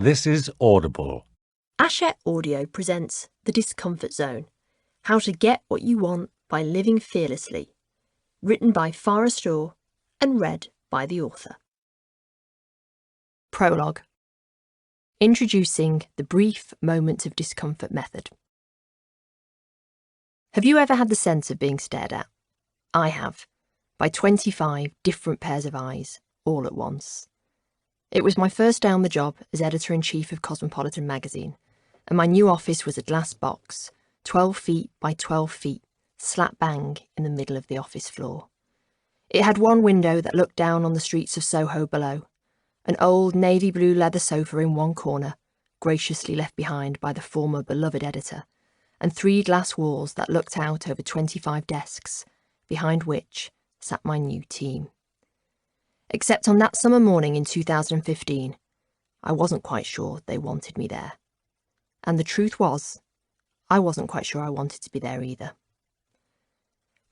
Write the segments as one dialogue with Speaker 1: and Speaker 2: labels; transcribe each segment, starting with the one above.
Speaker 1: This is Audible.
Speaker 2: Hachette Audio presents The Discomfort Zone, How to Get What You Want by Living Fearlessly, written by Farrah Storr and read by the author. Prologue. Introducing the brief moment of discomfort method. Have you ever had the sense of being stared at? I have, by 25 different pairs of eyes, all at once. It was my first day on the job as editor-in-chief of Cosmopolitan magazine, and my new office was a glass box, 12 feet by 12 feet, slap bang in the middle of the office floor. It had one window that looked down on the streets of Soho below, an old navy blue leather sofa in one corner, graciously left behind by the former beloved editor, and 3 glass walls that looked out over 25 desks, behind which sat my new team. Except on that summer morning in 2015, I wasn't quite sure they wanted me there. And the truth was, I wasn't quite sure I wanted to be there either.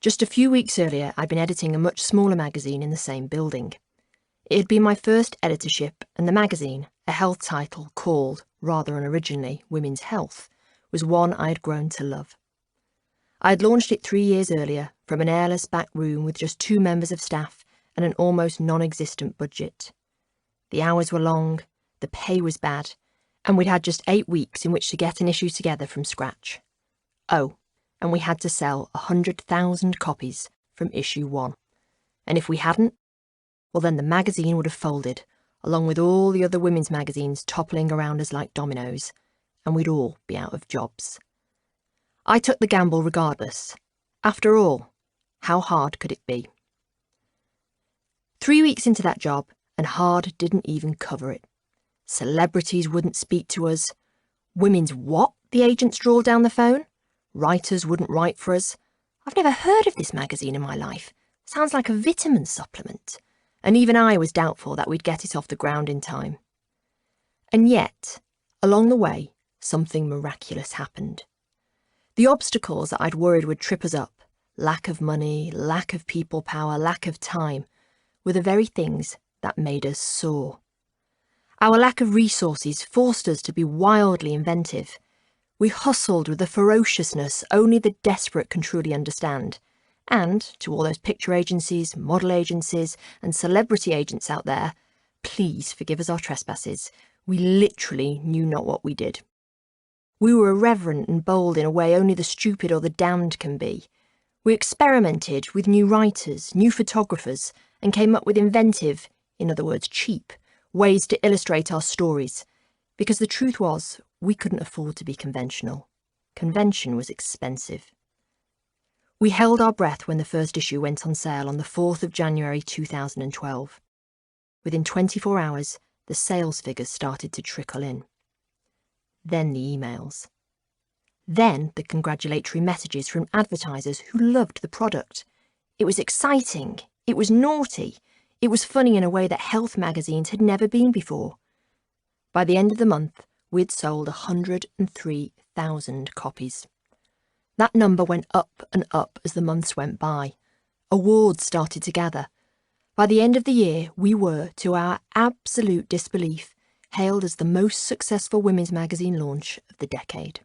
Speaker 2: Just a few weeks earlier, I'd been editing a much smaller magazine in the same building. It had been my first editorship, and the magazine, a health title called, rather unoriginally, Women's Health, was one I had grown to love. I had launched it 3 years earlier from an airless back room with just 2 members of staff and an almost non-existent budget. The hours were long, the pay was bad, and we'd had just 8 weeks in which to get an issue together from scratch. Oh, and we had to sell 100,000 copies from issue 1. And if we hadn't, well then the magazine would have folded, along with all the other women's magazines toppling around us like dominoes, and we'd all be out of jobs. I took the gamble regardless. After all, how hard could it be? 3 weeks into that job, and hard didn't even cover it. Celebrities wouldn't speak to us. Women's what? The agents drawled down the phone. Writers wouldn't write for us. I've never heard of this magazine in my life. Sounds like a vitamin supplement. And even I was doubtful that we'd get it off the ground in time. And yet, along the way, something miraculous happened. The obstacles that I'd worried would trip us up, lack of money, lack of people power, lack of time, were the very things that made us soar. Our lack of resources forced us to be wildly inventive. We hustled with a ferociousness only the desperate can truly understand. And, to all those picture agencies, model agencies, and celebrity agents out there, please forgive us our trespasses. We literally knew not what we did. We were irreverent and bold in a way only the stupid or the damned can be. We experimented with new writers, new photographers, and came up with inventive, in other words cheap, ways to illustrate our stories, because the truth was, we couldn't afford to be conventional. Convention was expensive. We held our breath when the first issue went on sale on the 4th of January 2012. Within 24 hours, the sales figures started to trickle in. Then the emails. Then the congratulatory messages from advertisers who loved the product. It was exciting. It was naughty. It was funny in a way that health magazines had never been before. By the end of the month, we'd sold 103,000 copies. That number went up and up as the months went by. Awards started to gather. By the end of the year, we were, to our absolute disbelief, hailed as the most successful women's magazine launch of the decade.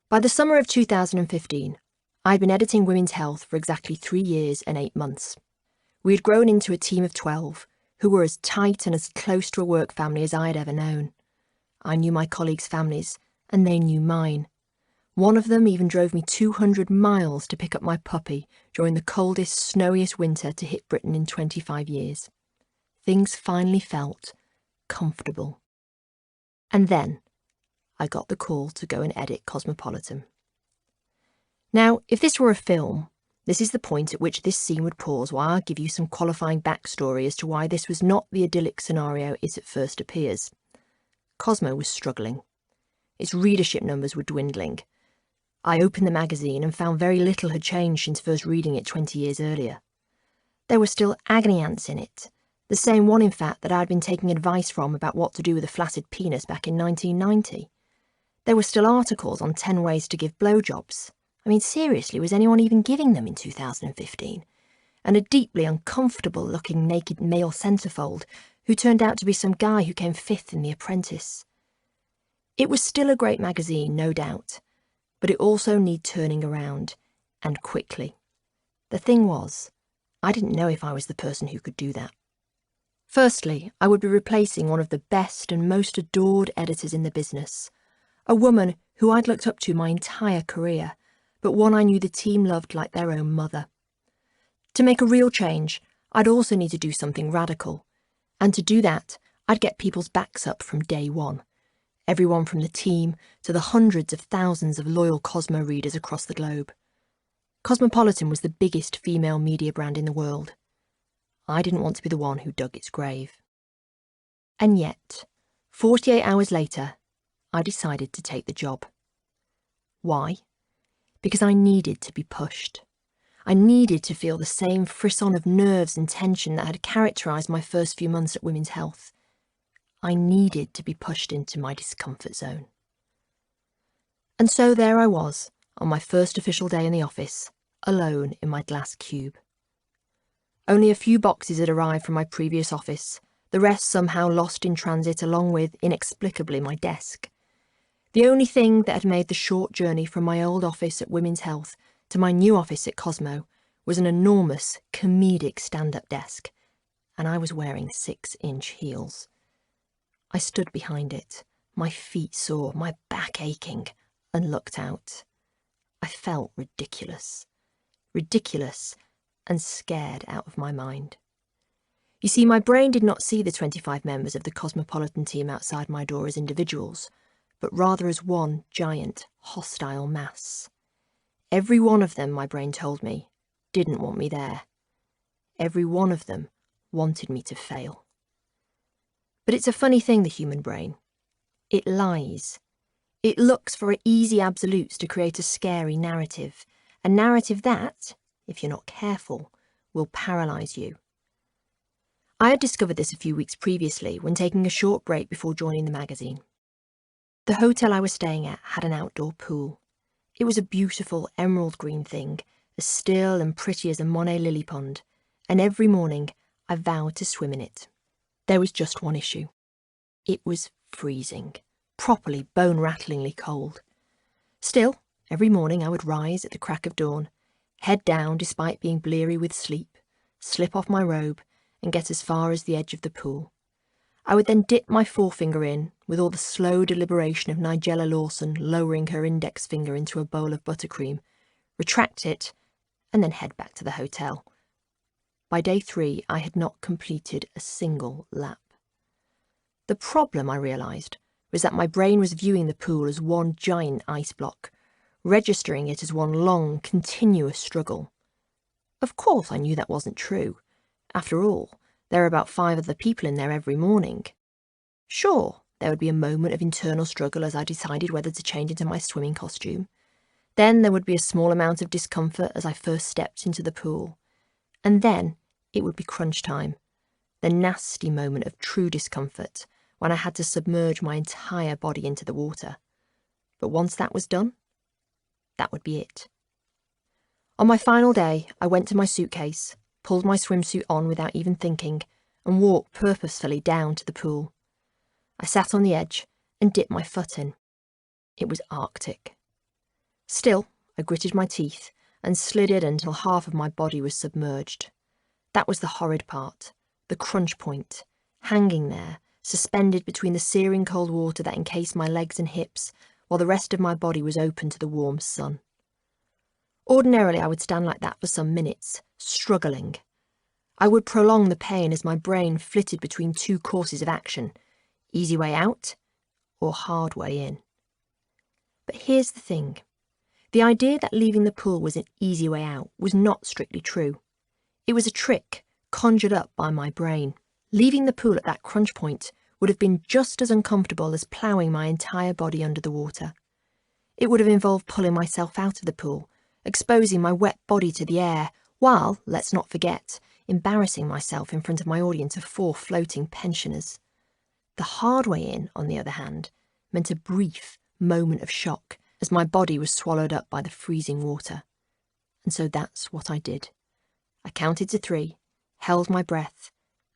Speaker 2: By the summer of 2015, I'd been editing Women's Health for exactly 3 years and 8 months. We had grown into a team of 12, who were as tight and as close to a work family as I had ever known. I knew my colleagues' families, and they knew mine. One of them even drove me 200 miles to pick up my puppy during the coldest, snowiest winter to hit Britain in 25 years. Things finally felt comfortable. And then I got the call to go and edit Cosmopolitan. Now, if this were a film, this is the point at which this scene would pause while I give you some qualifying backstory as to why this was not the idyllic scenario it at first appears. Cosmo was struggling. Its readership numbers were dwindling. I opened the magazine and found very little had changed since first reading it 20 years earlier. There were still agony ants in it, the same one in fact that I'd been taking advice from about what to do with a flaccid penis back in 1990. There were still articles on 10 ways to give blowjobs. I mean, seriously, was anyone even giving them in 2015? And a deeply uncomfortable-looking naked male centrefold who turned out to be some guy who came fifth in The Apprentice. It was still a great magazine, no doubt, but it also needed turning around, and quickly. The thing was, I didn't know if I was the person who could do that. Firstly, I would be replacing one of the best and most adored editors in the business, a woman who I'd looked up to my entire career, but one I knew the team loved like their own mother. To make a real change, I'd also need to do something radical, and to do that, I'd get people's backs up from day one. Everyone from the team to the hundreds of thousands of loyal Cosmo readers across the globe. Cosmopolitan was the biggest female media brand in the world. I didn't want to be the one who dug its grave. And yet, 48 hours later, I decided to take the job. Why? Because I needed to be pushed. I needed to feel the same frisson of nerves and tension that had characterised my first few months at Women's Health. I needed to be pushed into my discomfort zone. And so there I was, on my first official day in the office, alone in my glass cube. Only a few boxes had arrived from my previous office, the rest somehow lost in transit along with, inexplicably, my desk. The only thing that had made the short journey from my old office at Women's Health to my new office at Cosmo was an enormous, comedic stand-up desk, and I was wearing 6-inch heels. I stood behind it, my feet sore, my back aching, and looked out. I felt ridiculous and scared out of my mind. You see, my brain did not see the 25 members of the Cosmopolitan team outside my door as individuals, but rather as one giant, hostile mass. Every one of them, my brain told me, didn't want me there. Every one of them wanted me to fail. But it's a funny thing, the human brain. It lies. It looks for easy absolutes to create a scary narrative, a narrative that, if you're not careful, will paralyse you. I had discovered this a few weeks previously when taking a short break before joining the magazine. The hotel I was staying at had an outdoor pool. It was a beautiful emerald green thing, as still and pretty as a Monet lily pond, and every morning I vowed to swim in it. There was just one issue. It was freezing, properly bone-rattlingly cold. Still, every morning I would rise at the crack of dawn, head down despite being bleary with sleep, slip off my robe, and get as far as the edge of the pool. I would then dip my forefinger in, with all the slow deliberation of Nigella Lawson lowering her index finger into a bowl of buttercream, retract it, and then head back to the hotel. By day 3, I had not completed a single lap. The problem, I realised, was that my brain was viewing the pool as one giant ice block, registering it as one long, continuous struggle. Of course I knew that wasn't true. After all, there were about 5 other people in there every morning. Sure, there would be a moment of internal struggle as I decided whether to change into my swimming costume. Then there would be a small amount of discomfort as I first stepped into the pool. And then it would be crunch time, the nasty moment of true discomfort when I had to submerge my entire body into the water. But once that was done, that would be it. On my final day, I went to my suitcase, pulled my swimsuit on without even thinking, and walked purposefully down to the pool. I sat on the edge and dipped my foot in. It was Arctic. Still, I gritted my teeth and slid in until half of my body was submerged. That was the horrid part, the crunch point, hanging there, suspended between the searing cold water that encased my legs and hips, while the rest of my body was open to the warm sun. Ordinarily, I would stand like that for some minutes, struggling. I would prolong the pain as my brain flitted between 2 courses of action, easy way out or hard way in. But here's the thing. The idea that leaving the pool was an easy way out was not strictly true. It was a trick conjured up by my brain. Leaving the pool at that crunch point would have been just as uncomfortable as ploughing my entire body under the water. It would have involved pulling myself out of the pool, exposing my wet body to the air, while, let's not forget, embarrassing myself in front of my audience of 4 floating pensioners. The hard way in, on the other hand, meant a brief moment of shock as my body was swallowed up by the freezing water. And so that's what I did. I counted to 3, held my breath,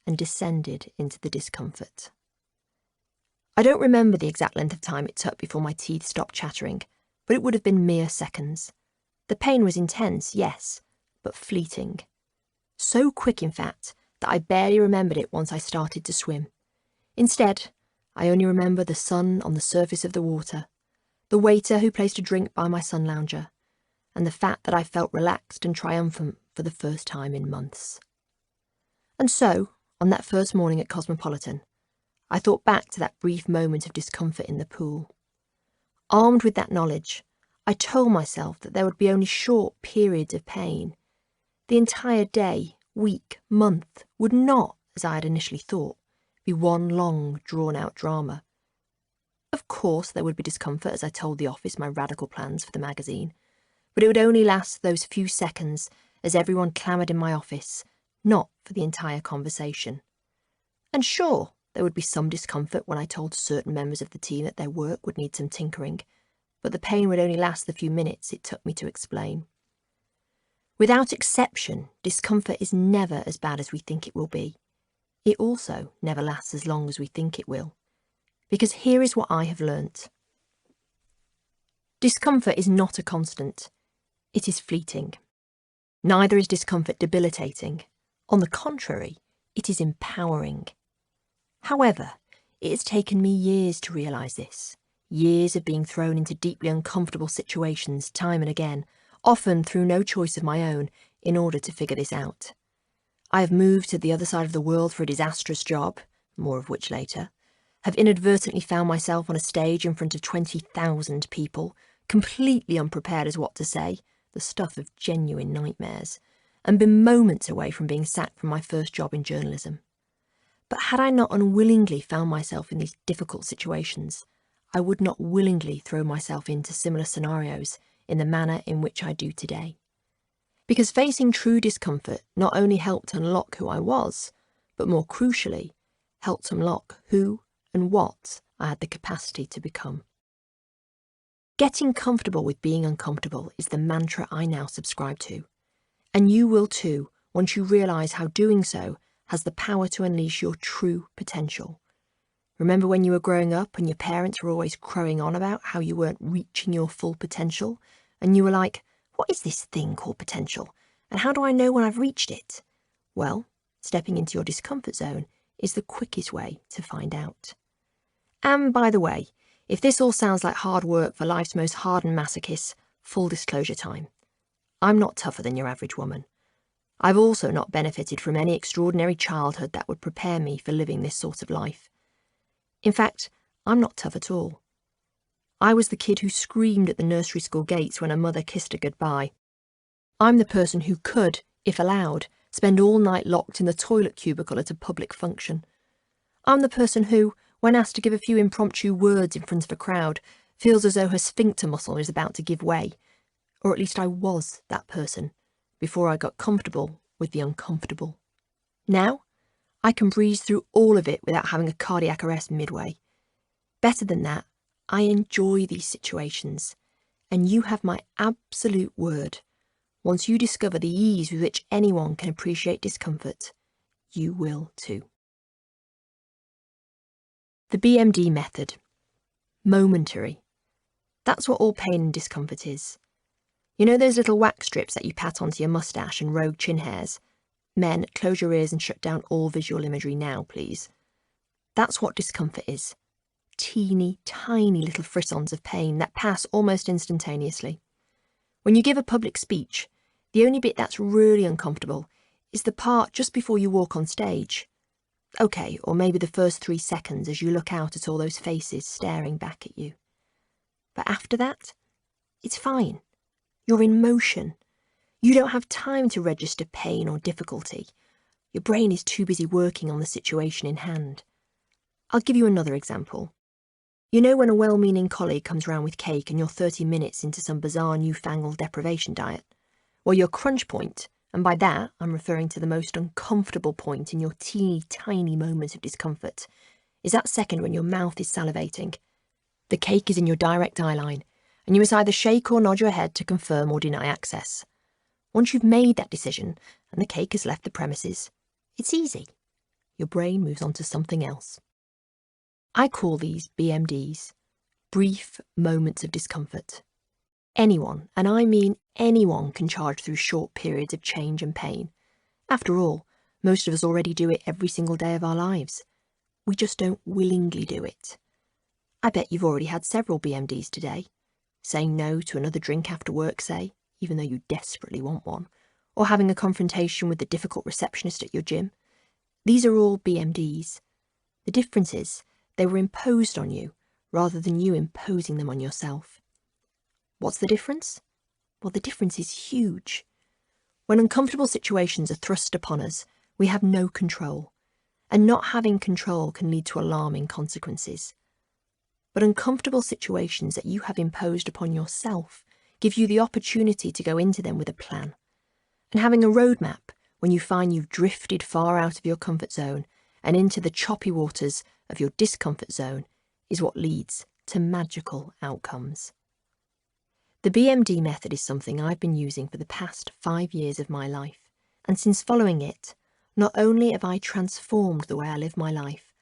Speaker 2: and descended into the discomfort. I don't remember the exact length of time it took before my teeth stopped chattering, but it would have been mere seconds. The pain was intense, yes, but fleeting. So quick, in fact, that I barely remembered it once I started to swim. Instead, I only remember the sun on the surface of the water, the waiter who placed a drink by my sun lounger, and the fact that I felt relaxed and triumphant for the first time in months. And so, on that first morning at Cosmopolitan, I thought back to that brief moment of discomfort in the pool. Armed with that knowledge, I told myself that there would be only short periods of pain. The entire day, week, month would not, as I had initially thought, be one long, drawn-out drama. Of course there would be discomfort as I told the office my radical plans for the magazine, but it would only last those few seconds as everyone clamoured in my office, not for the entire conversation. And sure, there would be some discomfort when I told certain members of the team that their work would need some tinkering, but the pain would only last the few minutes it took me to explain. Without exception, discomfort is never as bad as we think it will be. It also never lasts as long as we think it will. Because here is what I have learnt. Discomfort is not a constant. It is fleeting. Neither is discomfort debilitating. On the contrary, it is empowering. However, it has taken me years to realise this. Years of being thrown into deeply uncomfortable situations time and again, often through no choice of my own, in order to figure this out. I have moved to the other side of the world for a disastrous job, more of which later, have inadvertently found myself on a stage in front of 20,000 people, completely unprepared as what to say, the stuff of genuine nightmares, and been moments away from being sacked from my first job in journalism. But had I not unwillingly found myself in these difficult situations, I would not willingly throw myself into similar scenarios in the manner in which I do today. Because facing true discomfort not only helped unlock who I was, but more crucially, helped unlock who and what I had the capacity to become. Getting comfortable with being uncomfortable is the mantra I now subscribe to, and you will too once you realise how doing so has the power to unleash your true potential. Remember when you were growing up and your parents were always crowing on about how you weren't reaching your full potential, and you were like, what is this thing called potential, and how do I know when I've reached it? Well, stepping into your discomfort zone is the quickest way to find out. And by the way, if this all sounds like hard work for life's most hardened masochists, full disclosure time. I'm not tougher than your average woman. I've also not benefited from any extraordinary childhood that would prepare me for living this sort of life. In fact, I'm not tough at all. I was the kid who screamed at the nursery school gates when her mother kissed her goodbye. I'm the person who could, if allowed, spend all night locked in the toilet cubicle at a public function. I'm the person who, when asked to give a few impromptu words in front of a crowd, feels as though her sphincter muscle is about to give way. Or at least I was that person, before I got comfortable with the uncomfortable. Now, I can breeze through all of it without having a cardiac arrest midway. Better than that, I enjoy these situations, and you have my absolute word. Once you discover the ease with which anyone can appreciate discomfort, you will too. The BMD method. Momentary. That's what all pain and discomfort is. You know those little wax strips that you pat onto your moustache and rogue chin hairs? Men, close your ears and shut down all visual imagery now, please. That's what discomfort is. Teeny, tiny little frissons of pain that pass almost instantaneously. When you give a public speech, the only bit that's really uncomfortable is the part just before you walk on stage. Okay, or maybe the first 3 seconds as you look out at all those faces staring back at you. But after that, it's fine. You're in motion. You don't have time to register pain or difficulty. Your brain is too busy working on the situation in hand. I'll give you another example. You know when a well-meaning colleague comes round with cake and you're 30 minutes into some bizarre newfangled deprivation diet? Well, your crunch point, and by that I'm referring to the most uncomfortable point in your teeny tiny moment of discomfort, is that second when your mouth is salivating. The cake is in your direct eye line, and you must either shake or nod your head to confirm or deny access. Once you've made that decision and the cake has left the premises, it's easy. your brain moves on to something else. I call these BMDs, brief moments of discomfort. Anyone, and I mean anyone, can charge through short periods of change and pain. After all, most of us already do it every single day of our lives. We just don't willingly do it. I bet you've already had several BMDs today. Saying no to another drink after work, say, even though you desperately want one, or having a confrontation with the difficult receptionist at your gym. These are all BMDs. The difference is they were imposed on you rather than you imposing them on yourself. What's the difference? Well, the difference is huge. When uncomfortable situations are thrust upon us, we have no control, and not having control can lead to alarming consequences. But uncomfortable situations that you have imposed upon yourself give you the opportunity to go into them with a plan. And having a roadmap when you find you've drifted far out of your comfort zone and into the choppy waters of your discomfort zone is what leads to magical outcomes. The BMD method is something I've been using for the past 5 years of my life, and since following it, not only have I transformed the way I live my life,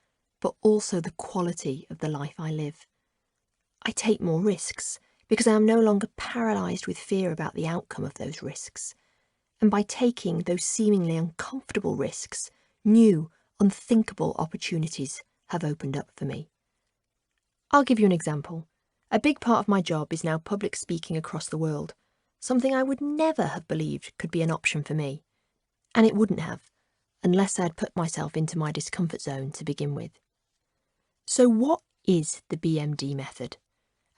Speaker 2: but also the quality of the life I live. I take more risks because I am no longer paralysed with fear about the outcome of those risks. And by taking those seemingly uncomfortable risks, new, unthinkable opportunities have opened up for me. I'll give you an example. A big part of my job is now public speaking across the world, something I would never have believed could be an option for me. And it wouldn't have, unless I'd put myself into my discomfort zone to begin with. So what is the BMD method,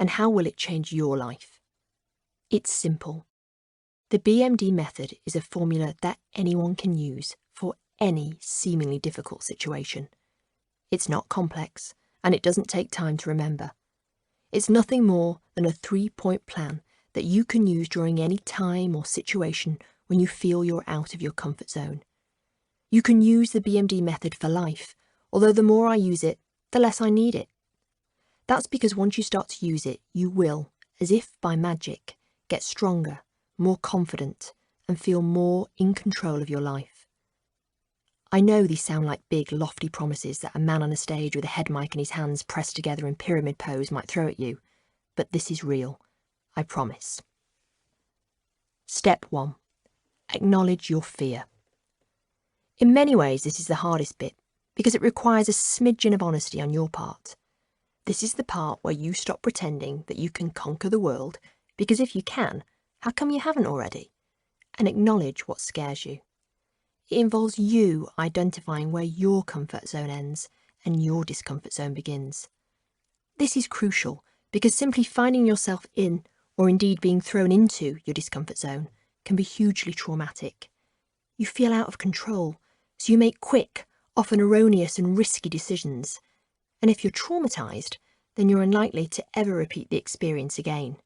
Speaker 2: and how will it change your life? It's simple. The BMD method is a formula that anyone can use for any seemingly difficult situation. It's not complex, and it doesn't take time to remember. It's nothing more than a 3-point plan that you can use during any time or situation when you feel you're out of your comfort zone. You can use the BMD method for life, although the more I use it, the less I need it. That's because once you start to use it, you will, as if by magic, get stronger, more confident, and feel more in control of your life. I know these sound like big, lofty promises that a man on a stage with a head mic in his hands pressed together in pyramid pose might throw at you, but this is real, I promise. Step 1. Acknowledge your fear. In many ways, this is the hardest bit, because it requires a smidgen of honesty on your part. This is the part where you stop pretending that you can conquer the world, because if you can, how come you haven't already? And acknowledge what scares you. It involves you identifying where your comfort zone ends and your discomfort zone begins. This is crucial because simply finding yourself in, or indeed being thrown into, your discomfort zone can be hugely traumatic. You feel out of control, so you make quick, often erroneous and risky decisions. And if you're traumatised, then you're unlikely to ever repeat the experience again.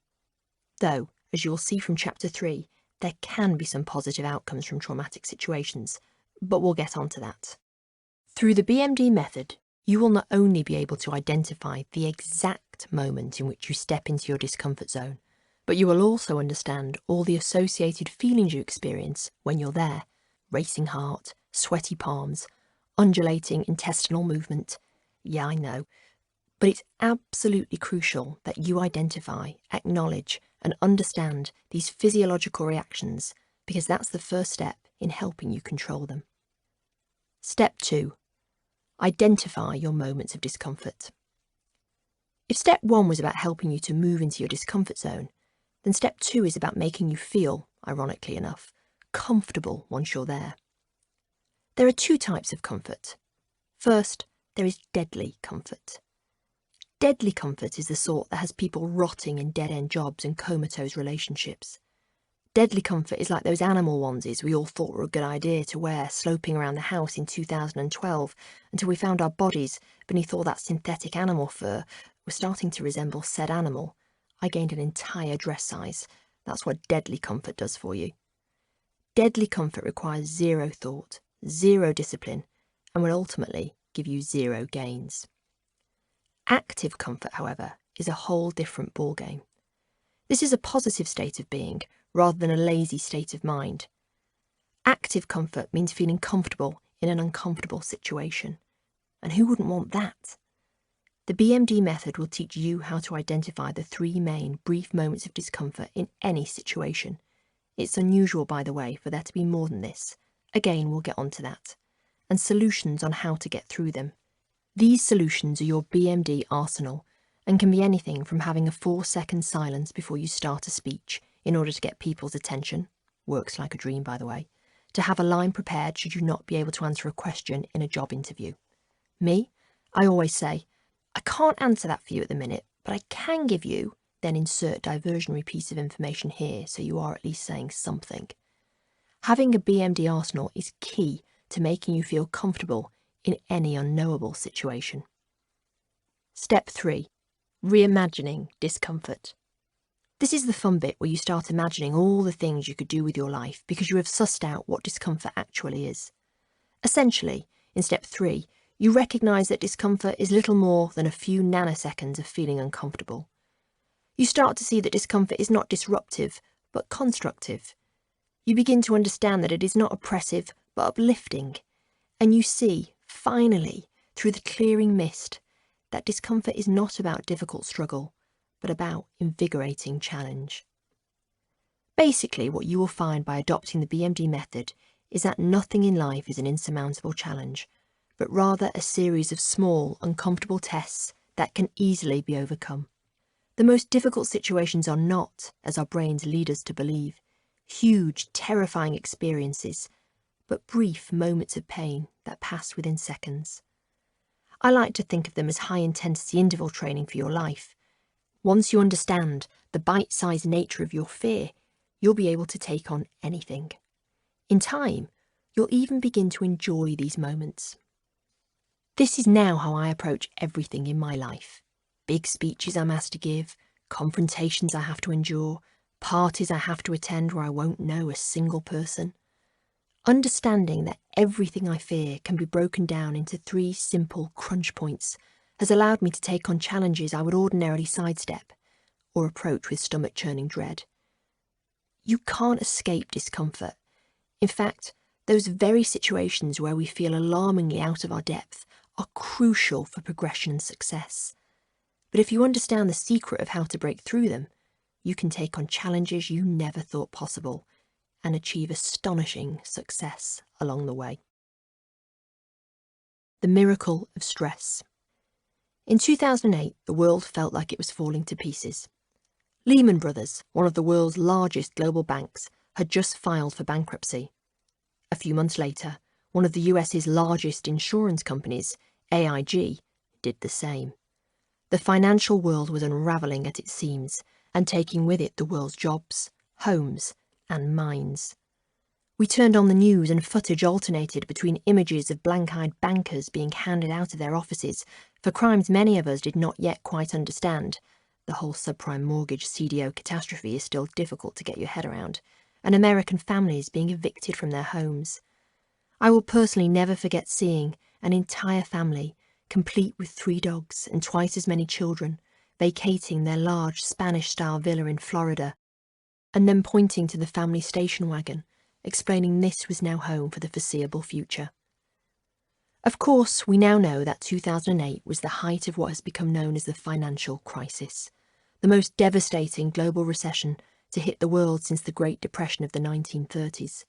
Speaker 2: Though, as you'll see from Chapter 3, there can be some positive outcomes from traumatic situations, but we'll get onto that. Through the BMD method, you will not only be able to identify the exact moment in which you step into your discomfort zone, but you will also understand all the associated feelings you experience when you're there: racing heart, sweaty palms, undulating intestinal movement. Yeah, I know. But it's absolutely crucial that you identify, acknowledge, and understand these physiological reactions, because that's the first step in helping you control them. Step 2. Identify your moments of discomfort. If step 1 was about helping you to move into your discomfort zone, then step 2 is about making you feel, ironically enough, comfortable once you're there. There are 2 types of comfort. First, there is deadly comfort. Deadly comfort is the sort that has people rotting in dead-end jobs and comatose relationships. Deadly comfort is like those animal onesies we all thought were a good idea to wear sloping around the house in 2012 until we found our bodies, beneath all that synthetic animal fur, were starting to resemble said animal. I gained an entire dress size. That's what deadly comfort does for you. Deadly comfort requires zero thought, zero discipline, and will ultimately give you zero gains. Active comfort, however, is a whole different ballgame. This is a positive state of being, rather than a lazy state of mind. Active comfort means feeling comfortable in an uncomfortable situation. And who wouldn't want that? The BMD method will teach you how to identify the 3 main brief moments of discomfort in any situation. It's unusual, by the way, for there to be more than this. Again, we'll get onto that. And solutions on how to get through them. These solutions are your BMD arsenal and can be anything from having a 4-second silence before you start a speech in order to get people's attention, works like a dream, by the way, to have a line prepared should you not be able to answer a question in a job interview. Me, I always say, I can't answer that for you at the minute, but I can give you, then insert diversionary piece of information here so you are at least saying something. Having a BMD arsenal is key to making you feel comfortable in any unknowable situation. Step 3. Reimagining discomfort. This is the fun bit where you start imagining all the things you could do with your life because you have sussed out what discomfort actually is. Essentially, in step 3, you recognise that discomfort is little more than a few nanoseconds of feeling uncomfortable. You start to see that discomfort is not disruptive, but constructive. You begin to understand that it is not oppressive, but uplifting. And you see, finally, through the clearing mist, that discomfort is not about difficult struggle, but about invigorating challenge. Basically, what you will find by adopting the BMD method is that nothing in life is an insurmountable challenge, but rather a series of small, uncomfortable tests that can easily be overcome. The most difficult situations are not, as our brains lead us to believe, huge, terrifying experiences, but brief moments of pain that pass within seconds. I like to think of them as high-intensity interval training for your life. Once you understand the bite-sized nature of your fear, you'll be able to take on anything. In time, you'll even begin to enjoy these moments. This is now how I approach everything in my life. Big speeches I'm asked to give, confrontations I have to endure, parties I have to attend where I won't know a single person. Understanding that everything I fear can be broken down into 3 simple crunch points has allowed me to take on challenges I would ordinarily sidestep or approach with stomach-churning dread. You can't escape discomfort. In fact, those very situations where we feel alarmingly out of our depth are crucial for progression and success. But if you understand the secret of how to break through them, you can take on challenges you never thought possible and achieve astonishing success along the way. The miracle of stress. In 2008, the world felt like it was falling to pieces. Lehman Brothers, one of the world's largest global banks, had just filed for bankruptcy. A few months later, one of the US's largest insurance companies, AIG, did the same. The financial world was unravelling at its seams and taking with it the world's jobs, homes, and minds. We turned on the news and footage alternated between images of blank-eyed bankers being handed out of their offices for crimes many of us did not yet quite understand. The whole subprime mortgage CDO catastrophe is still difficult to get your head around, and American families being evicted from their homes. I will personally never forget seeing an entire family, complete with 3 dogs and twice as many children, vacating their large Spanish-style villa in Florida, and then pointing to the family station wagon, explaining this was now home for the foreseeable future. Of course, we now know that 2008 was the height of what has become known as the financial crisis, the most devastating global recession to hit the world since the Great Depression of the 1930s.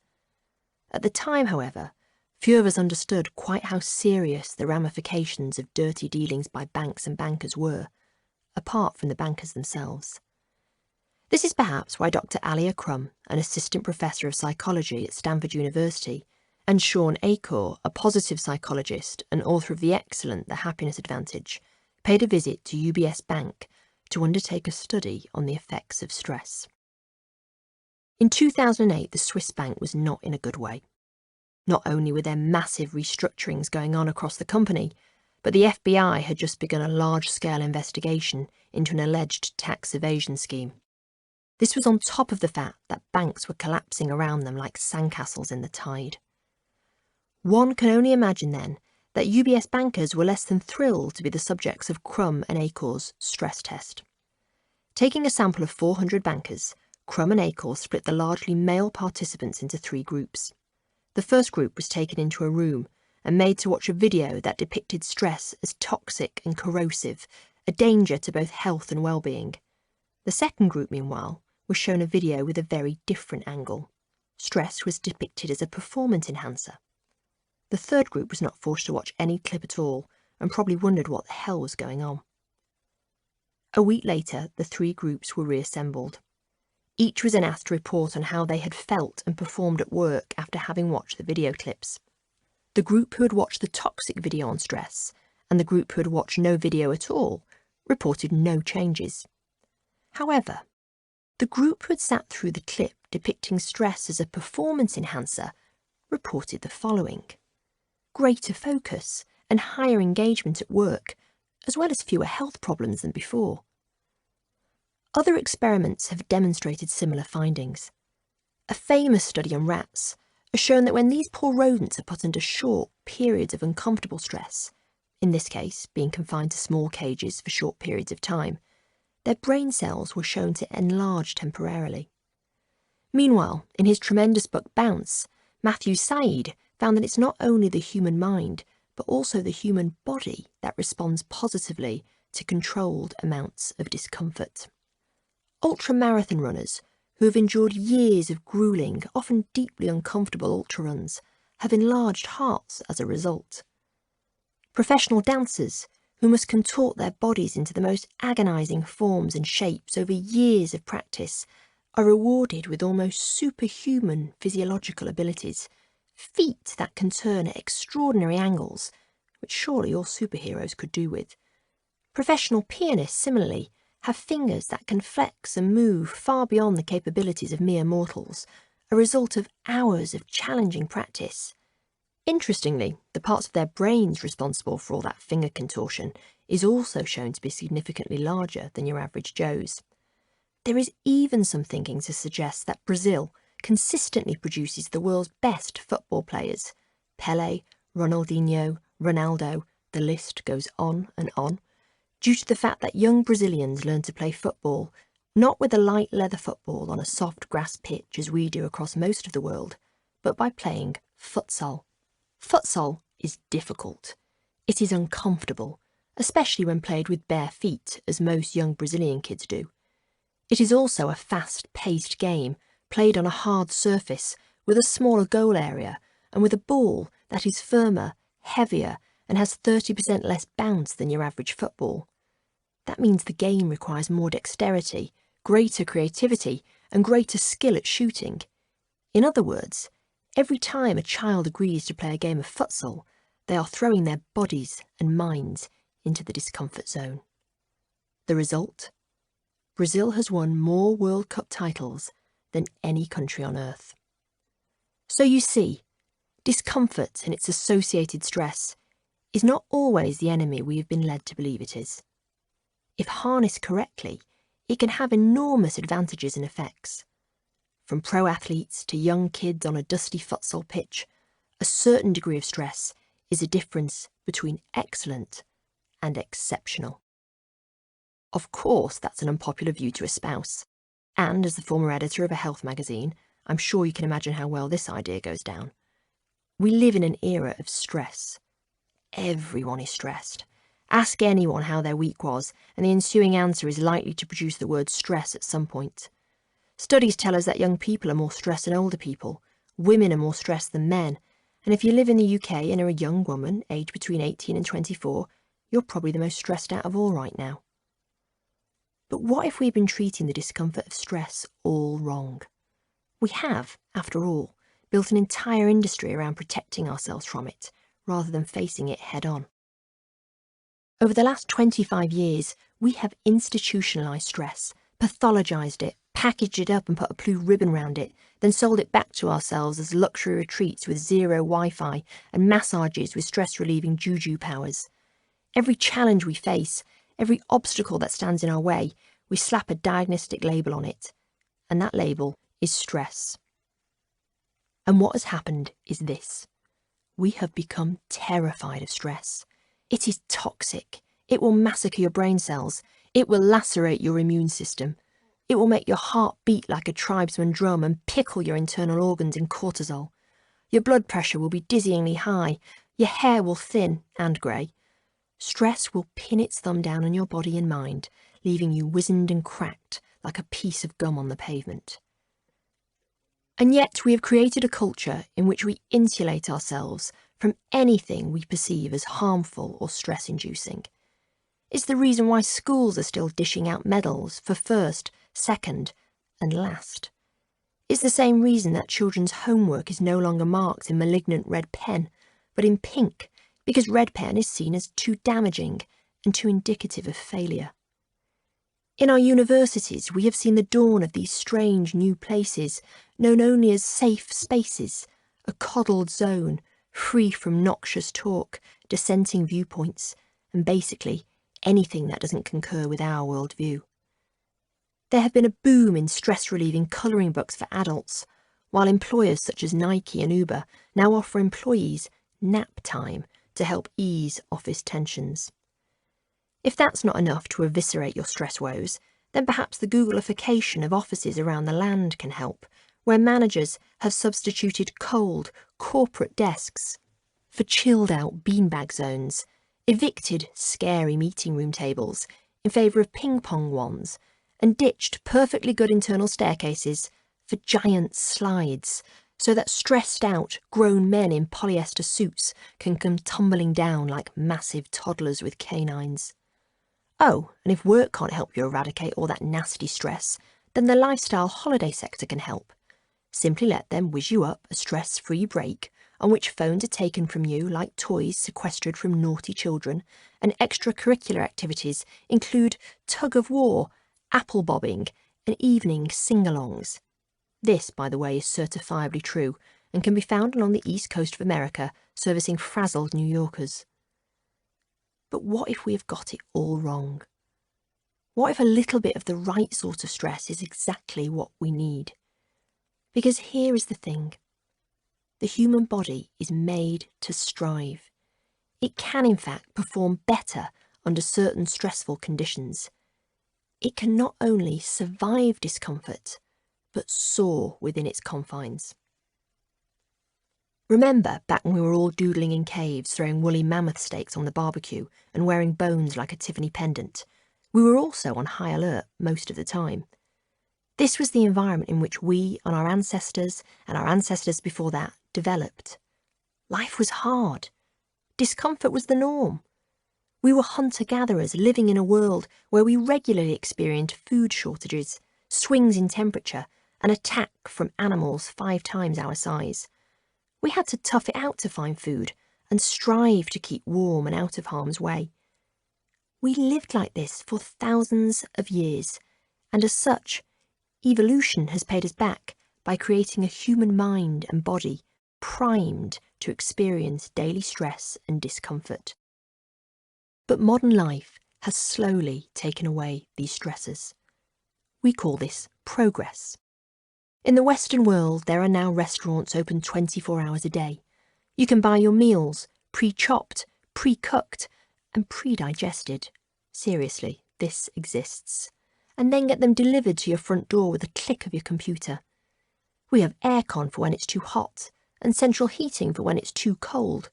Speaker 2: At the time, however, few of us understood quite how serious the ramifications of dirty dealings by banks and bankers were, apart from the bankers themselves. This is perhaps why Dr. Alia Crum, an assistant professor of psychology at Stanford University, and Sean Achor, a positive psychologist and author of the excellent The Happiness Advantage, paid a visit to UBS Bank to undertake a study on the effects of stress. In 2008, the Swiss bank was not in a good way. Not only were there massive restructurings going on across the company, but the FBI had just begun a large-scale investigation into an alleged tax evasion scheme. This was on top of the fact that banks were collapsing around them like sandcastles in the tide. One can only imagine then that UBS bankers were less than thrilled to be the subjects of Crum and Achor's stress test. Taking a sample of 400 bankers, Crum and Achor split the largely male participants into 3 groups. The first group was taken into a room and made to watch a video that depicted stress as toxic and corrosive, a danger to both health and well-being. The second group, meanwhile, was shown a video with a very different angle. Stress was depicted as a performance enhancer. The third group was not forced to watch any clip at all and probably wondered what the hell was going on. A week later, the three groups were reassembled. Each was then asked to report on how they had felt and performed at work after having watched the video clips. The group who had watched the toxic video on stress and the group who had watched no video at all reported no changes. However, the group who had sat through the clip depicting stress as a performance enhancer reported the following: greater focus and higher engagement at work, as well as fewer health problems than before. Other experiments have demonstrated similar findings. A famous study on rats has shown that when these poor rodents are put under short periods of uncomfortable stress, in this case being confined to small cages for short periods of time, their brain cells were shown to enlarge temporarily. Meanwhile, in his tremendous book Bounce, Matthew Said found that it's not only the human mind, but also the human body that responds positively to controlled amounts of discomfort. Ultramarathon runners who have endured years of grueling, often deeply uncomfortable ultra-runs have enlarged hearts as a result. Professional dancers who must contort their bodies into the most agonising forms and shapes over years of practice are rewarded with almost superhuman physiological abilities, feet that can turn at extraordinary angles, which surely all superheroes could do with. Professional pianists, similarly, have fingers that can flex and move far beyond the capabilities of mere mortals, a result of hours of challenging practice. Interestingly, the parts of their brains responsible for all that finger contortion is also shown to be significantly larger than your average Joe's. There is even some thinking to suggest that Brazil consistently produces the world's best football players. Pelé, Ronaldinho, Ronaldo, the list goes on and on, due to the fact that young Brazilians learn to play football, not with a light leather football on a soft grass pitch as we do across most of the world, but by playing futsal. Futsal is difficult. It is uncomfortable, especially when played with bare feet, as most young Brazilian kids do. It is also a fast-paced game, played on a hard surface, with a smaller goal area, and with a ball that is firmer, heavier, and has 30% less bounce than your average football. That means the game requires more dexterity, greater creativity, and greater skill at shooting. In other words, every time a child agrees to play a game of futsal, they are throwing their bodies and minds into the discomfort zone. The result? Brazil has won more World Cup titles than any country on earth. So you see, discomfort and its associated stress is not always the enemy we have been led to believe it is. If harnessed correctly, it can have enormous advantages and effects. From pro athletes to young kids on a dusty futsal pitch, a certain degree of stress is a difference between excellent and exceptional. Of course, that's an unpopular view to espouse, and as the former editor of a health magazine, I'm sure you can imagine how well this idea goes down. We live in an era of stress. Everyone is stressed. Ask anyone how their week was, and the ensuing answer is likely to produce the word stress at some point. Studies tell us that young people are more stressed than older people, women are more stressed than men, and if you live in the UK and are a young woman, aged between 18 and 24, you're probably the most stressed out of all right now. But what if we've been treating the discomfort of stress all wrong? We have, after all, built an entire industry around protecting ourselves from it, rather than facing it head-on. Over the last 25 years, we have institutionalised stress, pathologised it, packaged it up and put a blue ribbon round it, then sold it back to ourselves as luxury retreats with zero Wi-Fi and massages with stress-relieving juju powers. Every challenge we face, every obstacle that stands in our way, we slap a diagnostic label on it, and that label is stress. And what has happened is this. We have become terrified of stress. It is toxic. It will massacre your brain cells. It will lacerate your immune system. It will make your heart beat like a tribesman drum and pickle your internal organs in cortisol. Your blood pressure will be dizzyingly high. Your hair will thin and grey. Stress will pin its thumb down on your body and mind, leaving you wizened and cracked like a piece of gum on the pavement. And yet we have created a culture in which we insulate ourselves from anything we perceive as harmful or stress-inducing. It's the reason why schools are still dishing out medals for first, second, and last. It's the same reason that children's homework is no longer marked in malignant red pen, but in pink, because red pen is seen as too damaging and too indicative of failure. In our universities, we have seen the dawn of these strange new places, known only as safe spaces, a coddled zone, free from noxious talk, dissenting viewpoints, and basically anything that doesn't concur with our worldview. There have been a boom in stress-relieving colouring books for adults, while employers such as Nike and Uber now offer employees nap time to help ease office tensions. If that's not enough to eviscerate your stress woes, then perhaps the Googleification of offices around the land can help, where managers have substituted cold, corporate desks for chilled-out beanbag zones, evicted scary meeting room tables in favour of ping-pong ones, and ditched perfectly good internal staircases for giant slides, so that stressed-out grown men in polyester suits can come tumbling down like massive toddlers with canines. Oh, and if work can't help you eradicate all that nasty stress, then the lifestyle holiday sector can help. Simply let them whiz you up a stress-free break on which phones are taken from you like toys sequestered from naughty children, and extracurricular activities include tug-of-war, apple bobbing, and evening sing-alongs. This, by the way, is certifiably true and can be found along the east coast of America, servicing frazzled New Yorkers. But what if we have got it all wrong? What if a little bit of the right sort of stress is exactly what we need? Because here is the thing. The human body is made to strive. It can, in fact, perform better under certain stressful conditions. It can not only survive discomfort, but soar within its confines. Remember back when we were all doodling in caves, throwing woolly mammoth steaks on the barbecue and wearing bones like a Tiffany pendant? We were also on high alert most of the time. This was the environment in which we and our ancestors before that developed. Life was hard. Discomfort was the norm. We were hunter-gatherers living in a world where we regularly experienced food shortages, swings in temperature, and attack from animals 5 times our size. We had to tough it out to find food and strive to keep warm and out of harm's way. We lived like this for thousands of years, and as such, evolution has paid us back by creating a human mind and body primed to experience daily stress and discomfort. But modern life has slowly taken away these stressors. We call this progress. In the Western world, there are now restaurants open 24 hours a day. You can buy your meals pre-chopped, pre-cooked, and pre-digested. Seriously, this exists. And then get them delivered to your front door with a click of your computer. We have aircon for when it's too hot, and central heating for when it's too cold.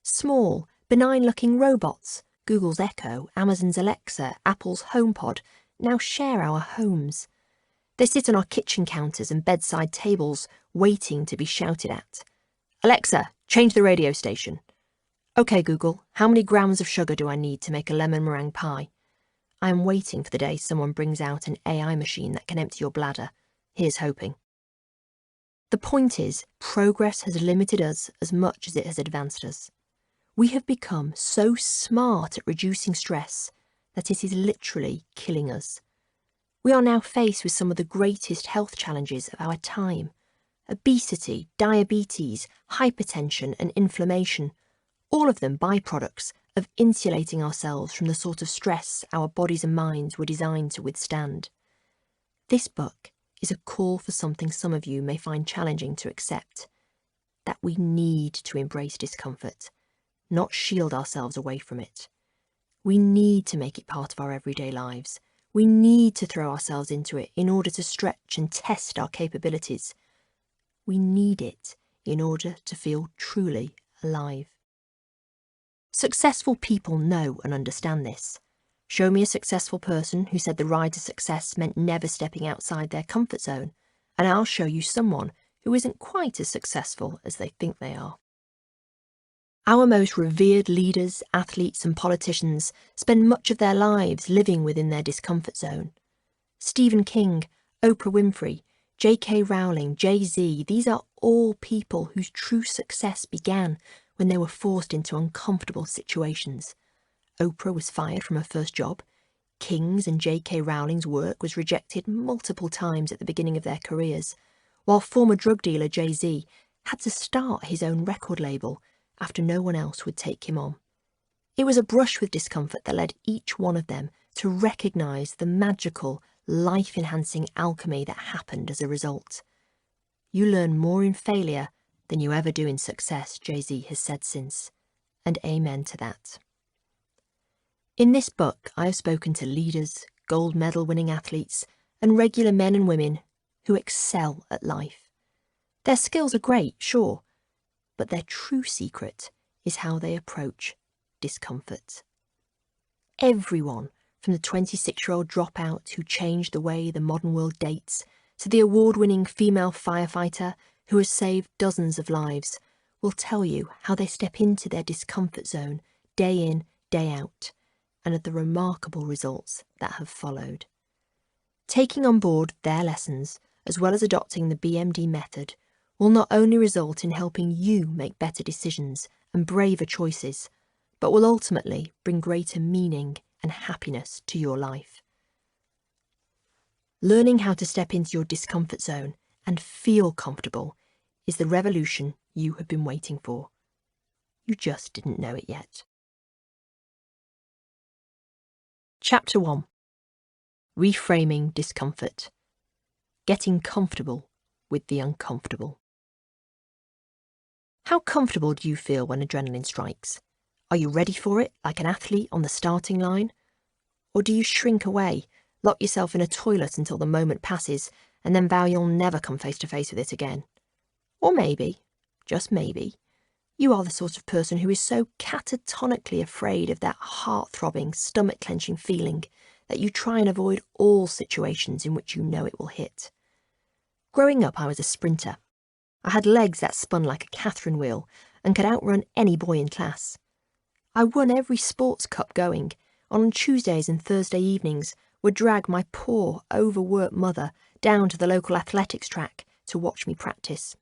Speaker 2: Small, benign-looking robots, Google's Echo, Amazon's Alexa, Apple's HomePod, now share our homes. They sit on our kitchen counters and bedside tables, waiting to be shouted at. Alexa, change the radio station. OK, Google, how many grams of sugar do I need to make a lemon meringue pie? I am waiting for the day someone brings out an AI machine that can empty your bladder. Here's hoping. The point is, progress has limited us as much as it has advanced us. We have become so smart at reducing stress that it is literally killing us. We are now faced with some of the greatest health challenges of our time. Obesity, diabetes, hypertension and inflammation, all of them byproducts of insulating ourselves from the sort of stress our bodies and minds were designed to withstand. This book is a call for something some of you may find challenging to accept, that we need to embrace discomfort, not shield ourselves away from it. We need to make it part of our everyday lives. We need to throw ourselves into it in order to stretch and test our capabilities. We need it in order to feel truly alive. Successful people know and understand this. Show me a successful person who said the ride to success meant never stepping outside their comfort zone, and I'll show you someone who isn't quite as successful as they think they are. Our most revered leaders, athletes and politicians spend much of their lives living within their discomfort zone. Stephen King, Oprah Winfrey, J.K. Rowling, Jay-Z, these are all people whose true success began when they were forced into uncomfortable situations. Oprah was fired from her first job. King's and J.K. Rowling's work was rejected multiple times at the beginning of their careers, while former drug dealer Jay-Z had to start his own record label after no one else would take him on. It was a brush with discomfort that led each one of them to recognise the magical, life-enhancing alchemy that happened as a result. You learn more in failure than you ever do in success, Jay-Z has said since, and amen to that. In this book, I have spoken to leaders, gold medal winning athletes, and regular men and women who excel at life. Their skills are great, sure, but their true secret is how they approach discomfort. Everyone, from the 26-year-old dropout who changed the way the modern world dates, to the award-winning female firefighter who has saved dozens of lives, will tell you how they step into their discomfort zone day in, day out, and of the remarkable results that have followed. Taking on board their lessons, as well as adopting the BMD method, will not only result in helping you make better decisions and braver choices, but will ultimately bring greater meaning and happiness to your life. Learning how to step into your discomfort zone and feel comfortable is the revolution you have been waiting for. You just didn't know it yet. Chapter 1. Reframing discomfort. Getting comfortable with the uncomfortable. How comfortable do you feel when adrenaline strikes? Are you ready for it, like an athlete on the starting line? Or do you shrink away, lock yourself in a toilet until the moment passes, and then vow you'll never come face to face with it again? Or maybe, just maybe, you are the sort of person who is so catatonically afraid of that heart-throbbing, stomach-clenching feeling that you try and avoid all situations in which you know it will hit. Growing up, I was a sprinter. I had legs that spun like a Catherine wheel and could outrun any boy in class. I won every sports cup going, and on Tuesdays and Thursday evenings would drag my poor, overworked mother down to the local athletics track to watch me practice.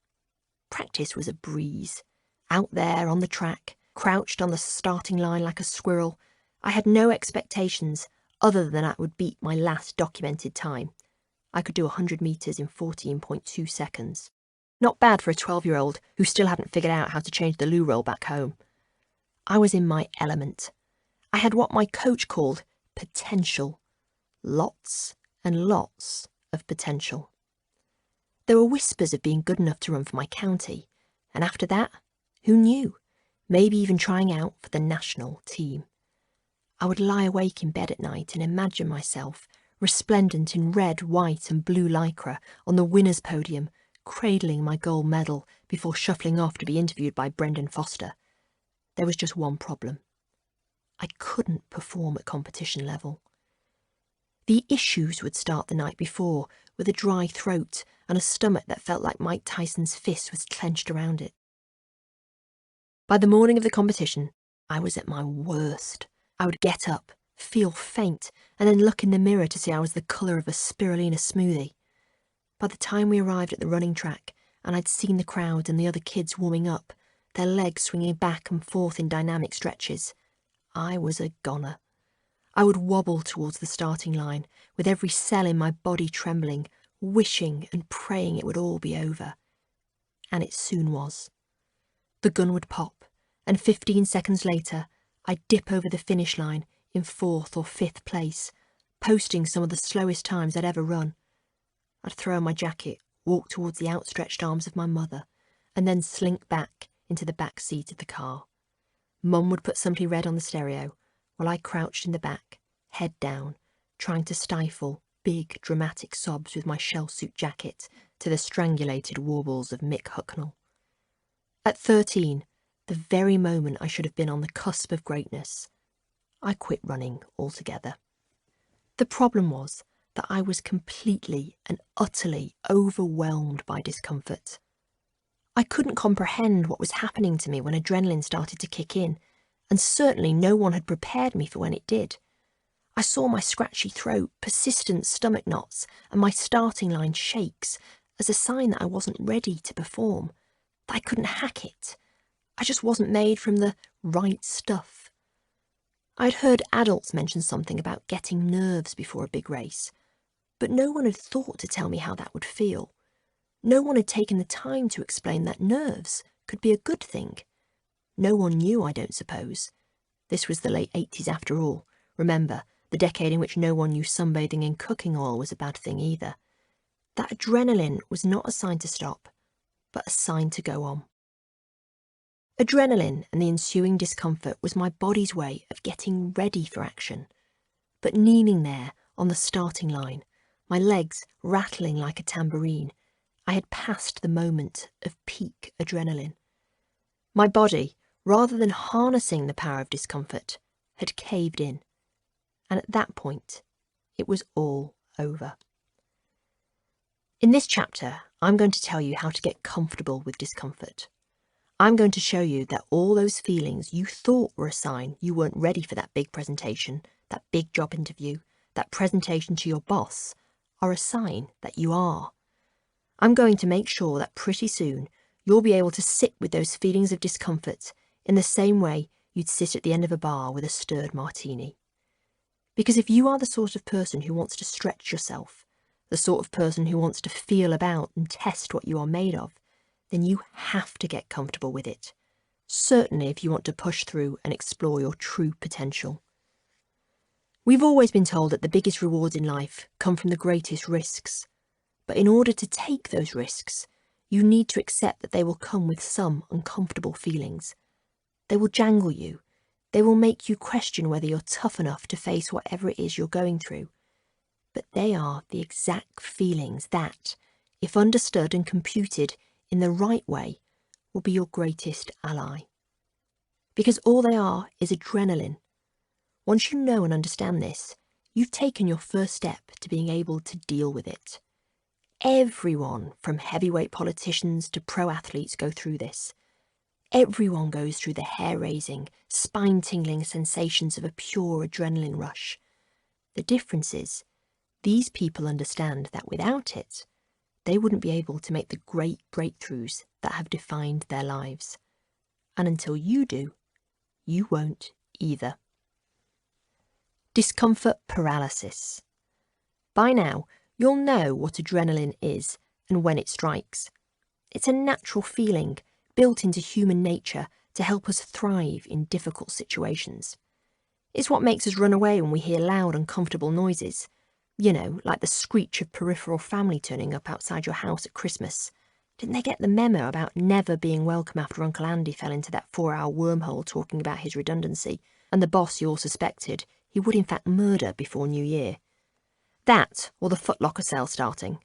Speaker 2: Practice was a breeze. Out there on the track, crouched on the starting line like a squirrel, I had no expectations other than I would beat my last documented time. I could do 100 metres in 14.2 seconds. Not bad for a 12-year-old who still hadn't figured out how to change the loo roll back home. I was in my element. I had what my coach called potential. Lots and lots of potential. There were whispers of being good enough to run for my county, and after that, who knew? Maybe even trying out for the national team. I would lie awake in bed at night and imagine myself resplendent in red, white and blue lycra on the winner's podium, cradling my gold medal before shuffling off to be interviewed by Brendan Foster. There was just one problem. I couldn't perform at competition level. The issues would start the night before, with a dry throat and a stomach that felt like Mike Tyson's fist was clenched around it. By the morning of the competition, I was at my worst. I would get up, feel faint, and then look in the mirror to see I was the colour of a spirulina smoothie. By the time we arrived at the running track, and I'd seen the crowd and the other kids warming up, their legs swinging back and forth in dynamic stretches, I was a goner. I would wobble towards the starting line, with every cell in my body trembling, wishing and praying it would all be over. And it soon was. The gun would pop, and 15 seconds later, I'd dip over the finish line in 4th or 5th place, posting some of the slowest times I'd ever run. I'd throw on my jacket, walk towards the outstretched arms of my mother, and then slink back into the back seat of the car. Mum would put Simply Red on the stereo, while I crouched in the back, head down, trying to stifle big, dramatic sobs with my shell suit jacket to the strangulated warbles of Mick Hucknall. At 13, the very moment I should have been on the cusp of greatness, I quit running altogether. The problem was that I was completely and utterly overwhelmed by discomfort. I couldn't comprehend what was happening to me when adrenaline started to kick in, and certainly no one had prepared me for when it did. I saw my scratchy throat, persistent stomach knots, and my starting line shakes as a sign that I wasn't ready to perform, that I couldn't hack it. I just wasn't made from the right stuff. I'd heard adults mention something about getting nerves before a big race, but no one had thought to tell me how that would feel. No one had taken the time to explain that nerves could be a good thing. No one knew, I don't suppose. This was the late 80s after all. Remember, the decade in which no one knew sunbathing in cooking oil was a bad thing either. That adrenaline was not a sign to stop, but a sign to go on. Adrenaline and the ensuing discomfort was my body's way of getting ready for action. But kneeling there on the starting line, my legs rattling like a tambourine, I had passed the moment of peak adrenaline. My body, rather than harnessing the power of discomfort, had caved in. And at that point, it was all over. In this chapter, I'm going to tell you how to get comfortable with discomfort. I'm going to show you that all those feelings you thought were a sign you weren't ready for that big presentation, that big job interview, that presentation to your boss, are a sign that you are. I'm going to make sure that pretty soon you'll be able to sit with those feelings of discomfort in the same way you'd sit at the end of a bar with a stirred martini. Because if you are the sort of person who wants to stretch yourself, the sort of person who wants to feel about and test what you are made of, then you have to get comfortable with it. Certainly if you want to push through and explore your true potential. We've always been told that the biggest rewards in life come from the greatest risks. But in order to take those risks, you need to accept that they will come with some uncomfortable feelings. They will jangle you. They will make you question whether you're tough enough to face whatever it is you're going through. But they are the exact feelings that, if understood and computed in the right way, will be your greatest ally. Because all they are is adrenaline. Once you know and understand this, you've taken your first step to being able to deal with it. Everyone, from heavyweight politicians to pro athletes, go through this. Everyone goes through the hair-raising, spine-tingling sensations of a pure adrenaline rush. The difference is, these people understand that without it, they wouldn't be able to make the great breakthroughs that have defined their lives. And until you do, you won't either. Discomfort paralysis. By now, you'll know what adrenaline is and when it strikes. It's a natural feeling built into human nature to help us thrive in difficult situations. It's what makes us run away when we hear loud, uncomfortable noises. You know, like the screech of peripheral family turning up outside your house at Christmas. Didn't they get the memo about never being welcome after Uncle Andy fell into that 4-hour wormhole talking about his redundancy, and the boss you all suspected he would in fact murder before New Year? That, or the Foot Locker sale starting.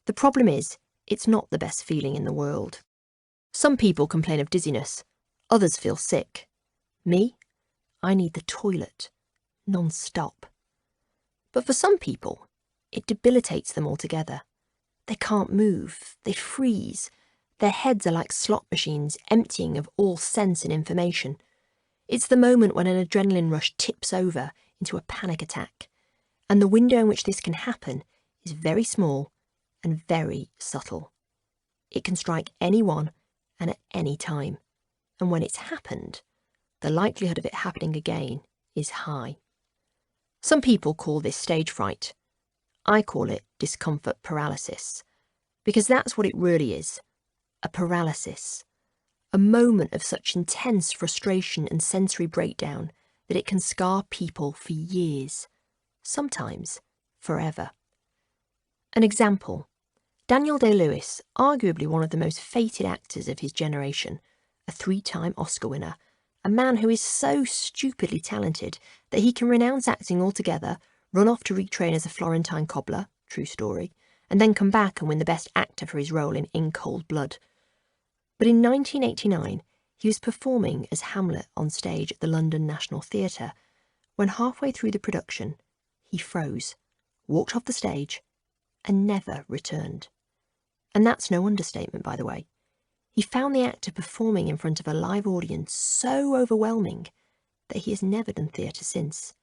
Speaker 2: The problem is, it's not the best feeling in the world. Some people complain of dizziness, others feel sick. Me? I need the toilet, non-stop. But for some people, it debilitates them altogether. They can't move, they freeze. Their heads are like slot machines, emptying of all sense and information. It's the moment when an adrenaline rush tips over into a panic attack. And the window in which this can happen is very small and very subtle. It can strike anyone and at any time. And when it's happened, the likelihood of it happening again is high. Some people call this stage fright. I call it discomfort paralysis, because that's what it really is, a paralysis. A moment of such intense frustration and sensory breakdown that it can scar people for years, sometimes forever. An example, Daniel Day-Lewis, arguably one of the most fated actors of his generation, a 3-time Oscar winner, a man who is so stupidly talented that he can renounce acting altogether, run off to retrain as a Florentine cobbler, true story, and then come back and win the Best Actor for his role in Cold Blood. But in 1989, He was performing as Hamlet on stage at the London National Theatre when halfway through the production, he froze, walked off the stage, and never returned. And that's no understatement, by the way. He found the act of performing in front of a live audience so overwhelming that he has never done theatre since.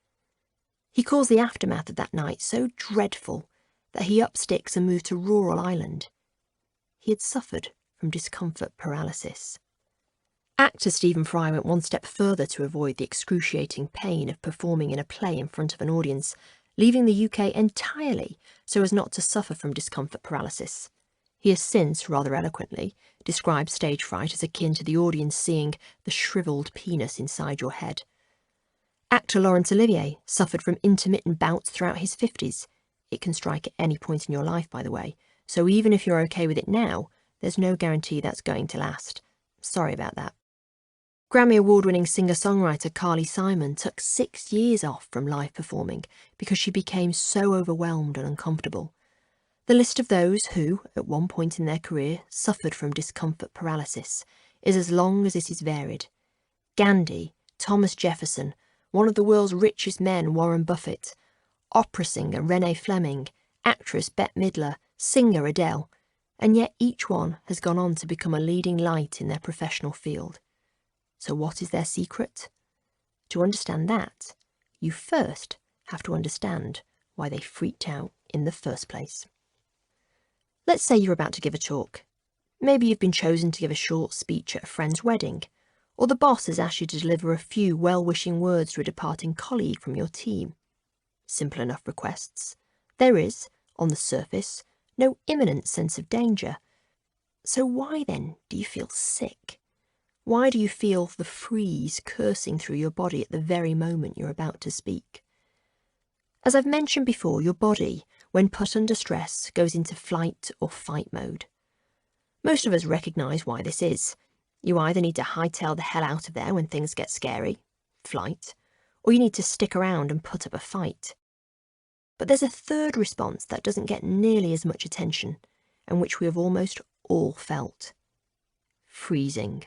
Speaker 2: He calls the aftermath of that night so dreadful that he upped sticks and moved to rural Ireland. He had suffered from discomfort paralysis. Actor Stephen Fry went one step further to avoid the excruciating pain of performing in a play in front of an audience, leaving the UK entirely so as not to suffer from discomfort paralysis. He has since, rather eloquently, described stage fright as akin to the audience seeing the shriveled penis inside your head. Actor Laurence Olivier suffered from intermittent bouts throughout his 50s. It can strike at any point in your life, by the way, so even if you're okay with it now, there's no guarantee that's going to last. Sorry about that. Grammy Award-winning singer-songwriter Carly Simon took 6 years off from live performing because she became so overwhelmed and uncomfortable. The list of those who, at one point in their career, suffered from discomfort paralysis is as long as it is varied. Gandhi, Thomas Jefferson, one of the world's richest men, Warren Buffett, opera singer Renee Fleming, actress Bette Midler, singer Adele, and yet each one has gone on to become a leading light in their professional field. So what is their secret? To understand that, you first have to understand why they freaked out in the first place. Let's say you're about to give a talk. Maybe you've been chosen to give a short speech at a friend's wedding, or the boss has asked you to deliver a few well-wishing words to a departing colleague from your team. Simple enough requests. There is, on the surface, no imminent sense of danger. So why then do you feel sick? Why do you feel the freeze coursing through your body at the very moment you're about to speak? As I've mentioned before, your body, when put under stress, goes into flight or fight mode. Most of us recognise why this is. You either need to hightail the hell out of there when things get scary, flight, or you need to stick around and put up a fight. But there's a third response that doesn't get nearly as much attention, and which we have almost all felt. Freezing.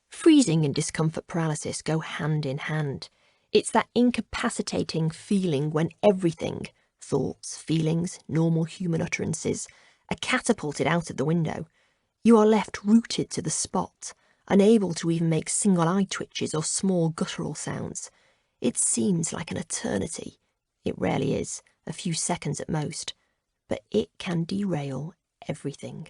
Speaker 2: Freezing and discomfort paralysis go hand in hand. It's that incapacitating feeling when everything, thoughts, feelings, normal human utterances, are catapulted out of the window. You are left rooted to the spot, unable to even make single eye twitches or small guttural sounds. It seems like an eternity. It rarely is, a few seconds at most, but it can derail everything.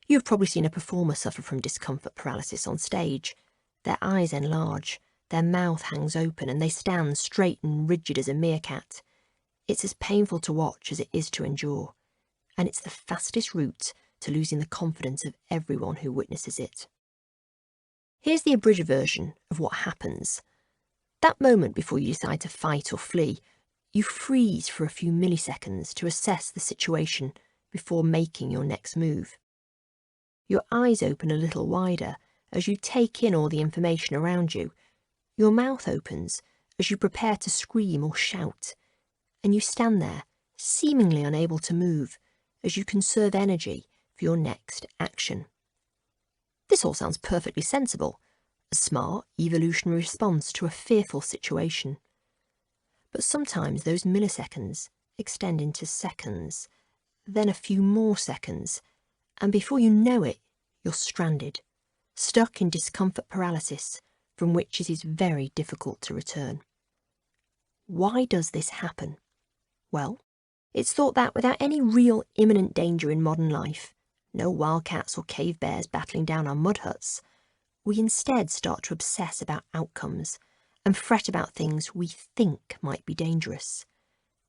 Speaker 2: You've probably seen a performer suffer from discomfort paralysis on stage. Their eyes enlarge, their mouth hangs open, and they stand straight and rigid as a meerkat. It's as painful to watch as it is to endure, and it's the fastest route to losing the confidence of everyone who witnesses it. Here's the abridged version of what happens. That moment before you decide to fight or flee, you freeze for a few milliseconds to assess the situation before making your next move. Your eyes open a little wider as you take in all the information around you. Your mouth opens as you prepare to scream or shout, and you stand there, seemingly unable to move, as you conserve energy for your next action. This all sounds perfectly sensible, a smart, evolutionary response to a fearful situation. But sometimes those milliseconds extend into seconds, then a few more seconds, and before you know it, you're stranded, stuck in discomfort paralysis from which it is very difficult to return. Why does this happen? Well, it's thought that without any real imminent danger in modern life, no wildcats or cave bears battling down our mud huts, we instead start to obsess about outcomes and fret about things we think might be dangerous.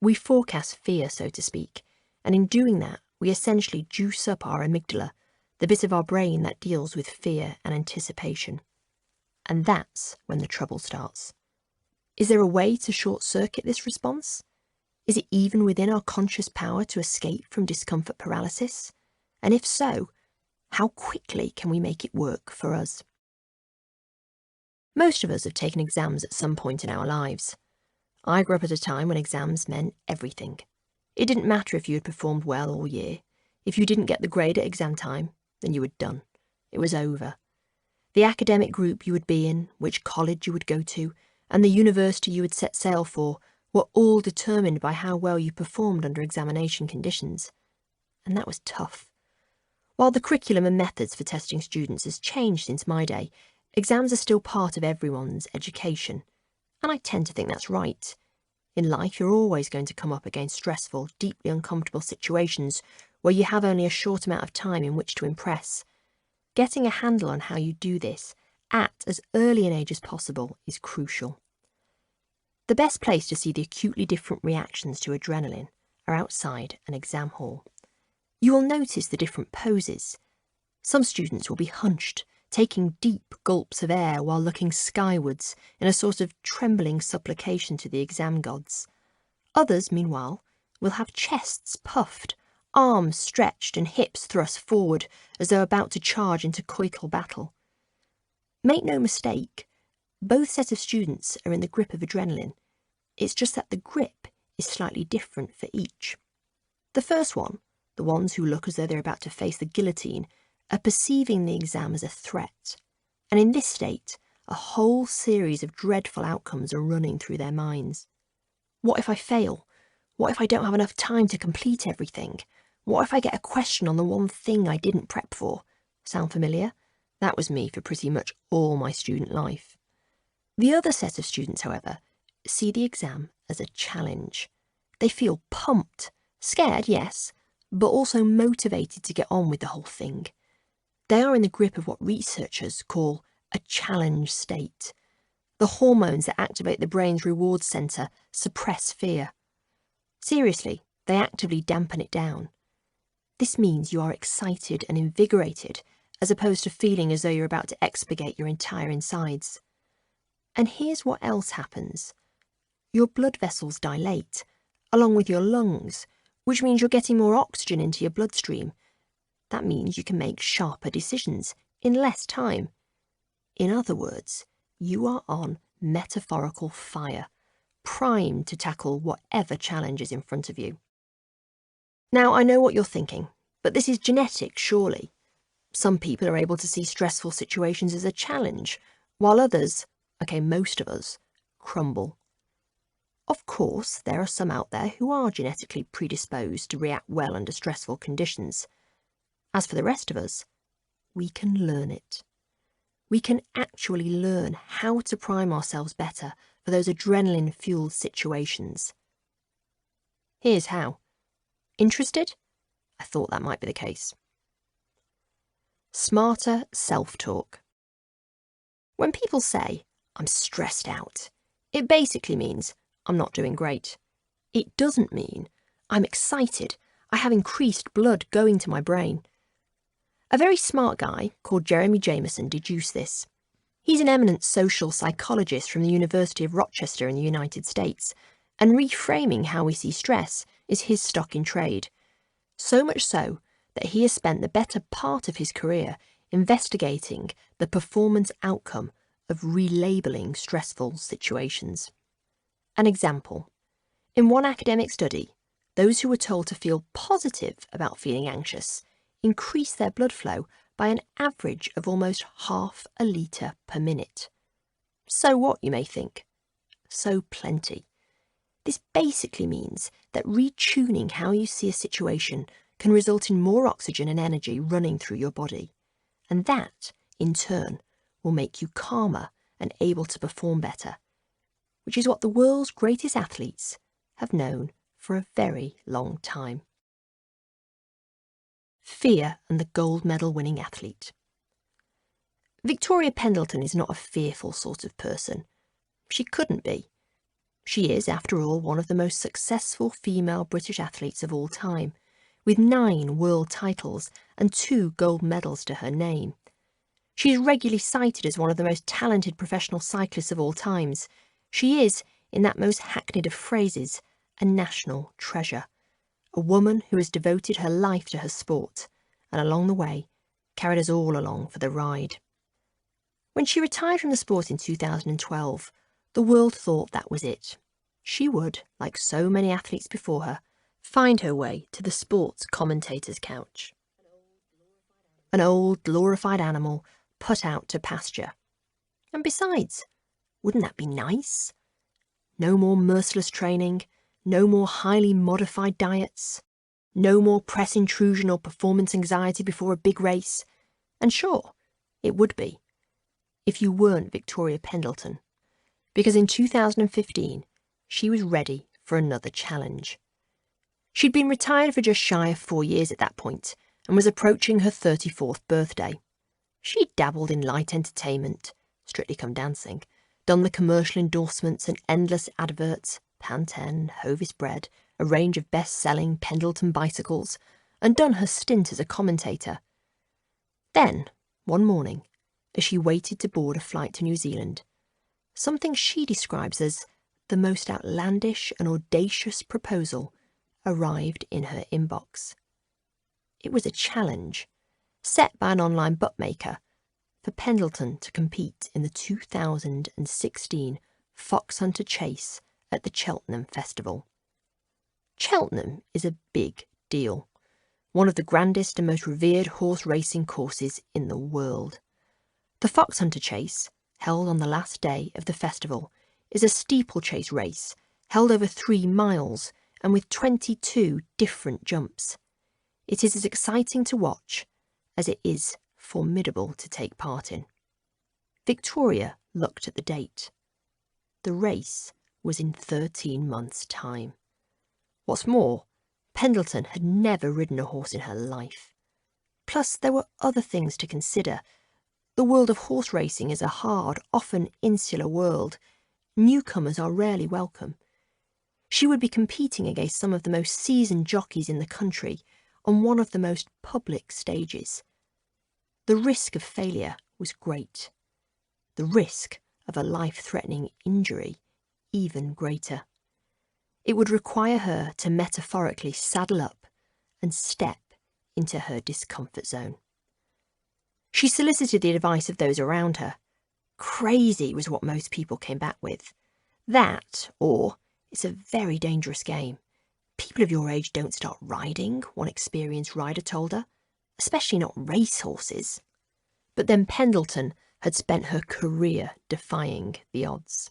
Speaker 2: We forecast fear, so to speak, and in doing that, we essentially juice up our amygdala, the bit of our brain that deals with fear and anticipation. And that's when the trouble starts. Is there a way to short-circuit this response? Is it even within our conscious power to escape from discomfort paralysis? And if so, how quickly can we make it work for us? Most of us have taken exams at some point in our lives. I grew up at a time when exams meant everything. It didn't matter if you had performed well all year. If you didn't get the grade at exam time, then you were done. It was over. The academic group you would be in, which college you would go to, and the university you would set sail for were all determined by how well you performed under examination conditions. And that was tough. While the curriculum and methods for testing students has changed since my day, exams are still part of everyone's education. And I tend to think that's right. In life, you're always going to come up against stressful, deeply uncomfortable situations where you have only a short amount of time in which to impress. Getting a handle on how you do this at as early an age as possible is crucial. The best place to see the acutely different reactions to adrenaline are outside an exam hall. You will notice the different poses. Some students will be hunched, taking deep gulps of air while looking skywards in a sort of trembling supplication to the exam gods. Others, meanwhile, will have chests puffed, arms stretched and hips thrust forward as though about to charge into coital battle. Make no mistake, both sets of students are in the grip of adrenaline. It's just that the grip is slightly different for each. The first one, the ones who look as though they're about to face the guillotine, are perceiving the exam as a threat. And in this state, a whole series of dreadful outcomes are running through their minds. What if I fail? What if I don't have enough time to complete everything? What if I get a question on the one thing I didn't prep for? Sound familiar? That was me for pretty much all my student life. The other set of students, however, see the exam as a challenge. They feel pumped, scared, yes, but also motivated to get on with the whole thing. They are in the grip of what researchers call a challenge state. The hormones that activate the brain's reward centre suppress fear. Seriously, they actively dampen it down. This means you are excited and invigorated, as opposed to feeling as though you're about to expurgate your entire insides. And here's what else happens. Your blood vessels dilate, along with your lungs, which means you're getting more oxygen into your bloodstream. That means you can make sharper decisions in less time. In other words, you are on metaphorical fire, primed to tackle whatever challenge is in front of you. Now, I know what you're thinking, but this is genetic, surely. Some people are able to see stressful situations as a challenge, while others, most of us, crumble. Of course, there are some out there who are genetically predisposed to react well under stressful conditions. As for the rest of us, we can learn it. We can actually learn how to prime ourselves better for those adrenaline-fueled situations. Here's how. Interested? I thought that might be the case. Smarter self-talk. When people say, "I'm stressed out," it basically means, "I'm not doing great." It doesn't mean, "I'm excited, I have increased blood going to my brain." A very smart guy called Jeremy Jameson deduced this. He's an eminent social psychologist from the University of Rochester in the United States, and reframing how we see stress is his stock in trade. So much so that he has spent the better part of his career investigating the performance outcome of relabeling stressful situations. An example. In one academic study, those who were told to feel positive about feeling anxious increased their blood flow by an average of almost half a litre per minute. So what, you may think? So plenty. This basically means that retuning how you see a situation can result in more oxygen and energy running through your body. And that, in turn, will make you calmer and able to perform better, which is what the world's greatest athletes have known for a very long time. Fear and the gold medal winning athlete. Victoria Pendleton is not a fearful sort of person. She couldn't be. She is, after all, one of the most successful female British athletes of all time, with 9 world titles and 2 gold medals to her name. She is regularly cited as one of the most talented professional cyclists of all times. She is, in that most hackneyed of phrases, a national treasure, a woman who has devoted her life to her sport, and along the way, carried us all along for the ride. When she retired from the sport in 2012, the world thought that was it. She would, like so many athletes before her, find her way to the sports commentator's couch. An old, glorified animal, put out to pasture. And besides, wouldn't that be nice? No more merciless training, no more highly modified diets, no more press intrusion or performance anxiety before a big race. And sure, it would be, if you weren't Victoria Pendleton, because in 2015, she was ready for another challenge. She'd been retired for just shy of 4 years at that point and was approaching her 34th birthday. She'd dabbled in light entertainment, Strictly Come Dancing, done the commercial endorsements and endless adverts, Pantene, Hovis Bread, a range of best-selling Pendleton bicycles, and done her stint as a commentator. Then, one morning, as she waited to board a flight to New Zealand, something she describes as the most outlandish and audacious proposal arrived in her inbox. It was a challenge, set by an online bookmaker, for Pendleton to compete in the 2016 Fox Hunter Chase at the Cheltenham Festival. Cheltenham is a big deal, one of the grandest and most revered horse racing courses in the world. The Fox Hunter Chase, held on the last day of the festival, is a steeplechase race held over 3 miles and with 22 different jumps. It is as exciting to watch as it is formidable to take part in. Victoria looked at the date. The race was in 13 months' time. What's more, Pendleton had never ridden a horse in her life. Plus, there were other things to consider. The world of horse racing is a hard, often insular world. Newcomers are rarely welcome. She would be competing against some of the most seasoned jockeys in the country on one of the most public stages. The risk of failure was great. The risk of a life-threatening injury even greater. It would require her to metaphorically saddle up and step into her discomfort zone. She solicited the advice of those around her. Crazy was what most people came back with. That, or it's a very dangerous game. People of your age don't start riding, one experienced rider told her, especially not racehorses. But then Pendleton had spent her career defying the odds.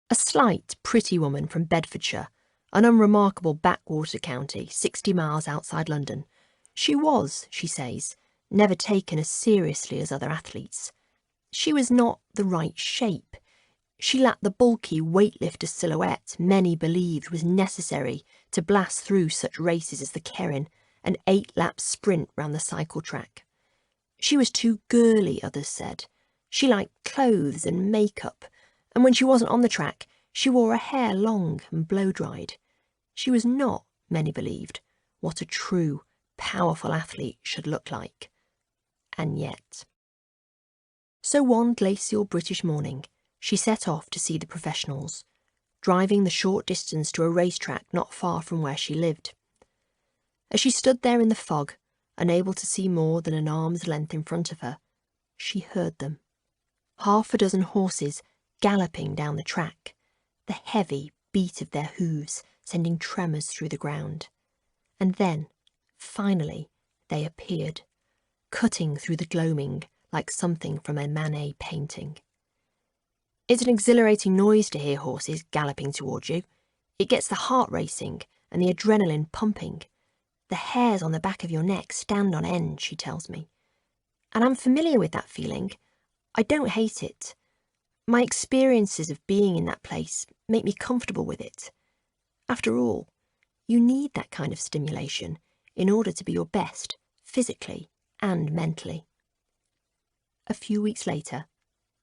Speaker 2: A slight, pretty woman from Bedfordshire, an unremarkable backwater county 60 miles outside London, she was, she says, never taken as seriously as other athletes. She was not the right shape. She lacked the bulky weightlifter silhouette many believed was necessary to blast through such races as the Kerrin, an 8-lap sprint round the cycle track. She was too girly, others said. She liked clothes and makeup, and when she wasn't on the track, she wore her hair long and blow-dried. She was not, many believed, what a true, powerful athlete should look like. And yet. So one glacial British morning, she set off to see the professionals, driving the short distance to a racetrack not far from where she lived. As she stood there in the fog, unable to see more than an arm's length in front of her, she heard them. 6 horses galloping down the track, the heavy beat of their hooves sending tremors through the ground. And then, finally, they appeared, cutting through the gloaming like something from a Manet painting. It's an exhilarating noise to hear horses galloping towards you. It gets the heart racing and the adrenaline pumping. The hairs on the back of your neck stand on end, she tells me. And I'm familiar with that feeling. I don't hate it. My experiences of being in that place make me comfortable with it. After all, you need that kind of stimulation in order to be your best, physically and mentally. A few weeks later,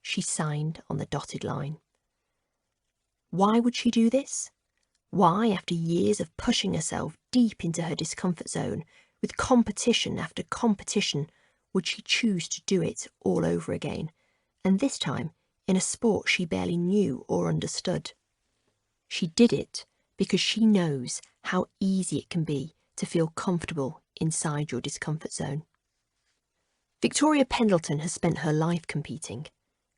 Speaker 2: she signed on the dotted line. Why would she do this? Why, after years of pushing herself deep into her discomfort zone, with competition after competition, would she choose to do it all over again, and this time in a sport she barely knew or understood? She did it because she knows how easy it can be to feel comfortable inside your discomfort zone. Victoria Pendleton has spent her life competing.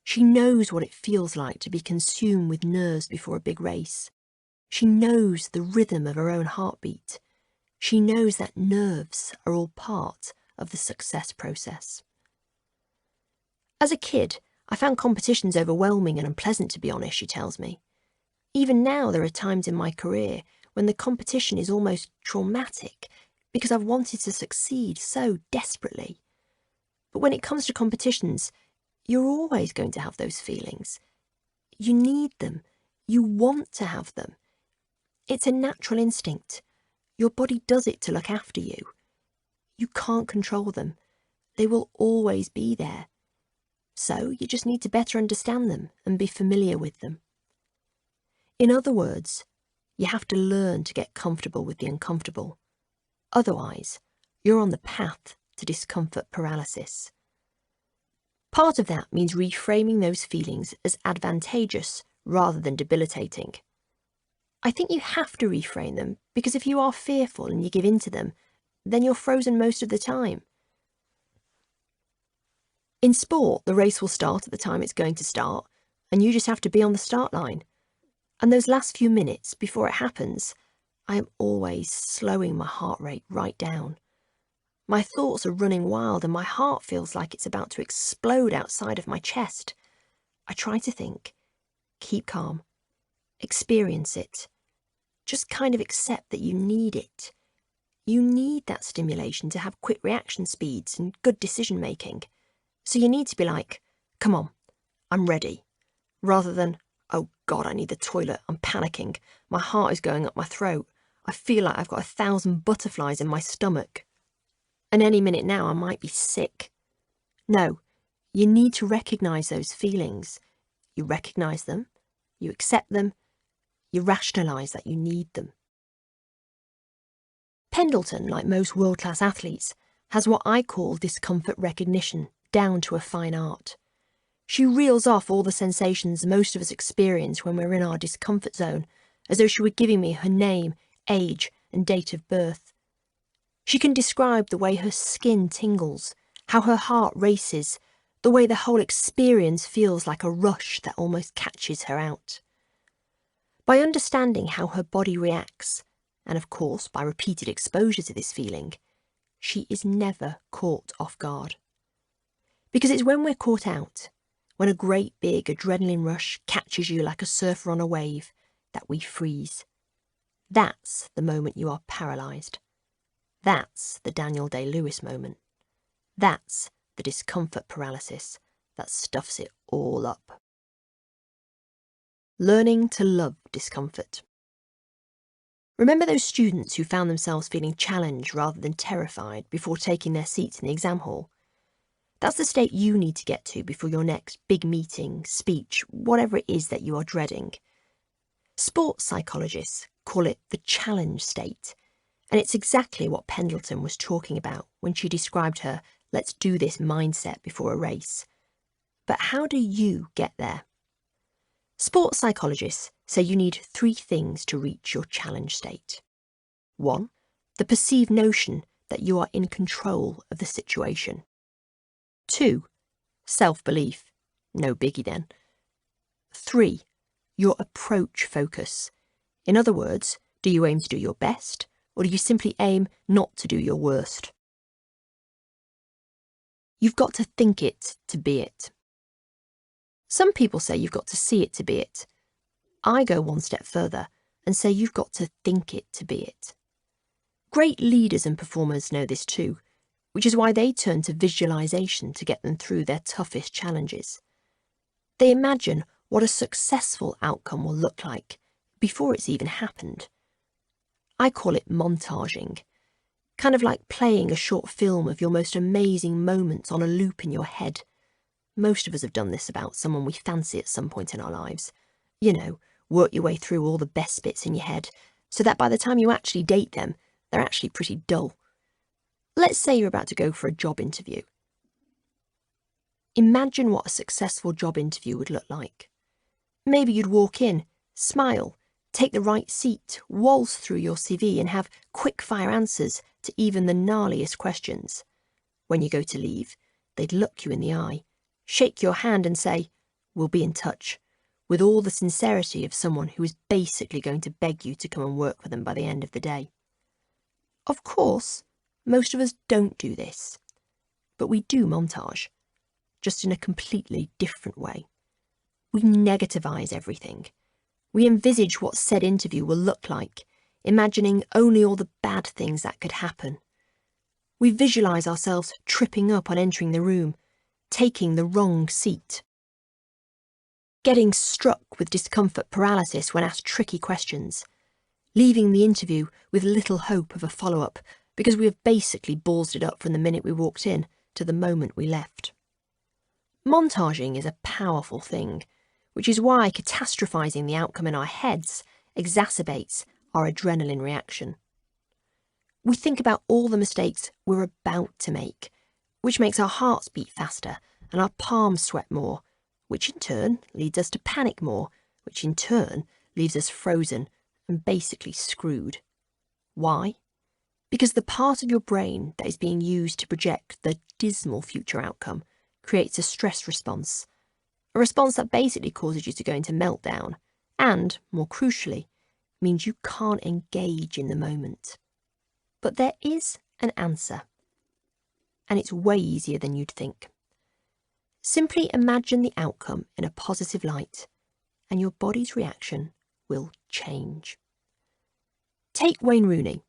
Speaker 2: She knows what it feels like to be consumed with nerves before a big race. She knows the rhythm of her own heartbeat. She knows that nerves are all part of the success process. As a kid, I found competitions overwhelming and unpleasant, to be honest, she tells me. Even now, there are times in my career when the competition is almost traumatic because I've wanted to succeed so desperately. But when it comes to competitions, you're always going to have those feelings. You need them. You want to have them. It's a natural instinct. Your body does it to look after you. You can't control them. They will always be there. So you just need to better understand them and be familiar with them. In other words, you have to learn to get comfortable with the uncomfortable. Otherwise, you're on the path to discomfort paralysis. Part of that means reframing those feelings as advantageous rather than debilitating. I think you have to reframe them because if you are fearful and you give in to them, then you're frozen most of the time. In sport, the race will start at the time it's going to start, and you just have to be on the start line. And those last few minutes before it happens, I am always slowing my heart rate right down. My thoughts are running wild and my heart feels like it's about to explode outside of my chest. I try to think, keep calm, experience it. Just kind of accept that you need it. You need that stimulation to have quick reaction speeds and good decision making. So you need to be like, come on, I'm ready. Rather than, oh God, I need the toilet, I'm panicking. My heart is going up my throat. I feel like I've got 1,000 butterflies in my stomach. And any minute now I might be sick. No, you need to recognise those feelings. You recognise them, you accept them, you rationalise that you need them. Pendleton, like most world-class athletes, has what I call discomfort recognition, down to a fine art. She reels off all the sensations most of us experience when we're in our discomfort zone, as though she were giving me her name, age, and date of birth. She can describe the way her skin tingles, how her heart races, the way the whole experience feels like a rush that almost catches her out. By understanding how her body reacts, and of course by repeated exposure to this feeling, she is never caught off guard. Because it's when we're caught out, when a great big adrenaline rush catches you like a surfer on a wave, that we freeze. That's the moment you are paralysed. That's the Daniel Day-Lewis moment. That's the discomfort paralysis that stuffs it all up. Learning to love discomfort. Remember those students who found themselves feeling challenged rather than terrified before taking their seats in the exam hall? That's the state you need to get to before your next big meeting, speech, whatever it is that you are dreading. Sports psychologists call it the challenge state, and it's exactly what Pendleton was talking about when she described her let's do this mindset before a race. But how do you get there? Sports psychologists say you need 3 things to reach your challenge state. 1, the perceived notion that you are in control of the situation. 2, self-belief. No biggie then. 3, your approach focus. In other words, do you aim to do your best, or do you simply aim not to do your worst? You've got to think it to be it. Some people say you've got to see it to be it. I go one step further and say you've got to think it to be it. Great leaders and performers know this too, which is why they turn to visualization to get them through their toughest challenges. They imagine what a successful outcome will look like before it's even happened. I call it montaging, kind of like playing a short film of your most amazing moments on a loop in your head. Most of us have done this about someone we fancy at some point in our lives. You know, work your way through all the best bits in your head, so that by the time you actually date them, they're actually pretty dull. Let's say you're about to go for a job interview. Imagine what a successful job interview would look like. Maybe you'd walk in, smile, take the right seat, waltz through your CV and have quick-fire answers to even the gnarliest questions. When you go to leave, they'd look you in the eye, shake your hand and say, "We'll be in touch," with all the sincerity of someone who is basically going to beg you to come and work for them by the end of the day. Of course, most of us don't do this, but we do montage. just in a completely different way. We negativise everything. We envisage what said interview will look like, imagining only all the bad things that could happen. We visualise ourselves tripping up on entering the room, taking the wrong seat, getting struck with discomfort paralysis when asked tricky questions, leaving the interview with little hope of a follow-up because we have basically ballsed it up from the minute we walked in to the moment we left. Montaging is a powerful thing, which is why catastrophising the outcome in our heads exacerbates our adrenaline reaction. We think about all the mistakes we're about to make, which makes our hearts beat faster and our palms sweat more, which in turn leads us to panic more, which in turn leaves us frozen and basically screwed. Why? Because the part of your brain that is being used to project the dismal future outcome creates a stress response, a response that basically causes you to go into meltdown and, more crucially, means you can't engage in the moment. But there is an answer, and it's way easier than you'd think. Simply imagine the outcome in a positive light, and your body's reaction will change. Take Wayne Rooney.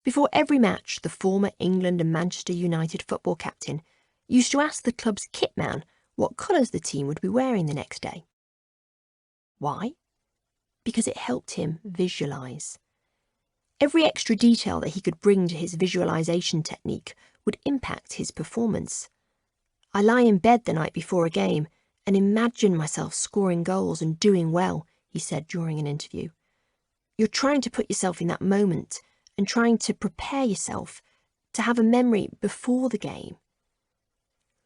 Speaker 2: Before every match, the former England and Manchester United football captain used to ask the club's kit man what colours the team would be wearing the next day. Why? Because it helped him visualise. Every extra detail that he could bring to his visualisation technique would impact his performance. I lie in bed the night before a game and imagine myself scoring goals and doing well, he said during an interview. You're trying to put yourself in that moment and trying to prepare yourself to have a memory before the game.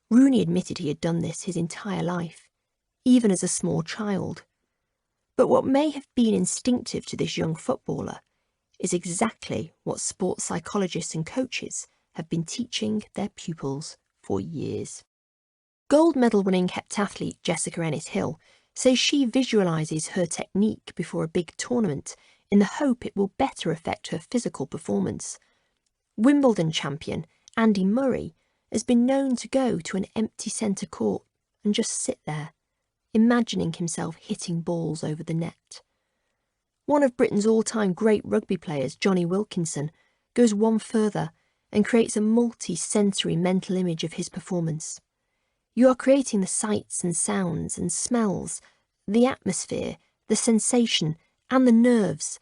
Speaker 2: Rooney admitted he had done this his entire life, even as a small child. But what may have been instinctive to this young footballer is exactly what sports psychologists and coaches have been teaching their pupils for years. Gold medal-winning heptathlete Jessica Ennis-Hill says she visualises her technique before a big tournament in the hope it will better affect her physical performance. Wimbledon champion Andy Murray has been known to go to an empty centre court and just sit there, imagining himself hitting balls over the net. One of Britain's all-time great rugby players, Johnny Wilkinson, goes one further and creates a multi-sensory mental image of his performance. You are creating the sights and sounds and smells, the atmosphere, the sensation and the nerves,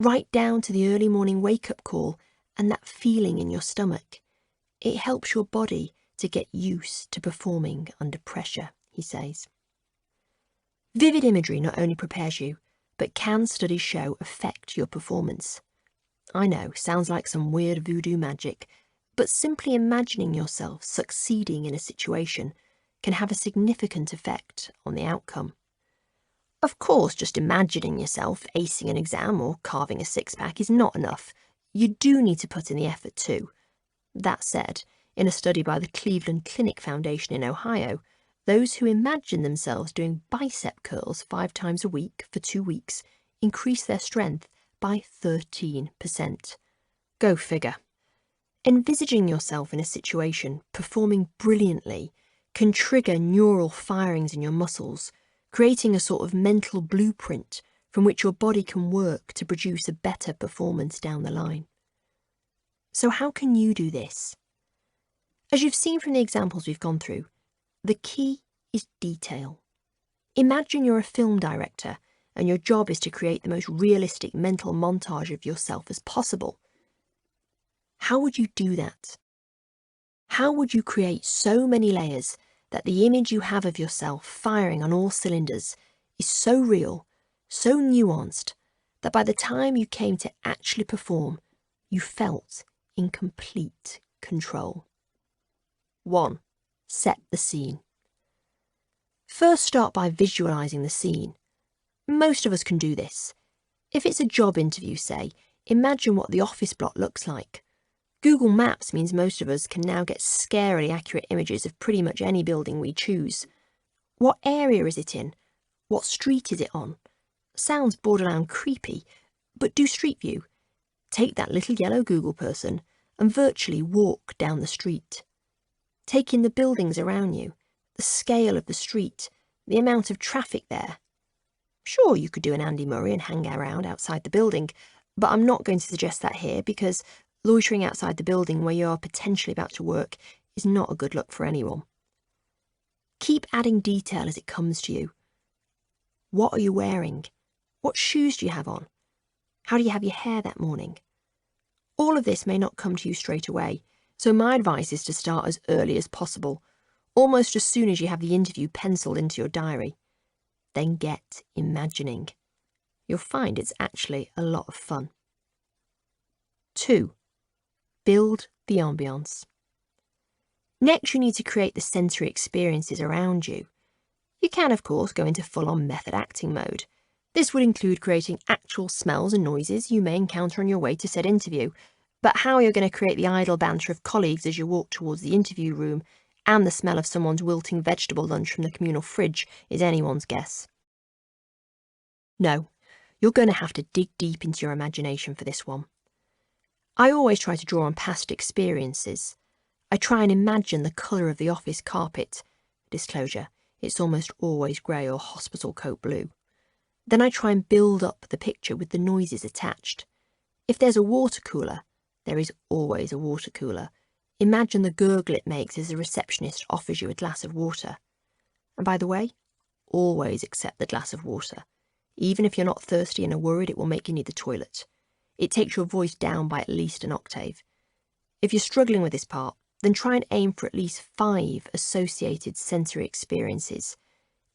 Speaker 2: right down to the early morning wake-up call and that feeling in your stomach. It helps your body to get used to performing under pressure, he says. Vivid imagery not only prepares you, but can studies show affect your performance. I know, sounds like some weird voodoo magic, but simply imagining yourself succeeding in a situation can have a significant effect on the outcome. Of course, just imagining yourself acing an exam or carving a six-pack is not enough. You do need to put in the effort too. That said, in a study by the Cleveland Clinic Foundation in Ohio, those who imagine themselves doing bicep curls 5 times a week for 2 weeks increase their strength by 13%. Go figure. Envisaging yourself in a situation performing brilliantly can trigger neural firings in your muscles, creating a sort of mental blueprint from which your body can work to produce a better performance down the line. So how can you do this? As you've seen from the examples we've gone through, the key is detail. Imagine you're a film director and your job is to create the most realistic mental montage of yourself as possible. How would you do that? How would you create so many layers that the image you have of yourself firing on all cylinders is so real, so nuanced, that by the time you came to actually perform, you felt in complete control? 1. Set the scene. First, start by visualising the scene. Most of us can do this. If it's a job interview, say, imagine what the office block looks like. Google Maps means most of us can now get scarily accurate images of pretty much any building we choose. What area is it in? What street is it on? Sounds borderline creepy, but do Street View. Take that little yellow Google person and virtually walk down the street. Take in the buildings around you, the scale of the street, the amount of traffic there. Sure, you could do an Andy Murray and hang around outside the building, but I'm not going to suggest that here because loitering outside the building where you are potentially about to work is not a good look for anyone. Keep adding detail as it comes to you. What are you wearing? What shoes do you have on? How do you have your hair that morning? All of this may not come to you straight away, so my advice is to start as early as possible, almost as soon as you have the interview penciled into your diary. Then get imagining. You'll find it's actually a lot of fun. 2. Build the ambience. Next, you need to create the sensory experiences around you. You can, of course, go into full-on method acting mode. This would include creating actual smells and noises you may encounter on your way to said interview, but how you're going to create the idle banter of colleagues as you walk towards the interview room and the smell of someone's wilting vegetable lunch from the communal fridge is anyone's guess. No, you're going to have to dig deep into your imagination for this one. I always try to draw on past experiences. I try and imagine the colour of the office carpet. Disclosure, it's almost always grey or hospital coat blue. Then I try and build up the picture with the noises attached. If there's a water cooler, there is always a water cooler. Imagine the gurgle it makes as the receptionist offers you a glass of water. And by the way, always accept the glass of water. Even if you're not thirsty and are worried it will make you need the toilet. It takes your voice down by at least an octave. If you're struggling with this part, then try and aim for at least 5 associated sensory experiences.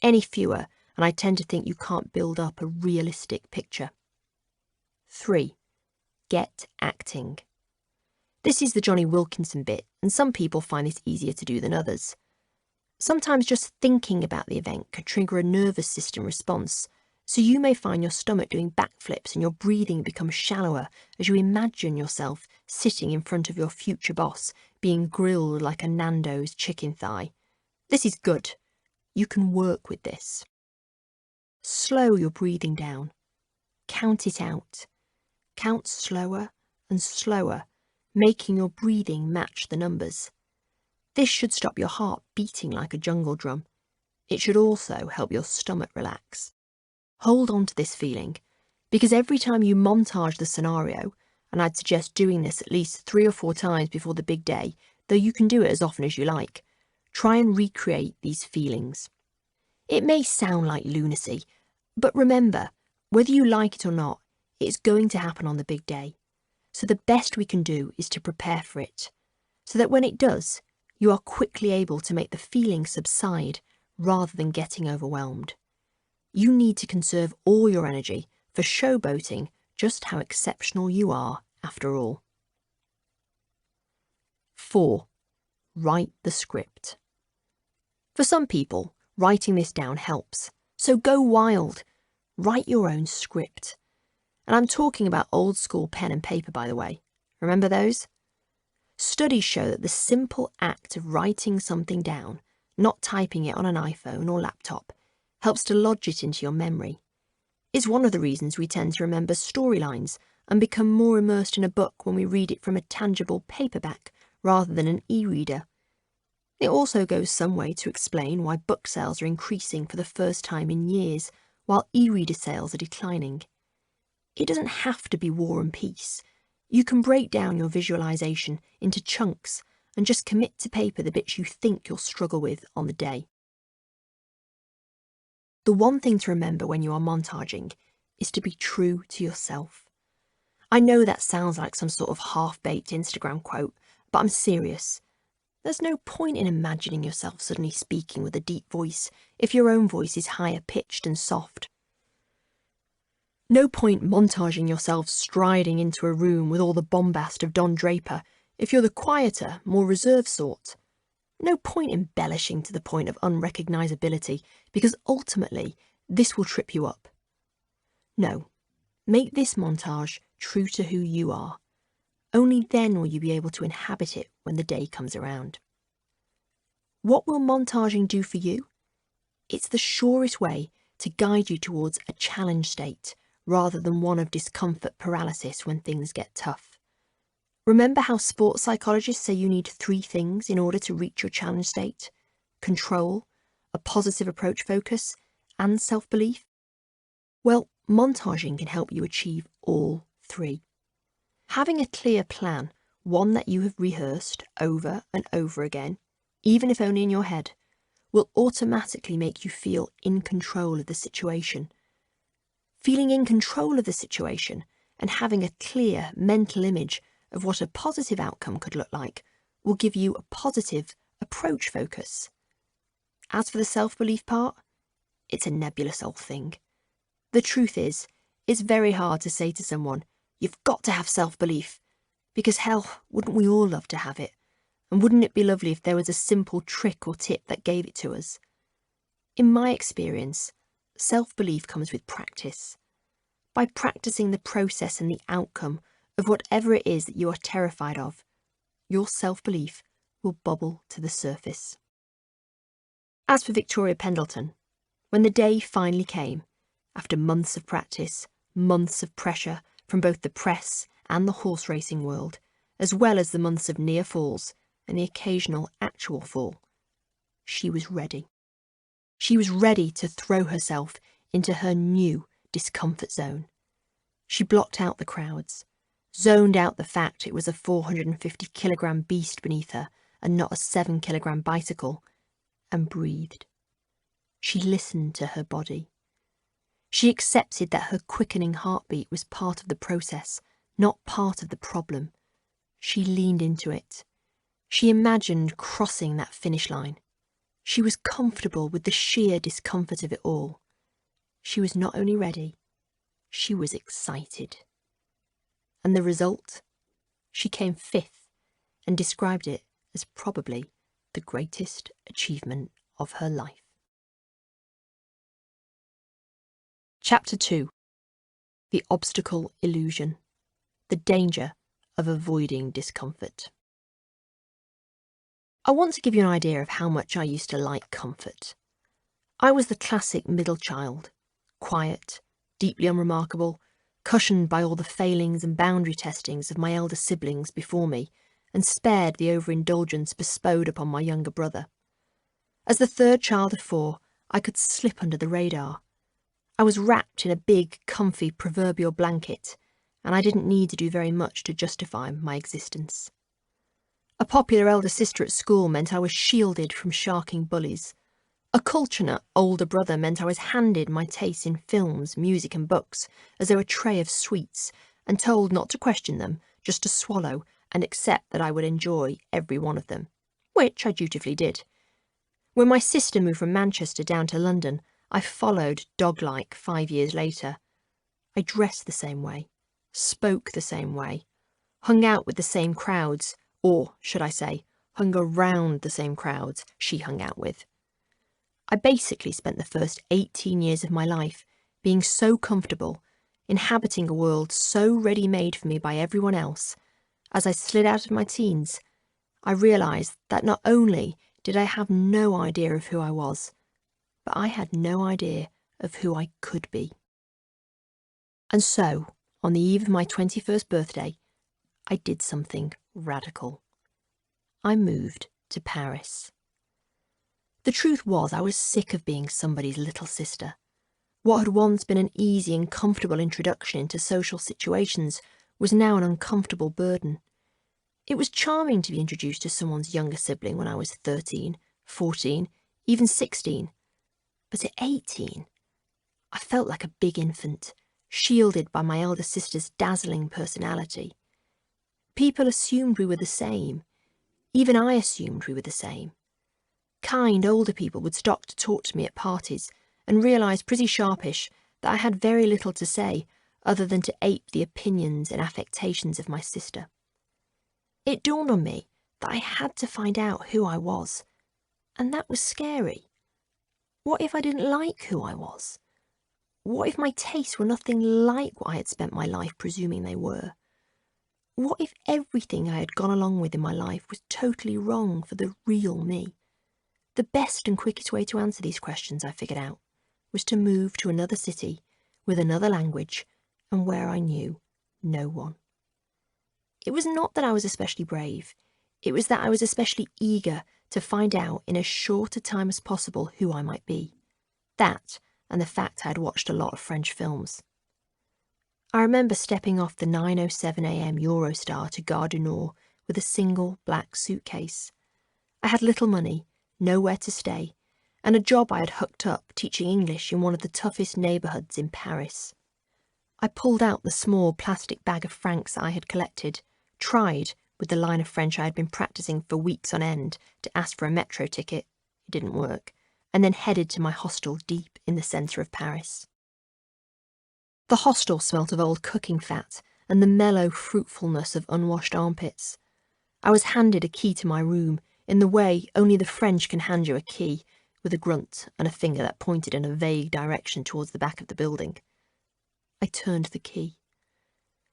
Speaker 2: Any fewer, and I tend to think you can't build up a realistic picture. 3. Get acting. This is the Johnny Wilkinson bit, and some people find this easier to do than others. Sometimes just thinking about the event can trigger a nervous system response, so you may find your stomach doing backflips and your breathing becomes shallower as you imagine yourself sitting in front of your future boss, being grilled like a Nando's chicken thigh. This is good. You can work with this. Slow your breathing down. Count it out. Count slower and slower, making your breathing match the numbers. This should stop your heart beating like a jungle drum. It should also help your stomach relax. Hold on to this feeling, because every time you montage the scenario, and I'd suggest doing this at least 3 or 4 times before the big day, though you can do it as often as you like, try and recreate these feelings. It may sound like lunacy, but remember, whether you like it or not, it's going to happen on the big day. So the best we can do is to prepare for it, so that when it does, you are quickly able to make the feeling subside rather than getting overwhelmed. You need to conserve all your energy for showboating just how exceptional you are after all. 4. Write the script. For some people, writing this down helps, so go wild. Write your own script. And I'm talking about old school pen and paper, by the way. Remember those? Studies show that the simple act of writing something down, not typing it on an iPhone or laptop, helps to lodge it into your memory. It's one of the reasons we tend to remember storylines and become more immersed in a book when we read it from a tangible paperback rather than an e-reader. It also goes some way to explain why book sales are increasing for the first time in years, while e-reader sales are declining. It doesn't have to be War and Peace. You can break down your visualization into chunks and just commit to paper the bits you think you'll struggle with on the day. The one thing to remember when you are montaging is to be true to yourself. I know that sounds like some sort of half-baked Instagram quote, but I'm serious. There's no point in imagining yourself suddenly speaking with a deep voice if your own voice is higher pitched and soft. No point montaging yourself striding into a room with all the bombast of Don Draper if you're the quieter, more reserved sort. No point embellishing to the point of unrecognisability, because ultimately this will trip you up. No, make this montage true to who you are. Only then will you be able to inhabit it when the day comes around. What will montaging do for you? It's the surest way to guide you towards a challenge state rather than one of discomfort paralysis when things get tough. Remember how sports psychologists say you need 3 things in order to reach your challenge state? Control, a positive approach focus, and self-belief? Well, montaging can help you achieve all three. Having a clear plan, one that you have rehearsed over and over again, even if only in your head, will automatically make you feel in control of the situation. Feeling in control of the situation and having a clear mental image of what a positive outcome could look like will give you a positive approach focus. As for the self-belief part, it's a nebulous old thing. The truth is, it's very hard to say to someone, you've got to have self-belief, because hell, wouldn't we all love to have it? And wouldn't it be lovely if there was a simple trick or tip that gave it to us? In my experience, self-belief comes with practice. By practicing the process and the outcome of whatever it is that you are terrified of, your self-belief will bubble to the surface. As for Victoria Pendleton, when the day finally came, after months of practice, months of pressure from both the press and the horse racing world, as well as the months of near falls and the occasional actual fall, she was ready. She was ready to throw herself into her new discomfort zone. She blocked out the crowds, zoned out the fact it was a 450-kilogram beast beneath her and not a 7-kilogram bicycle, and breathed. She listened to her body. She accepted that her quickening heartbeat was part of the process, not part of the problem. She leaned into it. She imagined crossing that finish line. She was comfortable with the sheer discomfort of it all. She was not only ready, she was excited. And the result? She came fifth and described it as probably the greatest achievement of her life. Chapter 2. The Obstacle Illusion. The Danger of Avoiding Discomfort. I want to give you an idea of how much I used to like comfort. I was the classic middle child, quiet, deeply unremarkable, cushioned by all the failings and boundary testings of my elder siblings before me, and spared the overindulgence bestowed upon my younger brother. As the third child of 4, I could slip under the radar. I was wrapped in a big, comfy proverbial blanket, and I didn't need to do very much to justify my existence. A popular elder sister at school meant I was shielded from sharking bullies. A culture nut older brother meant I was handed my tastes in films, music and books as though a tray of sweets, and told not to question them, just to swallow and accept that I would enjoy every one of them, which I dutifully did. When my sister moved from Manchester down to London, I followed dog-like 5 years later. I dressed the same way, spoke the same way, hung out with the same crowds, or, should I say, hung around the same crowds she hung out with. I basically spent the first 18 years of my life being so comfortable, inhabiting a world so ready-made for me by everyone else. As I slid out of my teens, I realised that not only did I have no idea of who I was, but I had no idea of who I could be. And so, on the eve of my 21st birthday, I did something radical. I moved to Paris. The truth was, I was sick of being somebody's little sister. What had once been an easy and comfortable introduction into social situations was now an uncomfortable burden. It was charming to be introduced to someone's younger sibling when I was 13, 14, even 16. But at 18, I felt like a big infant, shielded by my elder sister's dazzling personality. People assumed we were the same. Even I assumed we were the same. Kind older people would stop to talk to me at parties and realise pretty sharpish that I had very little to say other than to ape the opinions and affectations of my sister. It dawned on me that I had to find out who I was, and that was scary. What if I didn't like who I was? What if my tastes were nothing like what I had spent my life presuming they were? What if everything I had gone along with in my life was totally wrong for the real me? The best and quickest way to answer these questions, I figured out, was to move to another city with another language and where I knew no one. It was not that I was especially brave. It was that I was especially eager to find out in as short a time as possible who I might be. That, and the fact I had watched a lot of French films. I remember stepping off the 9:07 a.m. Eurostar to Gare du Nord with a single black suitcase. I had little money, nowhere to stay, and a job I had hooked up teaching English in one of the toughest neighbourhoods in Paris. I pulled out the small plastic bag of francs I had collected, tried, with the line of French I had been practising for weeks on end, to ask for a metro ticket. It didn't work, and then headed to my hostel deep in the centre of Paris. The hostel smelt of old cooking fat and the mellow fruitfulness of unwashed armpits. I was handed a key to my room, in the way only the French can hand you a key, with a grunt and a finger that pointed in a vague direction towards the back of the building. I turned the key.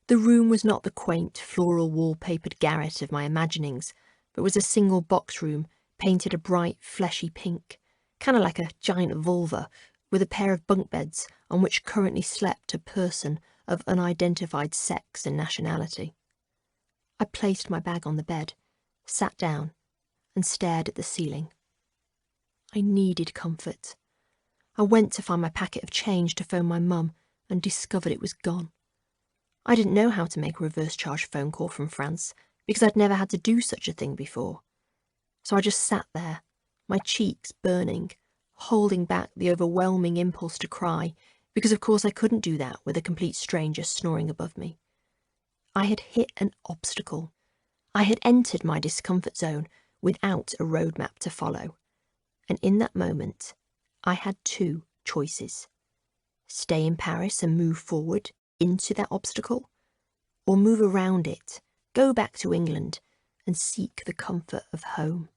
Speaker 2: The room was not the quaint, floral wallpapered garret of my imaginings, but was a single box room, painted a bright, fleshy pink, kind of like a giant vulva, with a pair of bunk beds on which currently slept a person of unidentified sex and nationality. I placed my bag on the bed, sat down, and stared at the ceiling. I needed comfort. I went to find my packet of change to phone my mum and discovered it was gone. I didn't know how to make a reverse charge phone call from France because I'd never had to do such a thing before. So I just sat there, my cheeks burning, holding back the overwhelming impulse to cry, because of course I couldn't do that with a complete stranger snoring above me. I had hit an obstacle. I had entered my discomfort zone without a roadmap to follow. And in that moment, I had two choices. Stay in Paris and move forward into that obstacle, or move around it, go back to England and seek the comfort of home.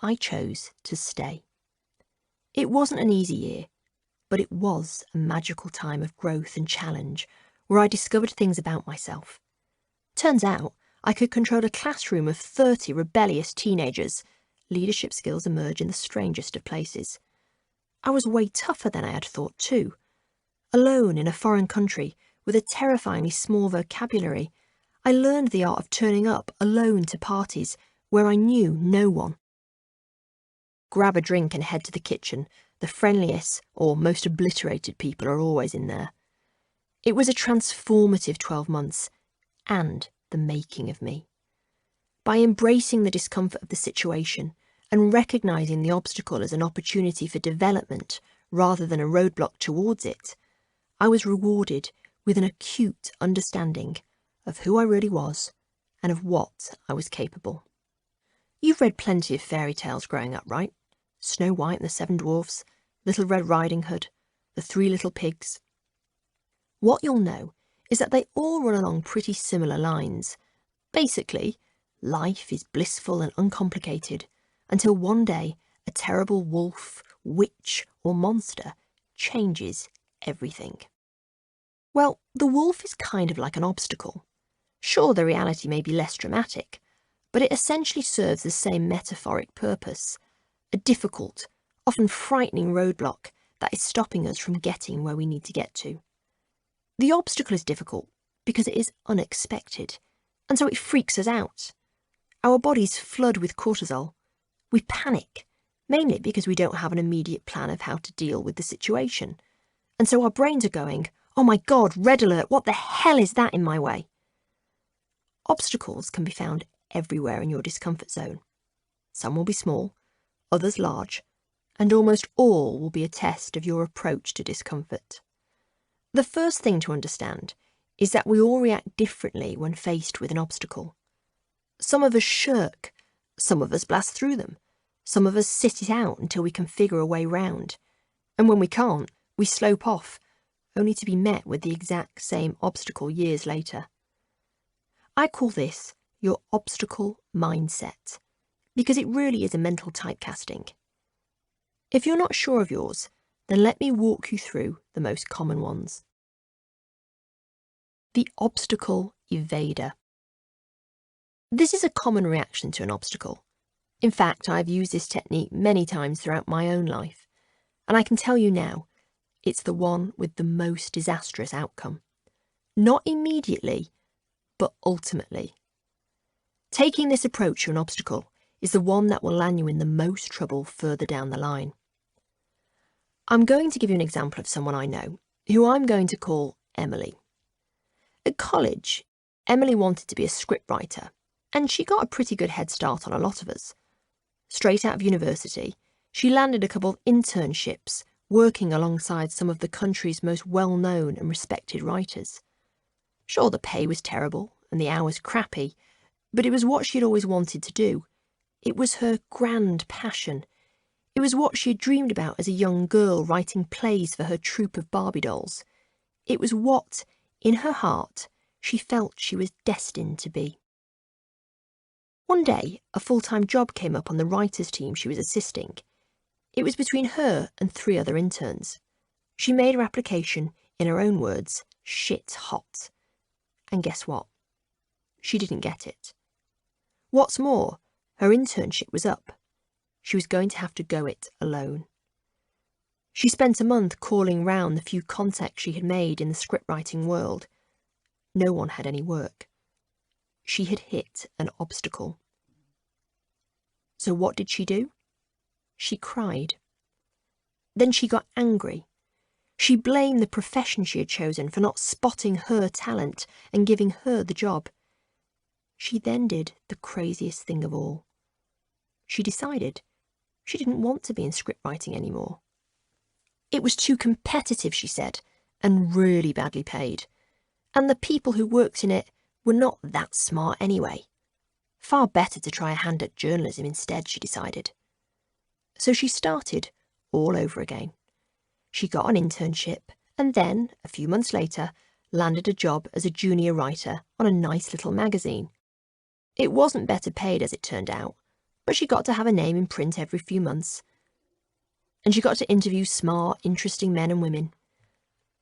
Speaker 2: I chose to stay. It wasn't an easy year, but it was a magical time of growth and challenge where I discovered things about myself. Turns out I could control a classroom of 30 rebellious teenagers. Leadership skills emerge in the strangest of places. I was way tougher than I had thought too. Alone in a foreign country with a terrifyingly small vocabulary, I learned the art of turning up alone to parties where I knew no one. Grab a drink and head to the kitchen. The friendliest or most obliterated people are always in there. It was a transformative 12 months and the making of me. By embracing the discomfort of the situation and recognising the obstacle as an opportunity for development rather than a roadblock towards it, I was rewarded with an acute understanding of who I really was and of what I was capable. You've read plenty of fairy tales growing up, right? Snow White and the Seven Dwarfs, Little Red Riding Hood, the Three Little Pigs. What you'll know is that they all run along pretty similar lines. Basically, life is blissful and uncomplicated until one day a terrible wolf, witch, or monster changes everything. Well, the wolf is kind of like an obstacle. Sure, the reality may be less dramatic, but it essentially serves the same metaphoric purpose, a difficult, often frightening roadblock that is stopping us from getting where we need to get to. The obstacle is difficult because it is unexpected, and so it freaks us out. Our bodies flood with cortisol. We panic, mainly because we don't have an immediate plan of how to deal with the situation. And so our brains are going, "Oh my God, red alert, what the hell is that in my way?" Obstacles can be found everywhere in your discomfort zone. Some will be small, others large, and almost all will be a test of your approach to discomfort. The first thing to understand is that we all react differently when faced with an obstacle. Some of us shirk, some of us blast through them, some of us sit it out until we can figure a way round, and when we can't, we slope off, only to be met with the exact same obstacle years later. I call this your obstacle mindset, because it really is a mental typecasting. If you're not sure of yours, then let me walk you through the most common ones. The obstacle evader. This is a common reaction to an obstacle. In fact, I've used this technique many times throughout my own life, and I can tell you now, it's the one with the most disastrous outcome. Not immediately, but ultimately. Taking this approach to an obstacle is the one that will land you in the most trouble further down the line. I'm going to give you an example of someone I know, who I'm going to call Emily. At college, Emily wanted to be a scriptwriter, and she got a pretty good head start on a lot of us. Straight out of university, she landed a couple of internships working alongside some of the country's most well-known and respected writers. Sure, the pay was terrible and the hours crappy, but it was what she'd always wanted to do. It was her grand passion. It was what she had dreamed about as a young girl, writing plays for her troupe of Barbie dolls. It was what, in her heart, she felt she was destined to be. One day, a full-time job came up on the writers' team she was assisting. It was between her and 3 other interns. She made her application, in her own words, shit hot. And guess what? She didn't get it. What's more, her internship was up. She was going to have to go it alone. She spent a month calling round the few contacts she had made in the scriptwriting world. No one had any work. She had hit an obstacle. So what did she do? She cried. Then she got angry. She blamed the profession she had chosen for not spotting her talent and giving her the job. She then did the craziest thing of all. She decided she didn't want to be in scriptwriting anymore. It was too competitive, she said, and really badly paid. And the people who worked in it were not that smart anyway. Far better to try a hand at journalism instead, she decided. So she started all over again. She got an internship and then, a few months later, landed a job as a junior writer on a nice little magazine. It wasn't better paid as it turned out, but she got to have a name in print every few months. And she got to interview smart, interesting men and women.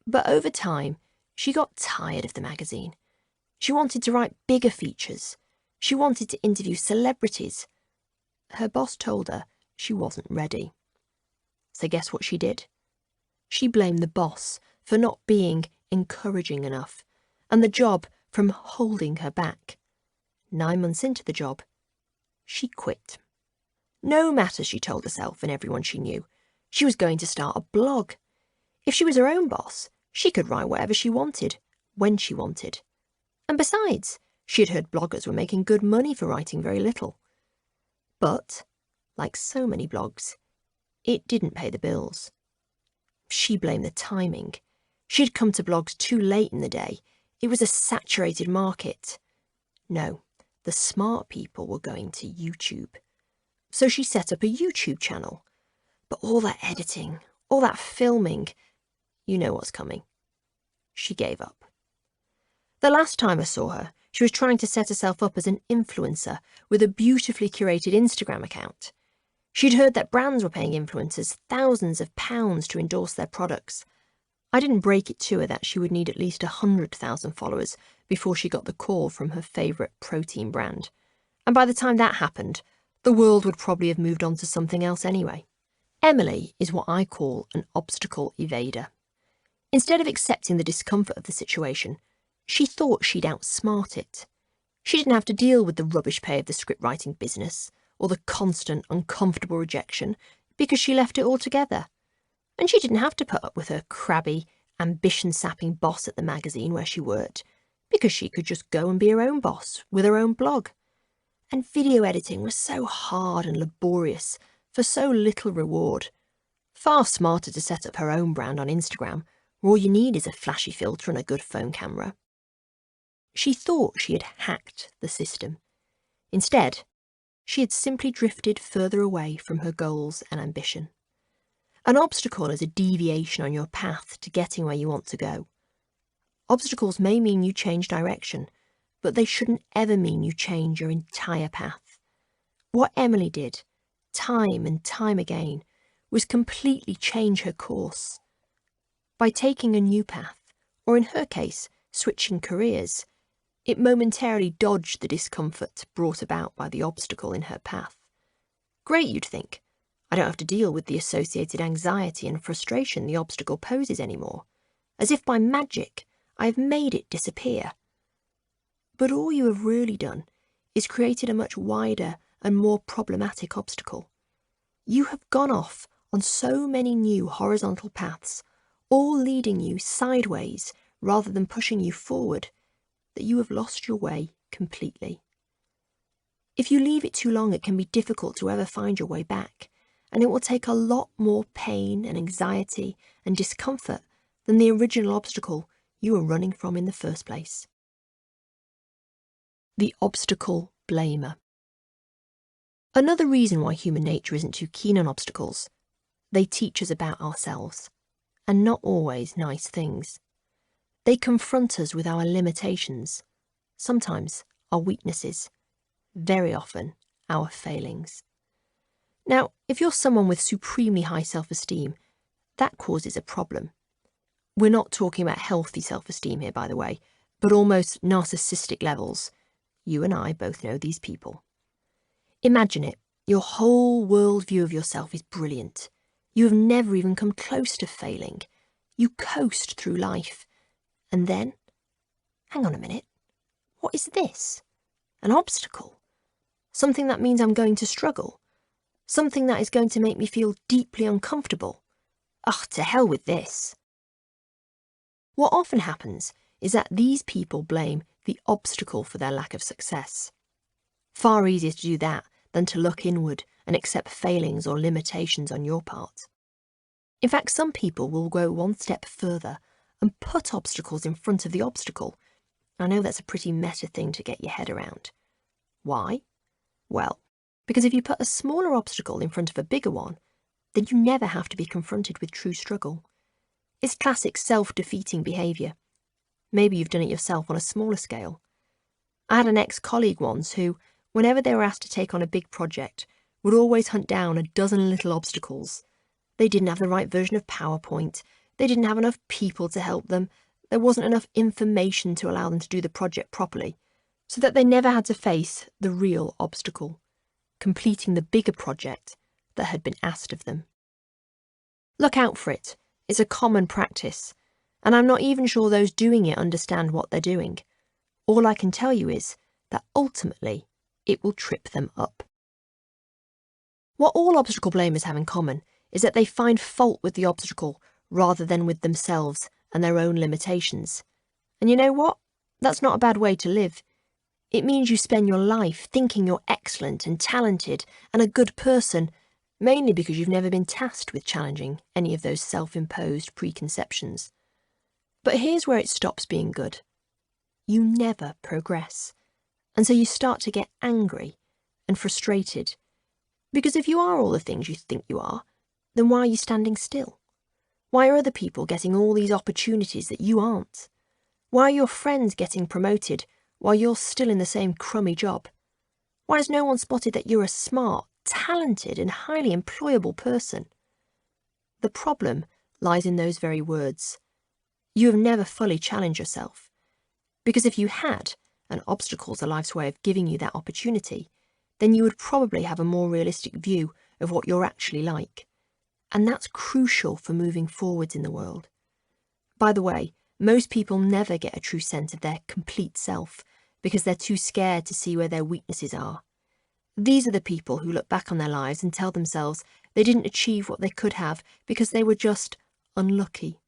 Speaker 2: But over time, she got tired of the magazine. She wanted to write bigger features. She wanted to interview celebrities. Her boss told her she wasn't ready. So guess what she did? She blamed the boss for not being encouraging enough, and the job from holding her back. 9 months into the job, she quit. No matter, she told herself and everyone she knew, she was going to start a blog. If she was her own boss, she could write whatever she wanted, when she wanted. And besides, she had heard bloggers were making good money for writing very little. But, like so many blogs, it didn't pay the bills. She blamed the timing. She'd come to blogs too late in the day. It was a saturated market. No, the smart people were going to YouTube. So she set up a YouTube channel. But all that editing, all that filming, you know what's coming. She gave up. The last time I saw her, she was trying to set herself up as an influencer with a beautifully curated Instagram account. She'd heard that brands were paying influencers thousands of pounds to endorse their products. I didn't break it to her that she would need at least 100,000 followers before she got the call from her favourite protein brand. And by the time that happened, the world would probably have moved on to something else anyway. Emily is what I call an obstacle evader. Instead of accepting the discomfort of the situation, she thought she'd outsmart it. She didn't have to deal with the rubbish pay of the scriptwriting business or the constant, uncomfortable rejection because she left it all together. And she didn't have to put up with her crabby, ambition-sapping boss at the magazine where she worked because she could just go and be her own boss with her own blog. And video editing was so hard and laborious for so little reward. Far smarter to set up her own brand on Instagram, where all you need is a flashy filter and a good phone camera. She thought she had hacked the system. Instead, she had simply drifted further away from her goals and ambition. An obstacle is a deviation on your path to getting where you want to go. Obstacles may mean you change direction, but they shouldn't ever mean you change your entire path. What Emily did, time and time again, was completely change her course. By taking a new path, or in her case, switching careers, it momentarily dodged the discomfort brought about by the obstacle in her path. Great, you'd think. I don't have to deal with the associated anxiety and frustration the obstacle poses anymore. As if by magic, I have made it disappear. But all you have really done is created a much wider and more problematic obstacle. You have gone off on so many new horizontal paths, all leading you sideways rather than pushing you forward, that you have lost your way completely. If you leave it too long, it can be difficult to ever find your way back, and it will take a lot more pain and anxiety and discomfort than the original obstacle you were running from in the first place. The obstacle blamer. Another reason why human nature isn't too keen on obstacles: they teach us about ourselves, and not always nice things. They confront us with our limitations, sometimes our weaknesses, very often our failings. Now, if you're someone with supremely high self-esteem, that causes a problem. We're not talking about healthy self-esteem here, by the way, but almost narcissistic levels. You and I both know these people. Imagine it. Your whole worldview of yourself is brilliant. You have never even come close to failing. You coast through life. And then, hang on a minute, what is this? An obstacle? Something that means I'm going to struggle? Something that is going to make me feel deeply uncomfortable? Ugh, to hell with this. What often happens is that these people blame the obstacle for their lack of success. Far easier to do that than to look inward and accept failings or limitations on your part. In fact, some people will go one step further and put obstacles in front of the obstacle. I know that's a pretty meta thing to get your head around. Why? Well, because if you put a smaller obstacle in front of a bigger one, then you never have to be confronted with true struggle. It's classic self-defeating behaviour. Maybe you've done it yourself on a smaller scale. I had an ex-colleague once who, whenever they were asked to take on a big project, would always hunt down a dozen little obstacles. They didn't have the right version of PowerPoint. They didn't have enough people to help them. There wasn't enough information to allow them to do the project properly, so that they never had to face the real obstacle, completing the bigger project that had been asked of them. Look out for it. It's a common practice, and I'm not even sure those doing it understand what they're doing. All I can tell you is that ultimately it will trip them up. What all obstacle blamers have in common is that they find fault with the obstacle rather than with themselves and their own limitations. And you know what? That's not a bad way to live. It means you spend your life thinking you're excellent and talented and a good person, mainly because you've never been tasked with challenging any of those self-imposed preconceptions. But here's where it stops being good. You never progress. And so you start to get angry and frustrated. Because if you are all the things you think you are, then why are you standing still? Why are other people getting all these opportunities that you aren't? Why are your friends getting promoted while you're still in the same crummy job? Why has no one spotted that you're a smart, talented and highly employable person? The problem lies in those very words. You have never fully challenged yourself. Because if you had, and obstacles are life's way of giving you that opportunity, then you would probably have a more realistic view of what you're actually like. And that's crucial for moving forwards in the world. By the way, most people never get a true sense of their complete self because they're too scared to see where their weaknesses are. These are the people who look back on their lives and tell themselves they didn't achieve what they could have because they were just unlucky.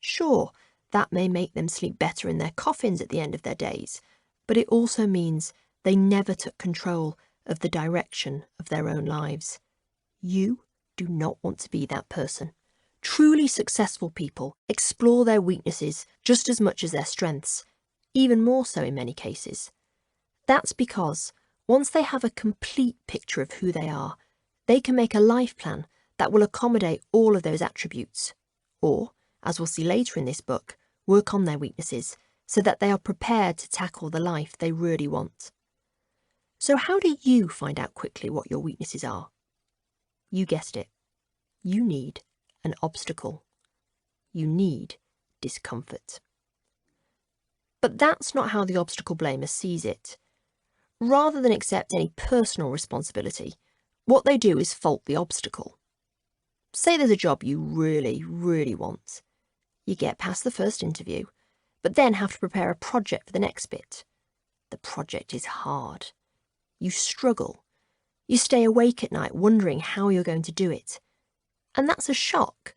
Speaker 2: Sure, that may make them sleep better in their coffins at the end of their days, but it also means they never took control of the direction of their own lives. You do not want to be that person. Truly successful people explore their weaknesses just as much as their strengths, even more so in many cases. That's because once they have a complete picture of who they are, they can make a life plan that will accommodate all of those attributes, or, as we'll see later in this book, work on their weaknesses so that they are prepared to tackle the life they really want. So how do you find out quickly what your weaknesses are? You guessed it. You need an obstacle. You need discomfort. But that's not how the obstacle blamer sees it. Rather than accept any personal responsibility, what they do is fault the obstacle. Say there's a job you really, really want. You get past the first interview, but then have to prepare a project for the next bit. The project is hard. You struggle. You stay awake at night wondering how you're going to do it. And that's a shock,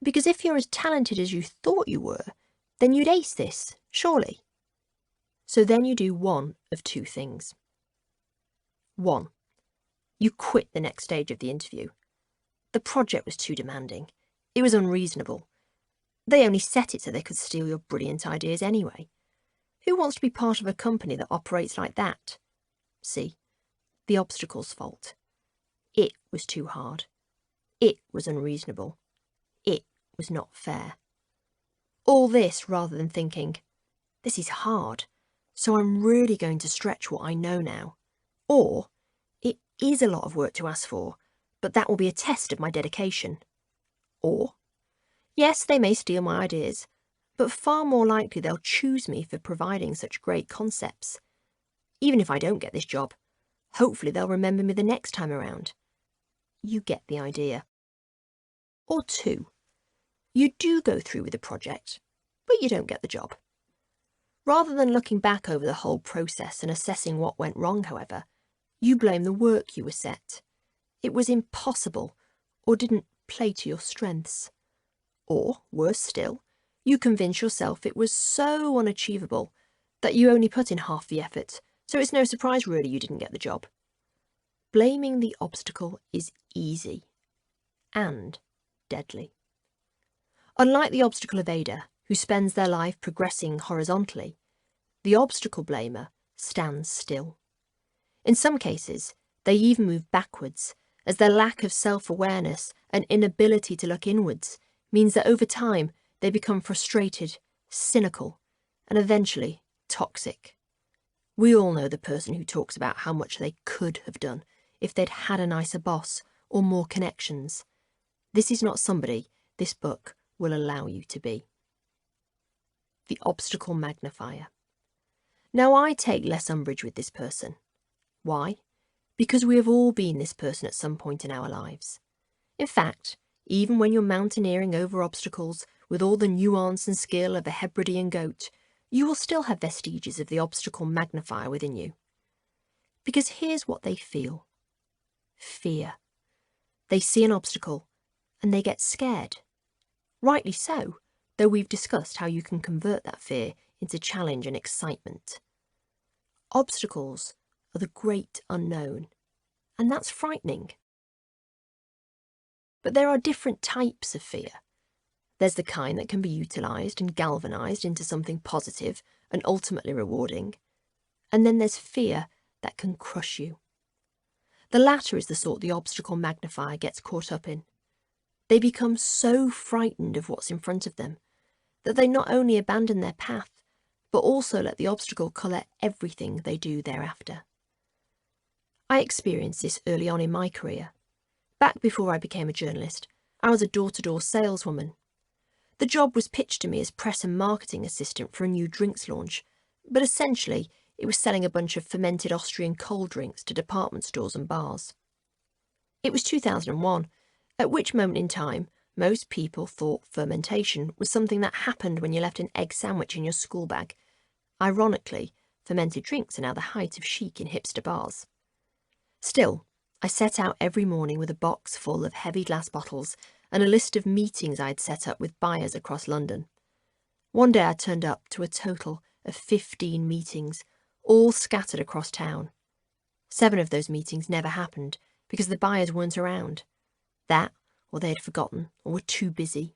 Speaker 2: because if you're as talented as you thought you were, then you'd ace this, surely. So then you do one of two things. 1. You quit the next stage of the interview. The project was too demanding. It was unreasonable. They only set it so they could steal your brilliant ideas anyway. Who wants to be part of a company that operates like that? See, the obstacle's fault. It was too hard. It was unreasonable. It was not fair. All this rather than thinking, this is hard, so I'm really going to stretch what I know now. Or, it is a lot of work to ask for, but that will be a test of my dedication. Or, yes, they may steal my ideas, but far more likely they'll choose me for providing such great concepts. Even if I don't get this job, hopefully they'll remember me the next time around. You get the idea. Or 2, you do go through with the project, but you don't get the job. Rather than looking back over the whole process and assessing what went wrong, however, you blame the work you were set. It was impossible, or didn't play to your strengths. Or, worse still, you convince yourself it was so unachievable that you only put in half the effort, so it's no surprise really you didn't get the job. Blaming the obstacle is easy and deadly. Unlike the obstacle evader, who spends their life progressing horizontally, the obstacle blamer stands still. In some cases, they even move backwards, as their lack of self-awareness and inability to look inwards means that over time they become frustrated, cynical, and eventually toxic. We all know the person who talks about how much they could have done if they'd had a nicer boss or more connections. This is not somebody this book will allow you to be. The obstacle magnifier. Now I take less umbrage with this person. Why? Because we have all been this person at some point in our lives. In fact, even when you're mountaineering over obstacles with all the nuance and skill of a Hebridean goat, you will still have vestiges of the obstacle magnifier within you. Because here's what they feel. Fear. They see an obstacle and they get scared. Rightly so, though we've discussed how you can convert that fear into challenge and excitement. Obstacles are the great unknown, and that's frightening. But there are different types of fear. There's the kind that can be utilised and galvanised into something positive and ultimately rewarding. And then there's fear that can crush you. The latter is the sort the obstacle magnifier gets caught up in. They become so frightened of what's in front of them that they not only abandon their path, but also let the obstacle colour everything they do thereafter. I experienced this early on in my career. Back before I became a journalist, I was a door-to-door saleswoman. The job was pitched to me as press and marketing assistant for a new drinks launch, but essentially it was selling a bunch of fermented Austrian cold drinks to department stores and bars. It was 2001, at which moment in time most people thought fermentation was something that happened when you left an egg sandwich in your school bag. Ironically, fermented drinks are now the height of chic in hipster bars. Still, I set out every morning with a box full of heavy glass bottles and a list of meetings I'd set up with buyers across London. One day I turned up to a total of 15 meetings, all scattered across town. 7 of those meetings never happened because the buyers weren't around. That, or they had forgotten, or were too busy.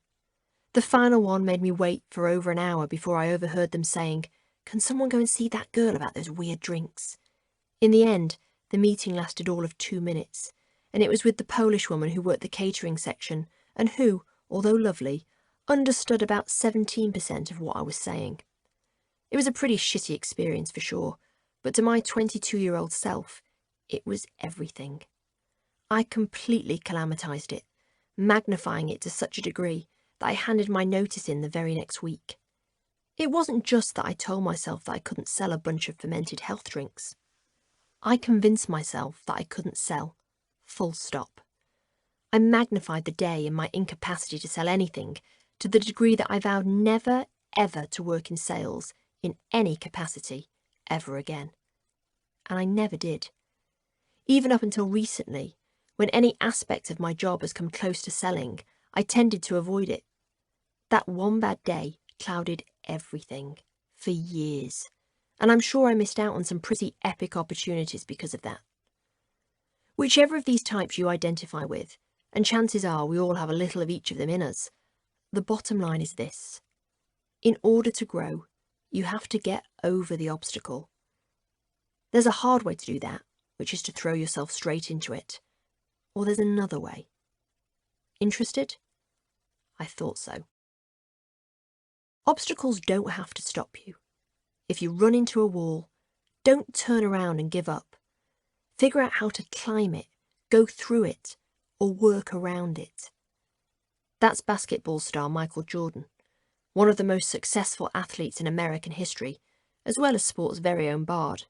Speaker 2: The final one made me wait for over an hour before I overheard them saying, "Can someone go and see that girl about those weird drinks?" In the end, the meeting lasted all of 2 minutes, and it was with the Polish woman who worked the catering section and who, although lovely, understood about 17% of what I was saying. It was a pretty shitty experience for sure, but to my 22-year-old self, it was everything. I completely calamitized it, magnifying it to such a degree that I handed my notice in the very next week. It wasn't just that I told myself that I couldn't sell a bunch of fermented health drinks. I convinced myself that I couldn't sell, full stop. I magnified the day and my incapacity to sell anything to the degree that I vowed never, ever to work in sales in any capacity ever again. And I never did. Even up until recently, when any aspect of my job has come close to selling, I tended to avoid it. That one bad day clouded everything for years, and I'm sure I missed out on some pretty epic opportunities because of that. Whichever of these types you identify with, and chances are we all have a little of each of them in us, the bottom line is this. In order to grow, you have to get over the obstacle. There's a hard way to do that, which is to throw yourself straight into it. Or there's another way. Interested? I thought so. Obstacles don't have to stop you. If you run into a wall, don't turn around and give up. Figure out how to climb it, go through it, or work around it. That's basketball star Michael Jordan, one of the most successful athletes in American history, as well as sport's very own bard.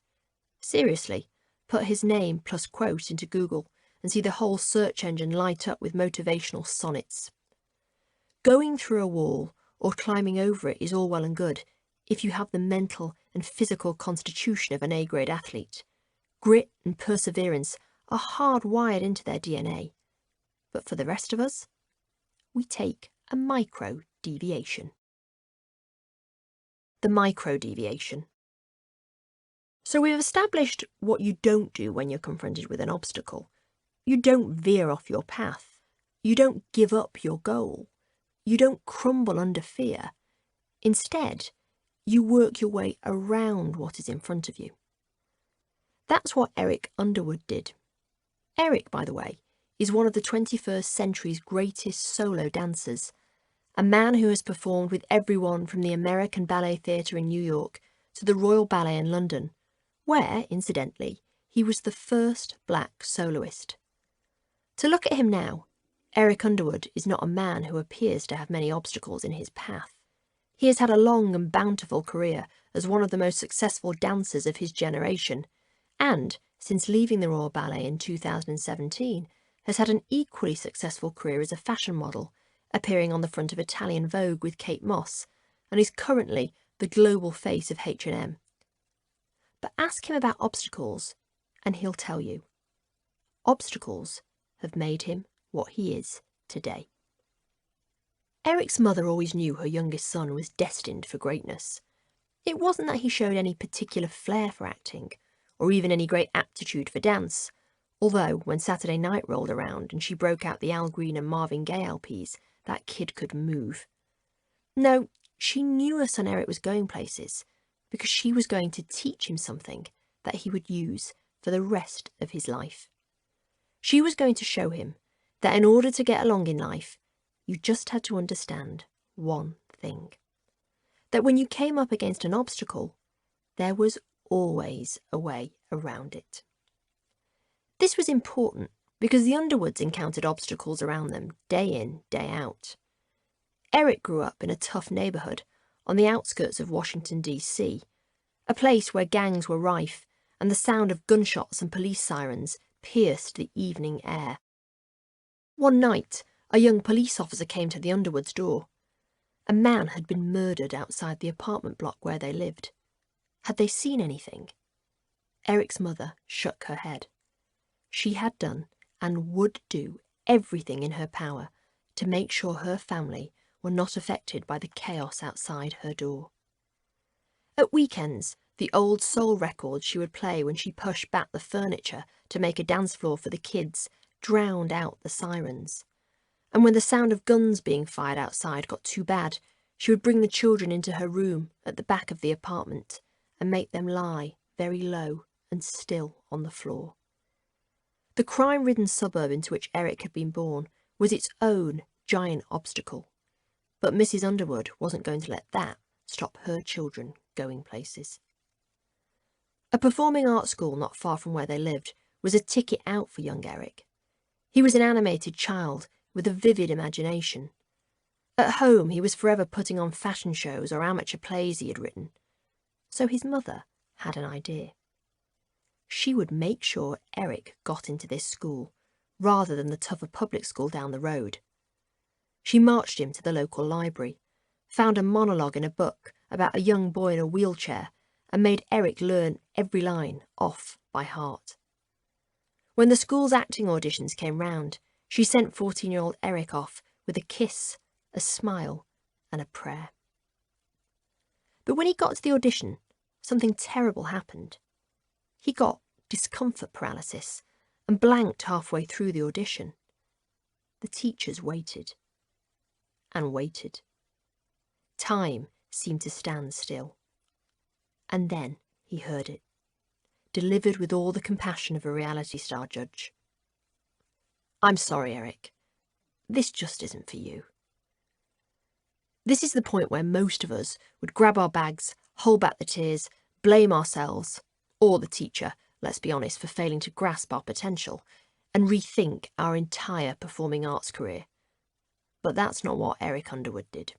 Speaker 2: Seriously, put his name plus quote into Google and see the whole search engine light up with motivational sonnets. Going through a wall or climbing over it is all well and good if you have the mental and physical constitution of an A-grade athlete. Grit and perseverance are hardwired into their DNA. But for the rest of us, we take a micro deviation. The micro deviation. So we've established what you don't do when you're confronted with an obstacle. You don't veer off your path. You don't give up your goal. You don't crumble under fear. Instead, you work your way around what is in front of you. That's what Eric Underwood did. Eric, by the way, is one of the 21st century's greatest solo dancers, a man who has performed with everyone from the American Ballet Theatre in New York to the Royal Ballet in London, where, incidentally, he was the first black soloist. To look at him now, Eric Underwood is not a man who appears to have many obstacles in his path. He has had a long and bountiful career as one of the most successful dancers of his generation, and, since leaving the Royal Ballet in 2017, has had an equally successful career as a fashion model, appearing on the front of Italian Vogue with Kate Moss, and is currently the global face of H&M. But ask him about obstacles, and he'll tell you. Obstacles have made him what he is today. Eric's mother always knew her youngest son was destined for greatness. It wasn't that he showed any particular flair for acting, or even any great aptitude for dance, although when Saturday night rolled around and she broke out the Al Green and Marvin Gaye LPs, that kid could move. No, she knew her son Eric was going places, because she was going to teach him something that he would use for the rest of his life. She was going to show him that in order to get along in life, you just had to understand one thing. That when you came up against an obstacle, there was always a way around it. This was important because the Underwoods encountered obstacles around them day in, day out. Eric grew up in a tough neighbourhood on the outskirts of Washington, D.C., a place where gangs were rife and the sound of gunshots and police sirens pierced the evening air. One night, a young police officer came to the Underwoods' door. A man had been murdered outside the apartment block where they lived. Had they seen anything? Eric's mother shook her head. She had done and would do everything in her power to make sure her family were not affected by the chaos outside her door. At weekends, the old soul records she would play when she pushed back the furniture to make a dance floor for the kids drowned out the sirens. And when the sound of guns being fired outside got too bad, she would bring the children into her room at the back of the apartment and make them lie very low and still on the floor. The crime-ridden suburb into which Eric had been born was its own giant obstacle, but Mrs. Underwood wasn't going to let that stop her children going places. A performing arts school not far from where they lived was a ticket out for young Eric. He was an animated child with a vivid imagination. At home, he was forever putting on fashion shows or amateur plays he had written. So his mother had an idea. She would make sure Eric got into this school, rather than the tougher public school down the road. She marched him to the local library, found a monologue in a book about a young boy in a wheelchair, and made Eric learn every line off by heart. When the school's acting auditions came round, she sent 14-year-old Eric off with a kiss, a smile, and a prayer. But when he got to the audition, something terrible happened. He got discomfort paralysis and blanked halfway through the audition. The teachers waited and waited. Time seemed to stand still. And then he heard it, delivered with all the compassion of a reality star judge. "I'm sorry, Eric. This just isn't for you." This is the point where most of us would grab our bags, hold back the tears, blame ourselves, or the teacher, let's be honest, for failing to grasp our potential, and rethink our entire performing arts career. But that's not what Eric Underwood did.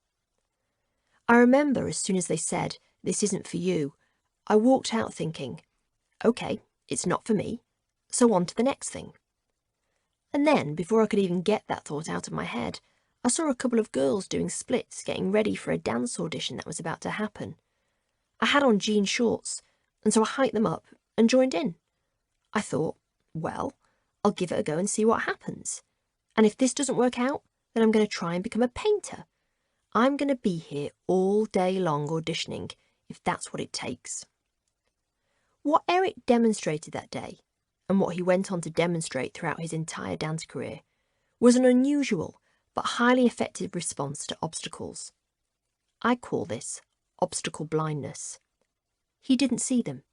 Speaker 2: I remember as soon as they said, "This isn't for you," I walked out thinking, okay, it's not for me, so on to the next thing. And then, before I could even get that thought out of my head, I saw a couple of girls doing splits, getting ready for a dance audition that was about to happen. I had on jean shorts, and so I hiked them up and joined in. I thought, well, I'll give it a go and see what happens. And if this doesn't work out, then I'm going to try and become a painter. I'm going to be here all day long auditioning, if that's what it takes. What Eric demonstrated that day, and what he went on to demonstrate throughout his entire dance career, was an unusual but highly effective response to obstacles. I call this obstacle blindness. He didn't see them.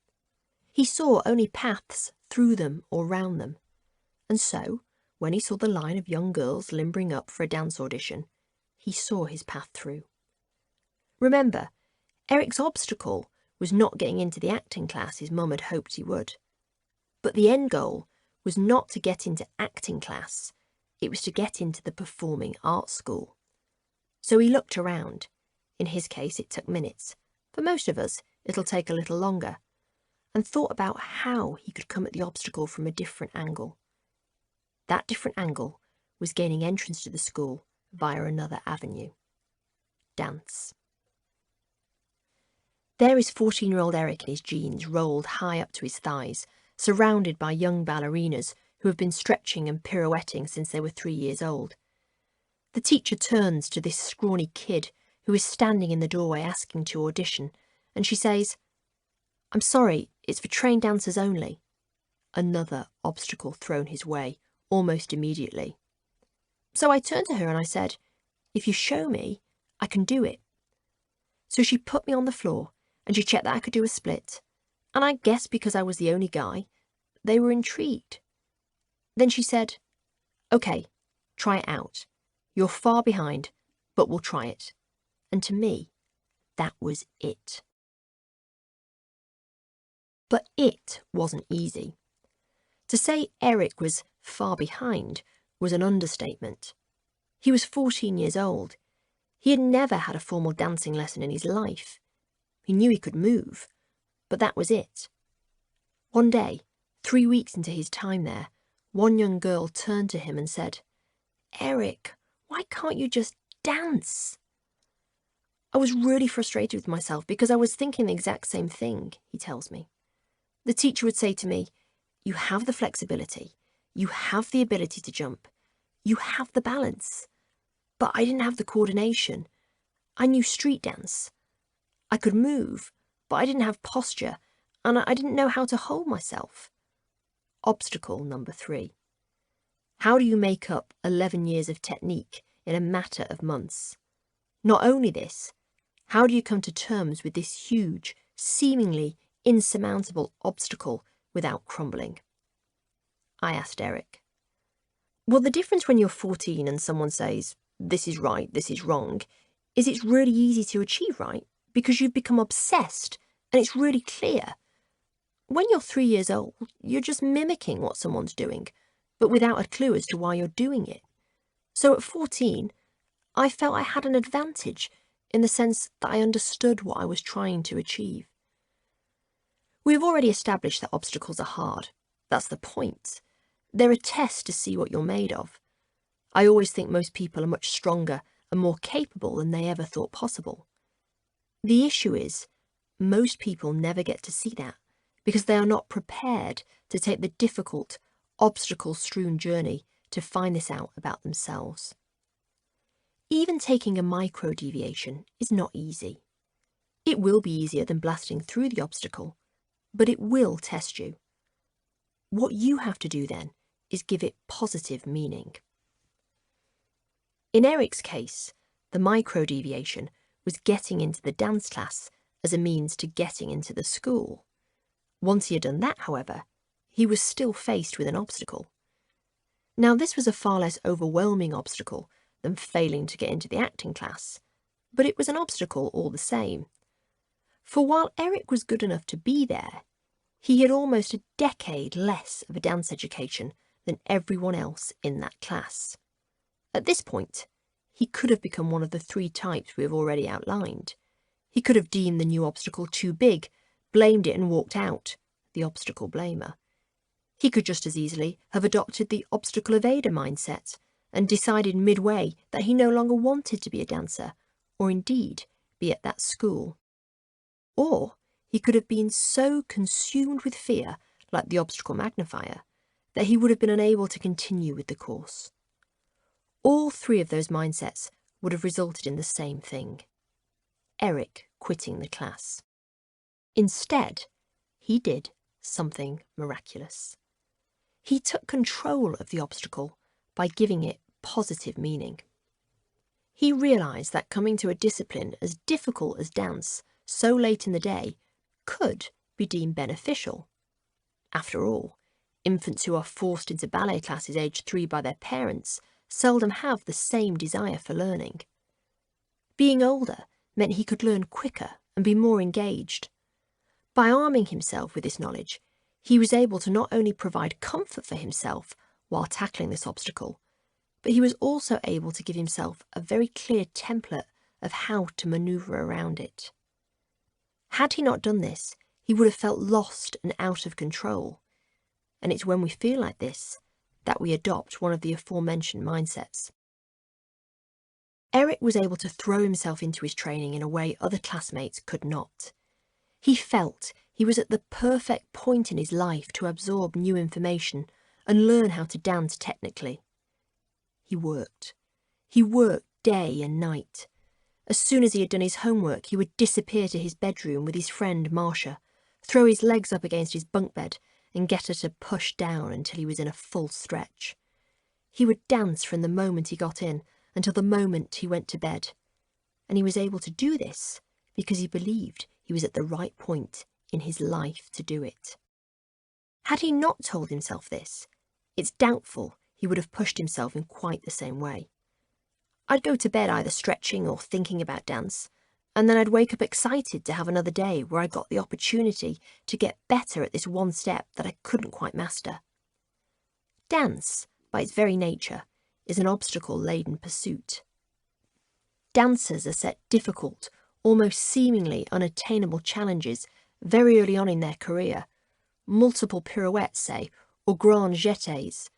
Speaker 2: He saw only paths through them or round them. And so, when he saw the line of young girls limbering up for a dance audition, he saw his path through. Remember, Eric's obstacle was not getting into the acting class his mum had hoped he would. But the end goal was not to get into acting class, it was to get into the performing arts school. So he looked around. In his case, it took minutes. For most of us, it'll take a little longer. And thought about how he could come at the obstacle from a different angle. That different angle was gaining entrance to the school via another avenue. Dance. There is 14-year-old Eric in his jeans rolled high up to his thighs, surrounded by young ballerinas who have been stretching and pirouetting since they were 3 years old. The teacher turns to this scrawny kid who is standing in the doorway asking to audition, and she says, "I'm sorry, it's for trained dancers only." Another obstacle thrown his way, almost immediately. So I turned to her and I said, "If you show me, I can do it." So she put me on the floor and she checked that I could do a split, and I guess because I was the only guy, they were intrigued. Then she said, "Okay, try it out. You're far behind, but we'll try it." And to me, that was it. But it wasn't easy. To say Eric was far behind was an understatement. He was 14 years old. He had never had a formal dancing lesson in his life. He knew he could move, but that was it. One day, 3 weeks into his time there, one young girl turned to him and said, "Eric, why can't you just dance?" I was really frustrated with myself because I was thinking the exact same thing, he tells me. The teacher would say to me, "You have the flexibility, you have the ability to jump, you have the balance." But I didn't have the coordination. I knew street dance. I could move, but I didn't have posture, and I didn't know how to hold myself. Obstacle number 3. How do you make up 11 years of technique in a matter of months? Not only this, how do you come to terms with this huge, seemingly insurmountable obstacle without crumbling? I asked Eric. Well, the difference when you're 14 and someone says, "This is right, this is wrong," is it's really easy to achieve right because you've become obsessed and it's really clear. When you're 3 years old, you're just mimicking what someone's doing, but without a clue as to why you're doing it. So at 14, I felt I had an advantage in the sense that I understood what I was trying to achieve. We've already established that obstacles are hard. That's the point. They're a test to see what you're made of. I always think most people are much stronger and more capable than they ever thought possible. The issue is, most people never get to see that because they are not prepared to take the difficult, obstacle-strewn journey to find this out about themselves. Even taking a micro-deviation is not easy. It will be easier than blasting through the obstacle, but it will test you. What you have to do then is give it positive meaning. In Eric's case, the micro-deviation was getting into the dance class as a means to getting into the school. Once he had done that, however, he was still faced with an obstacle. Now, this was a far less overwhelming obstacle than failing to get into the acting class, but it was an obstacle all the same. For while Eric was good enough to be there, he had almost a decade less of a dance education than everyone else in that class. At this point, he could have become one of the three types we have already outlined. He could have deemed the new obstacle too big, blamed it and walked out, the obstacle blamer. He could just as easily have adopted the obstacle evader mindset and decided midway that he no longer wanted to be a dancer, or indeed be at that school. Or he could have been so consumed with fear, like the obstacle magnifier, that he would have been unable to continue with the course. All three of those mindsets would have resulted in the same thing: Eric quitting the class. Instead, he did something miraculous. He took control of the obstacle by giving it positive meaning. He realised that coming to a discipline as difficult as dance so late in the day could be deemed beneficial. After all, infants who are forced into ballet classes aged 3 by their parents seldom have the same desire for learning. Being older meant he could learn quicker and be more engaged. By arming himself with this knowledge, he was able to not only provide comfort for himself while tackling this obstacle, but he was also able to give himself a very clear template of how to manoeuvre around it. Had he not done this, he would have felt lost and out of control. And it's when we feel like this that we adopt one of the aforementioned mindsets. Eric was able to throw himself into his training in a way other classmates could not. He felt he was at the perfect point in his life to absorb new information and learn how to dance technically. He worked. He worked day and night. As soon as he had done his homework, he would disappear to his bedroom with his friend Marcia, throw his legs up against his bunk bed and get her to push down until he was in a full stretch. He would dance from the moment he got in until the moment he went to bed. And he was able to do this because he believed he was at the right point in his life to do it. Had he not told himself this, it's doubtful he would have pushed himself in quite the same way. I'd go to bed either stretching or thinking about dance, and then I'd wake up excited to have another day where I got the opportunity to get better at this one step that I couldn't quite master. Dance, by its very nature, is an obstacle-laden pursuit. Dancers are set difficult, almost seemingly unattainable challenges very early on in their career, multiple pirouettes, say, or grand jetés.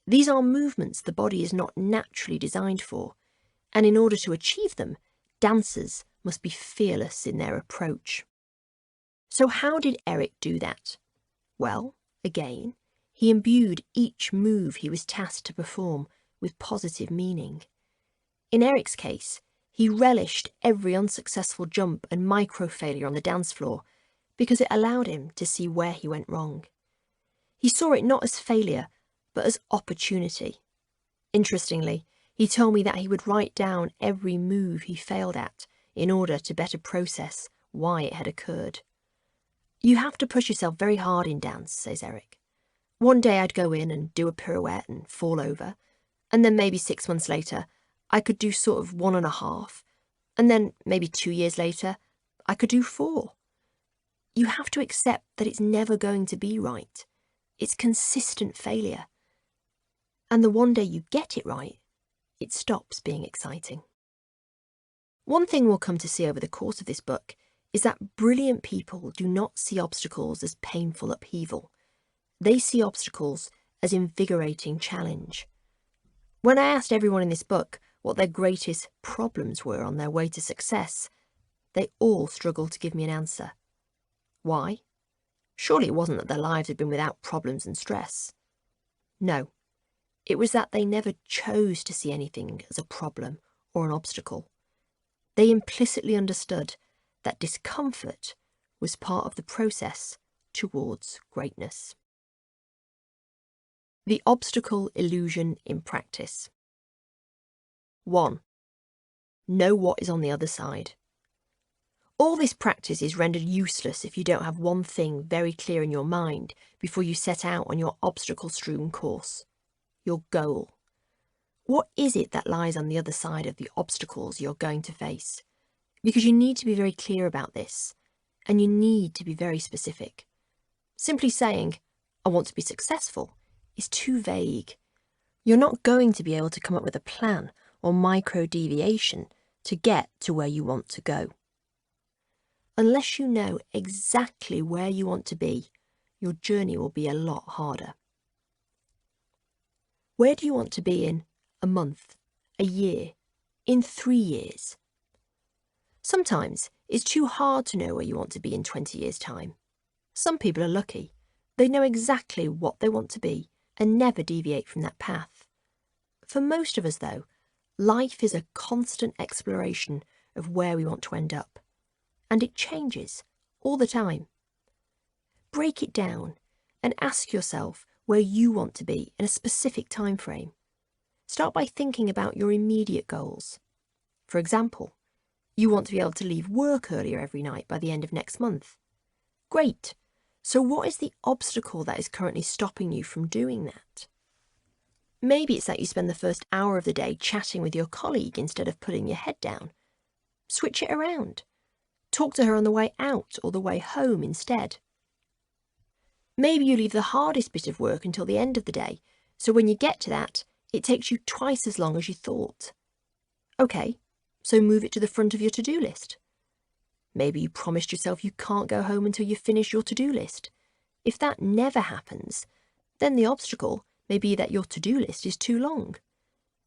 Speaker 2: These are movements the body is not naturally designed for, and in order to achieve them, dancers must be fearless in their approach. So how did Eric do that? Well, again, he imbued each move he was tasked to perform with positive meaning. In Eric's case, he relished every unsuccessful jump and micro-failure on the dance floor because it allowed him to see where he went wrong. He saw it not as failure, but as opportunity. Interestingly, he told me that he would write down every move he failed at in order to better process why it had occurred. You have to push yourself very hard in dance, says Eric. One day I'd go in and do a pirouette and fall over, and then maybe 6 months later, I could do sort of 1.5, and then maybe 2 years later, I could do 4. You have to accept that it's never going to be right. It's consistent failure. And the one day you get it right, it stops being exciting. One thing we'll come to see over the course of this book is that brilliant people do not see obstacles as painful upheaval. They see obstacles as invigorating challenge. When I asked everyone in this book what their greatest problems were on their way to success, they all struggled to give me an answer. Why? Surely it wasn't that their lives had been without problems and stress. No, it was that they never chose to see anything as a problem or an obstacle. They implicitly understood that discomfort was part of the process towards greatness. The obstacle illusion in practice. 1. Know what is on the other side. All this practice is rendered useless if you don't have one thing very clear in your mind before you set out on your obstacle-strewn course: your goal. What is it that lies on the other side of the obstacles you're going to face? Because you need to be very clear about this, and you need to be very specific. Simply saying, "I want to be successful," is too vague. You're not going to be able to come up with a plan or micro-deviation to get to where you want to go. Unless you know exactly where you want to be, your journey will be a lot harder. Where do you want to be in a month, a year, in 3 years? Sometimes it's too hard to know where you want to be in 20 years' time. Some people are lucky. They know exactly what they want to be and never deviate from that path. For most of us, though, life is a constant exploration of where we want to end up. And it changes all the time. Break it down and ask yourself where you want to be in a specific time frame. Start by thinking about your immediate goals. For example, you want to be able to leave work earlier every night by the end of next month. Great. So what is the obstacle that is currently stopping you from doing that? Maybe it's that you spend the first hour of the day chatting with your colleague instead of putting your head down. Switch it around. Talk to her on the way out or the way home instead. Maybe you leave the hardest bit of work until the end of the day, so when you get to that, it takes you twice as long as you thought. Okay, so move it to the front of your to-do list. Maybe you promised yourself you can't go home until you finish your to-do list. If that never happens, then the obstacle may be that your to-do list is too long.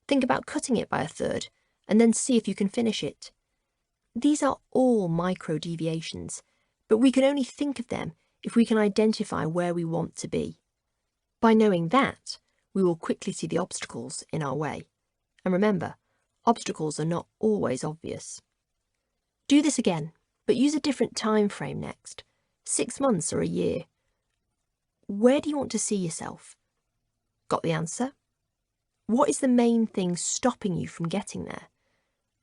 Speaker 2: Think about cutting it by a third, and then see if you can finish it. These are all micro-deviations, but we can only think of them if we can identify where we want to be. By knowing that, we will quickly see the obstacles in our way. And remember, obstacles are not always obvious. Do this again, but use a different time frame next, 6 months or a year. Where do you want to see yourself? Got the answer? What is the main thing stopping you from getting there?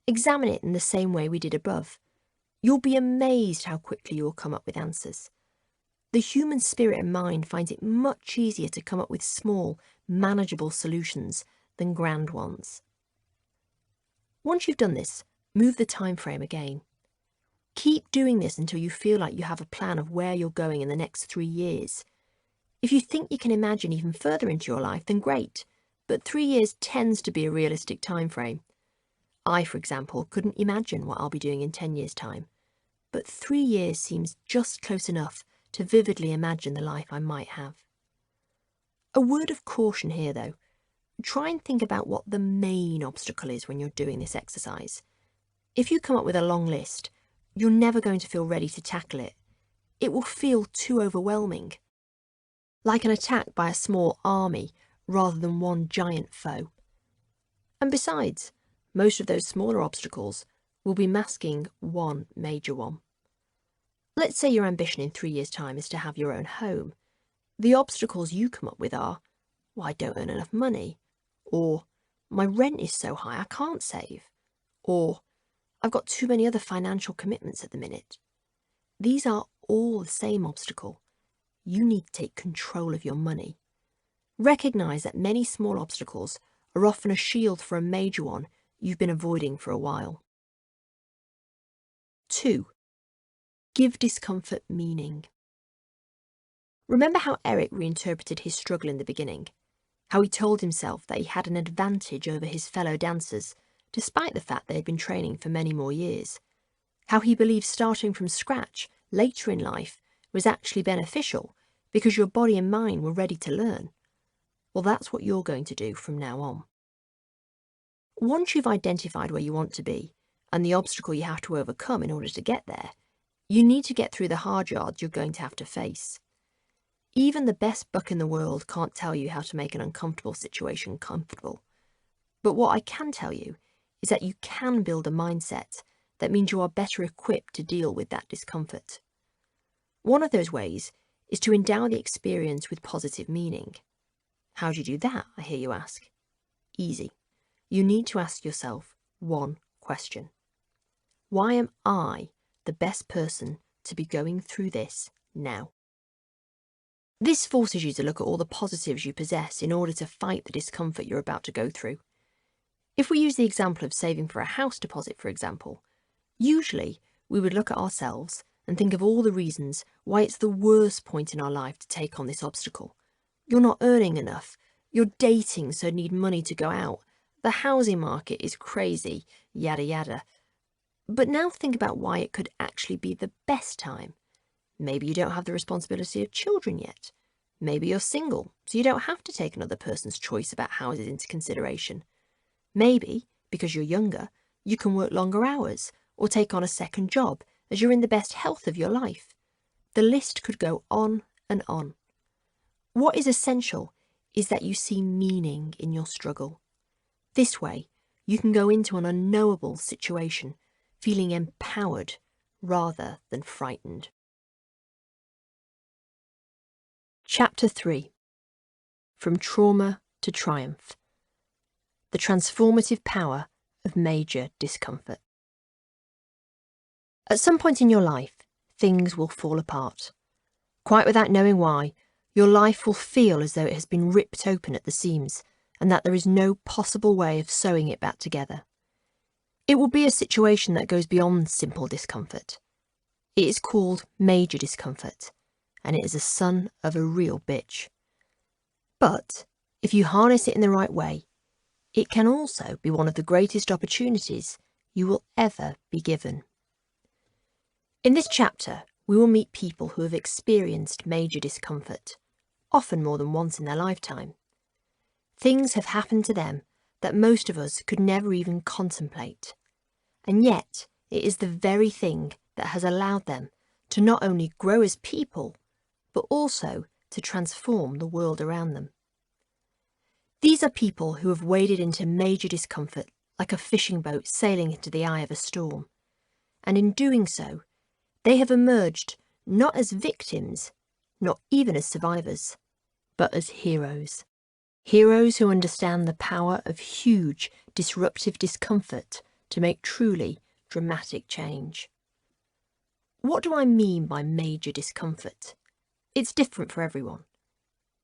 Speaker 2: Examine it in the same way we did above. You'll be amazed how quickly you will come up with answers. The human spirit and mind finds it much easier to come up with small, manageable solutions than grand ones. Once you've done this, move the time frame again. Keep doing this until you feel like you have a plan of where you're going in the next 3 years. If you think you can imagine even further into your life, then great, but 3 years tends to be a realistic time frame. I, for example, couldn't imagine what I'll be doing in 10 years' time, but 3 years seems just close enough to vividly imagine the life I might have. A word of caution here, though. Try and think about what the main obstacle is when you're doing this exercise. If you come up with a long list, you're never going to feel ready to tackle it. It will feel too overwhelming, like an attack by a small army rather than one giant foe. And besides, most of those smaller obstacles will be masking one major one. Let's say your ambition in 3 years' time is to have your own home. The obstacles you come up with are, "Well, I don't earn enough money," or "My rent is so high I can't save," or "I've got too many other financial commitments at the minute." These are all the same obstacle. You need to take control of your money. Recognise that many small obstacles are often a shield for a major one you've been avoiding for a while. 2. Give discomfort meaning. Remember how Eric reinterpreted his struggle in the beginning? How he told himself that he had an advantage over his fellow dancers, despite the fact they had been training for many more years? How he believed starting from scratch later in life was actually beneficial because your body and mind were ready to learn? Well, that's what you're going to do from now on. Once you've identified where you want to be and the obstacle you have to overcome in order to get there, you need to get through the hard yards you're going to have to face. Even the best book in the world can't tell you how to make an uncomfortable situation comfortable. But what I can tell you is that you can build a mindset that means you are better equipped to deal with that discomfort. One of those ways is to endow the experience with positive meaning. How do you do that, I hear you ask? Easy. You need to ask yourself one question. Why am I the best person to be going through this now? This forces you to look at all the positives you possess in order to fight the discomfort you're about to go through. If we use the example of saving for a house deposit, for example, usually we would look at ourselves and think of all the reasons why it's the worst point in our life to take on this obstacle. You're not earning enough. You're dating, so need money to go out. The housing market is crazy, yada yada. But now think about why it could actually be the best time. Maybe you don't have the responsibility of children yet. Maybe you're single, so you don't have to take another person's choice about houses into consideration. Maybe, because you're younger, you can work longer hours or take on a second job as you're in the best health of your life. The list could go on and on. What is essential is that you see meaning in your struggle. This way, you can go into an unknowable situation feeling empowered rather than frightened. Chapter 3. From Trauma to Triumph. The transformative power of major discomfort. At some point in your life, things will fall apart. Quite without knowing why, your life will feel as though it has been ripped open at the seams and that there is no possible way of sewing it back together. It will be a situation that goes beyond simple discomfort. It is called major discomfort, and it is a son of a real bitch. But if you harness it in the right way, it can also be one of the greatest opportunities you will ever be given. In this chapter, we will meet people who have experienced major discomfort, often more than once in their lifetime. Things have happened to them that most of us could never even contemplate. And yet, it is the very thing that has allowed them to not only grow as people, but also to transform the world around them. These are people who have waded into major discomfort like a fishing boat sailing into the eye of a storm. And in doing so, they have emerged not as victims, not even as survivors, but as heroes. Heroes who understand the power of huge, disruptive discomfort to make truly dramatic change. What do I mean by major discomfort? It's different for everyone.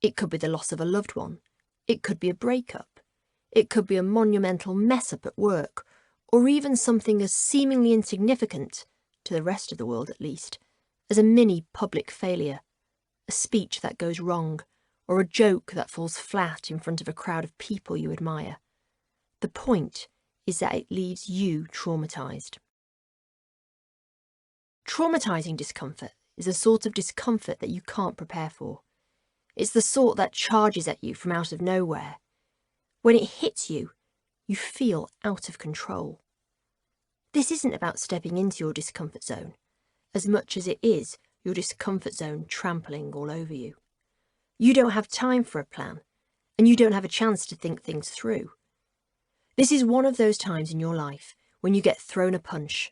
Speaker 2: It could be the loss of a loved one. It could be a breakup. It could be a monumental mess-up at work, or even something as seemingly insignificant, to the rest of the world at least, as a mini public failure, a speech that goes wrong, or a joke that falls flat in front of a crowd of people you admire. The point is that it leaves you traumatised. Traumatising discomfort is a sort of discomfort that you can't prepare for. It's the sort that charges at you from out of nowhere. When it hits you, you feel out of control. This isn't about stepping into your discomfort zone, as much as it is your discomfort zone trampling all over you. You don't have time for a plan, and you don't have a chance to think things through. This is one of those times in your life when you get thrown a punch,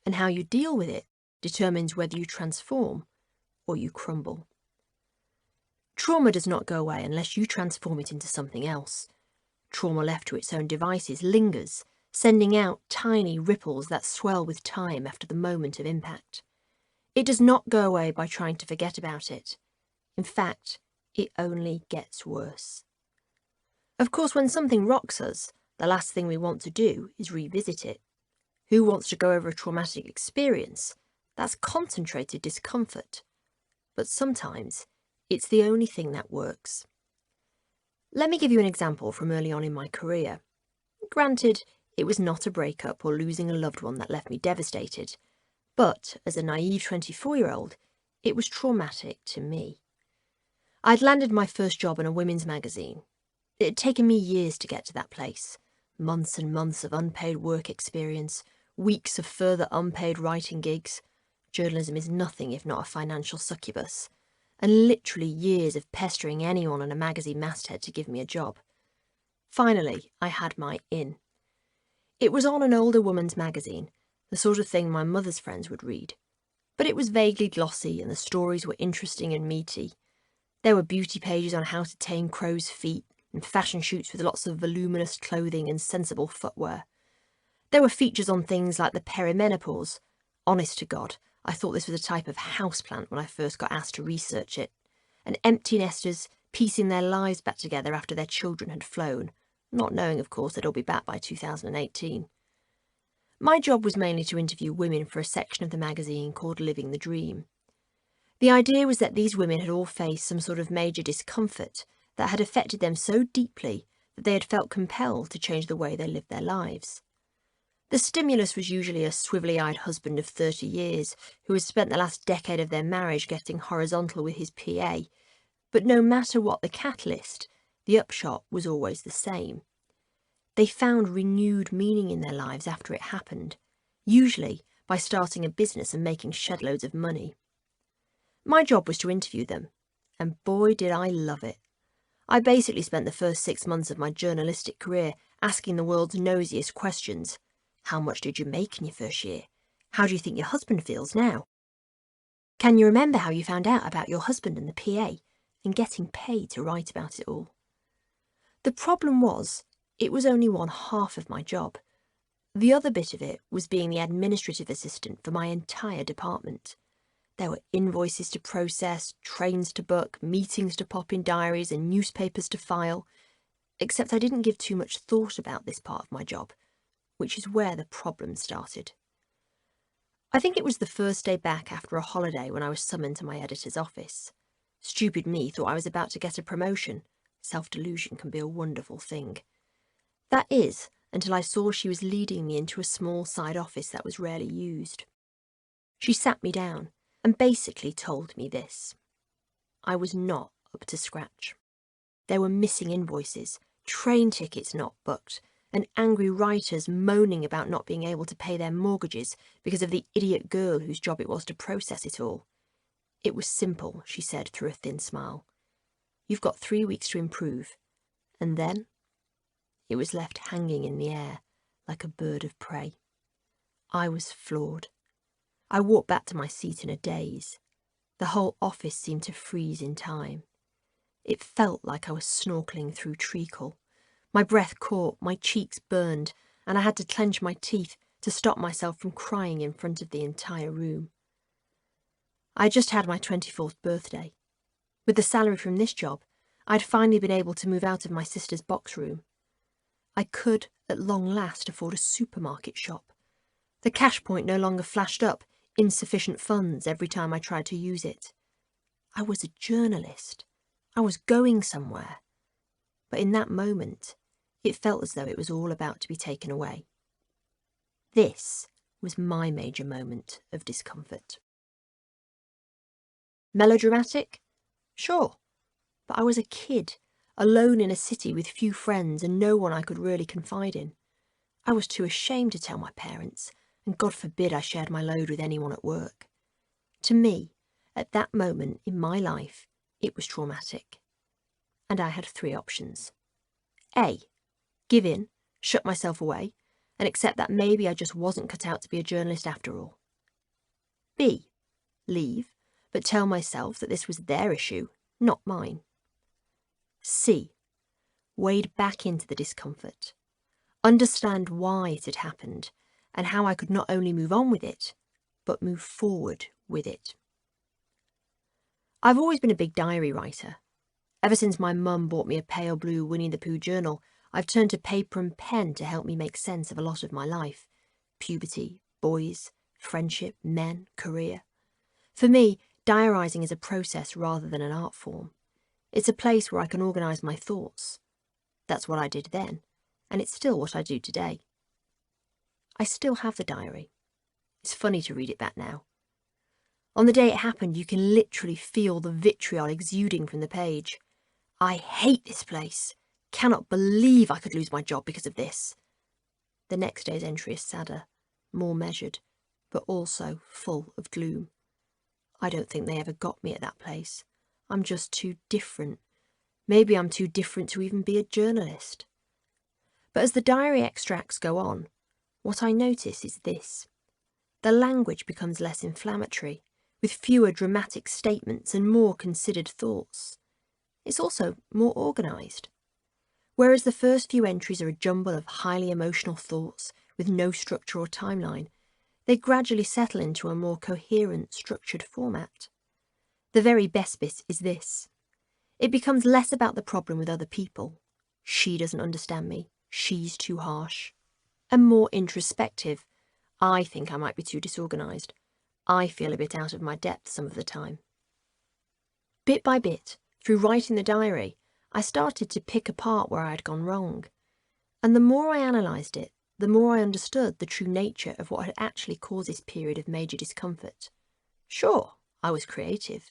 Speaker 2: and how you deal with it determines whether you transform or you crumble. Trauma does not go away unless you transform it into something else. Trauma left to its own devices lingers, sending out tiny ripples that swell with time after the moment of impact. It does not go away by trying to forget about it. In fact, it only gets worse. Of course, when something rocks us, the last thing we want to do is revisit it. Who wants to go over a traumatic experience? That's concentrated discomfort. But sometimes, it's the only thing that works. Let me give you an example from early on in my career. Granted, it was not a breakup or losing a loved one that left me devastated, but as a naive 24-year-old, it was traumatic to me. I'd landed my first job in a women's magazine. It had taken me years to get to that place. Months and months of unpaid work experience, weeks of further unpaid writing gigs. Journalism is nothing if not a financial succubus. and literally years of pestering anyone on a magazine masthead to give me a job. Finally, I had my in. It was on an older woman's magazine, the sort of thing my mother's friends would read. But it was vaguely glossy and the stories were interesting and meaty. There were beauty pages on how to tame crow's feet and fashion shoots with lots of voluminous clothing and sensible footwear. There were features on things like the perimenopause. Honest to God, I thought this was a type of houseplant when I first got asked to research it. And empty nesters piecing their lives back together after their children had flown, not knowing, of course, they'd all be back by 2018. My job was mainly to interview women for a section of the magazine called Living the Dream. The idea was that these women had all faced some sort of major discomfort that had affected them so deeply that they had felt compelled to change the way they lived their lives. The stimulus was usually a swivelly-eyed husband of 30 years who had spent the last decade of their marriage getting horizontal with his PA, but no matter what the catalyst, the upshot was always the same. They found renewed meaning in their lives after it happened, usually by starting a business and making shed-loads of money. My job was to interview them, and boy did I love it. I basically spent the first 6 months of my journalistic career asking the world's nosiest questions. How much did you make in your first year? How do you think your husband feels now? Can you remember how you found out about your husband and the PA, and getting paid to write about it all? The problem was, it was only one half of my job. The other bit of it was being the administrative assistant for my entire department. There were invoices to process, trains to book, meetings to pop in diaries, and newspapers to file. Except I didn't give too much thought about this part of my job, which is where the problem started. I think it was the first day back after a holiday when I was summoned to my editor's office. Stupid me thought I was about to get a promotion. Self-delusion can be a wonderful thing. That is, until I saw she was leading me into a small side office that was rarely used. She sat me down and basically told me this. I was not up to scratch. There were missing invoices, train tickets not booked, and angry writers moaning about not being able to pay their mortgages because of the idiot girl whose job it was to process it all. It was simple, she said through a thin smile. You've got 3 weeks to improve. And then it was left hanging in the air like a bird of prey. I was floored. I walked back to my seat in a daze. The whole office seemed to freeze in time. It felt like I was snorkeling through treacle. My breath caught, my cheeks burned, and I had to clench my teeth to stop myself from crying in front of the entire room. I had just had my 24th birthday. With the salary from this job, I'd finally been able to move out of my sister's box room. I could, at long last, afford a supermarket shop. The cash point no longer flashed up insufficient funds every time I tried to use it. I was a journalist. I was going somewhere. But in that moment, it felt as though it was all about to be taken away. This was my major moment of discomfort. Melodramatic? Sure. But I was a kid, alone in a city with few friends and no one I could really confide in. I was too ashamed to tell my parents, and God forbid I shared my load with anyone at work. To me, at that moment in my life, it was traumatic. And I had 3 options. A. Give in, shut myself away, and accept that maybe I just wasn't cut out to be a journalist after all. B. Leave, but tell myself that this was their issue, not mine. C. Wade back into the discomfort. Understand why it had happened, and how I could not only move on with it, but move forward with it. I've always been a big diary writer. Ever since my mum bought me a pale blue Winnie the Pooh journal, I've turned to paper and pen to help me make sense of a lot of my life. Puberty, boys, friendship, men, career. For me, diarising is a process rather than an art form. It's a place where I can organise my thoughts. That's what I did then, and it's still what I do today. I still have the diary. It's funny to read it back now. On the day it happened, you can literally feel the vitriol exuding from the page. I hate this place. Cannot believe I could lose my job because of this. The next day's entry is sadder, more measured, but also full of gloom. I don't think they ever got me at that place. I'm just too different. Maybe I'm too different to even be a journalist. But as the diary extracts go on, what I notice is this. The language becomes less inflammatory, with fewer dramatic statements and more considered thoughts. It's also more organised. Whereas the first few entries are a jumble of highly emotional thoughts with no structure or timeline, they gradually settle into a more coherent, structured format. The very best bit is this. It becomes less about the problem with other people. She doesn't understand me. She's too harsh. And more introspective. I think I might be too disorganised. I feel a bit out of my depth some of the time. Bit by bit, through writing the diary, I started to pick apart where I had gone wrong. And the more I analysed it, the more I understood the true nature of what had actually caused this period of major discomfort. Sure, I was creative,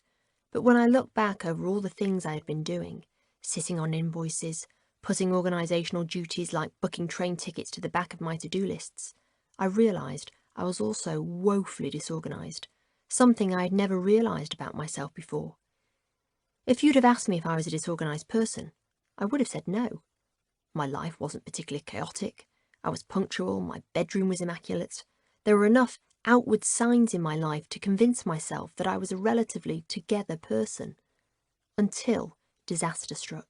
Speaker 2: but when I look back over all the things I had been doing, sitting on invoices, putting organisational duties like booking train tickets to the back of my to-do lists, I realised I was also woefully disorganised, something I had never realised about myself before. If you'd have asked me if I was a disorganised person, I would have said no. My life wasn't particularly chaotic. I was punctual, my bedroom was immaculate. There were enough outward signs in my life to convince myself that I was a relatively together person. Until disaster struck.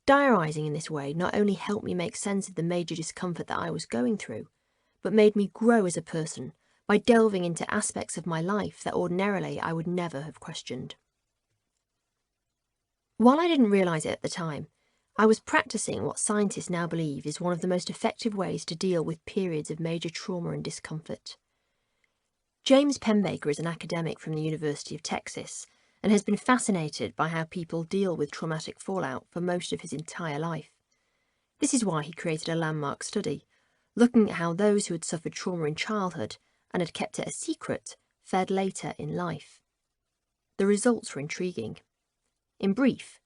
Speaker 2: Diarising in this way not only helped me make sense of the major discomfort that I was going through, but made me grow as a person by delving into aspects of my life that ordinarily I would never have questioned. While I didn't realise it at the time, I was practising what scientists now believe is one of the most effective ways to deal with periods of major trauma and discomfort. James Penbaker is an academic from the University of Texas and has been fascinated by how people deal with traumatic fallout for most of his entire life. This is why he created a landmark study, looking at how those who had suffered trauma in childhood and had kept it a secret fared later in life. The results were intriguing. In brief,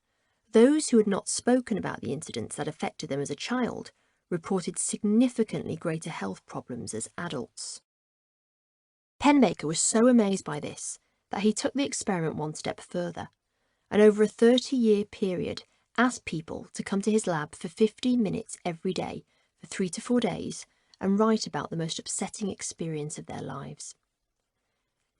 Speaker 2: those who had not spoken about the incidents that affected them as a child reported significantly greater health problems as adults. Penbaker was so amazed by this that he took the experiment one step further, and over a 30-year period asked people to come to his lab for 15 minutes every day for 3 to 4 days and write about the most upsetting experience of their lives.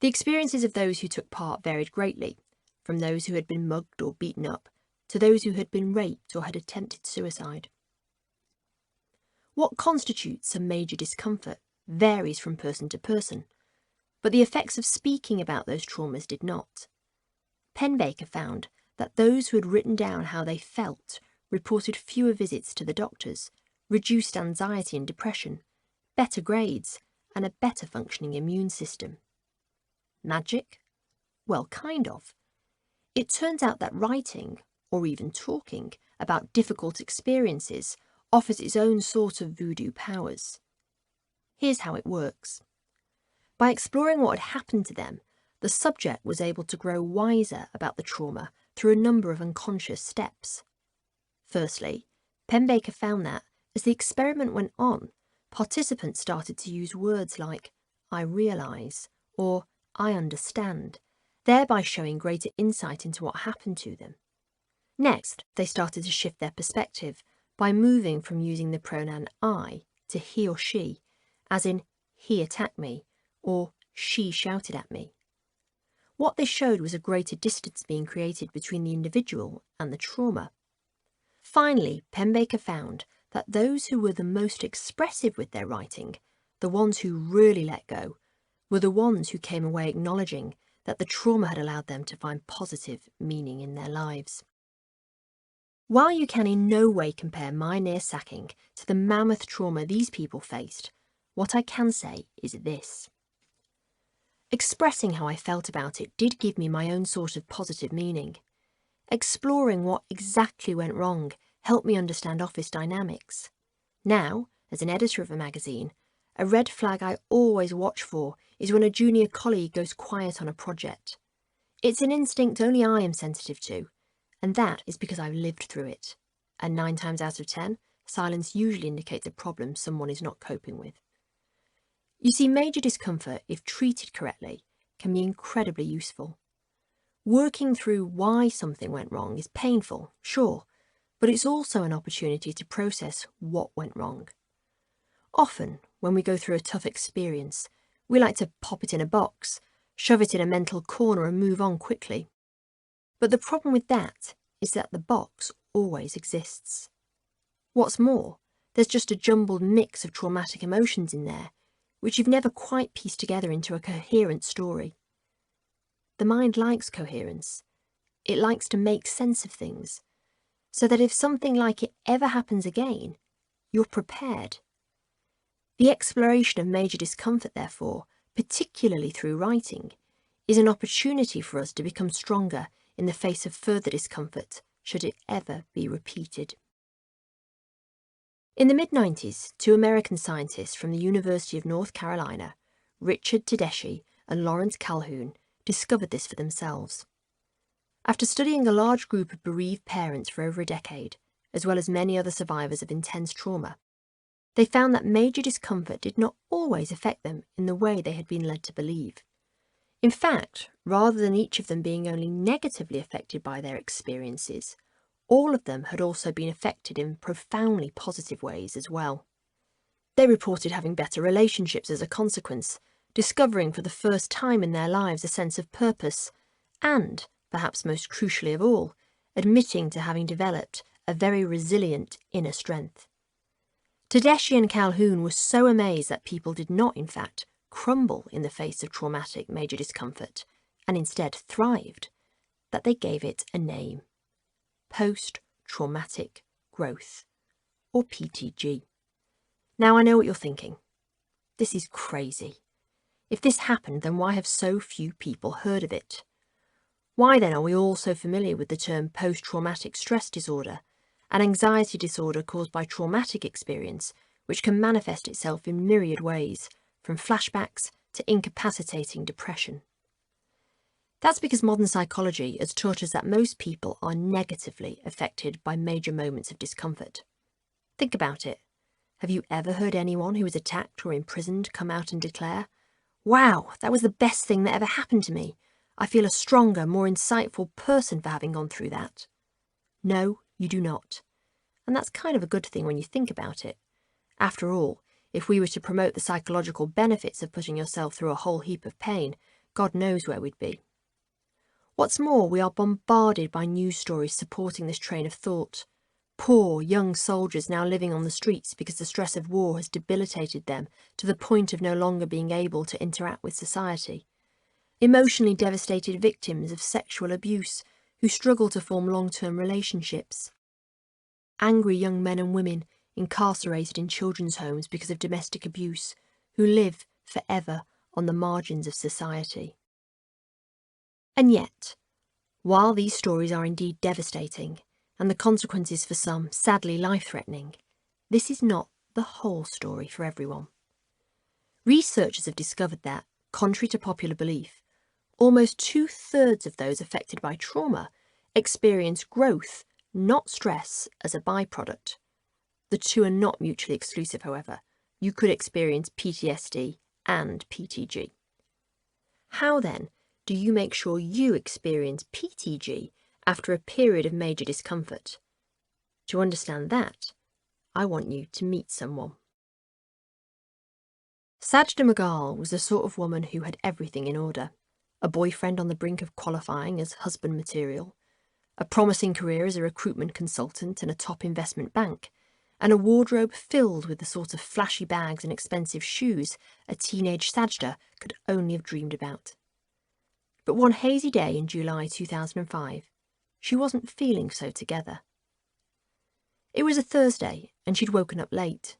Speaker 2: The experiences of those who took part varied greatly, from those who had been mugged or beaten up to those who had been raped or had attempted suicide. What constitutes a major discomfort varies from person to person, but the effects of speaking about those traumas did not. Penbaker found that those who had written down how they felt reported fewer visits to the doctors, reduced anxiety and depression, better grades, and a better functioning immune system. Magic? Well, kind of. It turns out that writing, or even talking, about difficult experiences offers its own sort of voodoo powers. Here's how it works. By exploring what had happened to them, the subject was able to grow wiser about the trauma through a number of unconscious steps. Firstly, Penbaker found that, as the experiment went on, participants started to use words like "I realise" or "I understand," thereby showing greater insight into what happened to them. Next, they started to shift their perspective by moving from using the pronoun I to he or she, as in he attacked me or she shouted at me. What this showed was a greater distance being created between the individual and the trauma. Finally, Penbaker found that those who were the most expressive with their writing, the ones who really let go, were the ones who came away acknowledging that the trauma had allowed them to find positive meaning in their lives. While you can in no way compare my near sacking to the mammoth trauma these people faced, what I can say is this. Expressing how I felt about it did give me my own sort of positive meaning. Exploring what exactly went wrong helped me understand office dynamics. Now, as an editor of a magazine, a red flag I always watch for is when a junior colleague goes quiet on a project. It's an instinct only I am sensitive to, and that is because I've lived through it. And 9 times out of 10, silence usually indicates a problem someone is not coping with. You see, major discomfort, if treated correctly, can be incredibly useful. Working through why something went wrong is painful, sure, but it's also an opportunity to process what went wrong. Often, when we go through a tough experience, we like to pop it in a box, shove it in a mental corner and move on quickly. But the problem with that is that the box always exists. What's more, there's just a jumbled mix of traumatic emotions in there, which you've never quite pieced together into a coherent story. The mind likes coherence. It likes to make sense of things, so that if something like it ever happens again, you're prepared. The exploration of major discomfort, therefore, particularly through writing, is an opportunity for us to become stronger in the face of further discomfort, should it ever be repeated. In the mid-90s, two American scientists from the University of North Carolina, Richard Tedeschi and Lawrence Calhoun, discovered this for themselves. After studying a large group of bereaved parents for over a decade, as well as many other survivors of intense trauma, they found that major discomfort did not always affect them in the way they had been led to believe. In fact, rather than each of them being only negatively affected by their experiences, all of them had also been affected in profoundly positive ways as well. They reported having better relationships as a consequence, discovering for the first time in their lives a sense of purpose, and, perhaps most crucially of all, admitting to having developed a very resilient inner strength. Tedeschi and Calhoun were so amazed that people did not, in fact, crumble in the face of traumatic major discomfort, and instead thrived, that they gave it a name: post-traumatic growth, or PTG. Now I know what you're thinking. This is crazy. If this happened, then why have so few people heard of it? Why then are we all so familiar with the term post-traumatic stress disorder, an anxiety disorder caused by traumatic experience, which can manifest itself in myriad ways, from flashbacks to incapacitating depression? That's because modern psychology has taught us that most people are negatively affected by major moments of discomfort. Think about it. Have you ever heard anyone who was attacked or imprisoned come out and declare, "Wow, that was the best thing that ever happened to me. I feel a stronger, more insightful person for having gone through that"? No, you do not. And that's kind of a good thing when you think about it. After all, if we were to promote the psychological benefits of putting yourself through a whole heap of pain, God knows where we'd be. What's more, we are bombarded by news stories supporting this train of thought. Poor, young soldiers now living on the streets because the stress of war has debilitated them to the point of no longer being able to interact with society. Emotionally devastated victims of sexual abuse who struggle to form long-term relationships. Angry young men and women incarcerated in children's homes because of domestic abuse who live forever on the margins of society. And yet, while these stories are indeed devastating, and the consequences for some sadly life-threatening, this is not the whole story for everyone. Researchers have discovered that, contrary to popular belief, almost 2/3 of those affected by trauma experience growth, not stress, as a byproduct. The two are not mutually exclusive, however. You could experience PTSD and PTG. How then do you make sure you experience PTG after a period of major discomfort? To understand that, I want you to meet someone. Sajda Magal was the sort of woman who had everything in order: a boyfriend on the brink of qualifying as husband material, a promising career as a recruitment consultant in a top investment bank, and a wardrobe filled with the sort of flashy bags and expensive shoes a teenage Sajda could only have dreamed about. But one hazy day in July 2005, she wasn't feeling so together. It was a Thursday, and she'd woken up late.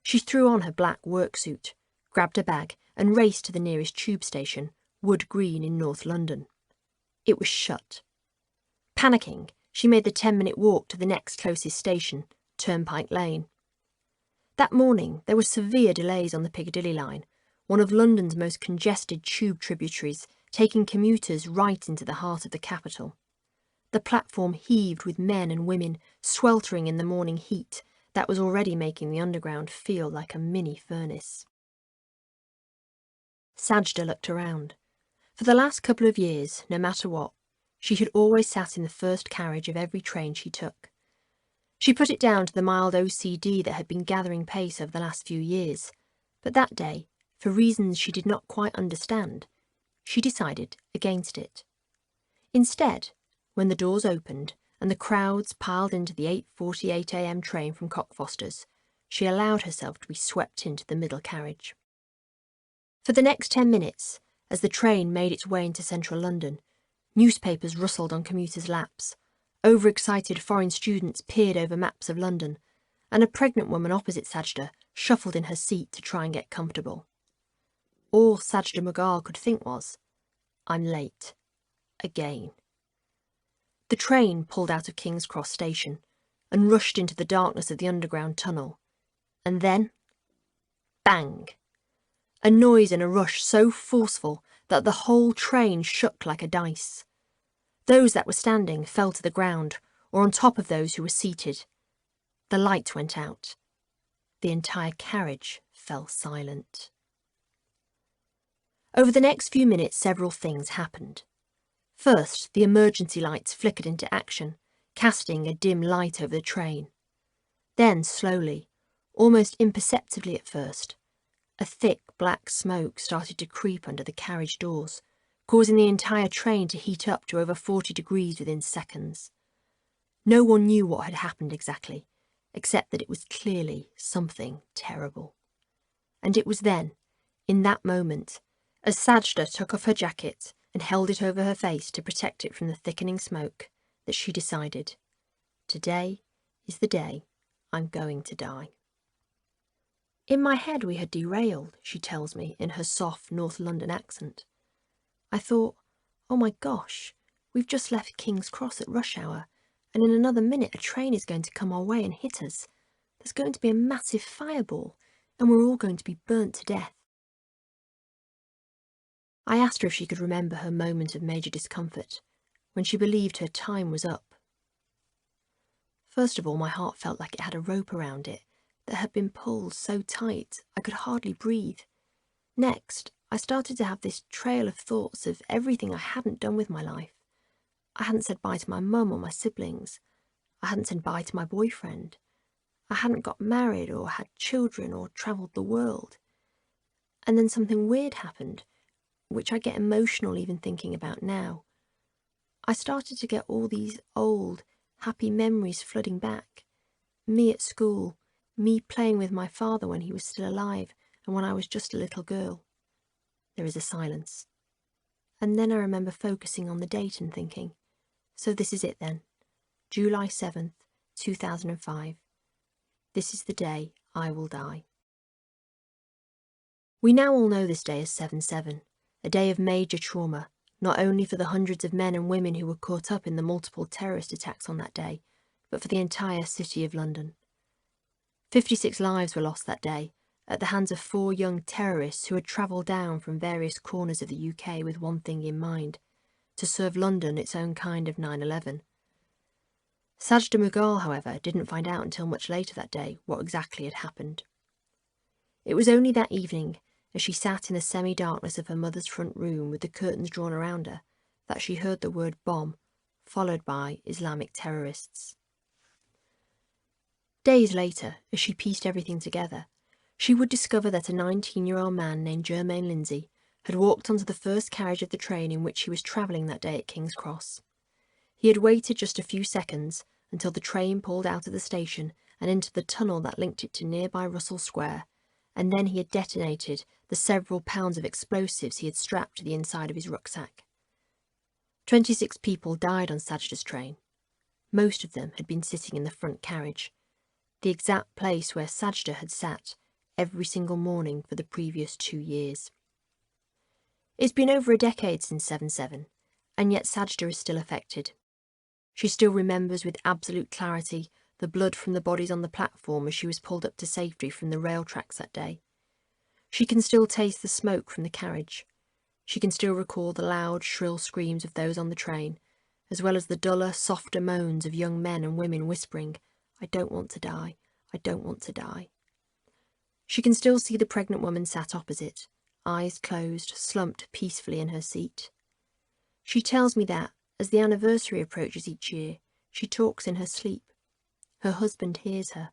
Speaker 2: She threw on her black work suit, grabbed a bag, and raced to the nearest tube station, Wood Green in North London. It was shut. Panicking, she made the 10-minute walk to the next closest station, Turnpike Lane. That morning, there were severe delays on the Piccadilly line, one of London's most congested tube tributaries, taking commuters right into the heart of the capital. The platform heaved with men and women sweltering in the morning heat that was already making the underground feel like a mini furnace. Sajda looked around. For the last couple of years, no matter what, She had always sat in the first carriage of every train she took. She put it down to the mild OCD that had been gathering pace over the last few years, but that day, for reasons she did not quite understand, she decided against it. Instead, when the doors opened and the crowds piled into the 8:48 a.m. train from Cockfosters, she allowed herself to be swept into the middle carriage. For the next 10 minutes, as the train made its way into central London, newspapers rustled on commuters' laps, overexcited foreign students peered over maps of London, and a pregnant woman opposite Sajda shuffled in her seat to try and get comfortable. All Sajda Mughal could think was, "I'm late. Again." The train pulled out of King's Cross station and rushed into the darkness of the underground tunnel. And then, bang! A noise and a rush so forceful that the whole train shook like a dice. Those that were standing fell to the ground, or on top of those who were seated. The light went out. The entire carriage fell silent. Over the next few minutes, several things happened. First, the emergency lights flickered into action, casting a dim light over the train. Then, slowly, almost imperceptibly at first, a thick black smoke started to creep under the carriage doors, causing the entire train to heat up to over 40 degrees within seconds. No one knew what had happened exactly, except that it was clearly something terrible. And it was then, in that moment, as Sajda took off her jacket and held it over her face to protect it from the thickening smoke, that she decided, today is the day I'm going to die. In my head we had derailed, she tells me in her soft North London accent. I thought, oh my gosh, we've just left King's Cross at rush hour, and in another minute a train is going to come our way and hit us. There's going to be a massive fireball, and we're all going to be burnt to death. I asked her if she could remember her moment of major discomfort, when she believed her time was up. First of all, my heart felt like it had a rope around it that had been pulled so tight I could hardly breathe. Next, I started to have this trail of thoughts of everything I hadn't done with my life. I hadn't said bye to my mum or my siblings. I hadn't said bye to my boyfriend. I hadn't got married or had children or travelled the world. And then something weird happened, which I get emotional even thinking about now. I started to get all these old, happy memories flooding back. Me at school, me playing with my father when he was still alive and when I was just a little girl. There is a silence. And then I remember focusing on the date and thinking, so this is it then, July 7th, 2005. This is the day I will die. We now all know this day as 7/7, a day of major trauma, not only for the hundreds of men and women who were caught up in the multiple terrorist attacks on that day, but for the entire city of London. 56 lives were lost that day, at the hands of 4 young terrorists who had travelled down from various corners of the UK with one thing in mind, to serve London its own kind of 9/11. Sajda Mughal, however, didn't find out until much later that day what exactly had happened. It was only that evening, as she sat in the semi-darkness of her mother's front room with the curtains drawn around her, that she heard the word bomb, followed by Islamic terrorists. Days later, as she pieced everything together, she would discover that a 19-year-old man named Jermaine Lindsay had walked onto the first carriage of the train in which he was travelling that day at King's Cross. He had waited just a few seconds until the train pulled out of the station and into the tunnel that linked it to nearby Russell Square, and then he had detonated the several pounds of explosives he had strapped to the inside of his rucksack. 26 people died on Sajda's train. Most of them had been sitting in the front carriage, the exact place where Sajda had sat every single morning for the previous 2 years. It's been over a decade since 7/7, and yet Sajda is still affected. She still remembers with absolute clarity the blood from the bodies on the platform as she was pulled up to safety from the rail tracks that day. She can still taste the smoke from the carriage. She can still recall the loud, shrill screams of those on the train, as well as the duller, softer moans of young men and women whispering, "I don't want to die, I don't want to die." She can still see the pregnant woman sat opposite, eyes closed, slumped peacefully in her seat. She tells me that, As the anniversary approaches each year, she talks in her sleep. Her husband hears her.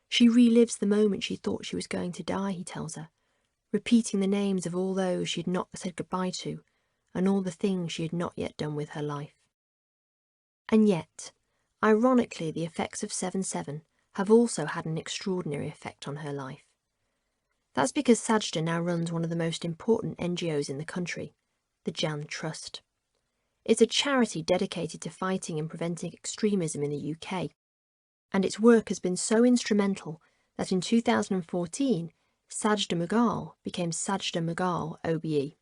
Speaker 2: She relives the moment she thought she was going to die, he tells her, repeating the names of all those she had not said goodbye to, and all the things she had not yet done with her life. And yet, ironically, the effects of 7/7 have also had an extraordinary effect on her life. That's because Sajda now runs one of the most important NGOs in the country, the Jan Trust. It's a charity dedicated to fighting and preventing extremism in the UK, and its work has been so instrumental that in 2014, Sajda Mughal became Sajda Mughal OBE.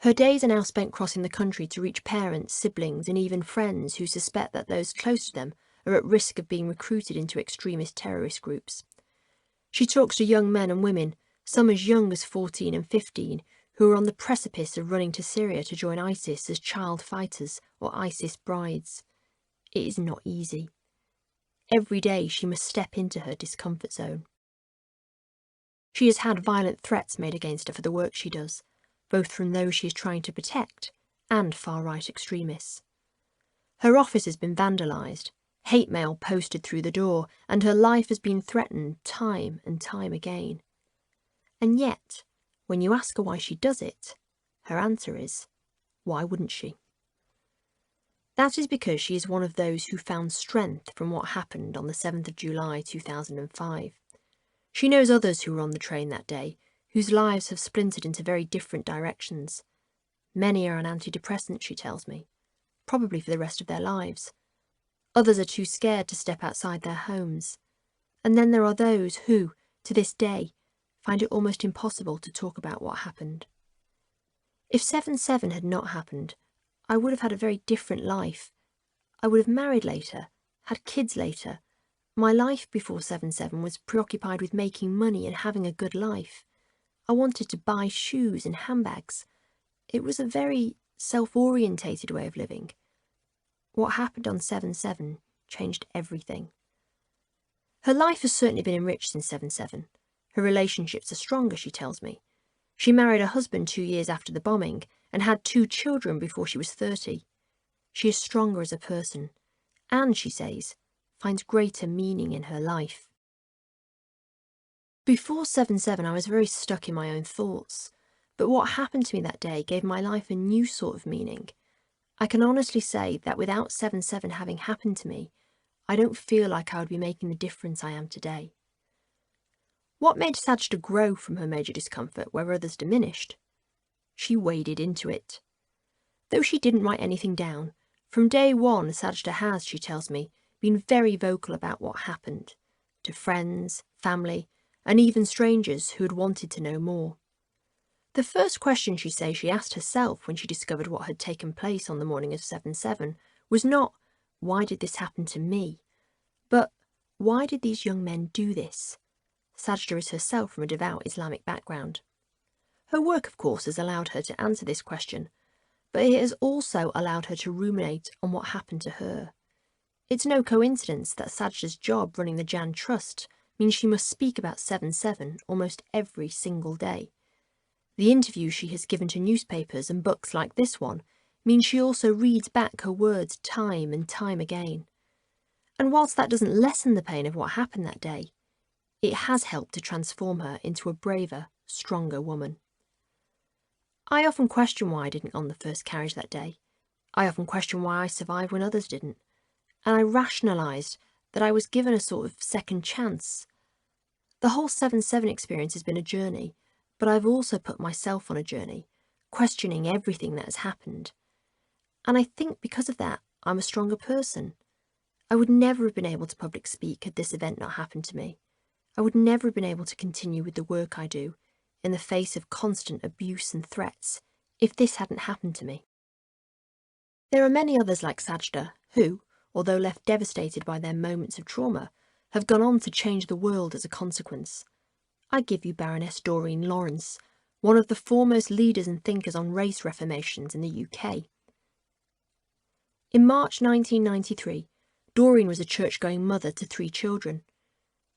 Speaker 2: Her days are now spent crossing the country to reach parents, siblings, and even friends who suspect that those close to them are at risk of being recruited into extremist terrorist groups. She talks to young men and women, some as young as 14 and 15, who are on the precipice of running to Syria to join ISIS as child fighters or ISIS brides. It is not easy. Every day she must step into her discomfort zone. She has had violent threats made against her for the work she does, both from those she is trying to protect and far-right extremists. Her office has been vandalised, hate mail posted through the door, and her life has been threatened time and time again. And yet, when you ask her why she does it, her answer is, why wouldn't she? That is because she is one of those who found strength from what happened on the 7th of July 2005. She knows others who were on the train that day, whose lives have splintered into very different directions. Many are on antidepressants, she tells me, probably for the rest of their lives. Others are too scared to step outside their homes. And then there are those who, to this day, find it almost impossible to talk about what happened. If 7/7 had not happened, I would have had a very different life. I would have married later, had kids later. My life before 7/7 was preoccupied with making money and having a good life. I wanted to buy shoes and handbags. It was a very self-orientated way of living. What happened on 7/7 changed everything. Her life has certainly been enriched since 7/7. Her relationships are stronger, she tells me. She married a husband 2 years after the bombing and had 2 children before she was 30. She is stronger as a person and, she says, finds greater meaning in her life. Before 7/7 I was very stuck in my own thoughts, but what happened to me that day gave my life a new sort of meaning. I can honestly say that without 7/7 having happened to me, I don't feel like I would be making the difference I am today. What made Sajda grow from her major discomfort where others diminished? She waded into it. Though she didn't write anything down, from day one Sajda has, she tells me, been very vocal about what happened, to friends, family, and even strangers who had wanted to know more. The first question she says she asked herself when she discovered what had taken place on the morning of 7/7 was not, why did this happen to me? But, why did these young men do this? Sajda is herself from a devout Islamic background. Her work, of course, has allowed her to answer this question, but it has also allowed her to ruminate on what happened to her. It's no coincidence that Sajda's job running the Jan Trust means she must speak about 7/7 almost every single day. The interviews she has given to newspapers and books like this one means she also reads back her words time and time again. And whilst that doesn't lessen the pain of what happened that day, it has helped to transform her into a braver, stronger woman. I often question why I didn't on the first carriage that day. I often question why I survived when others didn't. And I rationalised that I was given a sort of second chance. The whole 7/7 experience has been a journey, but I've also put myself on a journey, questioning everything that has happened. And I think because of that, I'm a stronger person. I would never have been able to public speak had this event not happened to me. I would never have been able to continue with the work I do in the face of constant abuse and threats if this hadn't happened to me. There are many others like Sajda who, although left devastated by their moments of trauma, have gone on to change the world as a consequence. I give you Baroness Doreen Lawrence, one of the foremost leaders and thinkers on race reformations in the UK. In March 1993, Doreen was a church-going mother to 3 children.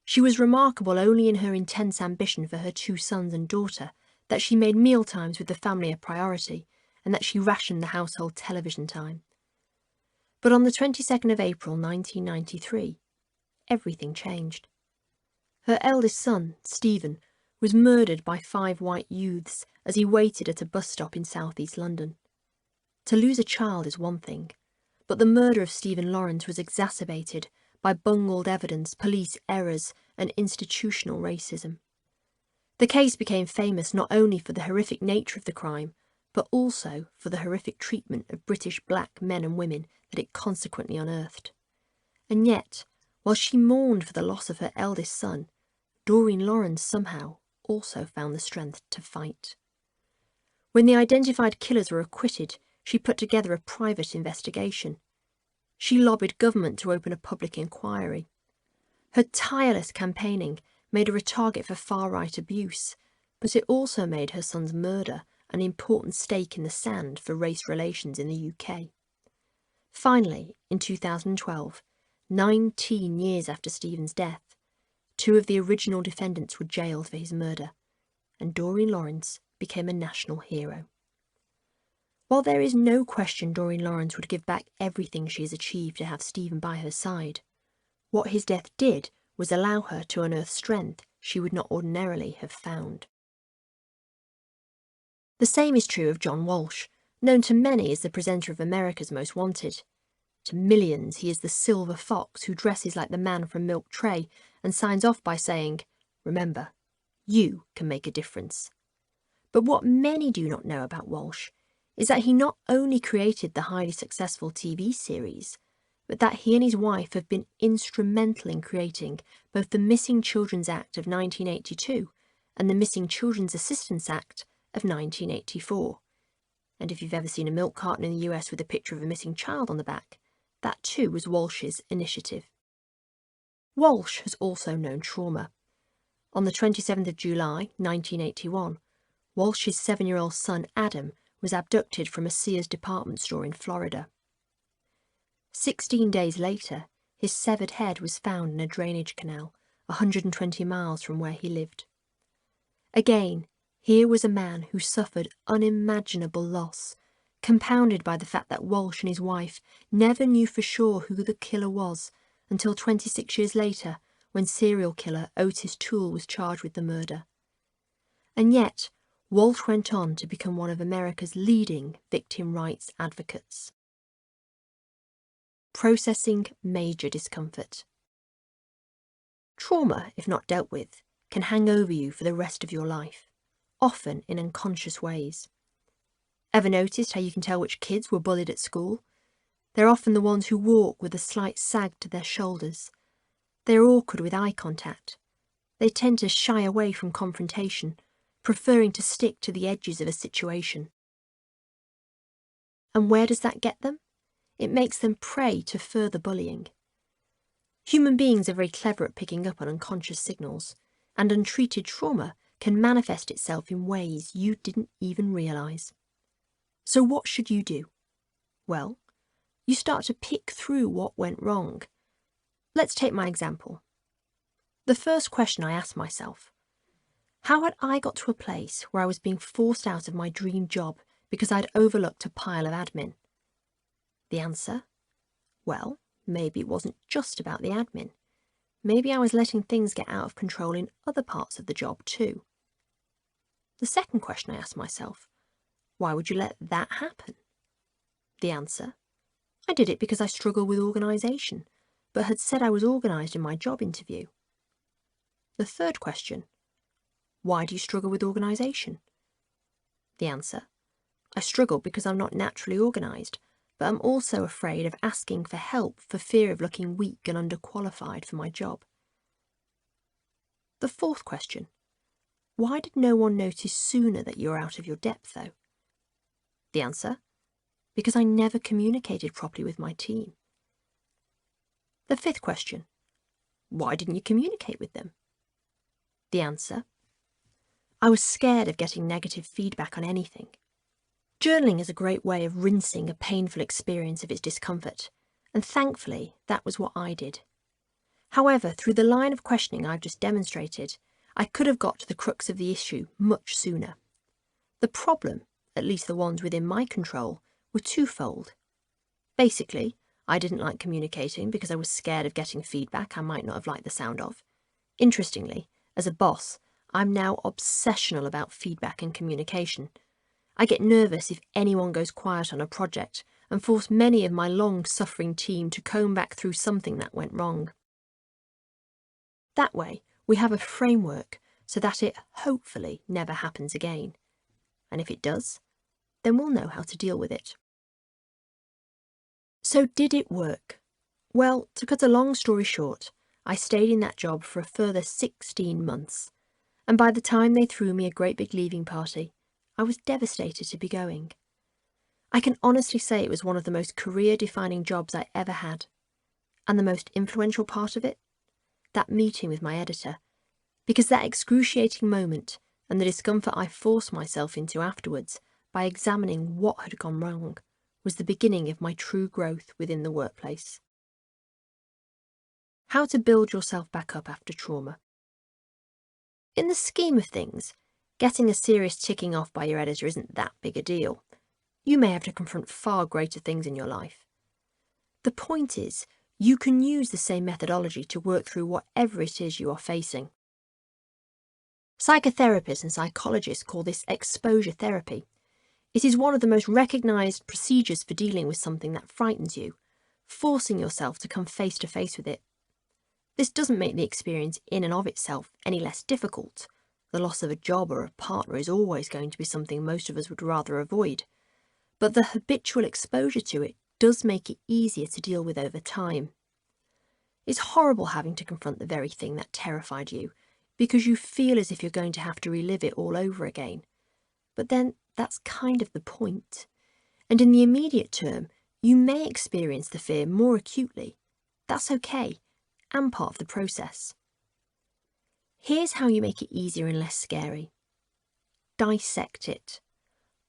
Speaker 2: She was remarkable only in her intense ambition for her 2 sons and daughter, that she made mealtimes with the family a priority, and that she rationed the household television time. But on the 22nd of April 1993, everything changed. Her eldest son, Stephen, was murdered by 5 white youths as he waited at a bus stop in southeast London. To lose a child is one thing, but the murder of Stephen Lawrence was exacerbated by bungled evidence, police errors, and institutional racism. The case became famous not only for the horrific nature of the crime, but also for the horrific treatment of British black men and women that it consequently unearthed. And yet, while she mourned for the loss of her eldest son, Doreen Lawrence somehow also found the strength to fight. When the identified killers were acquitted, she put together a private investigation. She lobbied government to open a public inquiry. Her tireless campaigning made her a target for far-right abuse, but it also made her son's murder an important stake in the sand for race relations in the UK. Finally, in 2012, 19 years after Stephen's death, 2 of the original defendants were jailed for his murder, and Doreen Lawrence became a national hero. While there is no question Doreen Lawrence would give back everything she has achieved to have Stephen by her side, what his death did was allow her to unearth strength she would not ordinarily have found. The same is true of John Walsh, known to many as the presenter of America's Most Wanted. To millions, he is the silver fox who dresses like the man from Milk Tray and signs off by saying, "Remember, you can make a difference." But what many do not know about Walsh is that he not only created the highly successful TV series, but that he and his wife have been instrumental in creating both the Missing Children's Act of 1982 and the Missing Children's Assistance Act of 1984. And if you've ever seen a milk carton in the US with a picture of a missing child on the back, that too was Walsh's initiative. Walsh has also known trauma. On the 27th of July 1981, Walsh's 7-year-old son Adam was abducted from a Sears department store in Florida. 16 days later, his severed head was found in a drainage canal 120 miles from where he lived. Again, here was a man who suffered unimaginable loss, compounded by the fact that Walsh and his wife never knew for sure who the killer was until 26 years later, when serial killer Otis Toole was charged with the murder. And yet, Walsh went on to become one of America's leading victim rights advocates. Processing major discomfort. Trauma, if not dealt with, can hang over you for the rest of your life, often in unconscious ways. Ever noticed how you can tell which kids were bullied at school? They're often the ones who walk with a slight sag to their shoulders. They're awkward with eye contact. They tend to shy away from confrontation, preferring to stick to the edges of a situation. And where does that get them? It makes them prey to further bullying. Human beings are very clever at picking up on unconscious signals, and untreated trauma can manifest itself in ways you didn't even realise. So what should you do? Well, you start to pick through what went wrong. Let's take my example. The first question I asked myself: how had I got to a place where I was being forced out of my dream job because I'd overlooked a pile of admin? The answer? Well, maybe it wasn't just about the admin. Maybe I was letting things get out of control in other parts of the job too. The second question I asked myself: why would you let that happen? The answer: I did it because I struggle with organisation, but had said I was organised in my job interview. The third question: why do you struggle with organisation? The answer: I struggle because I'm not naturally organised, but I'm also afraid of asking for help for fear of looking weak and underqualified for my job. The fourth question: why did no one notice sooner that you're out of your depth, though? The answer: because I never communicated properly with my team. The fifth question: why didn't you communicate with them? The answer: I was scared of getting negative feedback on anything. Journaling is a great way of rinsing a painful experience of its discomfort, and thankfully that was what I did. However, through the line of questioning I've just demonstrated, I could have got to the crux of the issue much sooner. The problem, at least the ones within my control, were twofold. Basically, I didn't like communicating because I was scared of getting feedback I might not have liked the sound of. Interestingly, as a boss, I'm now obsessional about feedback and communication. I get nervous if anyone goes quiet on a project and force many of my long-suffering team to comb back through something that went wrong. That way, we have a framework so that it hopefully never happens again. And if it does, then we'll know how to deal with it. So did it work? Well, to cut a long story short, I stayed in that job for a further 16 months. And by the time they threw me a great big leaving party, I was devastated to be going. I can honestly say it was one of the most career-defining jobs I ever had. And the most influential part of it? That meeting with my editor. Because that excruciating moment and the discomfort I forced myself into afterwards by examining what had gone wrong was the beginning of my true growth within the workplace. How to build yourself back up after trauma. In the scheme of things, getting a serious ticking off by your editor isn't that big a deal. You may have to confront far greater things in your life. The point is, you can use the same methodology to work through whatever it is you are facing. Psychotherapists and psychologists call this exposure therapy. It is one of the most recognised procedures for dealing with something that frightens you, forcing yourself to come face to face with it. This doesn't make the experience in and of itself any less difficult. The loss of a job or a partner is always going to be something most of us would rather avoid. But the habitual exposure to it does make it easier to deal with over time. It's horrible having to confront the very thing that terrified you, because you feel as if you're going to have to relive it all over again. But then that's kind of the point. And in the immediate term, you may experience the fear more acutely. That's okay, and part of the process. Here's how you make it easier and less scary. Dissect it.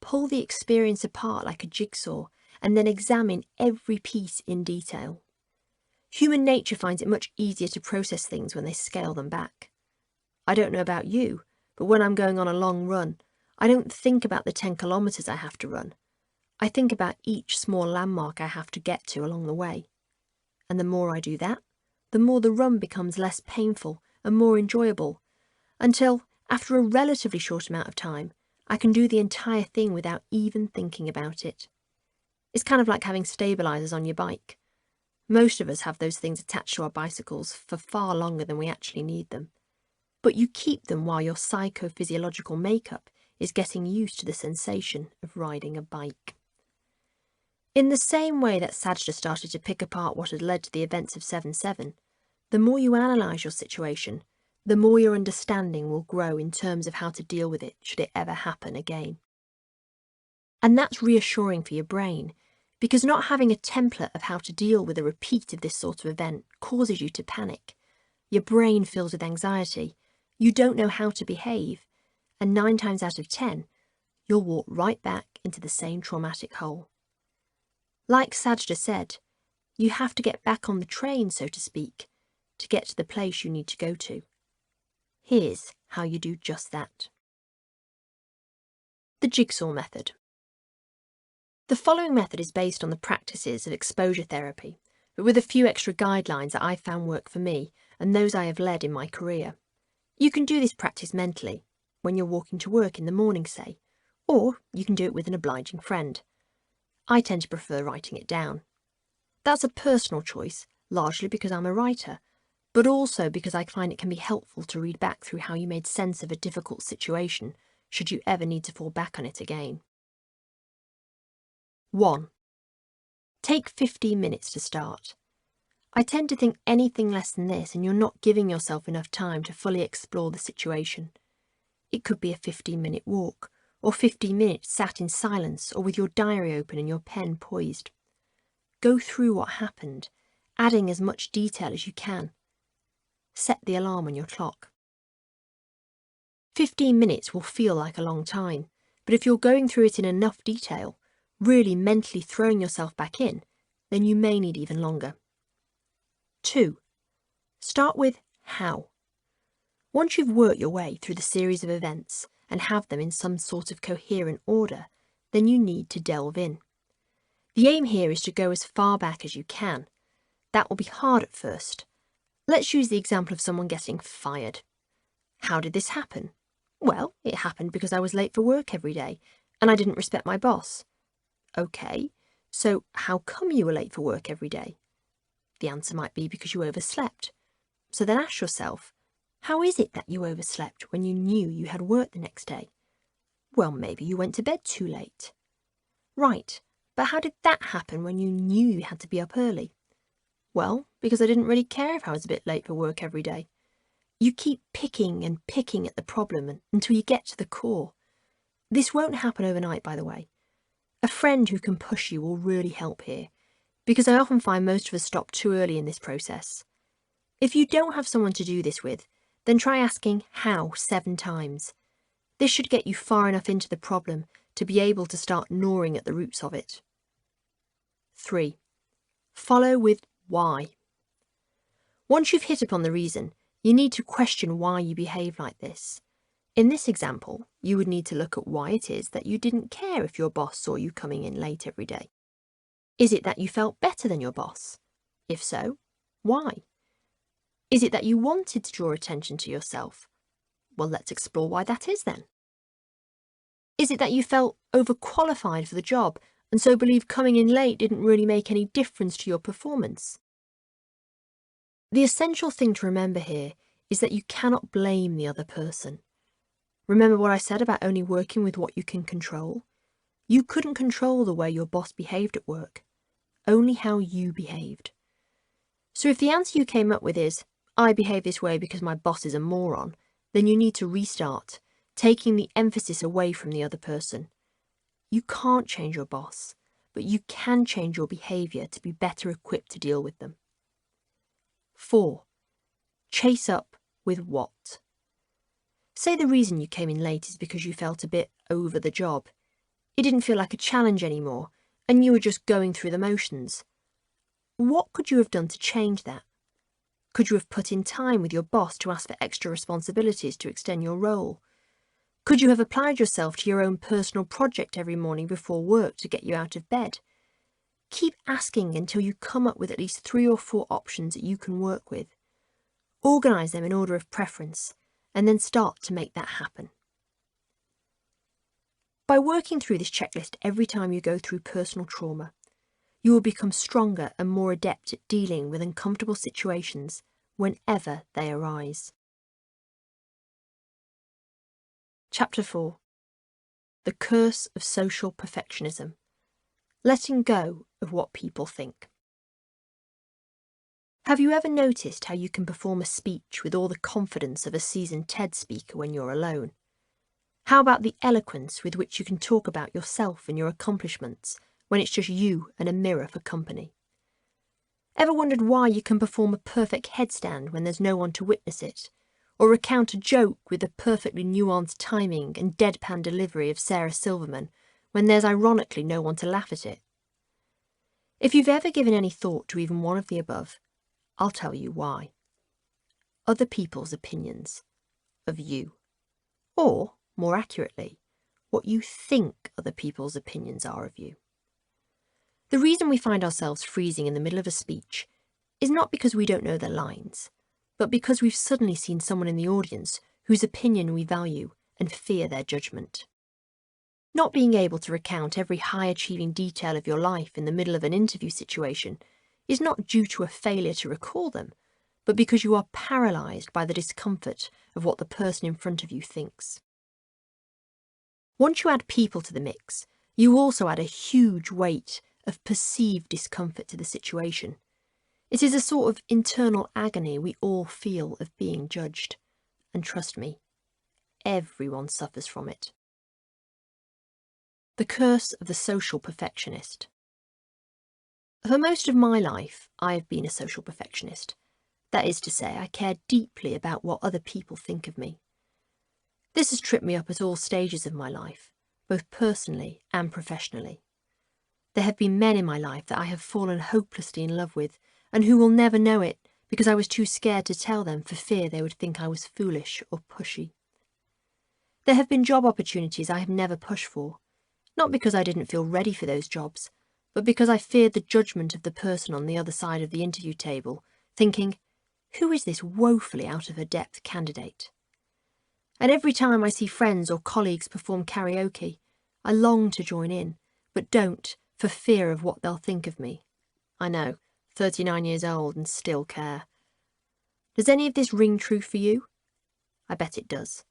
Speaker 2: Pull the experience apart like a jigsaw and then examine every piece in detail. Human nature finds it much easier to process things when they scale them back. I don't know about you, but when I'm going on a long run, I don't think about the 10 kilometres I have to run. I think about each small landmark I have to get to along the way. And the more I do that, the more the run becomes less painful and more enjoyable, until, after a relatively short amount of time, I can do the entire thing without even thinking about it. It's kind of like having stabilisers on your bike. Most of us have those things attached to our bicycles for far longer than we actually need them. But you keep them while your psychophysiological makeup is getting used to the sensation of riding a bike. In the same way that Sajda started to pick apart what had led to the events of 7/7, the more you analyse your situation, the more your understanding will grow in terms of how to deal with it should it ever happen again. And that's reassuring for your brain, because not having a template of how to deal with a repeat of this sort of event causes you to panic. Your brain fills with anxiety, you don't know how to behave, and 9 times out of 10, you'll walk right back into the same traumatic hole. Like Sajda said, you have to get back on the train, so to speak, to get to the place you need to go to. Here's how you do just that. The jigsaw method. The following method is based on the practices of exposure therapy, but with a few extra guidelines that I found work for me and those I have led in my career. You can do this practice mentally, when you're walking to work in the morning, say, or you can do it with an obliging friend. I tend to prefer writing it down. That's a personal choice, largely because I'm a writer, but also because I find it can be helpful to read back through how you made sense of a difficult situation, should you ever need to fall back on it again. 1. Take 15 minutes to start. I tend to think anything less than this and you're not giving yourself enough time to fully explore the situation. It could be a 15-minute walk, or 15 minutes sat in silence or with your diary open and your pen poised. Go through what happened, adding as much detail as you can. Set the alarm on your clock. 15 minutes will feel like a long time, but if you're going through it in enough detail, really mentally throwing yourself back in, then you may need even longer. 2. Start with how. Once you've worked your way through the series of events and have them in some sort of coherent order, then you need to delve in. The aim here is to go as far back as you can. That will be hard at first. Let's use the example of someone getting fired. How did this happen? Well, it happened because I was late for work every day, and I didn't respect my boss. Okay, so how come you were late for work every day? The answer might be because you overslept. So then ask yourself, how is it that you overslept when you knew you had work the next day? Well, maybe you went to bed too late. Right, but how did that happen when you knew you had to be up early? Well, because I didn't really care if I was a bit late for work every day. You keep picking and picking at the problem until you get to the core. This won't happen overnight, by the way. A friend who can push you will really help here, because I often find most of us stop too early in this process. If you don't have someone to do this with, then try asking how 7 times. This should get you far enough into the problem to be able to start gnawing at the roots of it. 3. Follow with why. Once you've hit upon the reason, you need to question why you behave like this. In this example, you would need to look at why it is that you didn't care if your boss saw you coming in late every day. Is it that you felt better than your boss? If so, why? Is it that you wanted to draw attention to yourself? Well, let's explore why that is then. Is it that you felt overqualified for the job and so believed coming in late didn't really make any difference to your performance? The essential thing to remember here is that you cannot blame the other person. Remember what I said about only working with what you can control? You couldn't control the way your boss behaved at work, only how you behaved. So if the answer you came up with is, I behave this way because my boss is a moron, then you need to restart, taking the emphasis away from the other person. You can't change your boss, but you can change your behaviour to be better equipped to deal with them. 4. Chase up with what? Say the reason you came in late is because you felt a bit over the job. It didn't feel like a challenge anymore, and you were just going through the motions. What could you have done to change that? Could you have put in time with your boss to ask for extra responsibilities to extend your role? Could you have applied yourself to your own personal project every morning before work to get you out of bed? Keep asking until you come up with at least 3 or 4 options that you can work with. Organise them in order of preference, and then start to make that happen. By working through this checklist every time you go through personal trauma, you will become stronger and more adept at dealing with uncomfortable situations whenever they arise. Chapter 4. The Curse of Social Perfectionism. Letting go of what people think. Have you ever noticed how you can perform a speech with all the confidence of a seasoned TED speaker when you're alone? How about the eloquence with which you can talk about yourself and your accomplishments when it's just you and a mirror for company? Ever wondered why you can perform a perfect headstand when there's no one to witness it, or recount a joke with the perfectly nuanced timing and deadpan delivery of Sarah Silverman when there's ironically no one to laugh at it? If you've ever given any thought to even one of the above, I'll tell you why. Other people's opinions of you. Or, more accurately, what you think other people's opinions are of you. The reason we find ourselves freezing in the middle of a speech is not because we don't know the lines, but because we've suddenly seen someone in the audience whose opinion we value and fear their judgment. Not being able to recount every high-achieving detail of your life in the middle of an interview situation is not due to a failure to recall them, but because you are paralysed by the discomfort of what the person in front of you thinks. Once you add people to the mix, you also add a huge weight of perceived discomfort to the situation. It is a sort of internal agony we all feel of being judged. And trust me, everyone suffers from it. The curse of the social perfectionist. For most of my life, I have been a social perfectionist. That is to say, I care deeply about what other people think of me. This has tripped me up at all stages of my life, both personally and professionally. There have been men in my life that I have fallen hopelessly in love with, and who will never know it because I was too scared to tell them for fear they would think I was foolish or pushy. There have been job opportunities I have never pushed for, Not because I didn't feel ready for those jobs, but because I feared the judgment of the person on the other side of the interview table, thinking, who is this woefully out of her depth candidate? And every time I see friends or colleagues perform karaoke, I long to join in, but don't, for fear of what they'll think of me. I know, 39 years old and still care. Does any of this ring true for you? I bet it does.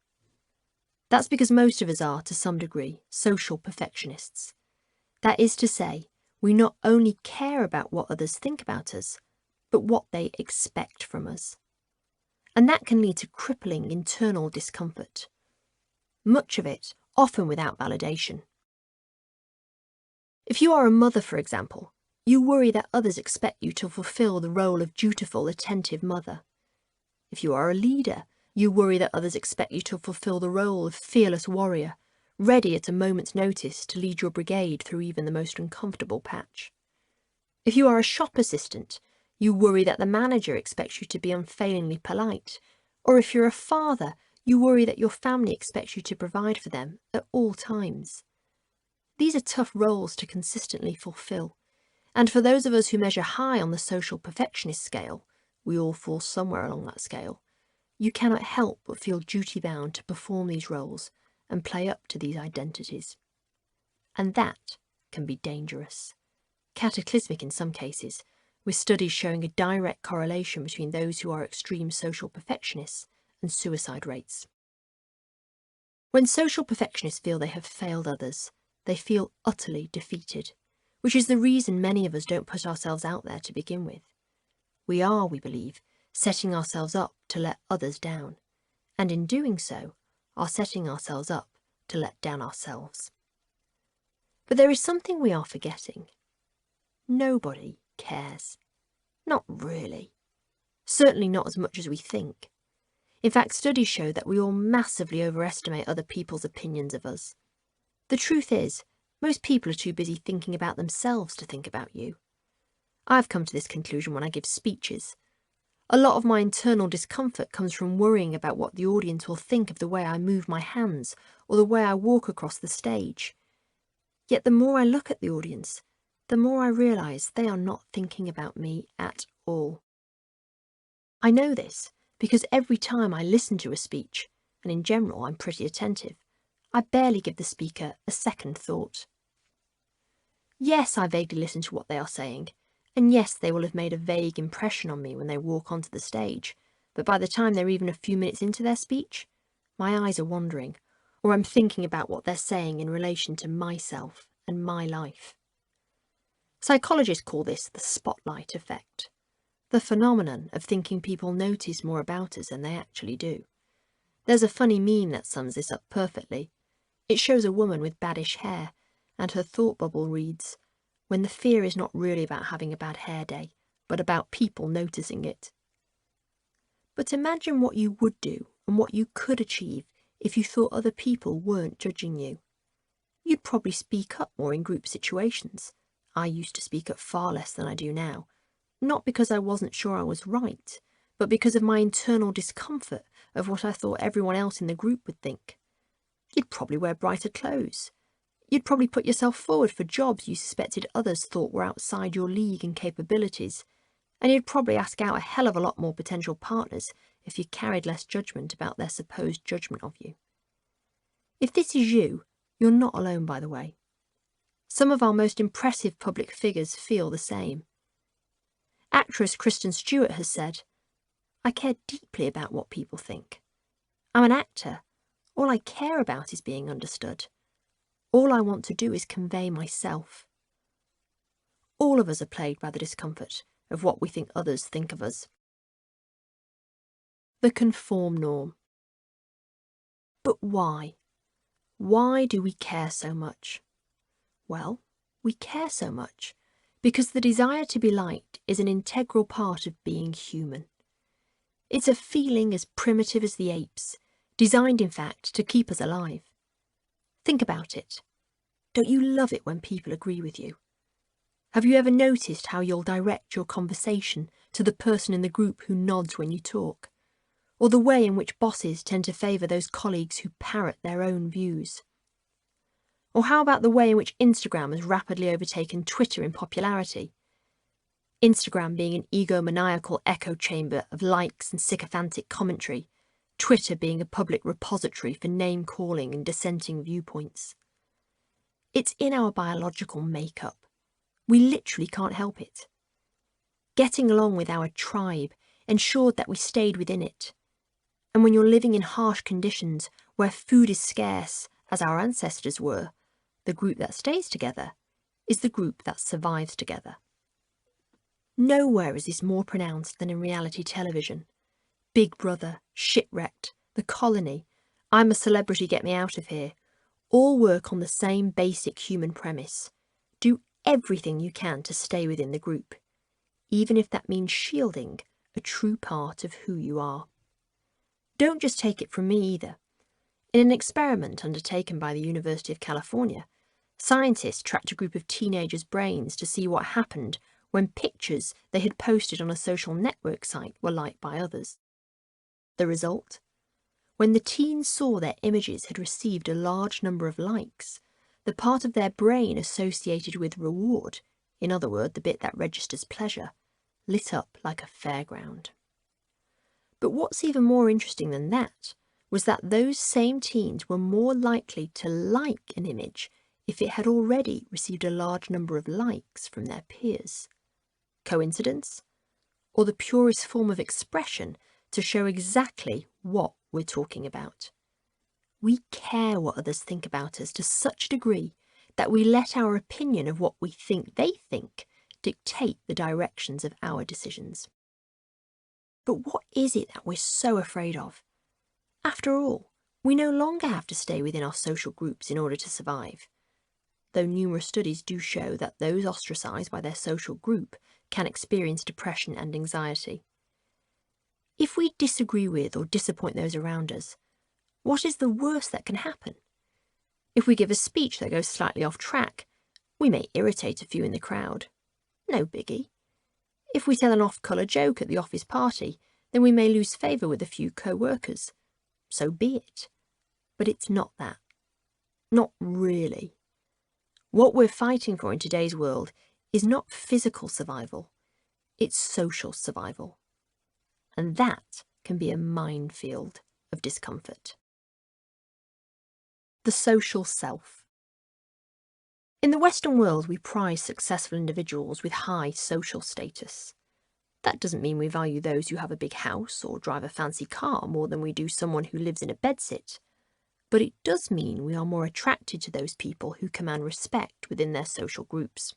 Speaker 2: That's because most of us are, to some degree, social perfectionists. That is to say, we not only care about what others think about us, but what they expect from us. And that can lead to crippling internal discomfort. Much of it, often without validation. If you are a mother, for example, you worry that others expect you to fulfill the role of dutiful, attentive mother. If you are a leader, you worry that others expect you to fulfill the role of fearless warrior, ready at a moment's notice to lead your brigade through even the most uncomfortable patch. If you are a shop assistant, you worry that the manager expects you to be unfailingly polite. Or if you're a father, you worry that your family expects you to provide for them at all times. These are tough roles to consistently fulfill. And for those of us who measure high on the social perfectionist scale, we all fall somewhere along that scale, you cannot help but feel duty-bound to perform these roles and play up to these identities. And that can be dangerous. Cataclysmic in some cases, with studies showing a direct correlation between those who are extreme social perfectionists and suicide rates. When social perfectionists feel they have failed others, they feel utterly defeated, which is the reason many of us don't put ourselves out there to begin with. We are, we believe, setting ourselves up to let others down, and in doing so, are setting ourselves up to let down ourselves. But there is something we are forgetting. Nobody cares. Not really. Certainly not as much as we think. In fact, studies show that we all massively overestimate other people's opinions of us. The truth is, most people are too busy thinking about themselves to think about you. I've come to this conclusion when I give speeches. A lot of my internal discomfort comes from worrying about what the audience will think of the way I move my hands or the way I walk across the stage. Yet the more I look at the audience, the more I realise they are not thinking about me at all. I know this because every time I listen to a speech, and in general I'm pretty attentive, I barely give the speaker a second thought. Yes, I vaguely listen to what they are saying, and yes, they will have made a vague impression on me when they walk onto the stage, but by the time they're even a few minutes into their speech, my eyes are wandering, or I'm thinking about what they're saying in relation to myself and my life. Psychologists call this the spotlight effect, the phenomenon of thinking people notice more about us than they actually do. There's a funny meme that sums this up perfectly. It shows a woman with baddish hair, and her thought bubble reads, "When the fear is not really about having a bad hair day, but about people noticing it." But imagine what you would do and what you could achieve if you thought other people weren't judging you. You'd probably speak up more in group situations. I used to speak up far less than I do now, not because I wasn't sure I was right, but because of my internal discomfort of what I thought everyone else in the group would think. You'd probably wear brighter clothes. You'd probably put yourself forward for jobs you suspected others thought were outside your league and capabilities, and you'd probably ask out a hell of a lot more potential partners if you carried less judgment about their supposed judgment of you. If this is you, you're not alone, by the way. Some of our most impressive public figures feel the same. Actress Kristen Stewart has said, "I care deeply about what people think. I'm an actor. All I care about is being understood. All I want to do is convey myself." All of us are plagued by the discomfort of what we think others think of us. The conform norm. But why? Why do we care so much? Well, we care so much because the desire to be liked is an integral part of being human. It's a feeling as primitive as the apes, designed in fact to keep us alive. Think about it. Don't you love it when people agree with you? Have you ever noticed how you'll direct your conversation to the person in the group who nods when you talk? Or the way in which bosses tend to favour those colleagues who parrot their own views? Or how about the way in which Instagram has rapidly overtaken Twitter in popularity? Instagram being an egomaniacal echo chamber of likes and sycophantic commentary, Twitter being a public repository for name-calling and dissenting viewpoints. It's in our biological makeup. We literally can't help it. Getting along with our tribe ensured that we stayed within it. And when you're living in harsh conditions where food is scarce, as our ancestors were, the group that stays together is the group that survives together. Nowhere is this more pronounced than in reality television. Big Brother, Shipwrecked, The Colony, I'm a Celebrity, Get Me Out of Here, all work on the same basic human premise. Do everything you can to stay within the group, even if that means shielding a true part of who you are. Don't just take it from me either. In an experiment undertaken by the University of California, scientists tracked a group of teenagers' brains to see what happened when pictures they had posted on a social network site were liked by others. The result? When the teens saw their images had received a large number of likes, the part of their brain associated with reward, in other words, the bit that registers pleasure, lit up like a fairground. But what's even more interesting than that was that those same teens were more likely to like an image if it had already received a large number of likes from their peers. Coincidence? Or the purest form of expression to show exactly what we're talking about? We care what others think about us to such a degree that we let our opinion of what we think they think dictate the directions of our decisions. But what is it that we're so afraid of? After all, we no longer have to stay within our social groups in order to survive. Though numerous studies do show that those ostracised by their social group can experience depression and anxiety. If we disagree with or disappoint those around us, what is the worst that can happen? If we give a speech that goes slightly off track, we may irritate a few in the crowd. No biggie. If we tell an off-colour joke at the office party, then we may lose favour with a few co-workers. So be it. But it's not that. Not really. What we're fighting for in today's world is not physical survival, it's social survival. And that can be a minefield of discomfort. The social self. In the Western world, we prize successful individuals with high social status. That doesn't mean we value those who have a big house or drive a fancy car more than we do someone who lives in a bedsit. But it does mean we are more attracted to those people who command respect within their social groups.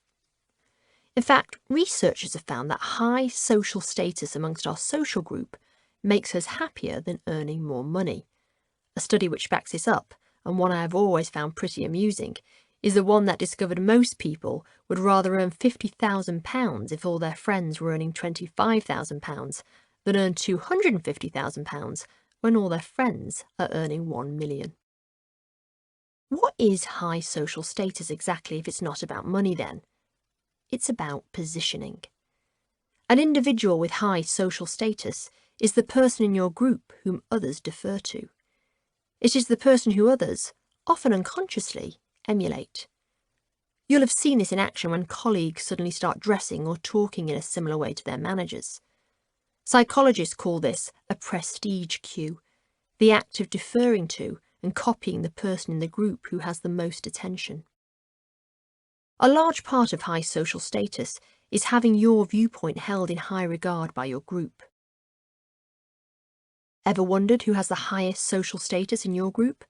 Speaker 2: In fact, researchers have found that high social status amongst our social group makes us happier than earning more money. A study which backs this up, and one I have always found pretty amusing, is the one that discovered most people would rather earn £50,000 if all their friends were earning £25,000 than earn £250,000 when all their friends are earning £1 million. What is high social status exactly if it's not about money then? It's about positioning. An individual with high social status is the person in your group whom others defer to. It is the person who others, often unconsciously, emulate. You'll have seen this in action when colleagues suddenly start dressing or talking in a similar way to their managers. Psychologists call this a prestige cue, the act of deferring to and copying the person in the group who has the most attention. A large part of high social status is having your viewpoint held in high regard by your group. Ever wondered who has the highest social status in your group?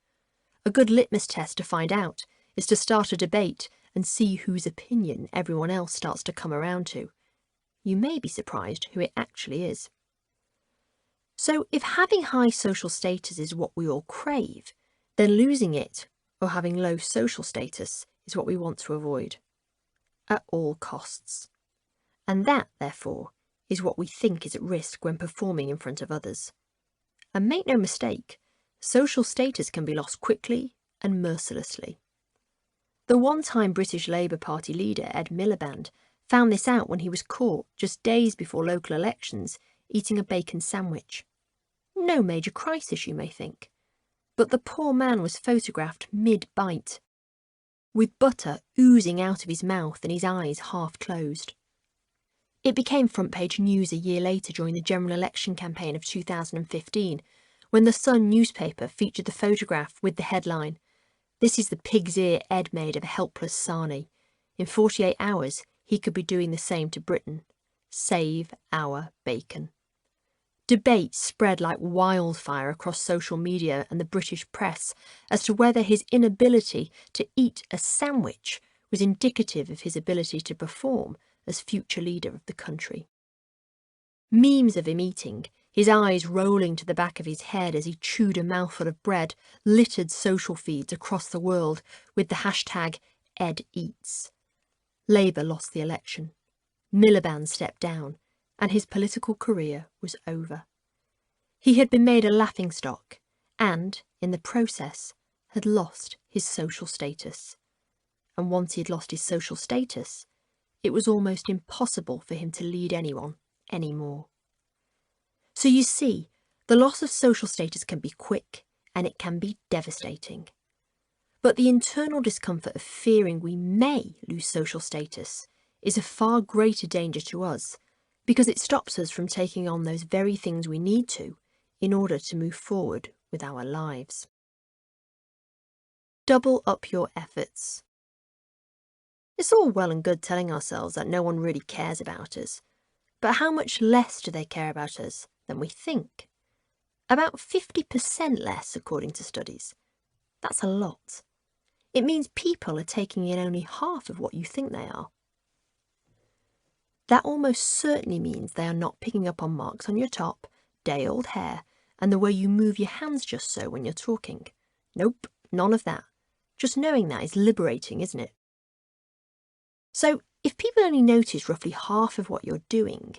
Speaker 2: A good litmus test to find out is to start a debate and see whose opinion everyone else starts to come around to. You may be surprised who it actually is. So if having high social status is what we all crave, then losing it, or having low social status, is what we want to avoid. At all costs. And that, therefore, is what we think is at risk when performing in front of others. And make no mistake, social status can be lost quickly and mercilessly. The one-time British Labour Party leader Ed Miliband found this out when he was caught just days before local elections eating a bacon sandwich. No major crisis, you may think. But the poor man was photographed mid-bite. with butter oozing out of his mouth and his eyes half closed. It became front-page news a year later during the general election campaign of 2015, when the Sun newspaper featured the photograph with the headline, "This is the pig's ear Ed made of a helpless sarnie. In 48 hours, he could be doing the same to Britain. Save our bacon." Debate spread like wildfire across social media and the British press as to whether his inability to eat a sandwich was indicative of his ability to perform as future leader of the country. Memes of him eating, his eyes rolling to the back of his head as he chewed a mouthful of bread, littered social feeds across the world with the hashtag #EdEats. Labour lost the election. Miliband stepped down, and his political career was over. He had been made a laughingstock and, in the process, had lost his social status. And once he had lost his social status, it was almost impossible for him to lead anyone anymore. So you see, the loss of social status can be quick and it can be devastating. But the internal discomfort of fearing we may lose social status is a far greater danger to us because it stops us from taking on those very things we need to in order to move forward with our lives. Double up your efforts. It's all well and good telling ourselves that no one really cares about us, but how much less do they care about us than we think? About 50% less, according to studies. That's a lot. It means people are taking in only half of what you think they are. That almost certainly means they are not picking up on marks on your top, day-old hair, and the way you move your hands just so when you're talking. Nope, none of that. Just knowing that is liberating, isn't it? So, if people only notice roughly half of what you're doing,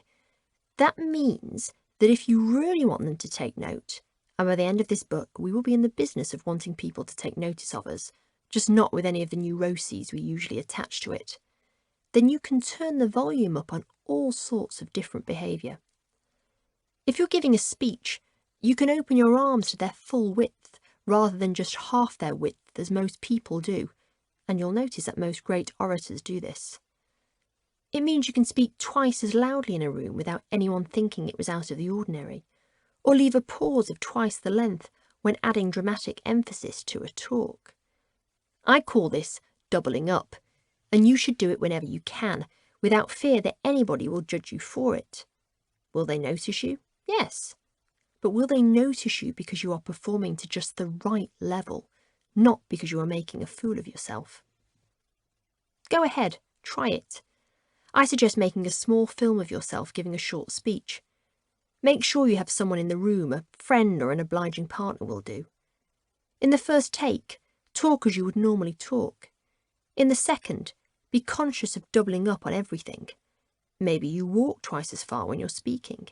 Speaker 2: that means that if you really want them to take note, and by the end of this book we will be in the business of wanting people to take notice of us, just not with any of the neuroses we usually attach to it, then you can turn the volume up on all sorts of different behaviour. If you're giving a speech, you can open your arms to their full width rather than just half their width as most people do, and you'll notice that most great orators do this. It means you can speak twice as loudly in a room without anyone thinking it was out of the ordinary, or leave a pause of twice the length when adding dramatic emphasis to a talk. I call this doubling up, and you should do it whenever you can, without fear that anybody will judge you for it. Will they notice you? Yes. But will they notice you because you are performing to just the right level, not because you are making a fool of yourself? Go ahead, try it. I suggest making a small film of yourself giving a short speech. Make sure you have someone in the room, a friend or an obliging partner will do. In the first take, talk as you would normally talk. In the second, be conscious of doubling up on everything. Maybe you walk twice as far when you're speaking.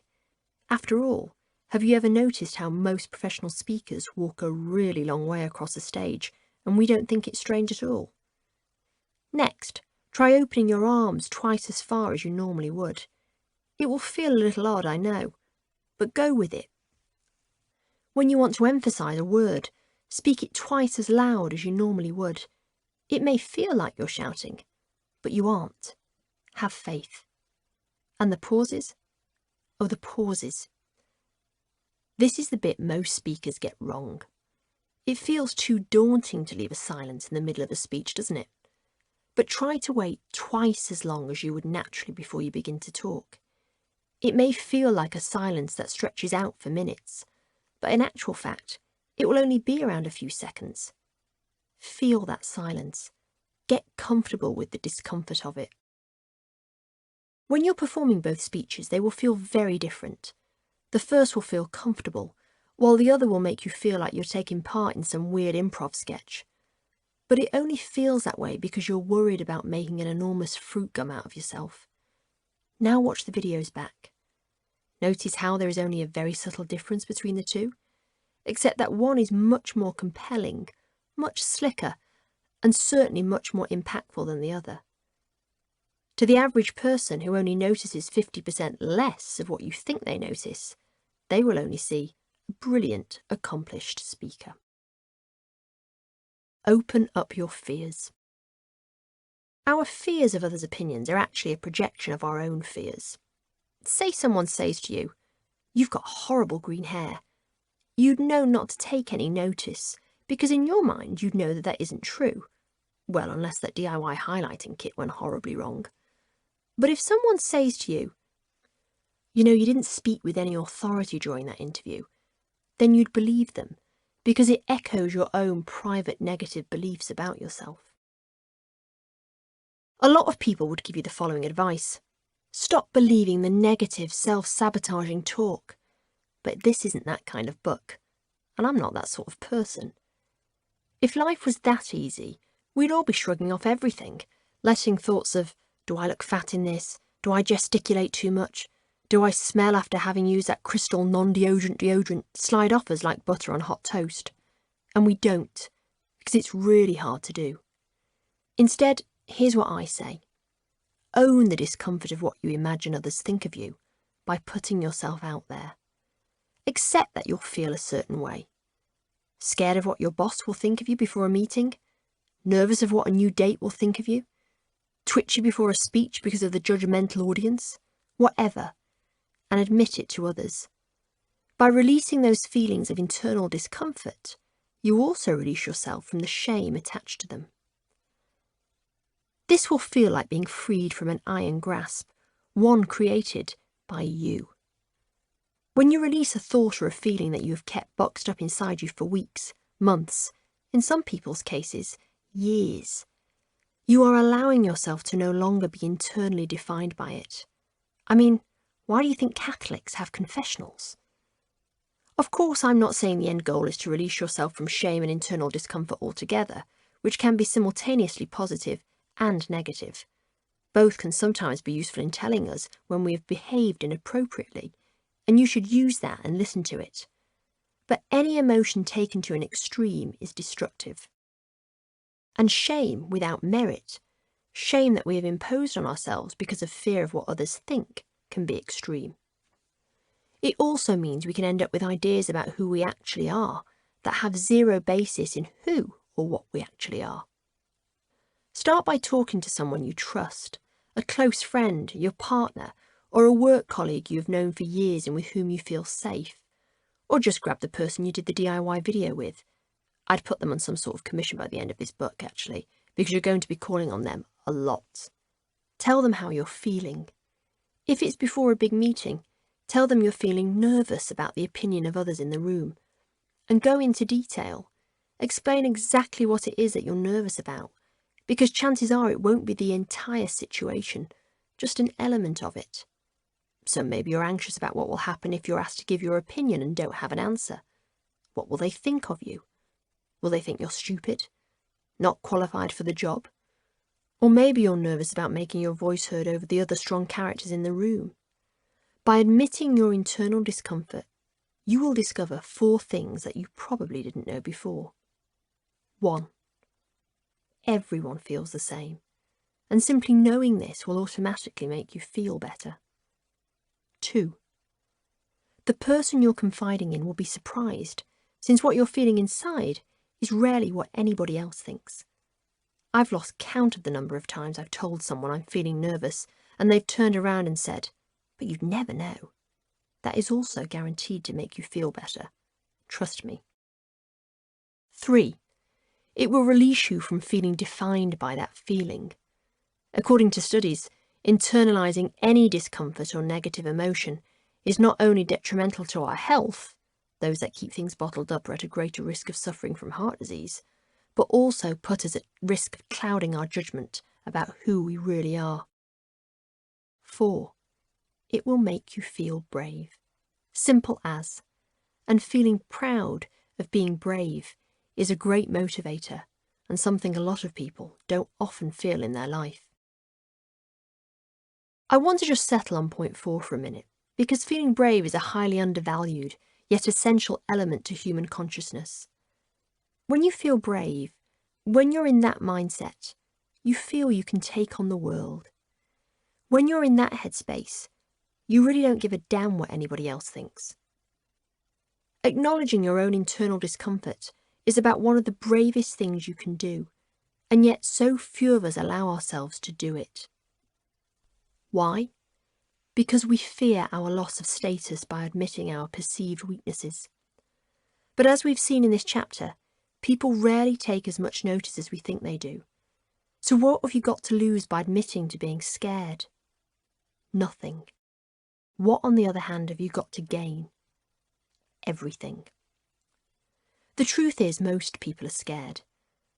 Speaker 2: After all, have you ever noticed how most professional speakers walk a really long way across a stage and we don't think it strange at all? Next, try opening your arms twice as far as you normally would. It will feel a little odd, I know, but go with it. When you want to emphasise a word, speak it twice as loud as you normally would. It may feel like you're shouting, but you aren't. Have faith. And the pauses? Oh, the pauses. This is the bit most speakers get wrong. It feels too daunting to leave a silence in the middle of a speech, doesn't it? But try to wait twice as long as you would naturally before you begin to talk. It may feel like a silence that stretches out for minutes, but in actual fact, it will only be around a few seconds. Feel that silence. Get comfortable with the discomfort of it. When you're performing both speeches, they will feel very different. The first will feel comfortable, while the other will make you feel like you're taking part in some weird improv sketch. But it only feels that way because you're worried about making an enormous fruit gum out of yourself. Now watch the videos back. Notice how there is only a very subtle difference between the two, except that one is much more compelling, much slicker, and certainly much more impactful than the other. To the average person who only notices 50% less of what you think they notice, they will only see a brilliant, accomplished speaker. Open up your fears. Our fears of others' opinions are actually a projection of our own fears. Say someone says to you, "You've got horrible green hair." You'd know not to take any notice, because in your mind you'd know that that isn't true. Well, unless that DIY highlighting kit went horribly wrong. But if someone says to you, "You didn't speak with any authority during that interview," then you'd believe them, because it echoes your own private negative beliefs about yourself. A lot of people would give you the following advice. Stop believing the negative, self-sabotaging talk. But this isn't that kind of book, and I'm not that sort of person. If life was that easy, we'd all be shrugging off everything, letting thoughts of, "Do I look fat in this? Do I gesticulate too much? Do I smell after having used that crystal non-deodorant deodorant?" slide off us like butter on hot toast. And we don't, because it's really hard to do. Instead, here's what I say. Own the discomfort of what you imagine others think of you by putting yourself out there. Accept that you'll feel a certain way. Scared of what your boss will think of you before a meeting? Nervous of what a new date will think of you? Twitchy before a speech because of the judgmental audience? Whatever. And admit it to others. By releasing those feelings of internal discomfort, you also release yourself from the shame attached to them. This will feel like being freed from an iron grasp, one created by you. When you release a thought or a feeling that you have kept boxed up inside you for weeks, months, in some people's cases, years, you are allowing yourself to no longer be internally defined by it. I mean, why do you think Catholics have confessionals? Of course, I'm not saying the end goal is to release yourself from shame and internal discomfort altogether, which can be simultaneously positive and negative. Both can sometimes be useful in telling us when we have behaved inappropriately, and you should use that and listen to it. But any emotion taken to an extreme is destructive. And shame without merit, shame that we have imposed on ourselves because of fear of what others think, can be extreme. It also means we can end up with ideas about who we actually are that have zero basis in who or what we actually are. Start by talking to someone you trust, a close friend, your partner, or a work colleague you have known for years and with whom you feel safe. Or just grab the person you did the DIY video with. I'd put them on some sort of commission by the end of this book, actually, because you're going to be calling on them a lot. Tell them how you're feeling. If it's before a big meeting, tell them you're feeling nervous about the opinion of others in the room. And go into detail. Explain exactly what it is that you're nervous about, because chances are it won't be the entire situation, just an element of it. So maybe you're anxious about what will happen if you're asked to give your opinion and don't have an answer. What will they think of you? Will they think you're stupid? Not qualified for the job? Or maybe you're nervous about making your voice heard over the other strong characters in the room. By admitting your internal discomfort, you will discover 4 things that you probably didn't know before. 1. Everyone feels the same, and simply knowing this will automatically make you feel better. 2. The person you're confiding in will be surprised, since what you're feeling inside is rarely what anybody else thinks. I've lost count of the number of times I've told someone I'm feeling nervous, and they've turned around and said, "But you'd never know." That is also guaranteed to make you feel better. Trust me. 3. It will release you from feeling defined by that feeling. According to studies, internalizing any discomfort or negative emotion is not only detrimental to our health, those that keep things bottled up are at a greater risk of suffering from heart disease, but also put us at risk of clouding our judgment about who we really are. 4. It will make you feel brave. Simple as. And feeling proud of being brave is a great motivator and something a lot of people don't often feel in their life. I want to just settle on point 4 for a minute, because feeling brave is a highly undervalued, yet essential element to human consciousness. When you feel brave, when you're in that mindset, you feel you can take on the world. When you're in that headspace, you really don't give a damn what anybody else thinks. Acknowledging your own internal discomfort is about one of the bravest things you can do, and yet so few of us allow ourselves to do it. Why? Because we fear our loss of status by admitting our perceived weaknesses. But as we've seen in this chapter, people rarely take as much notice as we think they do. So what have you got to lose by admitting to being scared? Nothing. What, on the other hand, have you got to gain? Everything. The truth is, most people are scared,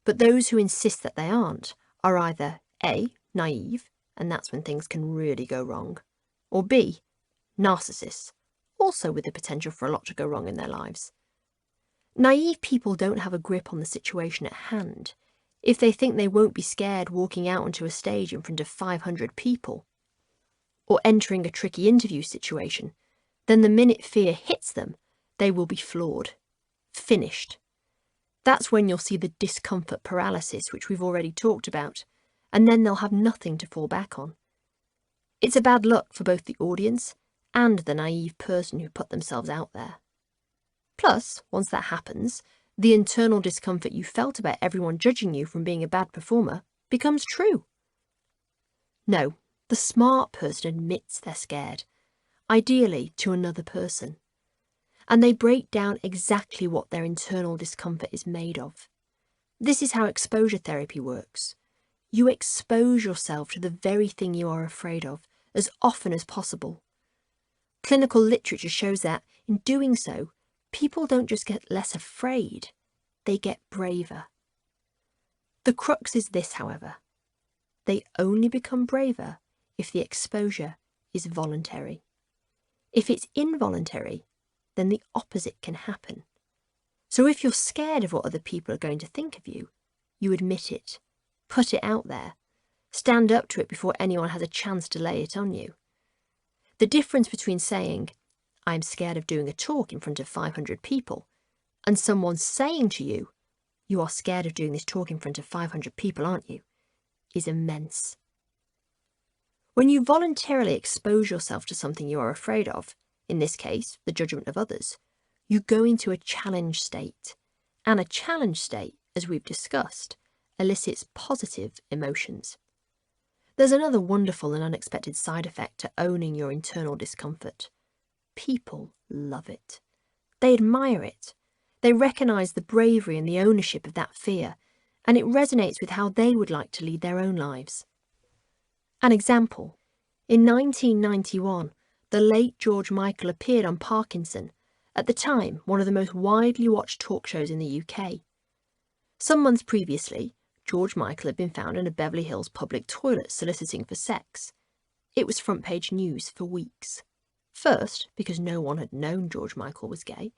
Speaker 2: but those who insist that they aren't are either A, naive, and that's when things can really go wrong, or B, narcissists, also with the potential for a lot to go wrong in their lives. Naive people don't have a grip on the situation at hand. If they think they won't be scared walking out onto a stage in front of 500 people, or entering a tricky interview situation, then the minute fear hits them, they will be floored, finished. That's when you'll see the discomfort paralysis, which we've already talked about, and then they'll have nothing to fall back on. It's a bad luck for both the audience and the naive person who put themselves out there. Plus, once that happens, the internal discomfort you felt about everyone judging you from being a bad performer becomes true. No, the smart person admits they're scared, ideally to another person, and they break down exactly what their internal discomfort is made of. This is how exposure therapy works. You expose yourself to the very thing you are afraid of as often as possible. Clinical literature shows that, in doing so, people don't just get less afraid, they get braver. The crux is this, however. They only become braver if the exposure is voluntary. If it's involuntary, then the opposite can happen. So if you're scared of what other people are going to think of you, you admit it, put it out there, stand up to it before anyone has a chance to lay it on you. The difference between saying, "I'm scared of doing a talk in front of 500 people," and someone saying to you, "You are scared of doing this talk in front of 500 people, aren't you?" is immense. When you voluntarily expose yourself to something you are afraid of, in this case, the judgment of others, you go into a challenge state. And a challenge state, as we've discussed, elicits positive emotions. There's another wonderful and unexpected side effect to owning your internal discomfort. People love it. They admire it. They recognise the bravery and the ownership of that fear, and it resonates with how they would like to lead their own lives. An example. In 1991, the late George Michael appeared on Parkinson, at the time one of the most widely watched talk shows in the UK. Some months previously, George Michael had been found in a Beverly Hills public toilet soliciting for sex. It was front page news for weeks. First, because no one had known George Michael was gay,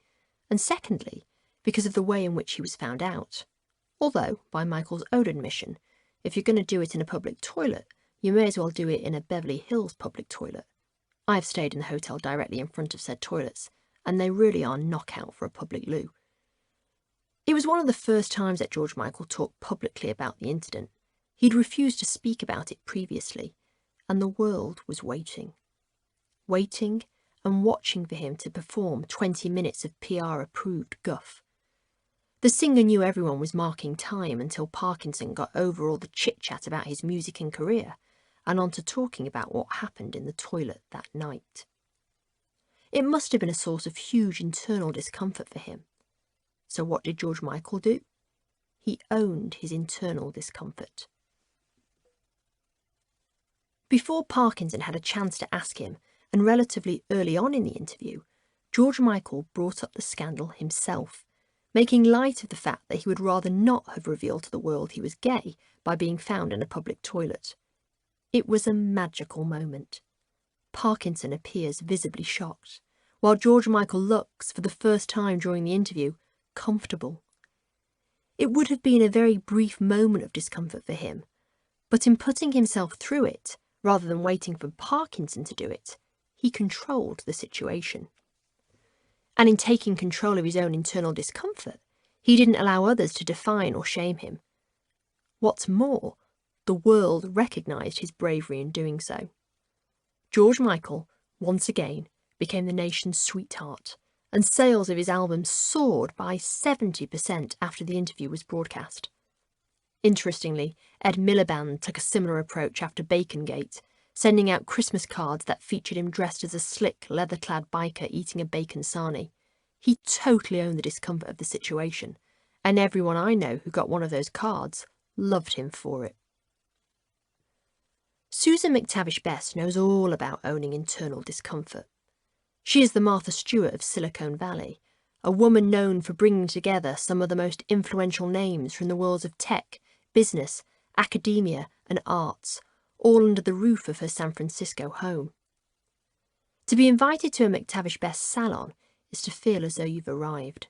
Speaker 2: and secondly, because of the way in which he was found out. Although, by Michael's own admission, if you're going to do it in a public toilet, you may as well do it in a Beverly Hills public toilet. I've stayed in the hotel directly in front of said toilets, and they really are knockout for a public loo. It was one of the first times that George Michael talked publicly about the incident. He'd refused to speak about it previously, and the world was waiting. Waiting and watching for him to perform 20 minutes of PR-approved guff. The singer knew everyone was marking time until Parkinson got over all the chit-chat about his music and career, and on to talking about what happened in the toilet that night. It must have been a source of huge internal discomfort for him. So what did George Michael do? He owned his internal discomfort. Before Parkinson had a chance to ask him, and relatively early on in the interview, George Michael brought up the scandal himself, making light of the fact that he would rather not have revealed to the world he was gay by being found in a public toilet. It was a magical moment. Parkinson appears visibly shocked, while George Michael looks, for the first time during the interview, comfortable. It would have been a very brief moment of discomfort for him, but in putting himself through it, rather than waiting for Parkinson to do it, he controlled the situation. And in taking control of his own internal discomfort, he didn't allow others to define or shame him. What's more, the world recognised his bravery in doing so. George Michael, once again, became the nation's sweetheart, and sales of his album soared by 70% after the interview was broadcast. Interestingly, Ed Miliband took a similar approach after Bacongate, sending out Christmas cards that featured him dressed as a slick, leather-clad biker eating a bacon sarnie. He totally owned the discomfort of the situation, and everyone I know who got one of those cards loved him for it. Susan McTavish Best knows all about owning internal discomfort. She is the Martha Stewart of Silicon Valley, a woman known for bringing together some of the most influential names from the worlds of tech, business, academia, and arts, all under the roof of her San Francisco home. To be invited to a McTavish Best salon is to feel as though you've arrived.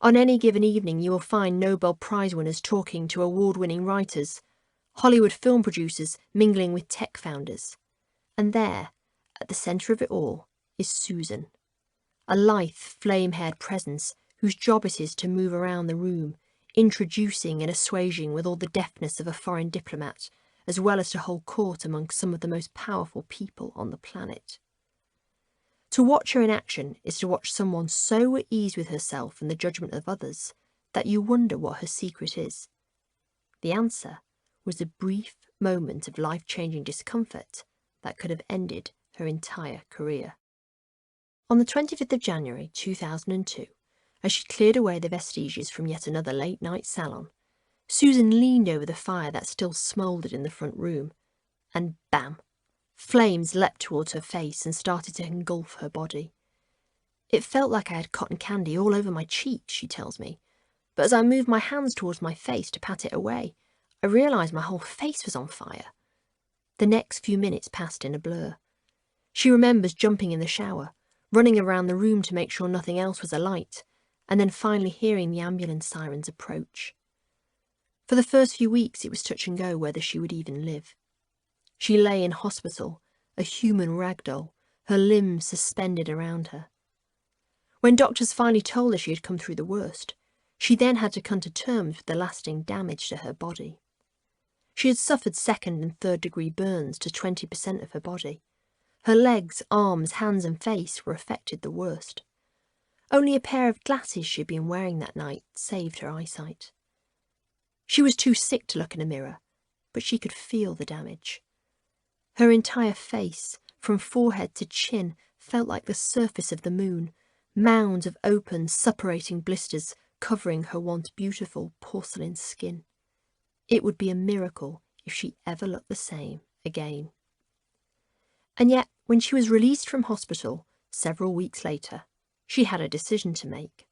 Speaker 2: On any given evening, you will find Nobel Prize winners talking to award-winning writers, Hollywood film producers mingling with tech founders. And there, at the centre of it all, is Susan, a lithe, flame-haired presence whose job it is to move around the room, introducing and assuaging with all the deftness of a foreign diplomat, as well as to hold court among some of the most powerful people on the planet. To watch her in action is to watch someone so at ease with herself and the judgment of others that you wonder what her secret is. The answer was a brief moment of life-changing discomfort that could have ended her entire career. On the 25th of January 2002, as she cleared away the vestiges from yet another late-night salon, Susan leaned over the fire that still smouldered in the front room, and bam! Flames leapt towards her face and started to engulf her body. It felt like I had cotton candy all over my cheeks, she tells me, but as I moved my hands towards my face to pat it away, I realised my whole face was on fire. The next few minutes passed in a blur. She remembers jumping in the shower, running around the room to make sure nothing else was alight, and then finally hearing the ambulance sirens approach. For the first few weeks it was touch and go whether she would even live. She lay in hospital, a human ragdoll, her limbs suspended around her. When doctors finally told her she had come through the worst, she then had to come to terms with the lasting damage to her body. She had suffered 2nd and 3rd degree burns to 20% of her body. Her legs, arms, hands and face were affected the worst. Only a pair of glasses she had been wearing that night saved her eyesight. She was too sick to look in a mirror, but she could feel the damage. Her entire face, from forehead to chin, felt like the surface of the moon, mounds of open, suppurating blisters covering her once beautiful porcelain skin. It would be a miracle if she ever looked the same again. And yet, when she was released from hospital several weeks later, she had a decision to make.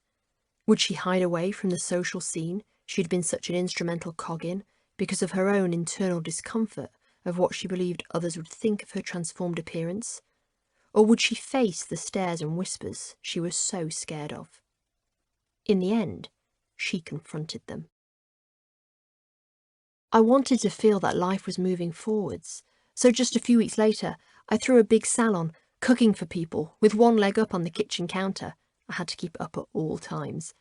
Speaker 2: Would she hide away from the social scene she had been such an instrumental cog in because of her own internal discomfort of what she believed others would think of her transformed appearance? Or would she face the stares and whispers she was so scared of? In the end, she confronted them. I wanted to feel that life was moving forwards, so just a few weeks later, I threw a big salon, cooking for people, with one leg up on the kitchen counter. I had to keep it up at all times.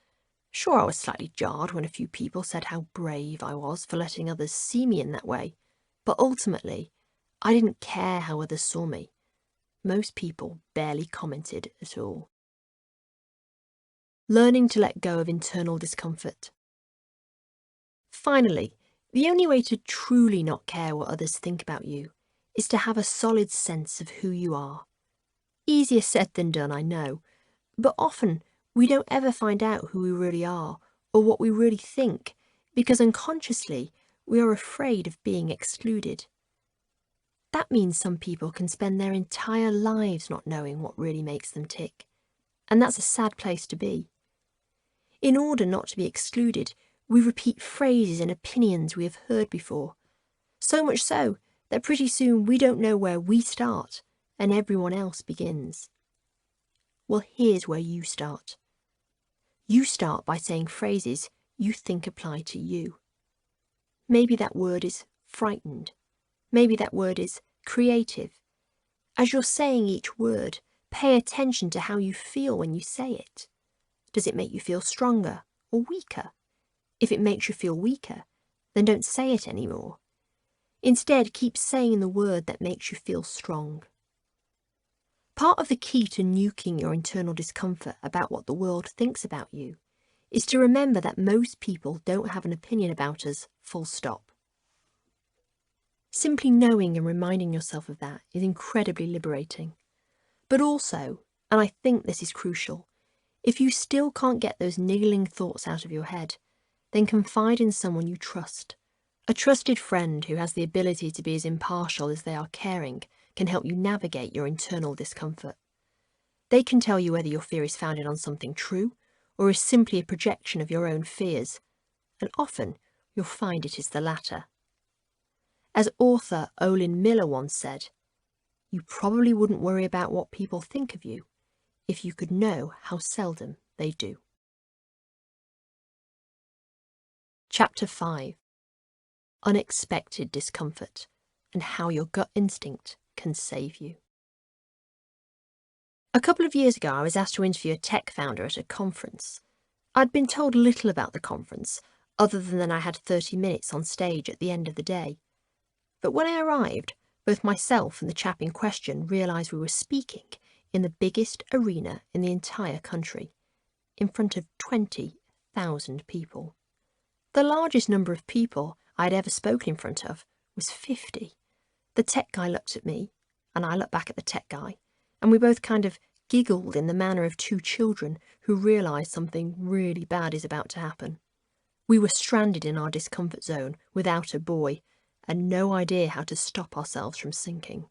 Speaker 2: Sure, I was slightly jarred when a few people said how brave I was for letting others see me in that way, but ultimately, I didn't care how others saw me. Most people barely commented at all. Learning to let go of internal discomfort. Finally, the only way to truly not care what others think about you is to have a solid sense of who you are. Easier said than done, I know, but often we don't ever find out who we really are or what we really think because unconsciously we are afraid of being excluded. That means some people can spend their entire lives not knowing what really makes them tick, and that's a sad place to be. In order not to be excluded, we repeat phrases and opinions we have heard before, so much so that pretty soon we don't know where we start and everyone else begins. Well, here's where you start. You start by saying phrases you think apply to you. Maybe that word is frightened. Maybe that word is creative. As you're saying each word, pay attention to how you feel when you say it. Does it make you feel stronger or weaker? If it makes you feel weaker, then don't say it anymore. Instead, keep saying the word that makes you feel strong. Part of the key to nuking your internal discomfort about what the world thinks about you is to remember that most people don't have an opinion about us, full stop. Simply knowing and reminding yourself of that is incredibly liberating. But also, and I think this is crucial, if you still can't get those niggling thoughts out of your head, then confide in someone you trust. A trusted friend who has the ability to be as impartial as they are caring can help you navigate your internal discomfort. They can tell you whether your fear is founded on something true or is simply a projection of your own fears, and often you'll find it is the latter. As author Olin Miller once said, "You probably wouldn't worry about what people think of you if you could know how seldom they do." Chapter 5. Unexpected Discomfort and How Your Gut Instinct Can Save You. A couple of years ago, I was asked to interview a tech founder at a conference. I'd been told little about the conference, other than that I had 30 minutes on stage at the end of the day. But when I arrived, both myself and the chap in question realised we were speaking in the biggest arena in the entire country, in front of 20,000 people. The largest number of people I'd ever spoken in front of was 50. The tech guy looked at me, and I looked back at the tech guy, and we both kind of giggled in the manner of two children who realise something really bad is about to happen. We were stranded in our discomfort zone without a buoy, and no idea how to stop ourselves from sinking.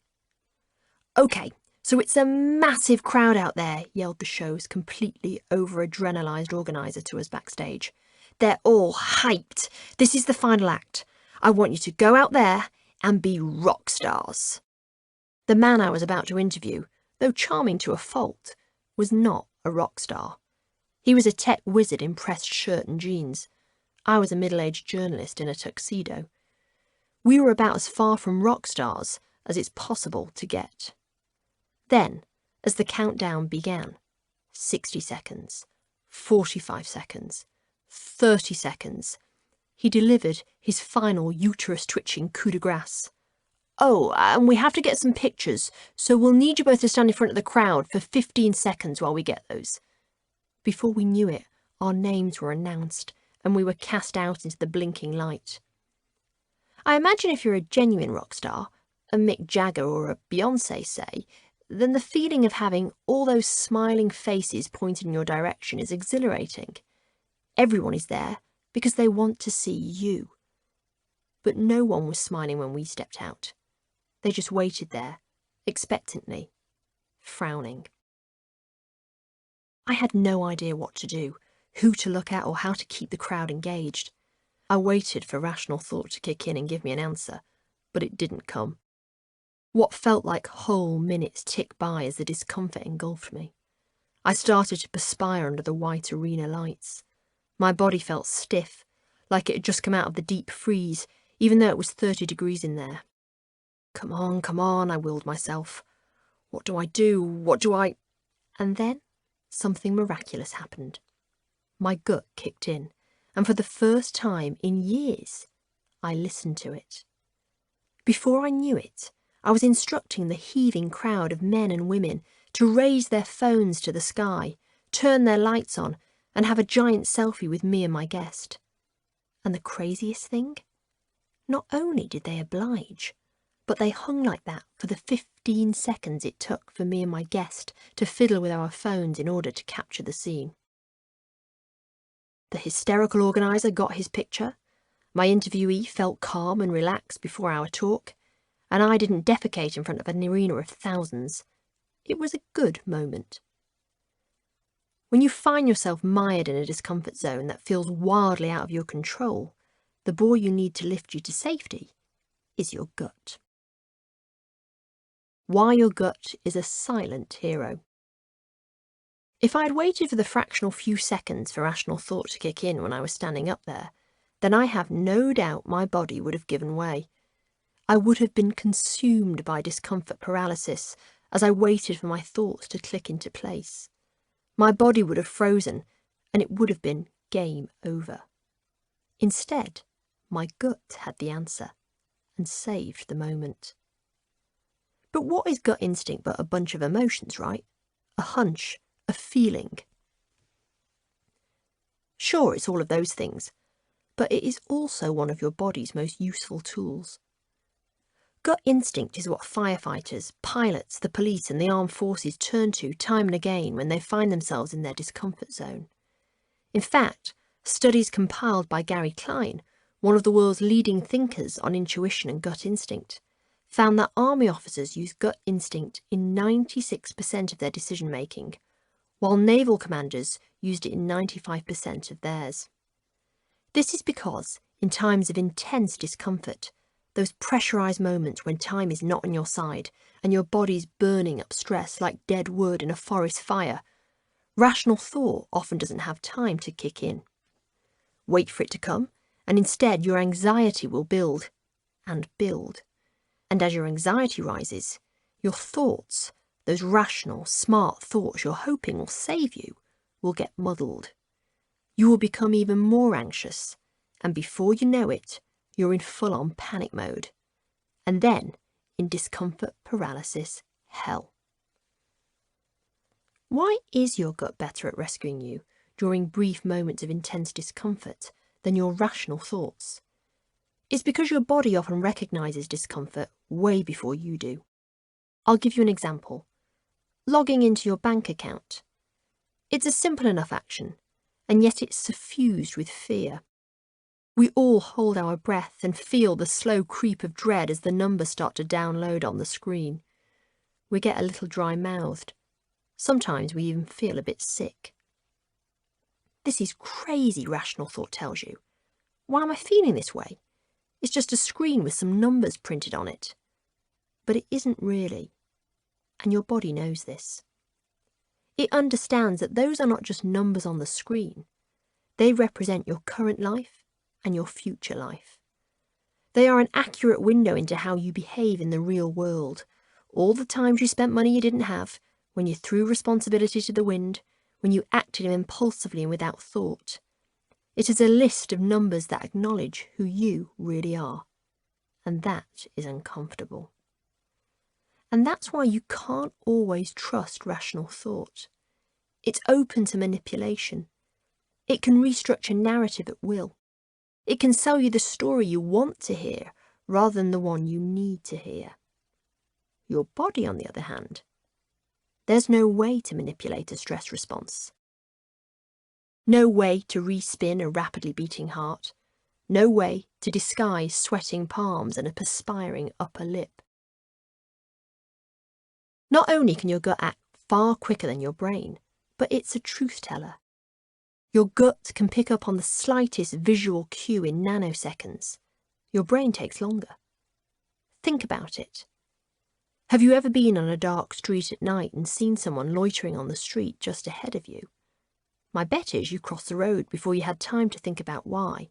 Speaker 2: "Okay, so it's a massive crowd out there," yelled the show's completely over-adrenalised organiser to us backstage. "They're all hyped. This is the final act. I want you to go out there and be rock stars." The man I was about to interview, though charming to a fault, was not a rock star. He was a tech wizard in pressed shirt and jeans. I was a middle-aged journalist in a tuxedo. We were about as far from rock stars as it's possible to get. Then, as the countdown began, 60 seconds, 45 seconds, 30 seconds, he delivered his final uterus-twitching coup de grace. "Oh, and we have to get some pictures, so we'll need you both to stand in front of the crowd for 15 seconds while we get those." Before we knew it, our names were announced, and we were cast out into the blinking light. I imagine if you're a genuine rock star, a Mick Jagger or a Beyoncé, say, then the feeling of having all those smiling faces pointed in your direction is exhilarating. Everyone is there because they want to see you. But no one was smiling when we stepped out. They just waited there, expectantly, frowning. I had no idea what to do, who to look at or how to keep the crowd engaged. I waited for rational thought to kick in and give me an answer, but it didn't come. What felt like whole minutes ticked by as the discomfort engulfed me. I started to perspire under the white arena lights. My body felt stiff, like it had just come out of the deep freeze, even though it was 30 degrees in there. Come on, I willed myself. What do I do? What do I... And then something miraculous happened. My gut kicked in, and for the first time in years, I listened to it. Before I knew it, I was instructing the heaving crowd of men and women to raise their phones to the sky, turn their lights on, and have a giant selfie with me and my guest. And the craziest thing? Not only did they oblige, but they hung like that for the 15 seconds it took for me and my guest to fiddle with our phones in order to capture the scene. The hysterical organiser got his picture, my interviewee felt calm and relaxed before our talk, and I didn't defecate in front of an arena of thousands. It was a good moment. When you find yourself mired in a discomfort zone that feels wildly out of your control, the buoy you need to lift you to safety is your gut. Why your gut is a silent hero. If I had waited for the fractional few seconds for rational thought to kick in when I was standing up there, then I have no doubt my body would have given way. I would have been consumed by discomfort paralysis as I waited for my thoughts to click into place. My body would have frozen, and it would have been game over. Instead, my gut had the answer and saved the moment. But what is gut instinct but a bunch of emotions, right? A hunch, a feeling. Sure, it's all of those things, but it is also one of your body's most useful tools. Gut instinct is what firefighters, pilots, the police and the armed forces turn to time and again when they find themselves in their discomfort zone. In fact, studies compiled by Gary Klein, one of the world's leading thinkers on intuition and gut instinct, found that army officers use gut instinct in 96% of their decision-making, while naval commanders used it in 95% of theirs. This is because, in times of intense discomfort, those pressurised moments when time is not on your side and your body's burning up stress like dead wood in a forest fire, rational thought often doesn't have time to kick in. Wait for it to come, and instead your anxiety will build and build. And as your anxiety rises, your thoughts, those rational, smart thoughts you're hoping will save you, will get muddled. You will become even more anxious, and before you know it, you're in full-on panic mode. And then, in discomfort paralysis hell. Why is your gut better at rescuing you during brief moments of intense discomfort than your rational thoughts? It's because your body often recognises discomfort way before you do. I'll give you an example. Logging into your bank account. It's a simple enough action, and yet it's suffused with fear. We all hold our breath and feel the slow creep of dread as the numbers start to download on the screen. We get a little dry-mouthed. Sometimes we even feel a bit sick. This is crazy, rational thought tells you. Why am I feeling this way? It's just a screen with some numbers printed on it. But it isn't really. And your body knows this. It understands that those are not just numbers on the screen. They represent your current life and your future life. They are an accurate window into how you behave in the real world. All the times you spent money you didn't have, when you threw responsibility to the wind, when you acted impulsively and without thought. It is a list of numbers that acknowledge who you really are. And that is uncomfortable. And that's why you can't always trust rational thought. It's open to manipulation. It can restructure narrative at will. It can sell you the story you want to hear rather than the one you need to hear. Your body, on the other hand, there's no way to manipulate a stress response. No way to respin a rapidly beating heart. No way to disguise sweating palms and a perspiring upper lip. Not only can your gut act far quicker than your brain, but it's a truth teller. Your gut can pick up on the slightest visual cue in nanoseconds. Your brain takes longer. Think about it. Have you ever been on a dark street at night and seen someone loitering on the street just ahead of you? My bet is you crossed the road before you had time to think about why.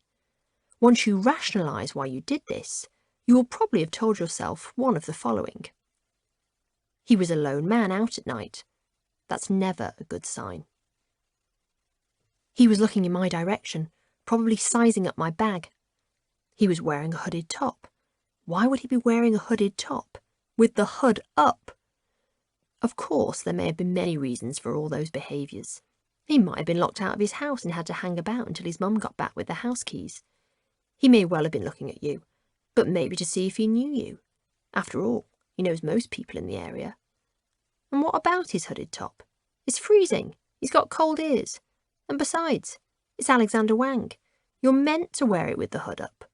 Speaker 2: Once you rationalise why you did this, you will probably have told yourself one of the following. He was a lone man out at night. That's never a good sign. He was looking in my direction, probably sizing up my bag. He was wearing a hooded top. Why would he be wearing a hooded top? With the hood up? Of course, there may have been many reasons for all those behaviours. He might have been locked out of his house and had to hang about until his mum got back with the house keys. He may well have been looking at you, but maybe to see if he knew you. After all, he knows most people in the area. And what about his hooded top? It's freezing. He's got cold ears. And besides, it's Alexander Wang. You're meant to wear it with the hood up.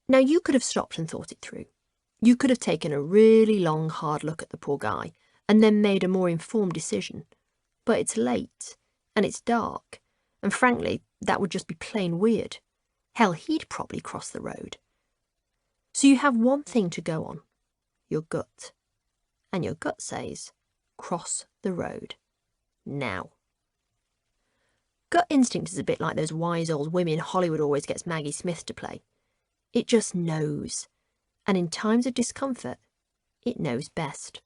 Speaker 2: Now, you could have stopped and thought it through. You could have taken a really long, hard look at the poor guy and then made a more informed decision. But it's late, and it's dark, and frankly, that would just be plain weird. Hell, he'd probably cross the road. So you have one thing to go on, your gut. And your gut says, cross the road. Now. Gut instinct is a bit like those wise old women Hollywood always gets Maggie Smith to play. It just knows. And in times of discomfort, it knows best.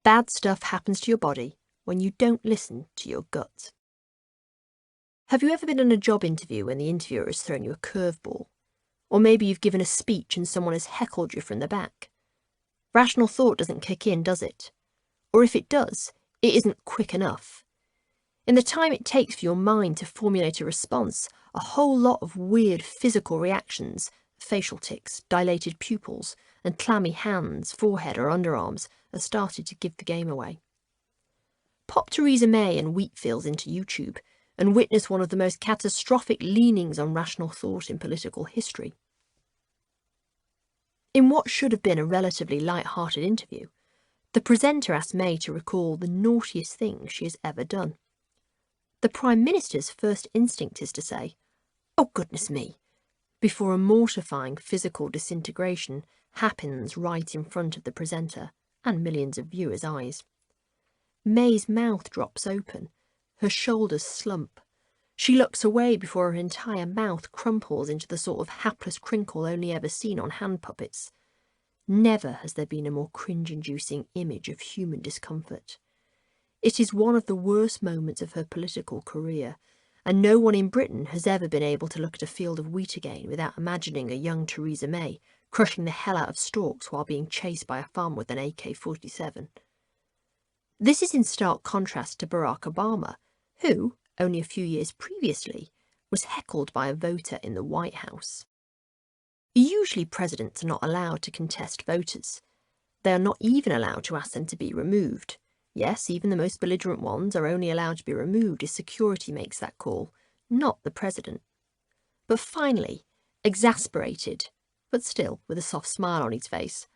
Speaker 2: Bad stuff happens to your body when you don't listen to your gut. Have you ever been in a job interview when the interviewer has thrown you a curveball? Or maybe you've given a speech and someone has heckled you from the back? Rational thought doesn't kick in, does it? Or if it does, it isn't quick enough. In the time it takes for your mind to formulate a response, a whole lot of weird physical reactions, facial tics, dilated pupils, and clammy hands, forehead or underarms are started to give the game away. Pop Theresa May and Wheatfields into YouTube and witness one of the most catastrophic leanings on rational thought in political history. In what should have been a relatively light-hearted interview, the presenter asked May to recall the naughtiest thing she has ever done. The Prime Minister's first instinct is to say, "Oh, goodness me," before a mortifying physical disintegration happens right in front of the presenter and millions of viewers' eyes. May's mouth drops open, her shoulders slump. She looks away before her entire mouth crumples into the sort of hapless crinkle only ever seen on hand puppets. Never has there been a more cringe-inducing image of human discomfort. It is one of the worst moments of her political career, and no one in Britain has ever been able to look at a field of wheat again without imagining a young Theresa May crushing the hell out of stalks while being chased by a farmer with an AK-47. This is in stark contrast to Barack Obama, who, only a few years previously, was heckled by a voter in the White House. Usually presidents are not allowed to contest voters. They are not even allowed to ask them to be removed. Yes, even the most belligerent ones are only allowed to be removed if security makes that call, not the president. But finally, exasperated, but still with a soft smile on his face,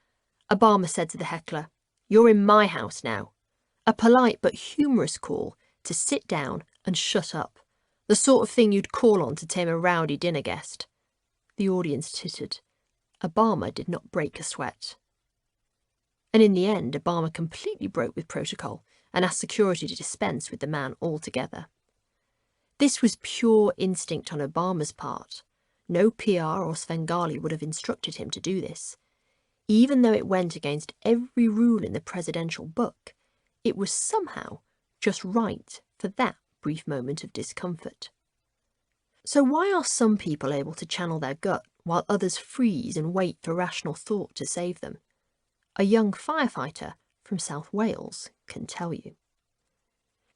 Speaker 2: Obama said to the heckler, "You're in my house now." A polite but humorous call to sit down and shut up, the sort of thing you'd call on to tame a rowdy dinner guest. The audience tittered. Obama did not break a sweat. And in the end, Obama completely broke with protocol and asked security to dispense with the man altogether. This was pure instinct on Obama's part. No PR or Svengali would have instructed him to do this. Even though it went against every rule in the presidential book, it was somehow just right for that brief moment of discomfort. So why are some people able to channel their gut while others freeze and wait for rational thought to save them? A young firefighter from South Wales can tell you.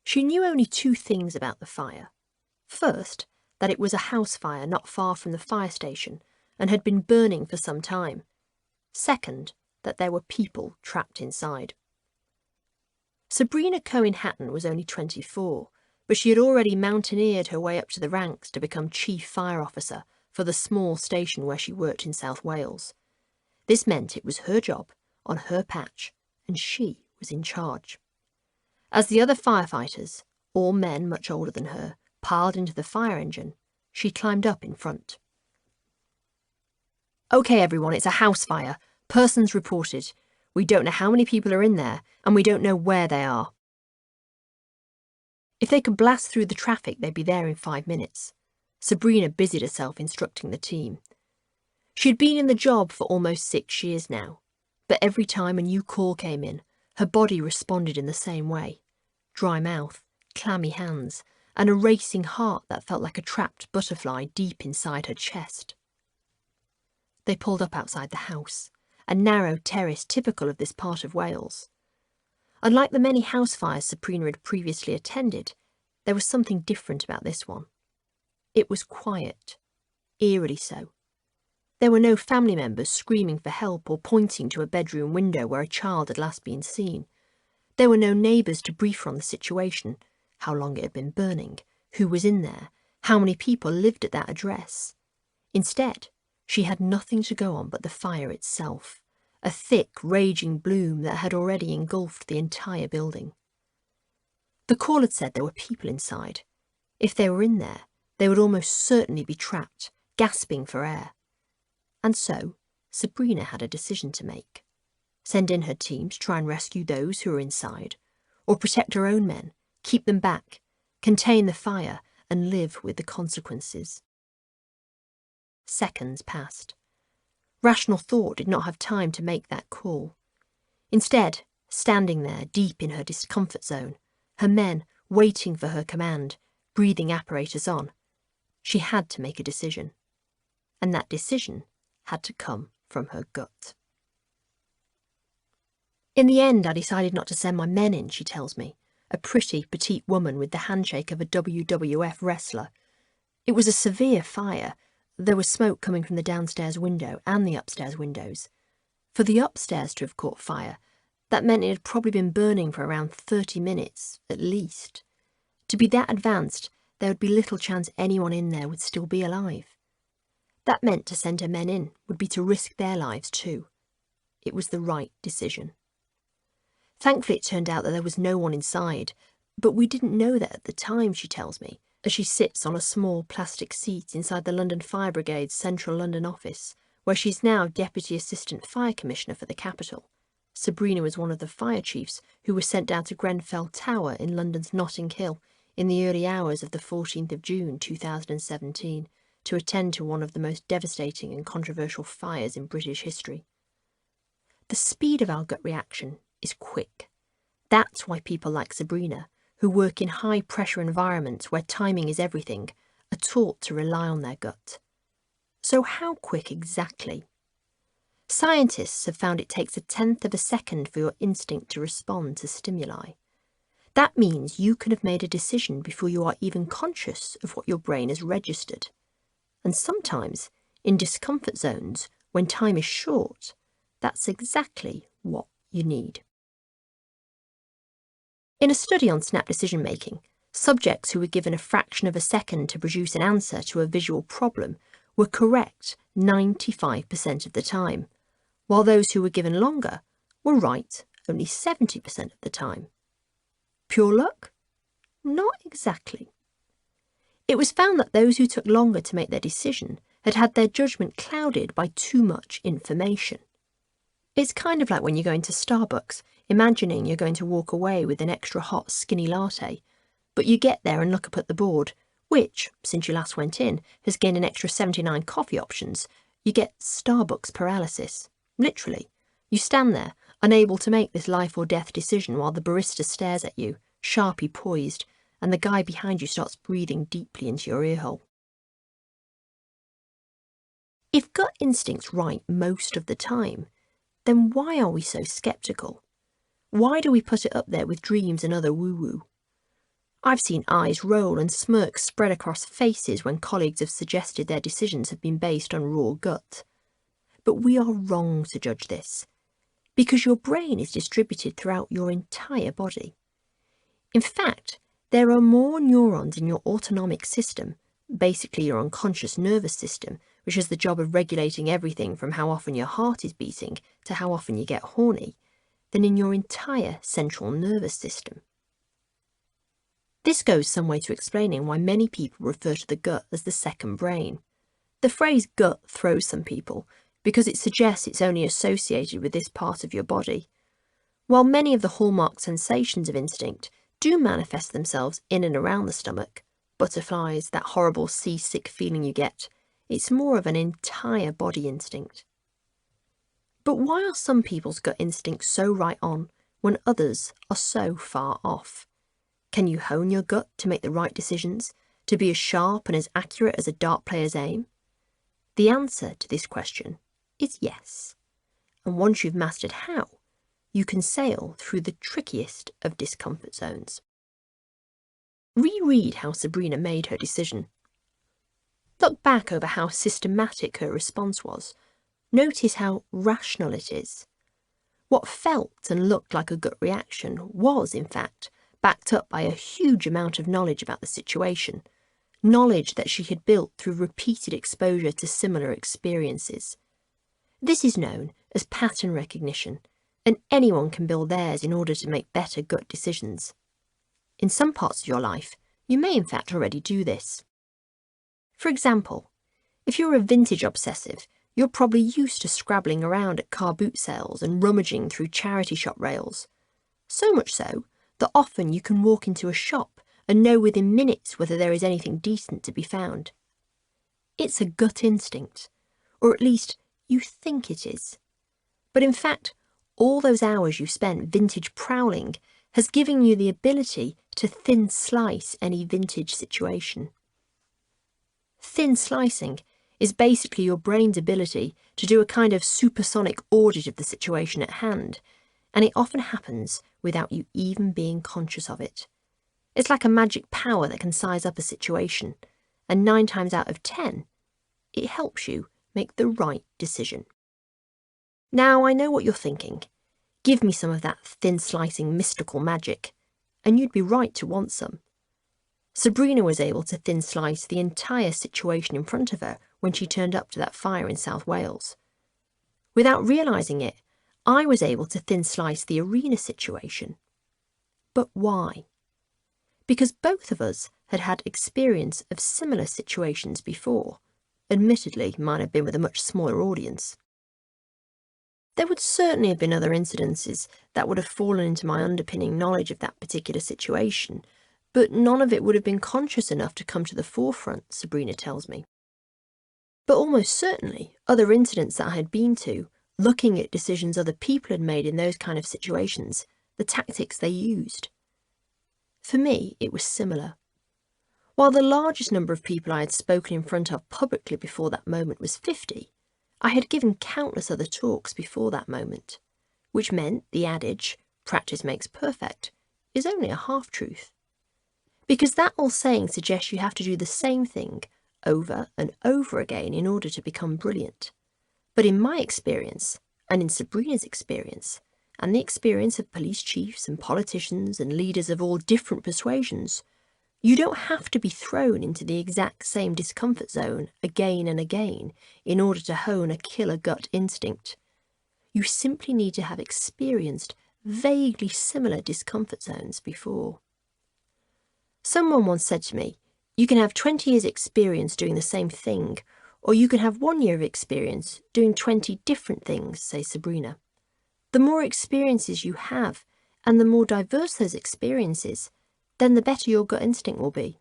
Speaker 2: She knew only two things about the fire. First, that it was a house fire not far from the fire station and had been burning for some time. Second, that there were people trapped inside. Sabrina Cohen-Hatton was only 24, but she had already mountaineered her way up to the ranks to become Chief Fire Officer for the small station where she worked in South Wales. This meant it was her job, on her patch, and she was in charge. As the other firefighters, all men much older than her, piled into the fire engine, she climbed up in front. "Okay, everyone, it's a house fire. Persons reported. We don't know how many people are in there, and we don't know where they are. If they could blast through the traffic, they'd be there in 5 minutes. Sabrina busied herself instructing the team. She had been in the job for almost 6 years now, but every time a new call came in, her body responded in the same way. Dry mouth, clammy hands, and a racing heart that felt like a trapped butterfly deep inside her chest. They pulled up outside the house, a narrow terrace typical of this part of Wales. Unlike the many house fires Sabrina had previously attended, there was something different about this one. It was quiet, eerily so. There were no family members screaming for help or pointing to a bedroom window where a child had last been seen. There were no neighbours to brief her on the situation, how long it had been burning, who was in there, how many people lived at that address. Instead, she had nothing to go on but the fire itself, a thick, raging bloom that had already engulfed the entire building. The call had said there were people inside. If they were in there, they would almost certainly be trapped, gasping for air. And so, Sabrina had a decision to make. Send in her team to try and rescue those who were inside, or protect her own men, keep them back, contain the fire, and live with the consequences. Seconds passed. Rational thought did not have time to make that call. Instead, standing there deep in her discomfort zone, her men waiting for her command, breathing apparatus on, she had to make a decision. And that decision had to come from her gut. In the end, I decided not to send my men in, she tells me. a pretty, petite woman with the handshake of a WWF wrestler. It was a severe fire. There was smoke coming from the downstairs window and the upstairs windows. For the upstairs to have caught fire, that meant it had probably been burning for around 30 minutes, at least. To be that advanced, there would be little chance anyone in there would still be alive. That meant to send her men in would be to risk their lives too. It was the right decision. Thankfully, it turned out that there was no one inside, but we didn't know that at the time, she tells me, as she sits on a small plastic seat inside the London Fire Brigade's Central London office, where she's now Deputy Assistant Fire Commissioner for the capital. Sabrina was one of the fire chiefs who were sent down to Grenfell Tower in London's Notting Hill in the early hours of the 14th of June 2017 to attend to one of the most devastating and controversial fires in British history. The speed of our gut reaction is quick. That's why people like Sabrina, who work in high-pressure environments where timing is everything, are taught to rely on their gut. So how quick exactly? Scientists have found it takes 1/10 of a second for your instinct to respond to stimuli. That means you can have made a decision before you are even conscious of what your brain has registered. And sometimes, in discomfort zones, when time is short, that's exactly what you need. In a study on snap decision-making, subjects who were given a fraction of a second to produce an answer to a visual problem were correct 95% of the time, while those who were given longer were right only 70% of the time. Pure luck? Not exactly. It was found that those who took longer to make their decision had had their judgment clouded by too much information. It's kind of like when you go into Starbucks, imagining you're going to walk away with an extra hot skinny latte, but you get there and look up at the board, which, since you last went in, has gained an extra 79 coffee options. You get Starbucks paralysis. Literally. You stand there, unable to make this life or death decision while the barista stares at you, sharply poised, and the guy behind you starts breathing deeply into your earhole. If gut instinct's right most of the time, then why are we so sceptical? Why do we put it up there with dreams and other woo-woo? I've seen eyes roll and smirks spread across faces when colleagues have suggested their decisions have been based on raw gut. But we are wrong to judge this, because your brain is distributed throughout your entire body. In fact, there are more neurons in your autonomic system, basically your unconscious nervous system, which has the job of regulating everything from how often your heart is beating to how often you get horny, than in your entire central nervous system. This goes some way to explaining why many people refer to the gut as the second brain. The phrase gut throws some people because it suggests it's only associated with this part of your body. While many of the hallmark sensations of instinct do manifest themselves in and around the stomach, butterflies, that horrible seasick feeling you get, it's more of an entire body instinct. But why are some people's gut instincts so right on when others are so far off? Can you hone your gut to make the right decisions, to be as sharp and as accurate as a dart player's aim? The answer to this question is yes. And once you've mastered how, you can sail through the trickiest of discomfort zones. Reread how Sabrina made her decision. Look back over how systematic her response was. Notice how rational it is. What felt and looked like a gut reaction was, in fact, backed up by a huge amount of knowledge about the situation, knowledge that she had built through repeated exposure to similar experiences. This is known as pattern recognition, and anyone can build theirs in order to make better gut decisions. In some parts of your life, you may in fact already do this. For example, if you're a vintage obsessive, you're probably used to scrabbling around at car boot sales and rummaging through charity shop rails. So much so that often you can walk into a shop and know within minutes whether there is anything decent to be found. It's a gut instinct, or at least you think it is. But in fact, all those hours you spent vintage prowling has given you the ability to thin slice any vintage situation. Thin slicing is basically your brain's ability to do a kind of supersonic audit of the situation at hand, and it often happens without you even being conscious of it. It's like a magic power that can size up a situation, and 9 times out of 10, it helps you make the right decision. Now, I know what you're thinking. Give me some of that thin-slicing mystical magic, and you'd be right to want some. Sabrina was able to thin-slice the entire situation in front of her when she turned up to that fire in South Wales. Without realising it, I was able to thin-slice the arena situation. But why? Because both of us had had experience of similar situations before. Admittedly, mine had been with a much smaller audience. There would certainly have been other incidences that would have fallen into my underpinning knowledge of that particular situation, but none of it would have been conscious enough to come to the forefront, Sabrina tells me. But almost certainly, other incidents that I had been to, looking at decisions other people had made in those kind of situations, the tactics they used. For me, it was similar. While the largest number of people I had spoken in front of publicly before that moment was 50, I had given countless other talks before that moment, which meant the adage, practice makes perfect, is only a half-truth. Because that old saying suggests you have to do the same thing over and over again in order to become brilliant. But in my experience, and in Sabrina's experience, and the experience of police chiefs and politicians and leaders of all different persuasions, you don't have to be thrown into the exact same discomfort zone again and again in order to hone a killer gut instinct. You simply need to have experienced vaguely similar discomfort zones before. Someone once said to me, you can have 20 years experience doing the same thing, or you can have 1 year of experience doing 20 different things, says Sabrina. The more experiences you have, and the more diverse those experiences, then the better your gut instinct will be.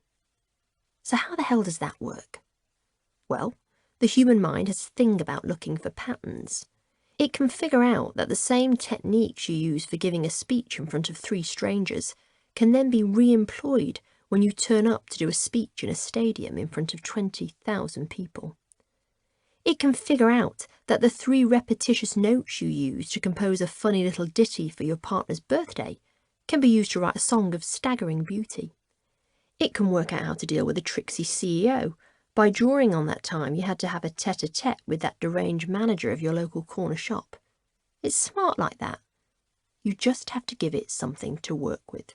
Speaker 2: So how the hell does that work? Well, the human mind has a thing about looking for patterns. It can figure out that the same techniques you use for giving a speech in front of 3 strangers can then be re-employed when you turn up to do a speech in a stadium in front of 20,000 people. It can figure out that the 3 repetitious notes you use to compose a funny little ditty for your partner's birthday can be used to write a song of staggering beauty. It can work out how to deal with a tricksy CEO by drawing on that time you had to have a tete-a-tete with that deranged manager of your local corner shop. It's smart like that. You just have to give it something to work with.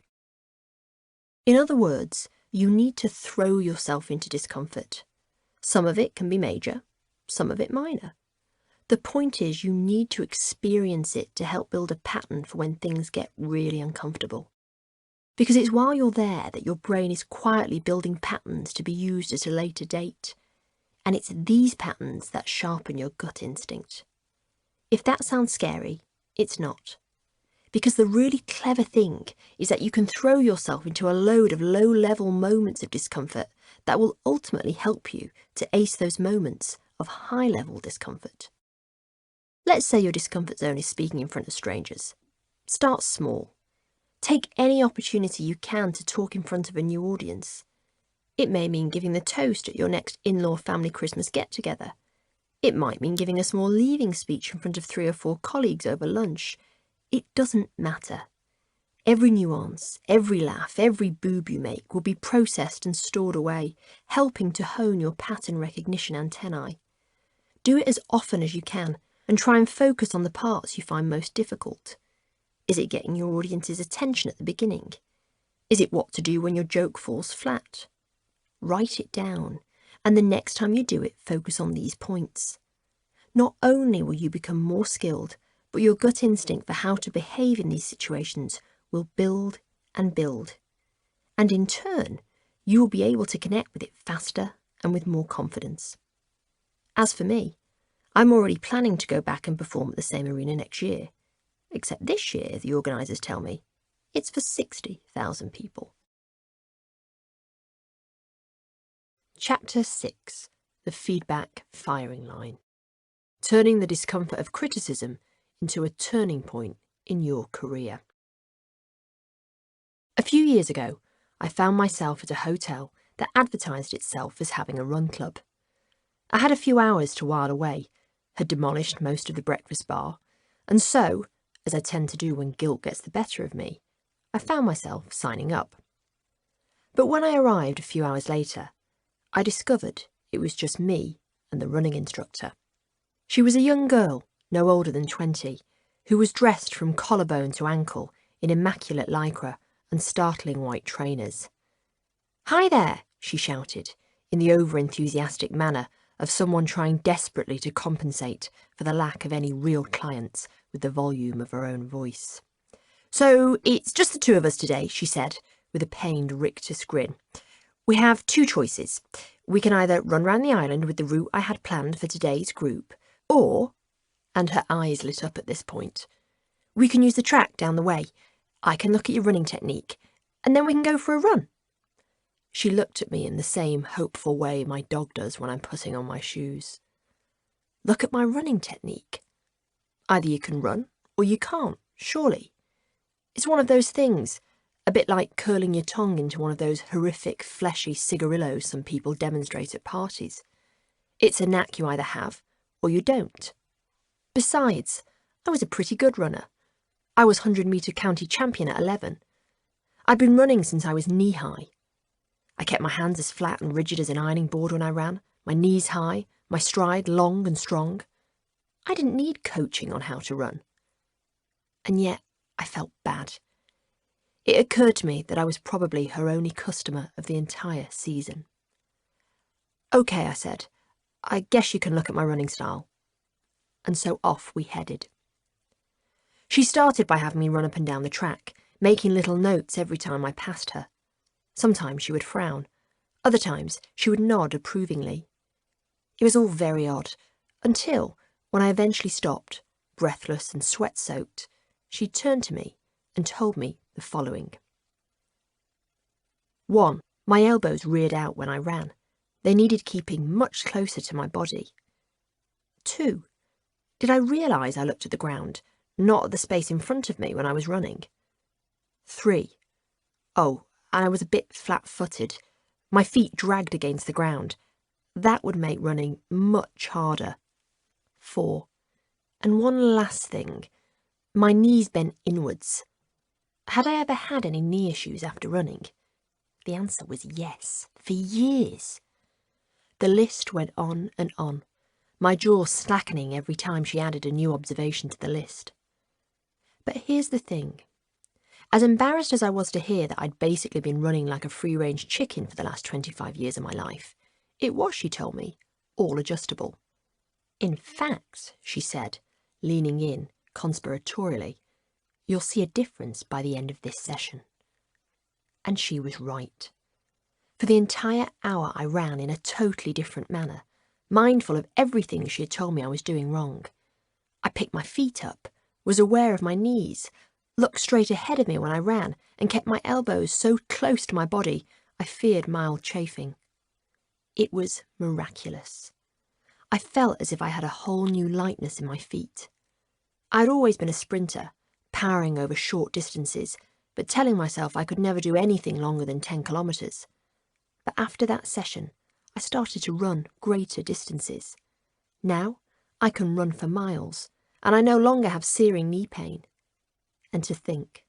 Speaker 2: In other words, you need to throw yourself into discomfort. Some of it can be major, some of it minor. The point is you need to experience it to help build a pattern for when things get really uncomfortable. Because it's while you're there that your brain is quietly building patterns to be used at a later date. And it's these patterns that sharpen your gut instinct. If that sounds scary, it's not. Because the really clever thing is that you can throw yourself into a load of low-level moments of discomfort that will ultimately help you to ace those moments of high-level discomfort. Let's say your discomfort zone is speaking in front of strangers. Start small. Take any opportunity you can to talk in front of a new audience. It may mean giving the toast at your next in-law family Christmas get-together. It might mean giving a small leaving speech in front of 3 or 4 colleagues over lunch. It doesn't matter. Every nuance, every laugh, every boob you make will be processed and stored away, helping to hone your pattern recognition antennae. Do it as often as you can, and try and focus on the parts you find most difficult. Is it getting your audience's attention at the beginning? Is it what to do when your joke falls flat? Write it down, and the next time you do it, focus on these points. Not only will you become more skilled, but your gut instinct for how to behave in these situations will build and build. And in turn, you will be able to connect with it faster and with more confidence. As for me, I'm already planning to go back and perform at the same arena next year. Except this year, the organisers tell me, it's for 60,000 people. Chapter 6. The Feedback Firing Line. Turning the discomfort of criticism into a turning point in your career. A few years ago, I found myself at a hotel that advertised itself as having a run club. I had a few hours to while away, had demolished most of the breakfast bar, and so, as I tend to do when guilt gets the better of me, I found myself signing up. But when I arrived a few hours later, I discovered it was just me and the running instructor. She was a young girl, no older than 20, who was dressed from collarbone to ankle in immaculate lycra and startling white trainers. "Hi there," she shouted, in the over-enthusiastic manner of someone trying desperately to compensate for the lack of any real clients with the volume of her own voice. "So it's just the two of us today," she said, with a pained, rictus grin. "We have two choices. We can either run round the island with the route I had planned for today's group, or," and her eyes lit up at this point, "we can use the track down the way. I can look at your running technique, and then we can go for a run." She looked at me in the same hopeful way my dog does when I'm putting on my shoes. Look at my running technique. Either you can run, or you can't, surely. It's one of those things, a bit like curling your tongue into one of those horrific, fleshy cigarillos some people demonstrate at parties. It's a knack you either have, or you don't. Besides, I was a pretty good runner. I was 100-metre county champion at 11. I'd been running since I was knee-high. I kept my hands as flat and rigid as an ironing board when I ran, my knees high, my stride long and strong. I didn't need coaching on how to run. And yet I felt bad. It occurred to me that I was probably her only customer of the entire season. "Okay," I said, "I guess you can look at my running style." And so off we headed. She started by having me run up and down the track, making little notes every time I passed her. Sometimes she would frown. Other times she would nod approvingly. It was all very odd, until, when I eventually stopped, breathless and sweat-soaked, she turned to me and told me the following. 1. My elbows reared out when I ran. They needed keeping much closer to my body. 2. Did I realise I looked at the ground, not at the space in front of me when I was running? 3. Oh, and I was a bit flat-footed. My feet dragged against the ground. That would make running much harder. 4. And one last thing. My knees bent inwards. Had I ever had any knee issues after running? The answer was yes, for years. The list went on and on, my jaw slackening every time she added a new observation to the list. But here's the thing. As embarrassed as I was to hear that I'd basically been running like a free-range chicken for the last 25 years of my life, it was, she told me, all adjustable. In fact, she said, leaning in conspiratorially, you'll see a difference by the end of this session. And she was right. For the entire hour I ran in a totally different manner, mindful of everything she had told me I was doing wrong. I picked my feet up, was aware of my knees, looked straight ahead of me when I ran, and kept my elbows so close to my body I feared mild chafing. It was miraculous. I felt as if I had a whole new lightness in my feet. I had always been a sprinter, powering over short distances, but telling myself I could never do anything longer than 10 kilometres. But after that session, I started to run greater distances. Now, I can run for miles, and I no longer have searing knee pain. And to think,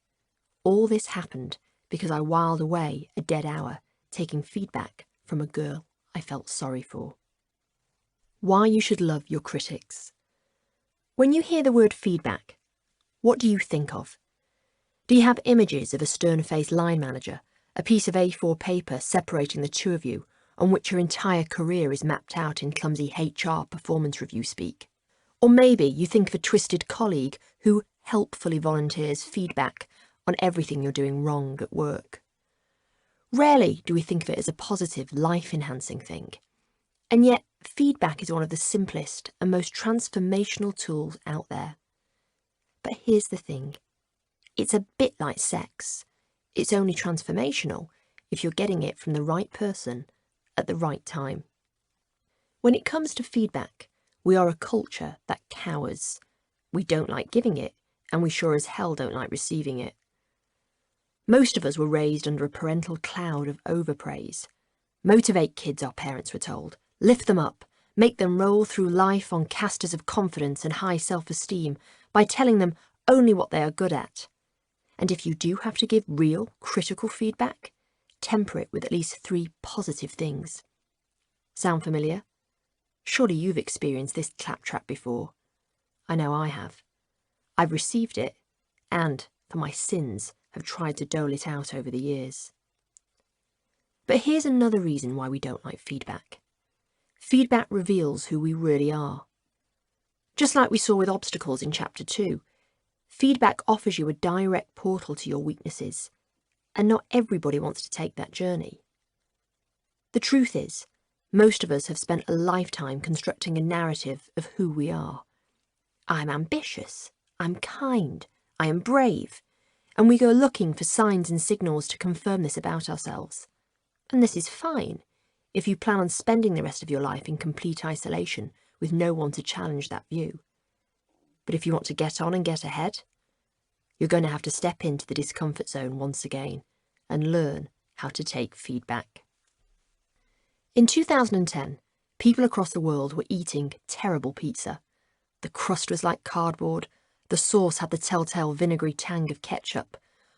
Speaker 2: all this happened because I whiled away a dead hour taking feedback from a girl I felt sorry for. Why you should love your critics. When you hear the word feedback, what do you think of? Do you have images of a stern-faced line manager, a piece of A4 paper separating the two of you, on which your entire career is mapped out in clumsy HR performance review speak? Or maybe you think of a twisted colleague who helpfully volunteers feedback on everything you're doing wrong at work. Rarely do we think of it as a positive, life-enhancing thing. And yet, feedback is one of the simplest and most transformational tools out there. But here's the thing. It's a bit like sex. It's only transformational if you're getting it from the right person at the right time. When it comes to feedback, we are a culture that cowers. We don't like giving it, and we sure as hell don't like receiving it. Most of us were raised under a parental cloud of overpraise. Motivate kids, our parents were told. Lift them up. Make them roll through life on casters of confidence and high self-esteem by telling them only what they are good at. And if you do have to give real, critical feedback, temper it with at least 3 positive things. Sound familiar? Surely you've experienced this claptrap before. I know I have. I've received it, and, for my sins, have tried to dole it out over the years. But here's another reason why we don't like feedback. Feedback reveals who we really are. Just like we saw with obstacles in Chapter 2, feedback offers you a direct portal to your weaknesses, and not everybody wants to take that journey. The truth is, most of us have spent a lifetime constructing a narrative of who we are. I'm ambitious, I'm kind, I am brave, and we go looking for signs and signals to confirm this about ourselves. And this is fine if you plan on spending the rest of your life in complete isolation with no one to challenge that view. But if you want to get on and get ahead, you're going to have to step into the discomfort zone once again and learn how to take feedback. In 2010, people across the world were eating terrible pizza. The crust was like cardboard, the sauce had the telltale vinegary tang of ketchup,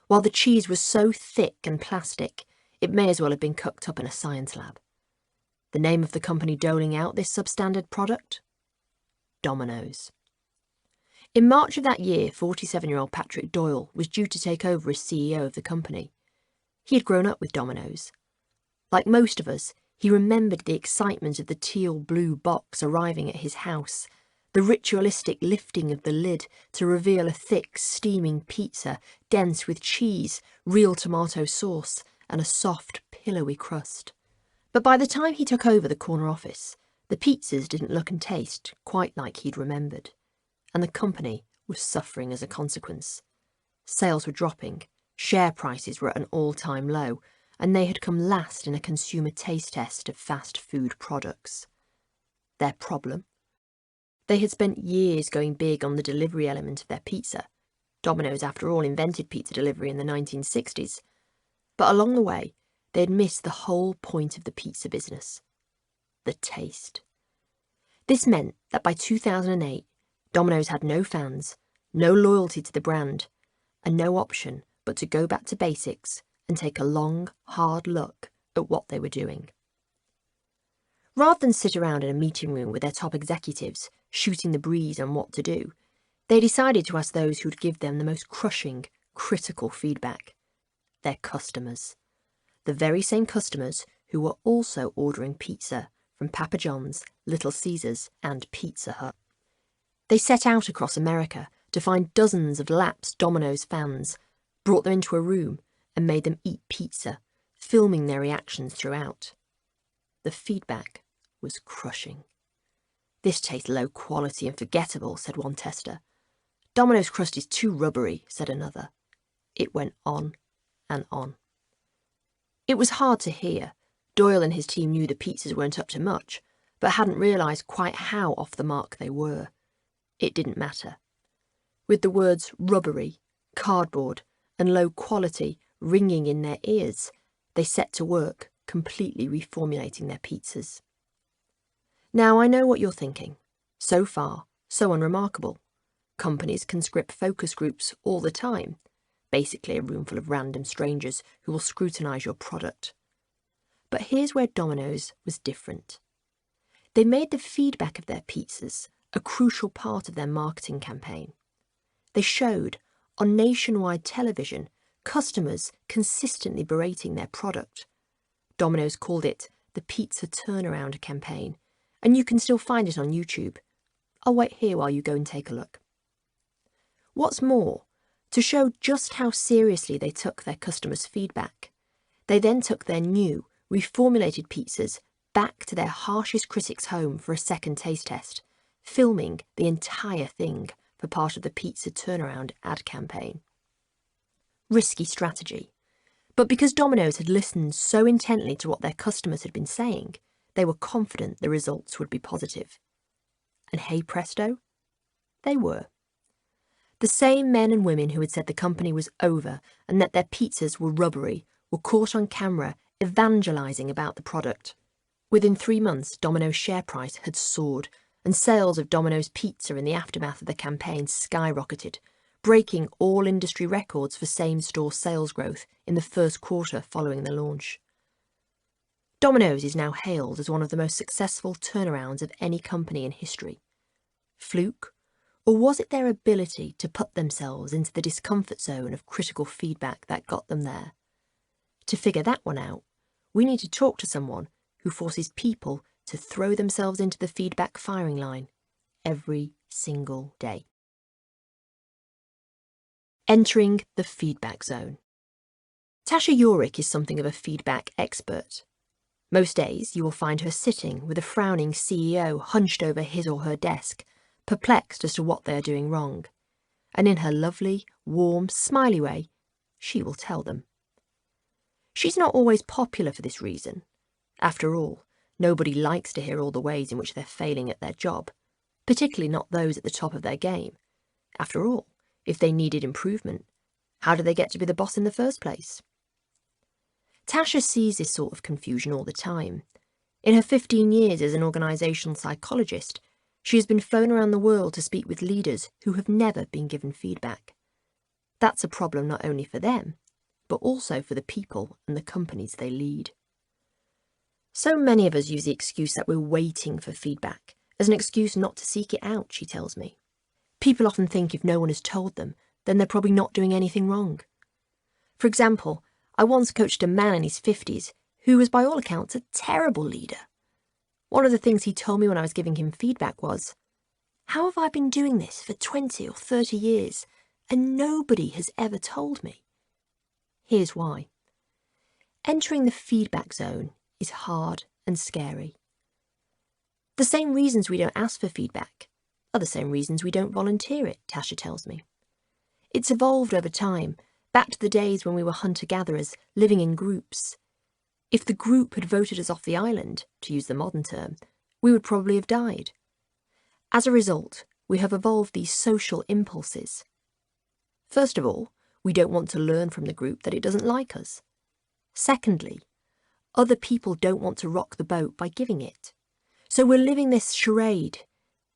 Speaker 2: while the cheese was so thick and plastic it may as well have been cooked up in a science lab. The name of the company doling out this substandard product? Domino's. In March of that year, 47-year-old Patrick Doyle was due to take over as CEO of the company. He had grown up with Domino's. Like most of us, he remembered the excitement of the teal-blue box arriving at his house, the ritualistic lifting of the lid to reveal a thick, steaming pizza, dense with cheese, real tomato sauce, and a soft, pillowy crust. But by the time he took over the corner office, the pizzas didn't look and taste quite like he'd remembered, and the company was suffering as a consequence. Sales were dropping, share prices were at an all-time low, and they had come last in a consumer taste test of fast food products. Their problem? They had spent years going big on the delivery element of their pizza. Domino's, after all, invented pizza delivery in the 1960s. But along the way, they had missed the whole point of the pizza business: the taste. This meant that by 2008, Domino's had no fans, no loyalty to the brand, and no option but to go back to basics and take a long, hard look at what they were doing. Rather than sit around in a meeting room with their top executives, shooting the breeze on what to do, they decided to ask those who'd give them the most crushing, critical feedback: their customers. The very same customers who were also ordering pizza from Papa John's, Little Caesars, and Pizza Hut. They set out across America to find dozens of lapsed Domino's fans, brought them into a room, and made them eat pizza, filming their reactions throughout. The feedback was crushing. "This tastes low quality and forgettable," said one tester. "Domino's crust is too rubbery," said another. It went on and on. It was hard to hear. Doyle and his team knew the pizzas weren't up to much, but hadn't realised quite how off the mark they were. It didn't matter. With the words rubbery, cardboard, and low quality ringing in their ears, they set to work, completely reformulating their pizzas. Now I know what you're thinking. So far, so unremarkable. Companies can script focus groups all the time, basically a room full of random strangers who will scrutinise your product. But here's where Domino's was different. They made the feedback of their pizzas a crucial part of their marketing campaign. They showed, on nationwide television, customers consistently berating their product. Domino's called it the Pizza Turnaround campaign, and you can still find it on YouTube. I'll wait here while you go and take a look. What's more, to show just how seriously they took their customers' feedback, they then took their new, reformulated pizzas back to their harshest critics' home for a second taste test, filming the entire thing for part of the Pizza Turnaround ad campaign. Risky strategy. But because Domino's had listened so intently to what their customers had been saying, they were confident the results would be positive. And hey presto, they were. The same men and women who had said the company was over and that their pizzas were rubbery were caught on camera evangelising about the product. Within 3 months, Domino's share price had soared, and sales of Domino's pizza in the aftermath of the campaign skyrocketed, breaking all industry records for same-store sales growth in the first quarter following the launch. Domino's is now hailed as one of the most successful turnarounds of any company in history. Fluke? Or was it their ability to put themselves into the discomfort zone of critical feedback that got them there? To figure that one out, we need to talk to someone who forces people to throw themselves into the feedback firing line every single day. Entering the feedback zone. Tasha Yorick is something of a feedback expert. Most days you will find her sitting with a frowning CEO hunched over his or her desk, perplexed as to what they are doing wrong. And in her lovely, warm, smiley way, she will tell them. She's not always popular for this reason. After all, nobody likes to hear all the ways in which they're failing at their job, particularly not those at the top of their game. After all, if they needed improvement, how do they get to be the boss in the first place? Tasha sees this sort of confusion all the time. In her 15 years as an organisational psychologist, she has been flown around the world to speak with leaders who have never been given feedback. That's a problem not only for them, but also for the people and the companies they lead. So many of us use the excuse that we're waiting for feedback as an excuse not to seek it out, she tells me. People often think if no one has told them, then they're probably not doing anything wrong. For example, I once coached a man in his 50s who was by all accounts a terrible leader. One of the things he told me when I was giving him feedback was, "How have I been doing this for 20 or 30 years and nobody has ever told me?" Here's why. Entering the feedback zone is hard and scary. The same reasons we don't ask for feedback are the same reasons we don't volunteer it, Tasha tells me. It's evolved over time, back to the days when we were hunter-gatherers living in groups. If the group had voted us off the island, to use the modern term, we would probably have died. As a result, we have evolved these social impulses. First of all, we don't want to learn from the group that it doesn't like us. Secondly, other people don't want to rock the boat by giving it. So we're living this charade,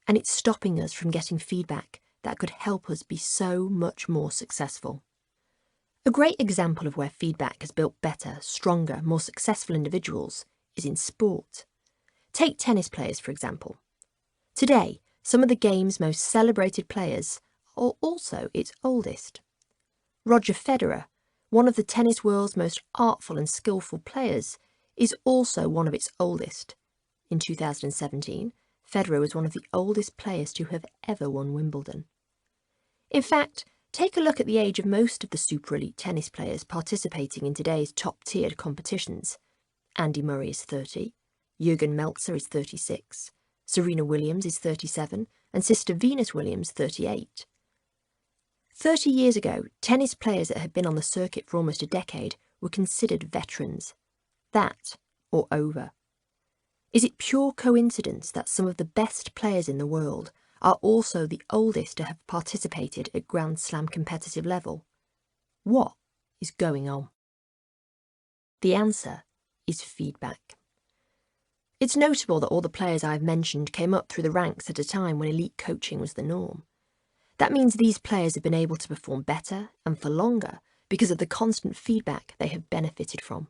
Speaker 2: and it's stopping us from getting feedback that could help us be so much more successful. A great example of where feedback has built better, stronger, more successful individuals is in sport. Take tennis players, for example. Today, some of the game's most celebrated players are also its oldest. Roger Federer, one of the tennis world's most artful and skillful players, is also one of its oldest. In 2017, Federer was one of the oldest players to have ever won Wimbledon. In fact, take a look at the age of most of the super elite tennis players participating in today's top-tiered competitions. Andy Murray is 30, Jürgen Melzer is 36, Serena Williams is 37, and sister Venus Williams 38. 30 years ago, tennis players that had been on the circuit for almost a decade were considered veterans. That, or over. Is it pure coincidence that some of the best players in the world are also the oldest to have participated at Grand Slam competitive level? What is going on? The answer is feedback. It's notable that all the players I've mentioned came up through the ranks at a time when elite coaching was the norm. That means these players have been able to perform better and for longer because of the constant feedback they have benefited from.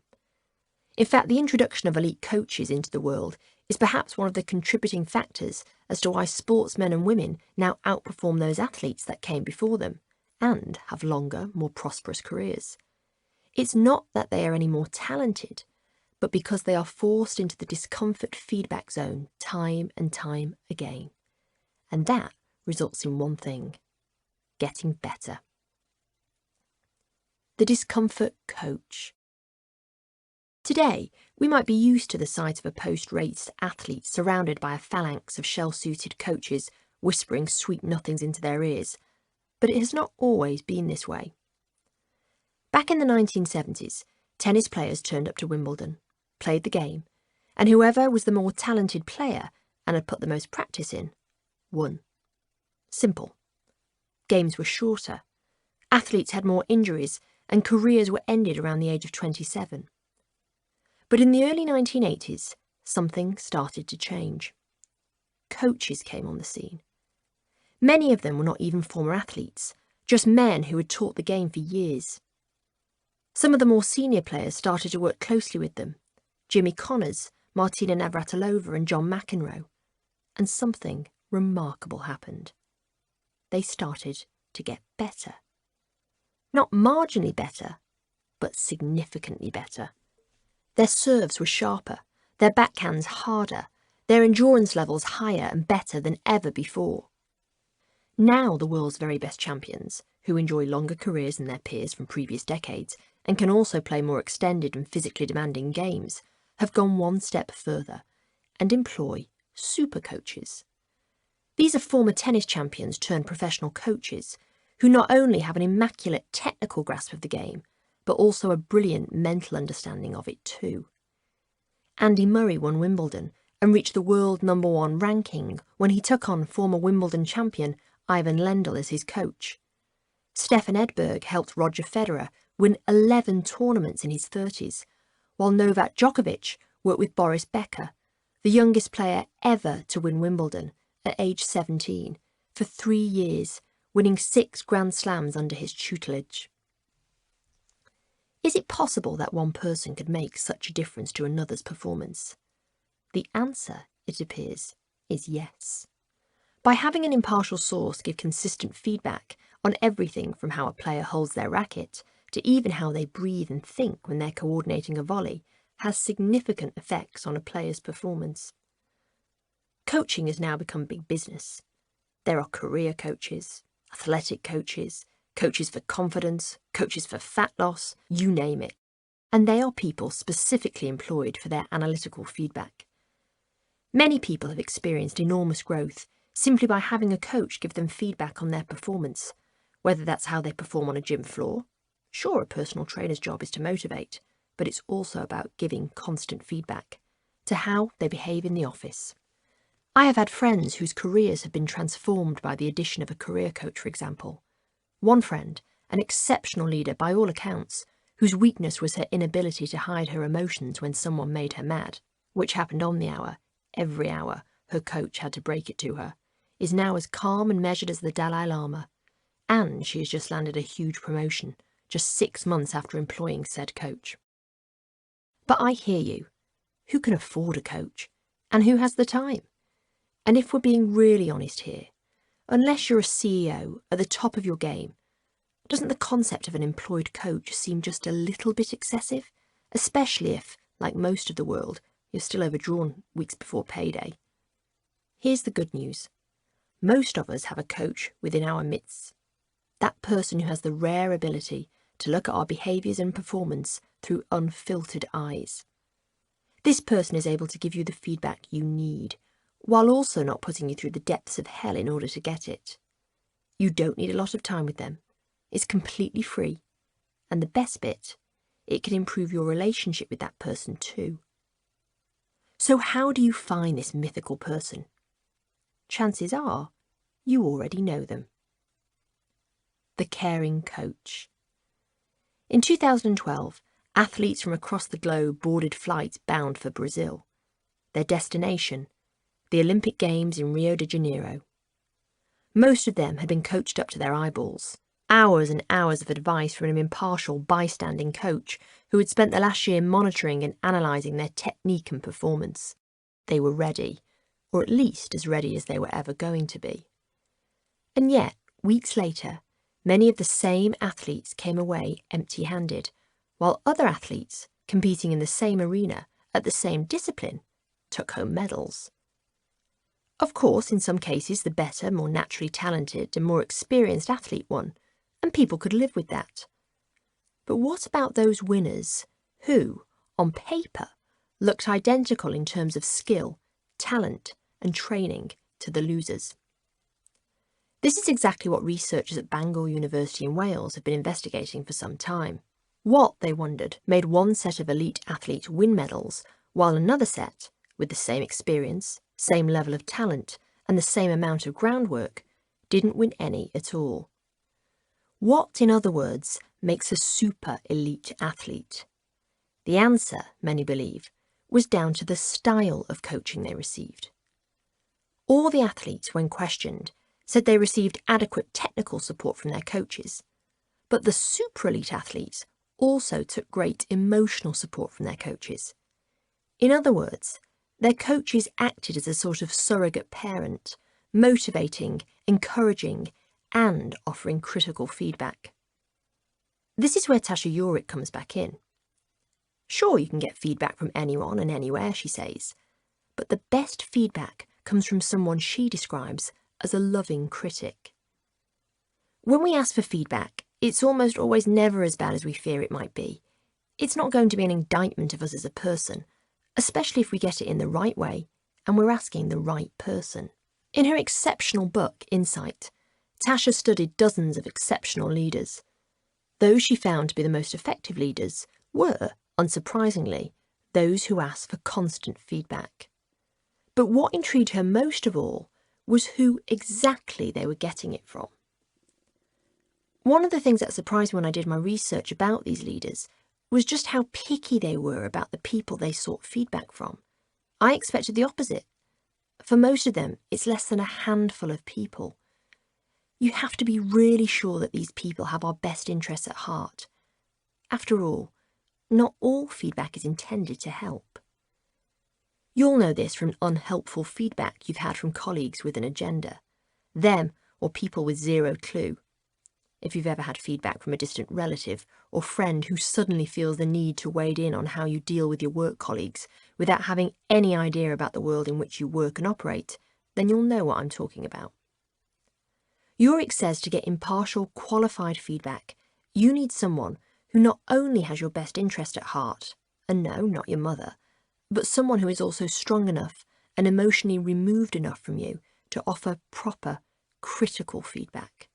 Speaker 2: In fact, the introduction of elite coaches into the world is perhaps one of the contributing factors as to why sportsmen and women now outperform those athletes that came before them and have longer, more prosperous careers. It's not that they are any more talented, but because they are forced into the discomfort feedback zone time and time again. And that results in one thing: getting better. The discomfort coach. Today, we might be used to the sight of a post-race athlete surrounded by a phalanx of shell-suited coaches whispering sweet nothings into their ears, but it has not always been this way. Back in the 1970s, tennis players turned up to Wimbledon, played the game, and whoever was the more talented player and had put the most practice in, won. Simple. Games were shorter, athletes had more injuries, and careers were ended around the age of 27. But in the early 1980s, something started to change. Coaches came on the scene. Many of them were not even former athletes, just men who had taught the game for years. Some of the more senior players started to work closely with them, Jimmy Connors, Martina Navratilova and John McEnroe, and something remarkable happened. They started to get better. Not marginally better, but significantly better. Their serves were sharper, their backhands harder, their endurance levels higher and better than ever before. Now the world's very best champions, who enjoy longer careers than their peers from previous decades and can also play more extended and physically demanding games, have gone one step further and employ super coaches. These are former tennis champions turned professional coaches who not only have an immaculate technical grasp of the game, but also a brilliant mental understanding of it too. Andy Murray won Wimbledon and reached the world #1 ranking when he took on former Wimbledon champion Ivan Lendl as his coach. Stefan Edberg helped Roger Federer win 11 tournaments in his 30s, while Novak Djokovic worked with Boris Becker, the youngest player ever to win Wimbledon at age 17, for 3 years, winning 6 Grand Slams under his tutelage. Is it possible that one person could make such a difference to another's performance? The answer, it appears, is yes. By having an impartial source give consistent feedback on everything from how a player holds their racket to even how they breathe and think when they're coordinating a volley, has significant effects on a player's performance. Coaching has now become big business. There are career coaches, athletic coaches, coaches for confidence, coaches for fat loss, you name it. And they are people specifically employed for their analytical feedback. Many people have experienced enormous growth simply by having a coach give them feedback on their performance, whether that's how they perform on a gym floor. Sure, a personal trainer's job is to motivate, but it's also about giving constant feedback to how they behave in the office. I have had friends whose careers have been transformed by the addition of a career coach, for example. One friend, an exceptional leader by all accounts, whose weakness was her inability to hide her emotions when someone made her mad, which happened on the hour, every hour, her coach had to break it to her, is now as calm and measured as the Dalai Lama, and she has just landed a huge promotion, just 6 months after employing said coach. But I hear you. Who can afford a coach? And who has the time? And if we're being really honest here, unless you're a CEO at the top of your game, doesn't the concept of an employed coach seem just a little bit excessive? Especially if, like most of the world, you're still overdrawn weeks before payday. Here's the good news. Most of us have a coach within our midst. That person who has the rare ability to look at our behaviours and performance through unfiltered eyes. This person is able to give you the feedback you need, while also not putting you through the depths of hell in order to get it. You don't need a lot of time with them. It's completely free. And the best bit, it can improve your relationship with that person too. So how do you find this mythical person? Chances are, you already know them. The caring coach. In 2012, athletes from across the globe boarded flights bound for Brazil. Their destination, the Olympic Games in Rio de Janeiro. Most of them had been coached up to their eyeballs. Hours and hours of advice from an impartial, bystanding coach who had spent the last year monitoring and analysing their technique and performance. They were ready, or at least as ready as they were ever going to be. And yet, weeks later, many of the same athletes came away empty-handed, while other athletes, competing in the same arena, at the same discipline, took home medals. Of course, in some cases, the better, more naturally talented and more experienced athlete won, and people could live with that. But what about those winners who, on paper, looked identical in terms of skill, talent, and training to the losers? This is exactly what researchers at Bangor University in Wales have been investigating for some time. What, they wondered, made one set of elite athletes win medals, while another set, with the same experience, same level of talent, and the same amount of groundwork, didn't win any at all? What, in other words, makes a super elite athlete? The answer, many believe, was down to the style of coaching they received. All the athletes, when questioned, said they received adequate technical support from their coaches, but the super elite athletes also took great emotional support from their coaches. In other words, their coaches acted as a sort of surrogate parent, motivating, encouraging, and offering critical feedback. This is where Tasha Eurich comes back in. Sure, you can get feedback from anyone and anywhere, she says, but the best feedback comes from someone she describes as a loving critic. When we ask for feedback, it's almost always never as bad as we fear it might be. It's not going to be an indictment of us as a person, especially if we get it in the right way and we're asking the right person. In her exceptional book, Insight, Tasha studied dozens of exceptional leaders. Those she found to be the most effective leaders were, unsurprisingly, those who asked for constant feedback. But what intrigued her most of all was who exactly they were getting it from. One of the things that surprised me when I did my research about these leaders was just how picky they were about the people they sought feedback from. I expected the opposite. For most of them, it's less than a handful of people. You have to be really sure that these people have our best interests at heart. After all, not all feedback is intended to help. You'll know this from unhelpful feedback you've had from colleagues with an agenda, them or people with zero clue. If you've ever had feedback from a distant relative or friend who suddenly feels the need to wade in on how you deal with your work colleagues without having any idea about the world in which you work and operate, then you'll know what I'm talking about. Eurich says to get impartial, qualified feedback, you need someone who not only has your best interest at heart, and no, not your mother, but someone who is also strong enough and emotionally removed enough from you to offer proper, critical feedback.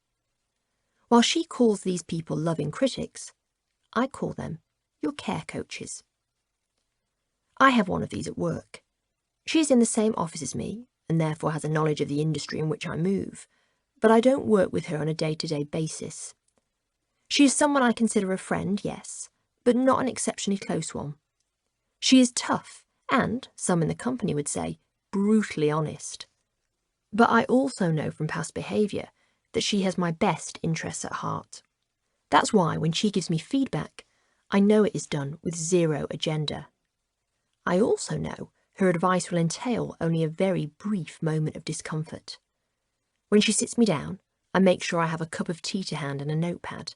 Speaker 2: While she calls these people loving critics, I call them your care coaches. I have one of these at work. She is in the same office as me and therefore has a knowledge of the industry in which I move, but I don't work with her on a day-to-day basis. She is someone I consider a friend, yes, but not an exceptionally close one. She is tough and, some in the company would say, brutally honest. But I also know from past behaviour that she has my best interests at heart. That's why when she gives me feedback, I know it is done with zero agenda. I also know her advice will entail only a very brief moment of discomfort. When she sits me down, I make sure I have a cup of tea to hand and a notepad.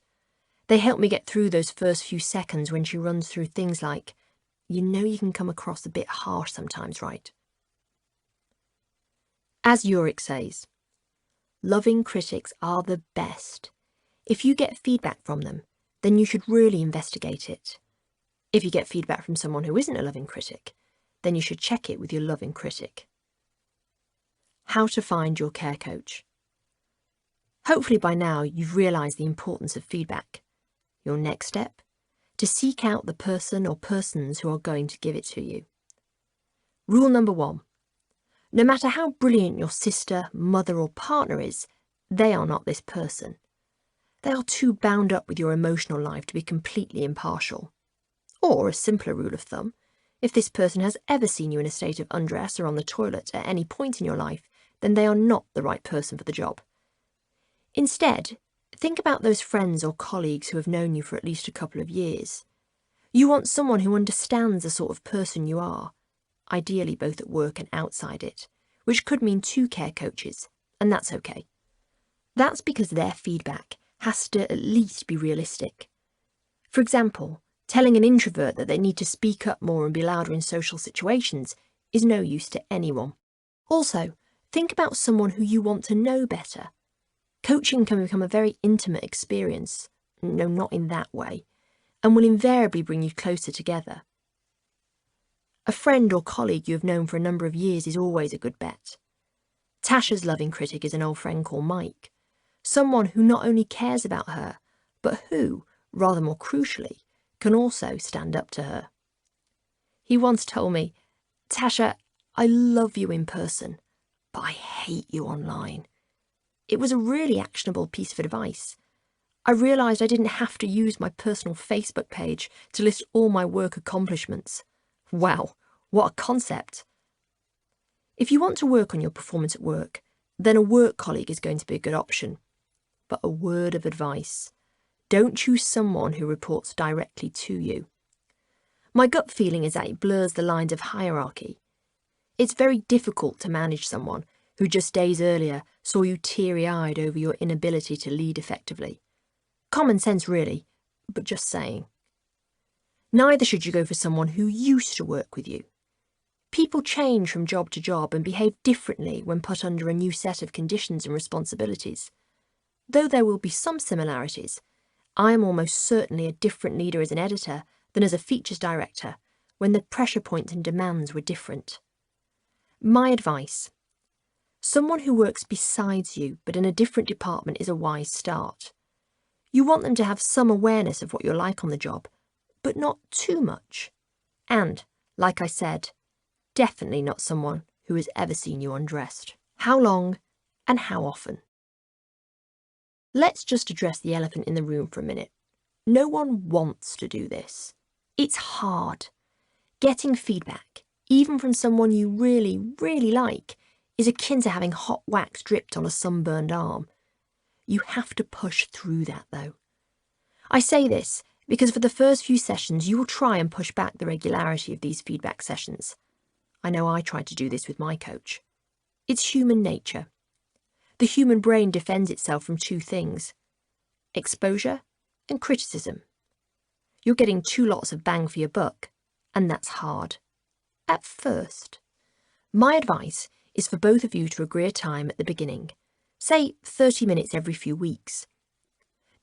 Speaker 2: They help me get through those first few seconds when she runs through things like, you know you can come across a bit harsh sometimes, right? As Eurich says, loving critics are the best. If you get feedback from them, then you should really investigate it. If you get feedback from someone who isn't a loving critic, then you should check it with your loving critic. How to find your care coach. Hopefully by now you've realised the importance of feedback. Your next step? To seek out the person or persons who are going to give it to you. Rule number 1. No matter how brilliant your sister, mother or partner is, they are not this person. They are too bound up with your emotional life to be completely impartial. Or, a simpler rule of thumb, if this person has ever seen you in a state of undress or on the toilet at any point in your life, then they are not the right person for the job. Instead, think about those friends or colleagues who have known you for at least a couple of years. You want someone who understands the sort of person you are, ideally both at work and outside it, which could mean 2 care coaches, and that's okay. That's because their feedback has to at least be realistic. For example, telling an introvert that they need to speak up more and be louder in social situations is no use to anyone. Also, think about someone who you want to know better. Coaching can become a very intimate experience, no, not in that way, and will invariably bring you closer together. A friend or colleague you have known for a number of years is always a good bet. Tasha's loving critic is an old friend called Mike, someone who not only cares about her, but who, rather more crucially, can also stand up to her. He once told me, "Tasha, I love you in person, but I hate you online." It was a really actionable piece of advice. I realised I didn't have to use my personal Facebook page to list all my work accomplishments. Wow, what a concept! If you want to work on your performance at work, then a work colleague is going to be a good option. But a word of advice: don't choose someone who reports directly to you. My gut feeling is that it blurs the lines of hierarchy. It's very difficult to manage someone who just days earlier saw you teary-eyed over your inability to lead effectively. Common sense really, but just saying. Neither should you go for someone who used to work with you. People change from job to job and behave differently when put under a new set of conditions and responsibilities. Though there will be some similarities, I am almost certainly a different leader as an editor than as a features director when the pressure points and demands were different. My advice: someone who works besides you but in a different department is a wise start. You want them to have some awareness of what you're like on the job, but not too much. And, like I said, definitely not someone who has ever seen you undressed. How long and how often? Let's just address the elephant in the room for a minute. No one wants to do this. It's hard. Getting feedback, even from someone you really, really like, is akin to having hot wax dripped on a sunburned arm. You have to push through that, though. I say this because for the first few sessions you will try and push back the regularity of these feedback sessions. I know I tried to do this with my coach. It's human nature. The human brain defends itself from two things: exposure and criticism. You're getting two lots of bang for your buck, and that's hard. At first. My advice is for both of you to agree a time at the beginning, say 30 minutes every few weeks.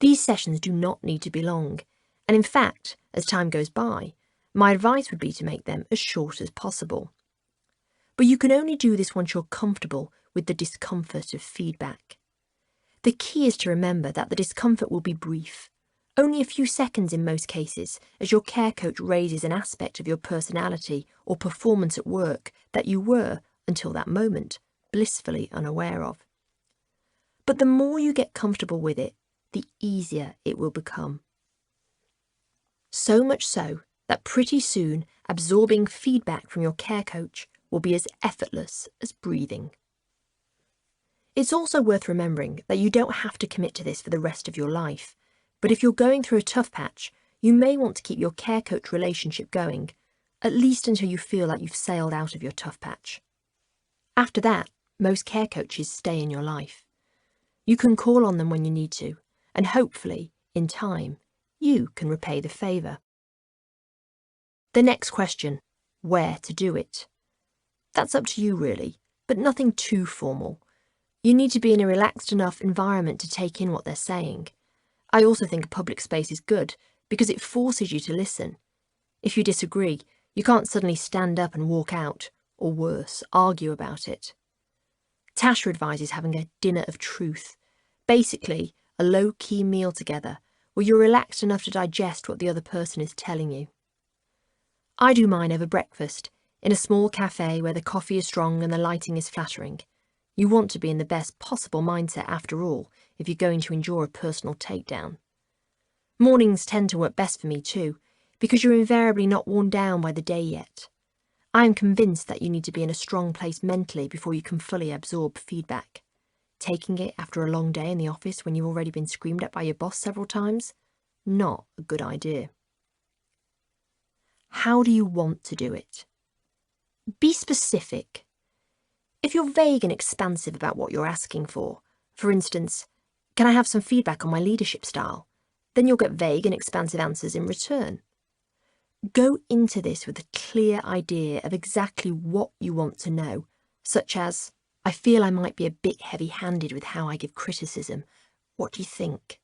Speaker 2: These sessions do not need to be long, and in fact, as time goes by, my advice would be to make them as short as possible. But you can only do this once you're comfortable with the discomfort of feedback. The key is to remember that the discomfort will be brief, only a few seconds in most cases, as your care coach raises an aspect of your personality or performance at work that you were, until that moment, blissfully unaware of. But the more you get comfortable with it, the easier it will become. So much so that pretty soon absorbing feedback from your care coach will be as effortless as breathing. It's also worth remembering that you don't have to commit to this for the rest of your life, but if you're going through a tough patch, you may want to keep your care coach relationship going, at least until you feel like you've sailed out of your tough patch. After that, most care coaches stay in your life. You can call on them when you need to, and hopefully, in time, you can repay the favour. The next question: where to do it? That's up to you really, but nothing too formal. You need to be in a relaxed enough environment to take in what they're saying. I also think a public space is good because it forces you to listen. If you disagree, you can't suddenly stand up and walk out, or worse, argue about it. Tasha advises having a dinner of truth, basically a low-key meal together where you're relaxed enough to digest what the other person is telling you. I do mine over breakfast, in a small cafe where the coffee is strong and the lighting is flattering. You want to be in the best possible mindset after all, if you're going to endure a personal takedown. Mornings tend to work best for me too, because you're invariably not worn down by the day yet. I am convinced that you need to be in a strong place mentally before you can fully absorb feedback. Taking it after a long day in the office when you've already been screamed at by your boss several times? Not a good idea. How do you want to do it? Be specific. If you're vague and expansive about what you're asking for instance, can I have some feedback on my leadership style? Then you'll get vague and expansive answers in return. Go into this with a clear idea of exactly what you want to know, such as, I feel I might be a bit heavy-handed with how I give criticism. What do you think?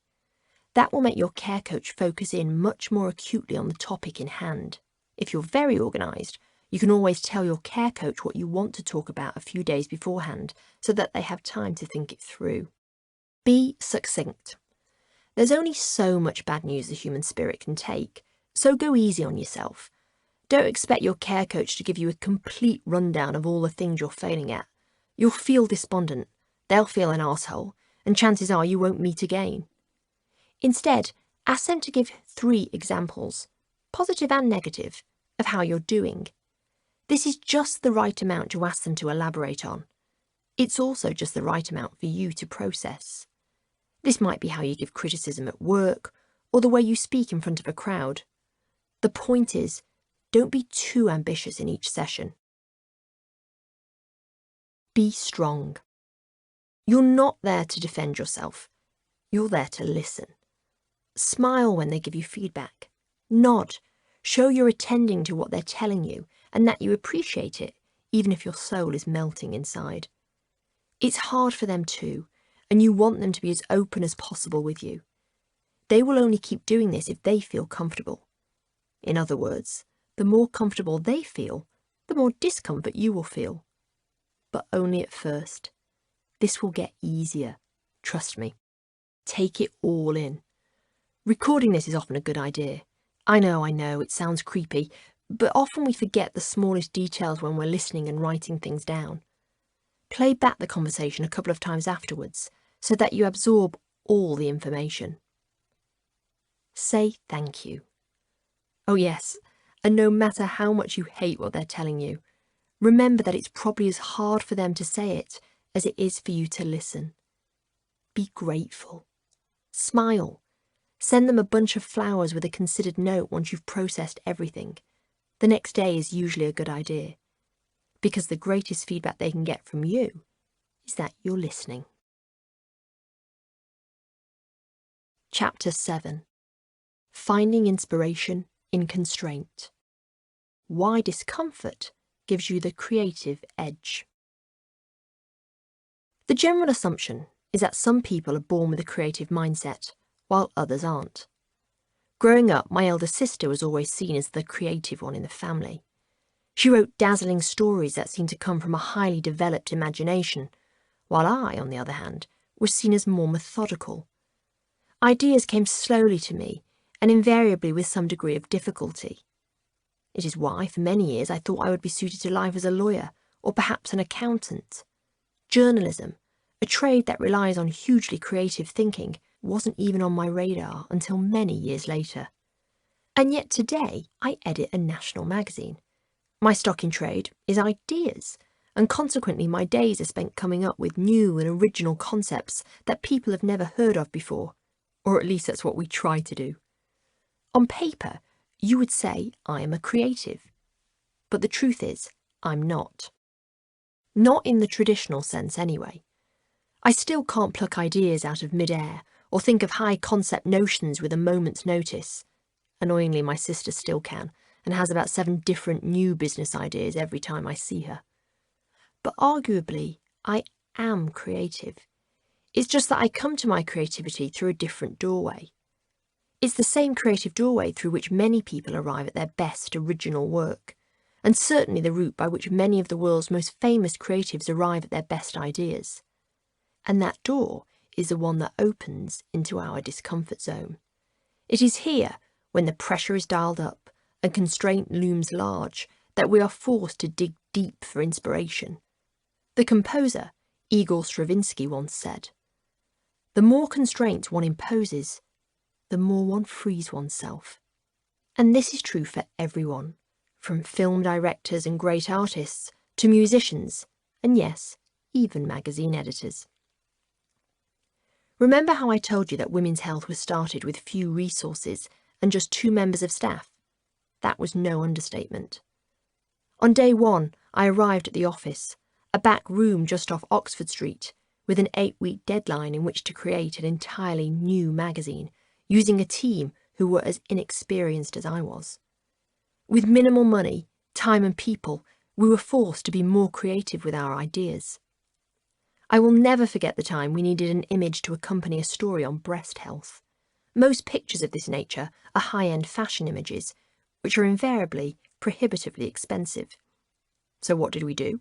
Speaker 2: That will make your care coach focus in much more acutely on the topic in hand. If you're very organised, you can always tell your care coach what you want to talk about a few days beforehand so that they have time to think it through. Be succinct. There's only so much bad news the human spirit can take, so go easy on yourself. Don't expect your care coach to give you a complete rundown of all the things you're failing at. You'll feel despondent, they'll feel an arsehole, and chances are you won't meet again. Instead, ask them to give 3 examples, positive and negative, of how you're doing. This is just the right amount to ask them to elaborate on. It's also just the right amount for you to process. This might be how you give criticism at work, or the way you speak in front of a crowd. The point is, don't be too ambitious in each session. Be strong. You're not there to defend yourself. You're there to listen. Smile when they give you feedback. Nod. Show you're attending to what they're telling you and that you appreciate it, even if your soul is melting inside. It's hard for them too, and you want them to be as open as possible with you. They will only keep doing this if they feel comfortable. In other words, the more comfortable they feel, the more discomfort you will feel. But only at first. This will get easier. Trust me. Take it all in. Recording this is often a good idea. I know, it sounds creepy, but often we forget the smallest details when we're listening and writing things down. Play back the conversation a couple of times afterwards so that you absorb all the information. Say thank you. Oh yes, and no matter how much you hate what they're telling you, remember that it's probably as hard for them to say it as it is for you to listen. Be grateful. Smile. Send them a bunch of flowers with a considered note once you've processed everything. The next day is usually a good idea, because the greatest feedback they can get from you is that you're listening. Chapter 7. Finding Inspiration in Constraint. Why discomfort gives you the creative edge. The general assumption is that some people are born with a creative mindset, while others aren't. Growing up, my elder sister was always seen as the creative one in the family. She wrote dazzling stories that seemed to come from a highly developed imagination, while I, on the other hand, was seen as more methodical. Ideas came slowly to me, and invariably with some degree of difficulty. It is why, for many years, I thought I would be suited to life as a lawyer, or perhaps an accountant. Journalism, a trade that relies on hugely creative thinking, wasn't even on my radar until many years later. And yet today, I edit a national magazine. My stock in trade is ideas, and consequently my days are spent coming up with new and original concepts that people have never heard of before, or at least that's what we try to do. On paper, you would say I am a creative, but the truth is, I'm not. Not in the traditional sense anyway. I still can't pluck ideas out of mid-air or think of high-concept notions with a moment's notice. Annoyingly, my sister still can, and has about 7 different new business ideas every time I see her. But arguably, I am creative. It's just that I come to my creativity through a different doorway. It's the same creative doorway through which many people arrive at their best original work, and certainly the route by which many of the world's most famous creatives arrive at their best ideas. And that door is the one that opens into our discomfort zone. It is here, when the pressure is dialed up and constraint looms large, that we are forced to dig deep for inspiration. The composer, Igor Stravinsky, once said, "The more constraints one imposes, the more one frees oneself." And this is true for everyone, from film directors and great artists to musicians, and yes, even magazine editors. Remember how I told you that Women's Health was started with few resources and just 2 members of staff? That was no understatement. On day 1, I arrived at the office, a back room just off Oxford Street, with an 8-week deadline in which to create an entirely new magazine, using a team who were as inexperienced as I was. With minimal money, time and people, we were forced to be more creative with our ideas. I will never forget the time we needed an image to accompany a story on breast health. Most pictures of this nature are high-end fashion images, which are invariably prohibitively expensive. So what did we do?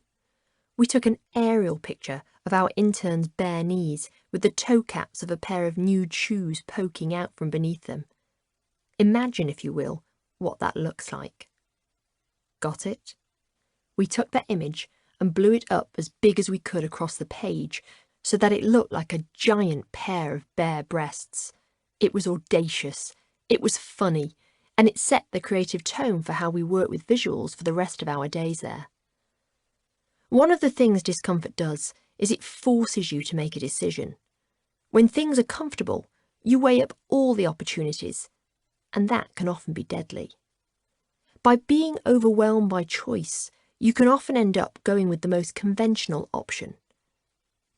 Speaker 2: We took an aerial picture of our intern's bare knees with the toe caps of a pair of nude shoes poking out from beneath them. Imagine, if you will, what that looks like. Got it? We took that image and blew it up as big as we could across the page so that it looked like a giant pair of bare breasts. It was audacious, it was funny, and it set the creative tone for how we work with visuals for the rest of our days there. One of the things discomfort does is it forces you to make a decision. When things are comfortable, you weigh up all the opportunities, and that can often be deadly. By being overwhelmed by choice, you can often end up going with the most conventional option.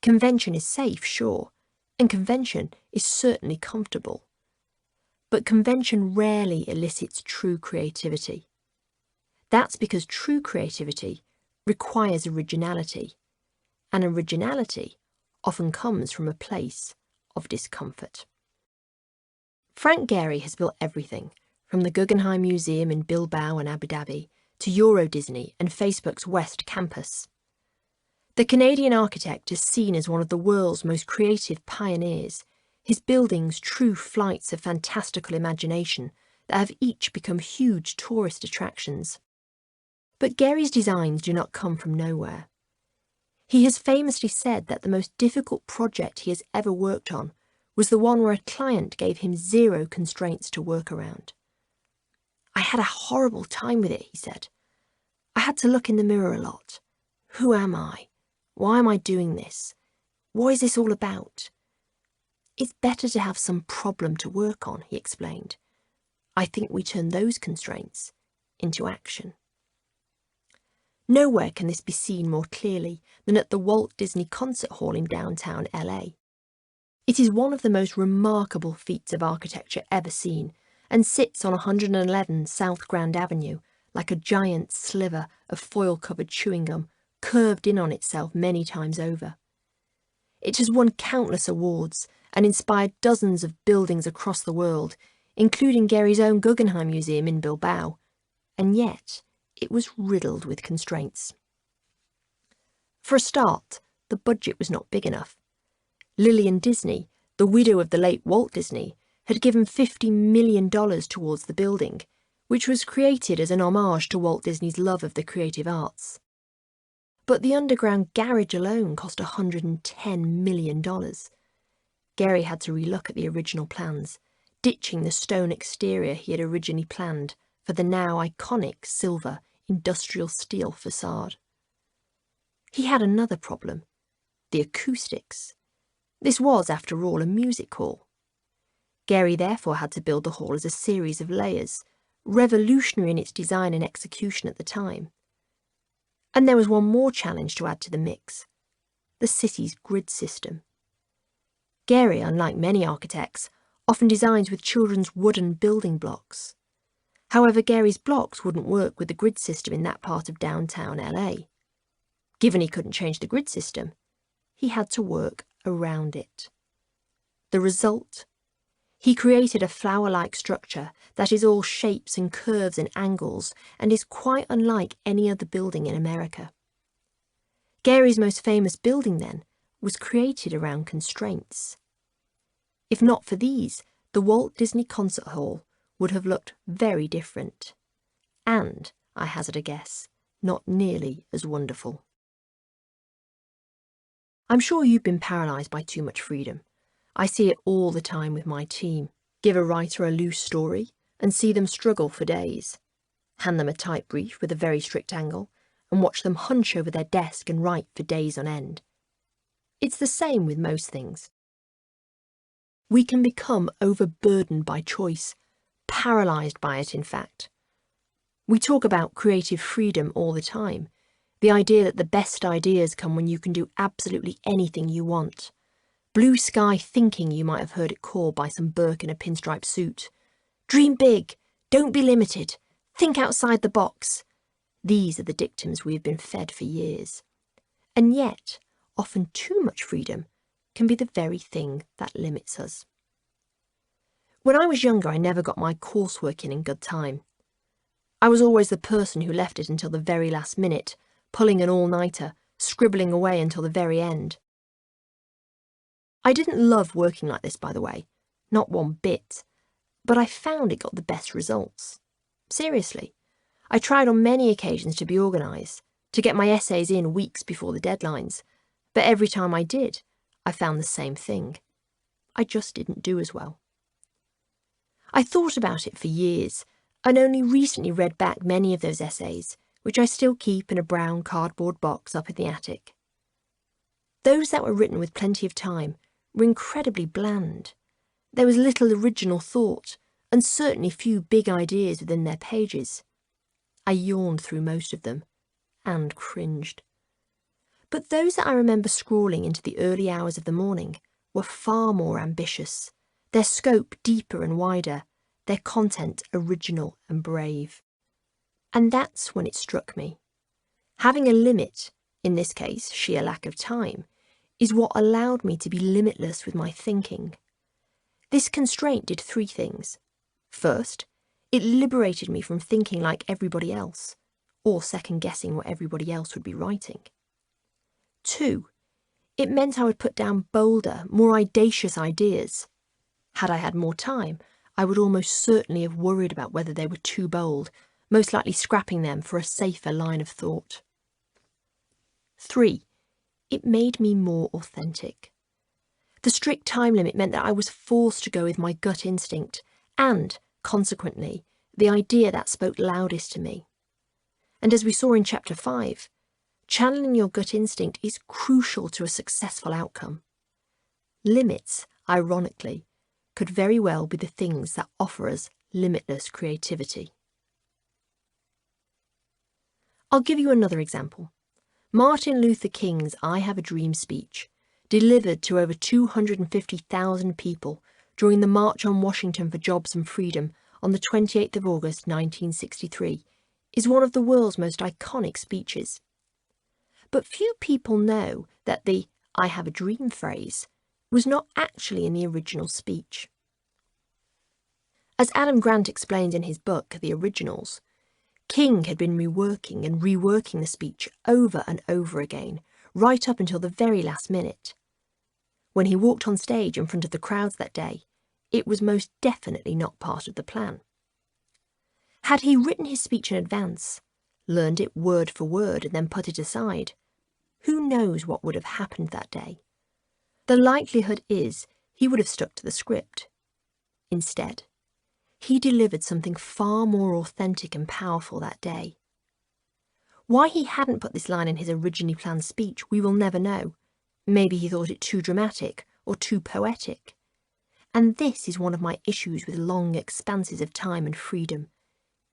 Speaker 2: Convention is safe, sure, and convention is certainly comfortable. But convention rarely elicits true creativity. That's because true creativity requires originality, and originality often comes from a place of discomfort. Frank Gehry has built everything, from the Guggenheim Museum in Bilbao and Abu Dhabi to Euro Disney and Facebook's West Campus. The Canadian architect is seen as one of the world's most creative pioneers, his buildings true flights of fantastical imagination that have each become huge tourist attractions. But Gehry's designs do not come from nowhere. He has famously said that the most difficult project he has ever worked on was the one where a client gave him 0 constraints to work around. "I had a horrible time with it," he said. "I had to look in the mirror a lot. Who am I? Why am I doing this? What is this all about? It's better to have some problem to work on," he explained. "I think we turn those constraints into action." Nowhere can this be seen more clearly than at the Walt Disney Concert Hall in downtown LA. It is one of the most remarkable feats of architecture ever seen and sits on 111 South Grand Avenue like a giant sliver of foil-covered chewing gum curved in on itself many times over. It has won countless awards and inspired dozens of buildings across the world, including Gehry's own Guggenheim Museum in Bilbao, and yet it was riddled with constraints. For a start, the budget was not big enough. Lillian Disney, the widow of the late Walt Disney, had given $50 million towards the building, which was created as an homage to Walt Disney's love of the creative arts. But the underground garage alone cost $110 million. Gehry had to relook at the original plans, ditching the stone exterior he had originally planned for the now iconic silver industrial steel facade. He had another problem: the acoustics. This was, after all, a music hall. Gehry therefore had to build the hall as a series of layers, revolutionary in its design and execution at the time. And there was one more challenge to add to the mix: the city's grid system. Gehry, unlike many architects, often designs with children's wooden building blocks. However, Gehry's blocks wouldn't work with the grid system in that part of downtown LA. Given he couldn't change the grid system, he had to work around it. The result? He created a flower-like structure that is all shapes and curves and angles and is quite unlike any other building in America. Gehry's most famous building, then, was created around constraints. If not for these, the Walt Disney Concert Hall would have looked very different. And, I hazard a guess, not nearly as wonderful. I'm sure you've been paralysed by too much freedom. I see it all the time with my team. Give a writer a loose story and see them struggle for days. Hand them a tight brief with a very strict angle and watch them hunch over their desk and write for days on end. It's the same with most things. We can become overburdened by choice, paralysed by it in fact. We talk about creative freedom all the time, the idea that the best ideas come when you can do absolutely anything you want. Blue sky thinking, you might have heard it called by some Burke in a pinstripe suit. Dream big, don't be limited, think outside the box. These are the dictums we have been fed for years. And yet, often too much freedom can be the very thing that limits us. When I was younger, I never got my coursework in good time. I was always the person who left it until the very last minute, pulling an all-nighter, scribbling away until the very end. I didn't love working like this, by the way, not one bit, but I found it got the best results. Seriously, I tried on many occasions to be organised, to get my essays in weeks before the deadlines, but every time I did, I found the same thing. I just didn't do as well. I thought about it for years, and only recently read back many of those essays, which I still keep in a brown cardboard box up in the attic. Those that were written with plenty of time were incredibly bland. There was little original thought, and certainly few big ideas within their pages. I yawned through most of them, and cringed. But those that I remember scrawling into the early hours of the morning were far more ambitious, their scope deeper and wider, their content original and brave. And that's when it struck me. Having a limit, in this case sheer lack of time, is what allowed me to be limitless with my thinking. This constraint did three things. First, it liberated me from thinking like everybody else, or second-guessing what everybody else would be writing. 2, it meant I would put down bolder, more audacious ideas. Had I had more time, I would almost certainly have worried about whether they were too bold, most likely scrapping them for a safer line of thought. 3, it made me more authentic. The strict time limit meant that I was forced to go with my gut instinct and, consequently, the idea that spoke loudest to me. And as we saw in Chapter 5, channeling your gut instinct is crucial to a successful outcome. Limits, ironically, could very well be the things that offer us limitless creativity. I'll give you another example. Martin Luther King's I Have a Dream speech, delivered to over 250,000 people during the March on Washington for Jobs and Freedom on the 28th of August 1963, is one of the world's most iconic speeches. But few people know that the I have a dream phrase was not actually in the original speech. As Adam Grant explains in his book, The Originals, King had been reworking and reworking the speech over and over again, right up until the very last minute. When he walked on stage in front of the crowds that day, it was most definitely not part of the plan. Had he written his speech in advance, learned it word for word and then put it aside, who knows what would have happened that day? The likelihood is he would have stuck to the script. Instead, he delivered something far more authentic and powerful that day. Why he hadn't put this line in his originally planned speech, we will never know. Maybe he thought it too dramatic or too poetic. And this is one of my issues with long expanses of time and freedom.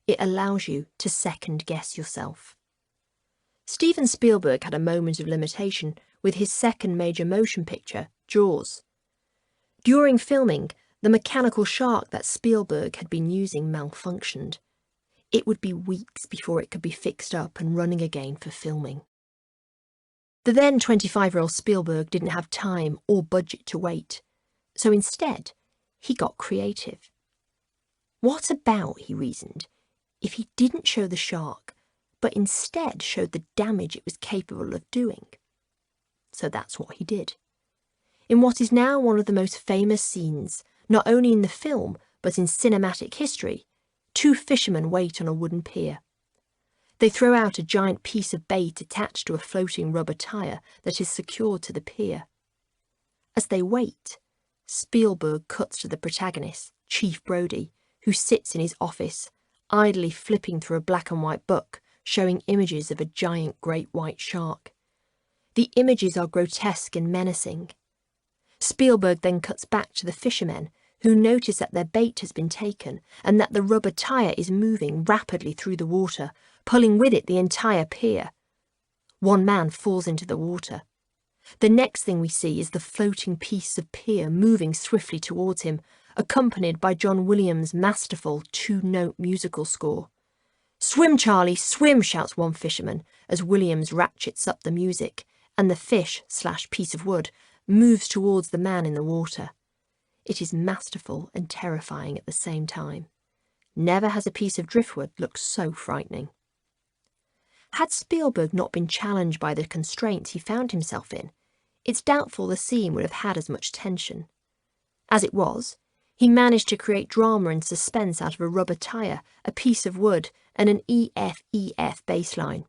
Speaker 2: It allows you to second-guess yourself. Steven Spielberg had a moment of limitation with his second major motion picture, Jaws. During filming, the mechanical shark that Spielberg had been using malfunctioned. It would be weeks before it could be fixed up and running again for filming. The then 25-year-old Spielberg didn't have time or budget to wait, so instead, he got creative. What about, he reasoned, if he didn't show the shark, but instead showed the damage it was capable of doing? So that's what he did. In what is now one of the most famous scenes, not only in the film, but in cinematic history, two fishermen wait on a wooden pier. They throw out a giant piece of bait attached to a floating rubber tyre that is secured to the pier. As they wait, Spielberg cuts to the protagonist, Chief Brody, who sits in his office, idly flipping through a black and white book showing images of a giant great white shark. The images are grotesque and menacing. Spielberg then cuts back to the fishermen, who notice that their bait has been taken and that the rubber tyre is moving rapidly through the water, pulling with it the entire pier. One man falls into the water. The next thing we see is the floating piece of pier moving swiftly towards him, accompanied by John Williams' masterful two-note musical score. "Swim, Charlie, swim," shouts one fisherman as Williams ratchets up the music, and the fish/piece of wood moves towards the man in the water. It is masterful and terrifying at the same time. Never has a piece of driftwood looked so frightening. Had Spielberg not been challenged by the constraints he found himself in, it's doubtful the scene would have had as much tension. As it was, he managed to create drama and suspense out of a rubber tyre, a piece of wood, and an EF-EF bass line.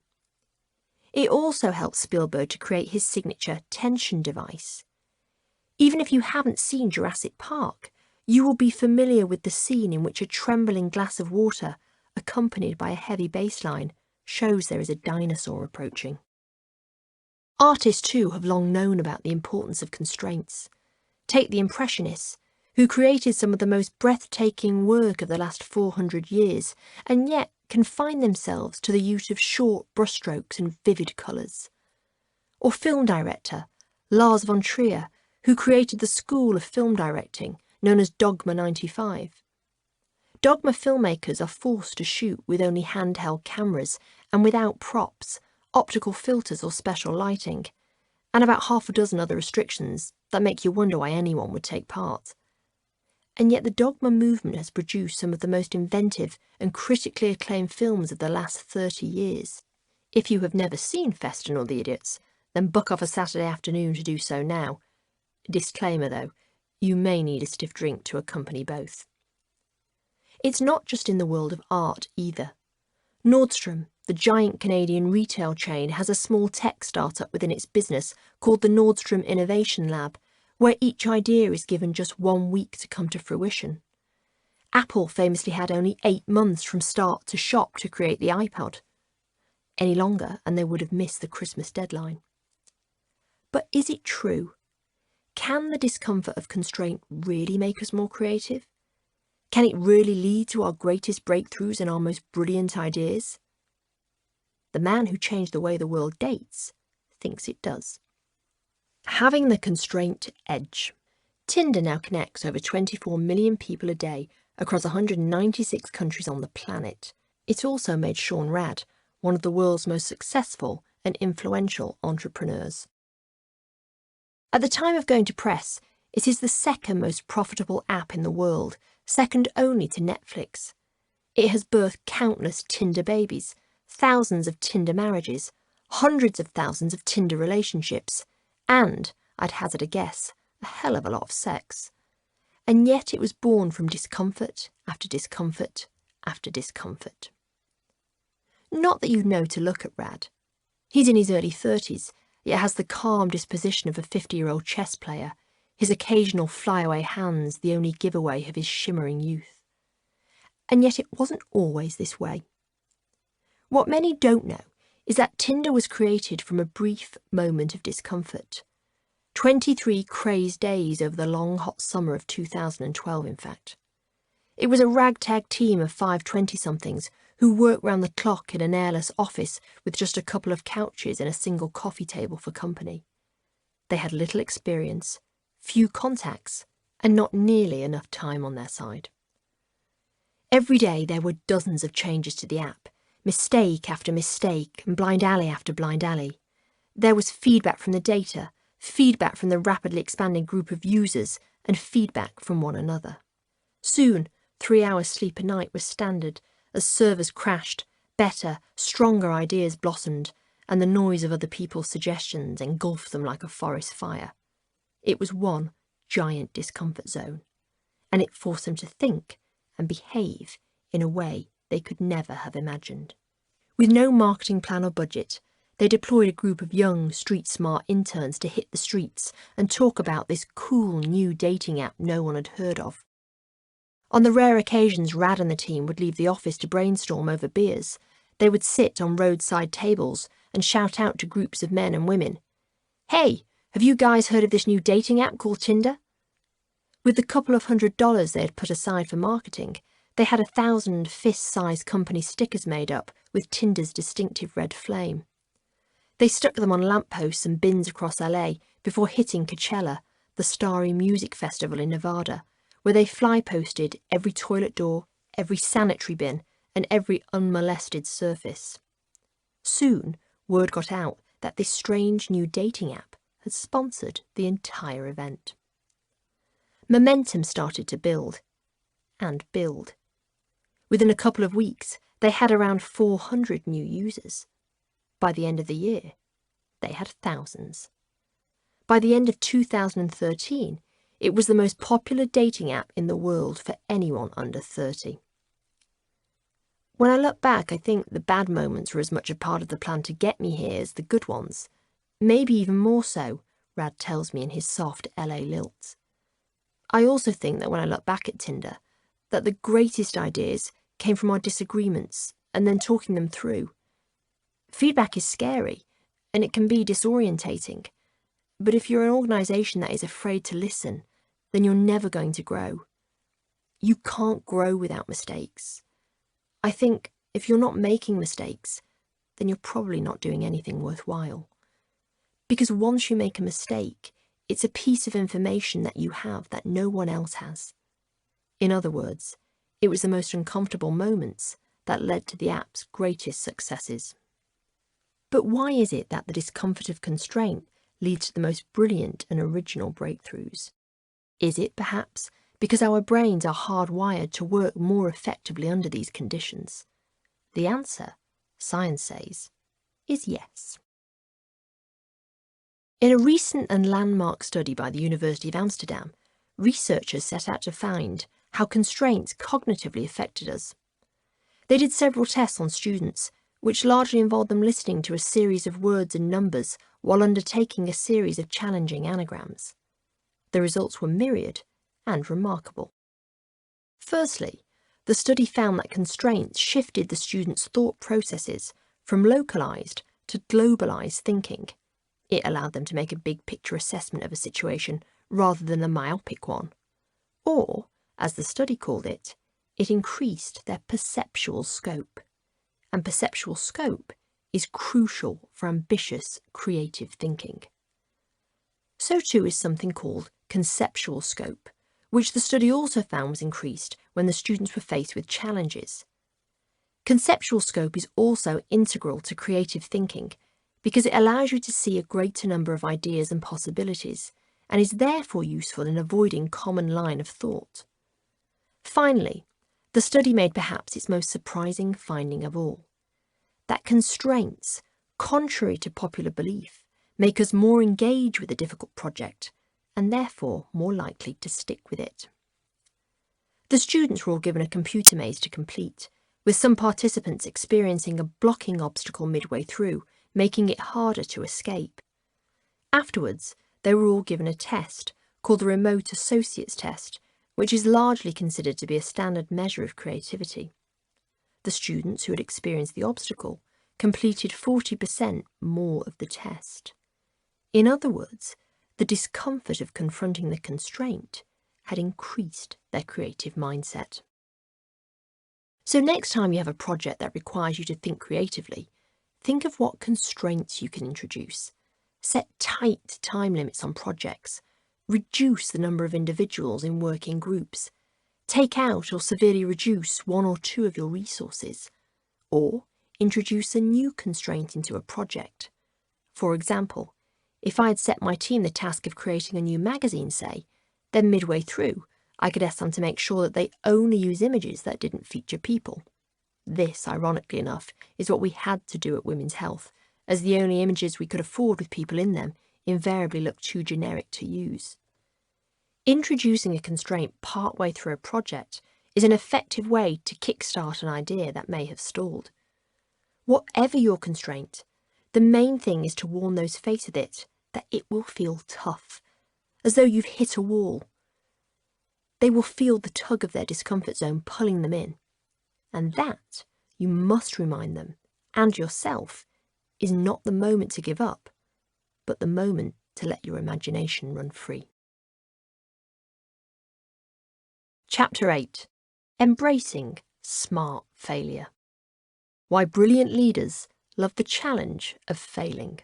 Speaker 2: It also helped Spielberg to create his signature tension device. Even if you haven't seen Jurassic Park, you will be familiar with the scene in which a trembling glass of water, accompanied by a heavy bass line, shows there is a dinosaur approaching. Artists too have long known about the importance of constraints. Take the Impressionists, who created some of the most breathtaking work of the last 400 years, and yet confined themselves to the use of short brushstrokes and vivid colours. Or film director Lars von Trier, who created the school of film directing, known as Dogma 95. Dogma filmmakers are forced to shoot with only handheld cameras and without props, optical filters or special lighting, and about half a dozen other restrictions that make you wonder why anyone would take part. And yet the Dogma movement has produced some of the most inventive and critically acclaimed films of the last 30 years. If you have never seen Feston or The Idiots, then book off a Saturday afternoon to do so now. Disclaimer though, you may need a stiff drink to accompany both. It's not just in the world of art either. Nordstrom, the giant Canadian retail chain, has a small tech startup within its business called the Nordstrom Innovation Lab, where each idea is given just 1 week to come to fruition. Apple famously had only 8 months from start to shop to create the iPod. Any longer and they would have missed the Christmas deadline. But is it true? Can the discomfort of constraint really make us more creative? Can it really lead to our greatest breakthroughs and our most brilliant ideas? The man who changed the way the world dates thinks it does. Having the constraint edge. Tinder now connects over 24 million people a day across 196 countries on the planet. It also made Sean Rad one of the world's most successful and influential entrepreneurs. At the time of going to press, it is the second most profitable app in the world, second only to Netflix. It has birthed countless Tinder babies, thousands of Tinder marriages, hundreds of thousands of Tinder relationships, and, I'd hazard a guess, a hell of a lot of sex. And yet it was born from discomfort after discomfort after discomfort. Not that you know to look at Rad. He's in his early 30s, yet has the calm disposition of a 50-year-old chess player, his occasional flyaway hands the only giveaway of his shimmering youth. And yet it wasn't always this way. What many don't know is that Tinder was created from a brief moment of discomfort. 23 crazed days over the long hot summer of 2012, in fact. It was a ragtag team of 5 20-somethings who worked round the clock in an airless office with just a couple of couches and a single coffee table for company. They had little experience, few contacts, and not nearly enough time on their side. Every day there were dozens of changes to the app, mistake after mistake and blind alley after blind alley. There was feedback from the data, feedback from the rapidly expanding group of users, and feedback from one another. Soon, 3 hours sleep a night was standard as servers crashed, better, stronger ideas blossomed, and the noise of other people's suggestions engulfed them like a forest fire. It was one giant discomfort zone, and it forced them to think and behave in a way they could never have imagined. With no marketing plan or budget, they deployed a group of young, street-smart interns to hit the streets and talk about this cool new dating app no one had heard of. On the rare occasions Rad and the team would leave the office to brainstorm over beers, they would sit on roadside tables and shout out to groups of men and women, "Hey, have you guys heard of this new dating app called Tinder?" With the couple of $100 they had put aside for marketing, they had 1,000 fist-sized company stickers made up with Tinder's distinctive red flame. They stuck them on lampposts and bins across LA before hitting Coachella, the starry music festival in Nevada, where they fly-posted every toilet door, every sanitary bin, and every unmolested surface. Soon, word got out that this strange new dating app had sponsored the entire event. Momentum started to build, and build. Within a couple of weeks, they had around 400 new users. By the end of the year, they had thousands. By the end of 2013, it was the most popular dating app in the world for anyone under 30. When I look back, I think the bad moments were as much a part of the plan to get me here as the good ones. Maybe even more so, Rad tells me in his soft LA lilt. I also think that when I look back at Tinder, that the greatest ideas came from our disagreements and then talking them through. Feedback is scary, and it can be disorientating. But if you're an organisation that is afraid to listen, then you're never going to grow. You can't grow without mistakes. I think if you're not making mistakes, then you're probably not doing anything worthwhile. Because once you make a mistake, it's a piece of information that you have that no one else has. In other words, it was the most uncomfortable moments that led to the app's greatest successes. But why is it that the discomfort of constraint leads to the most brilliant and original breakthroughs? Is it, perhaps, because our brains are hardwired to work more effectively under these conditions? The answer, science says, is yes. In a recent and landmark study by the University of Amsterdam, researchers set out to find how constraints cognitively affected us. They did several tests on students, which largely involved them listening to a series of words and numbers while undertaking a series of challenging anagrams. The results were myriad and remarkable. Firstly, the study found that constraints shifted the students' thought processes from localised to globalised thinking. It allowed them to make a big picture assessment of a situation rather than a myopic one. Or, as the study called it increased their perceptual scope. And perceptual scope is crucial for ambitious, creative thinking. So too is something called conceptual scope, which the study also found was increased when the students were faced with challenges. Conceptual scope is also integral to creative thinking because it allows you to see a greater number of ideas and possibilities, and is therefore useful in avoiding common line of thought. Finally, the study made perhaps its most surprising finding of all, that constraints, contrary to popular belief, make us more engaged with a difficult project, and therefore more likely to stick with it. The students were all given a computer maze to complete, with some participants experiencing a blocking obstacle midway through, making it harder to escape. Afterwards, they were all given a test called the Remote Associates Test, which is largely considered to be a standard measure of creativity. The students who had experienced the obstacle completed 40% more of the test. In other words, the discomfort of confronting the constraint had increased their creative mindset. So next time you have a project that requires you to think creatively, think of what constraints you can introduce. Set tight time limits on projects. Reduce the number of individuals in working groups. Take out or severely reduce one or two of your resources. Or introduce a new constraint into a project. For example, if I had set my team the task of creating a new magazine, say, then midway through, I could ask them to make sure that they only use images that didn't feature people. This, ironically enough, is what we had to do at Women's Health, as the only images we could afford with people in them invariably looked too generic to use. Introducing a constraint partway through a project is an effective way to kickstart an idea that may have stalled. Whatever your constraint, the main thing is to warn those faced with it that it will feel tough, as though you've hit a wall. They will feel the tug of their discomfort zone pulling them in, and that, you must remind them, and yourself, is not the moment to give up, but the moment to let your imagination run free. Chapter 8. Embracing Smart Failure. Why brilliant leaders love the challenge of failing.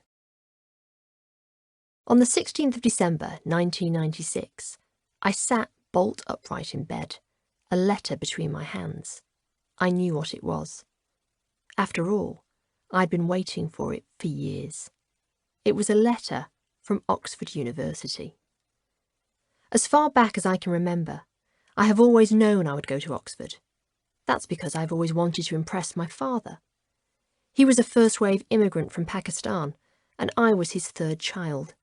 Speaker 2: On the 16th of December 1996, I sat bolt upright in bed, a letter between my hands. I knew what it was. After all, I'd been waiting for it for years. It was a letter from Oxford University. As far back as I can remember, I have always known I would go to Oxford. That's because I've always wanted to impress my father. He was a first-wave immigrant from Pakistan, and I was his third child,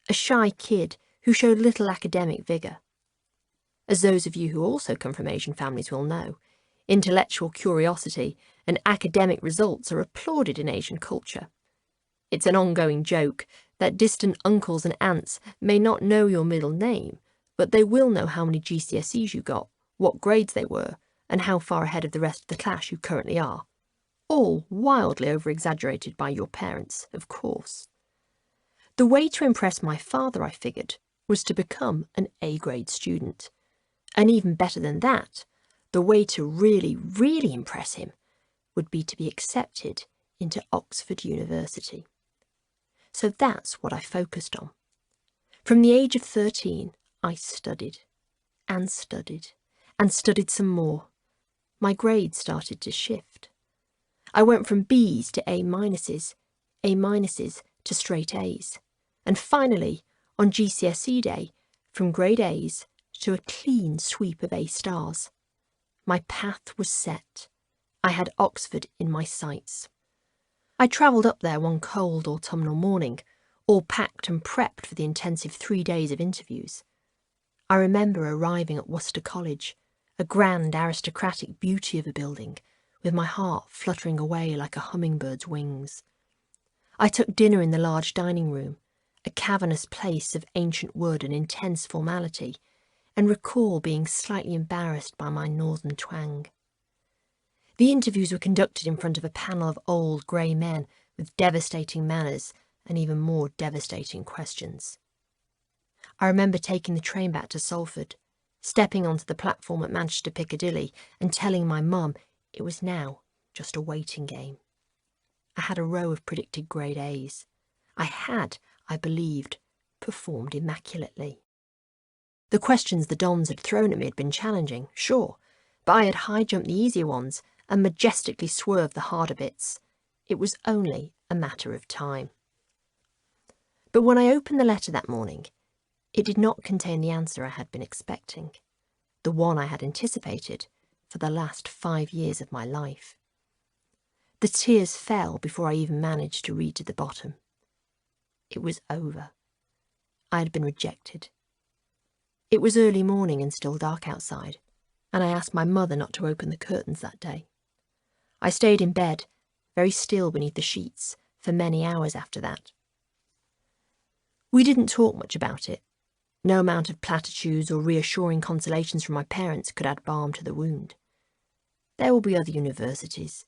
Speaker 2: a shy kid who showed little academic vigour. As those of you who also come from Asian families will know, intellectual curiosity and academic results are applauded in Asian culture. It's an ongoing joke that distant uncles and aunts may not know your middle name, but they will know how many GCSEs you got, what grades they were, and how far ahead of the rest of the class you currently are. all wildly over-exaggerated by your parents, of course. The way to impress my father, I figured, was to become an A-grade student. And even better than that, the way to really, really impress him would be to be accepted into Oxford University. So that's what I focused on. From the age of 13, I studied and studied and studied some more. My grades started to shift. I went from B's to A minuses to straight A's, and finally, on GCSE day, from grade A's to a clean sweep of A stars. My path was set. I had Oxford in my sights. I travelled up there one cold autumnal morning, all packed and prepped for the intensive 3 days of interviews. I remember arriving at Worcester College, a grand aristocratic beauty of a building, with my heart fluttering away like a hummingbird's wings. I took dinner in the large dining room, a cavernous place of ancient wood and intense formality, and recall being slightly embarrassed by my northern twang. The interviews were conducted in front of a panel of old grey men with devastating manners and even more devastating questions. I remember taking the train back to Salford, stepping onto the platform at Manchester Piccadilly and telling my mum it was now just a waiting game. I had a row of predicted grade A's. I had, I believed, performed immaculately. The questions the Dons had thrown at me had been challenging, sure, but I had high-jumped the easier ones and majestically swerved the harder bits. It was only a matter of time. But when I opened the letter that morning, it did not contain the answer I had been expecting, the one I had anticipated for the last 5 years of my life. The tears fell before I even managed to read to the bottom. It was over. I had been rejected. It was early morning and still dark outside, and I asked my mother not to open the curtains that day. I stayed in bed, very still beneath the sheets, for many hours after that. We didn't talk much about it. No amount of platitudes or reassuring consolations from my parents could add balm to the wound. There will be other universities,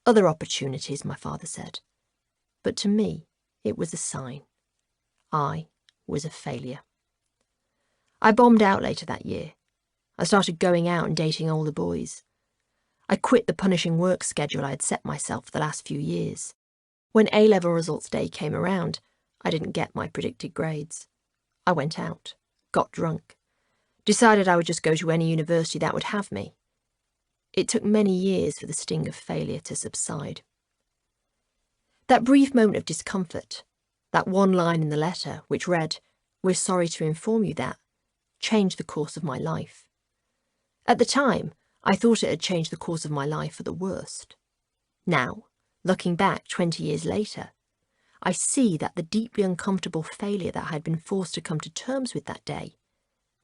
Speaker 2: other opportunities, my father said. But to me, it was a sign. I was a failure. I bombed out later that year. I started going out and dating older boys. I quit the punishing work schedule I had set myself for the last few years. When A-level results day came around, I didn't get my predicted grades. I went out, got drunk, decided I would just go to any university that would have me. It took many years for the sting of failure to subside. That brief moment of discomfort, that one line in the letter which read, "We're sorry to inform you that," changed the course of my life. At the time, I thought it had changed the course of my life for the worst. Now, looking back 20 years later, I see that the deeply uncomfortable failure that I had been forced to come to terms with that day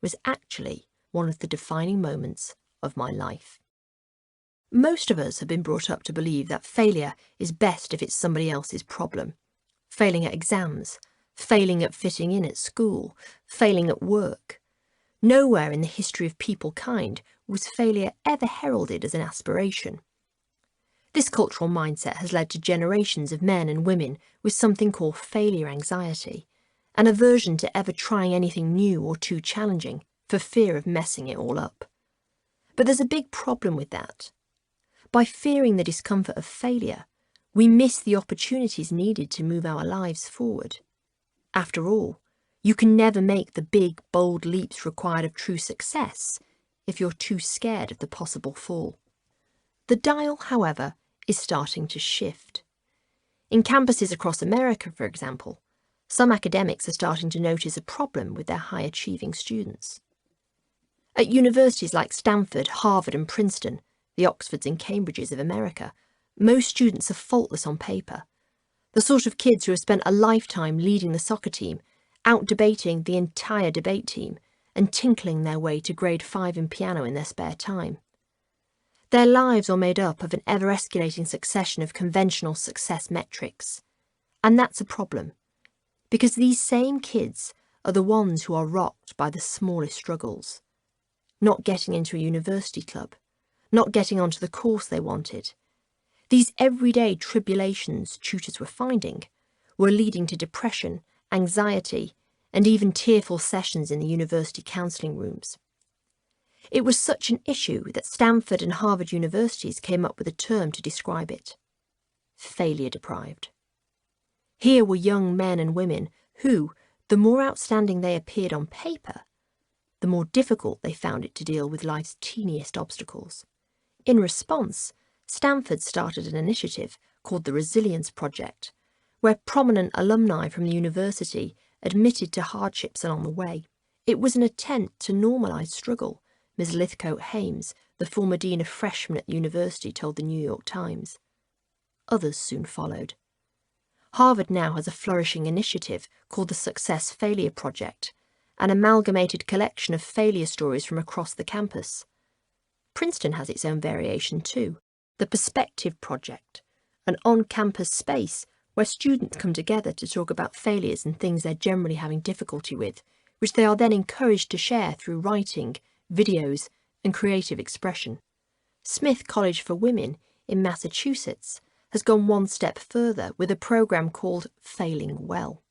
Speaker 2: was actually one of the defining moments of my life. Most of us have been brought up to believe that failure is best if it's somebody else's problem. Failing at exams, failing at fitting in at school, failing at work. Nowhere in the history of peoplekind was failure ever heralded as an aspiration. This cultural mindset has led to generations of men and women with something called failure anxiety, an aversion to ever trying anything new or too challenging for fear of messing it all up. But there's a big problem with that. By fearing the discomfort of failure, we miss the opportunities needed to move our lives forward. After all, you can never make the big, bold leaps required of true success if you're too scared of the possible fall. The dial, however, is starting to shift. In campuses across America, for example, some academics are starting to notice a problem with their high-achieving students. At universities like Stanford, Harvard and Princeton, the Oxfords and Cambridges of America, most students are faultless on paper. The sort of kids who have spent a lifetime leading the soccer team, out-debating the entire debate team, and tinkling their way to grade 5 in piano in their spare time. Their lives are made up of an ever-escalating succession of conventional success metrics. And that's a problem, because these same kids are the ones who are rocked by the smallest struggles. Not getting into a university club, not getting onto the course they wanted, These everyday tribulations tutors were finding were leading to depression, anxiety, and even tearful sessions in the university counselling rooms. It was such an issue that Stanford and Harvard universities came up with a term to describe it: failure deprived. Here were young men and women who, the more outstanding they appeared on paper, the more difficult they found it to deal with life's teeniest obstacles. In response, Stanford started an initiative called the Resilience Project, where prominent alumni from the university admitted to hardships along the way. It was an attempt to normalise struggle, Ms. Lithcote-Hames, the former dean of freshmen at the university, told the New York Times. Others soon followed. Harvard now has a flourishing initiative called the Success Failure Project, an amalgamated collection of failure stories from across the campus. Princeton has its own variation too, the Perspective Project, an on-campus space where students come together to talk about failures and things they're generally having difficulty with, which they are then encouraged to share through writing, videos, and creative expression. Smith College for Women in Massachusetts has gone one step further with a program called Failing Well.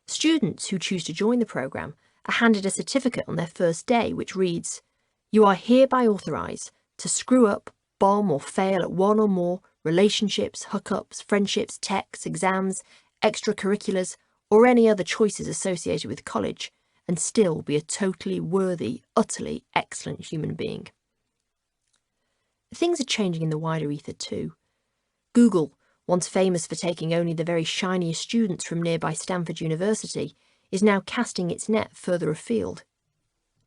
Speaker 2: Students who choose to join the program are handed a certificate on their first day which reads, "You are hereby authorised to screw up, bomb or fail at one or more relationships, hookups, friendships, texts, exams, extracurriculars, or any other choices associated with college, and still be a totally worthy, utterly excellent human being." Things are changing in the wider ether too. Google, once famous for taking only the very shiniest students from nearby Stanford University, is now casting its net further afield.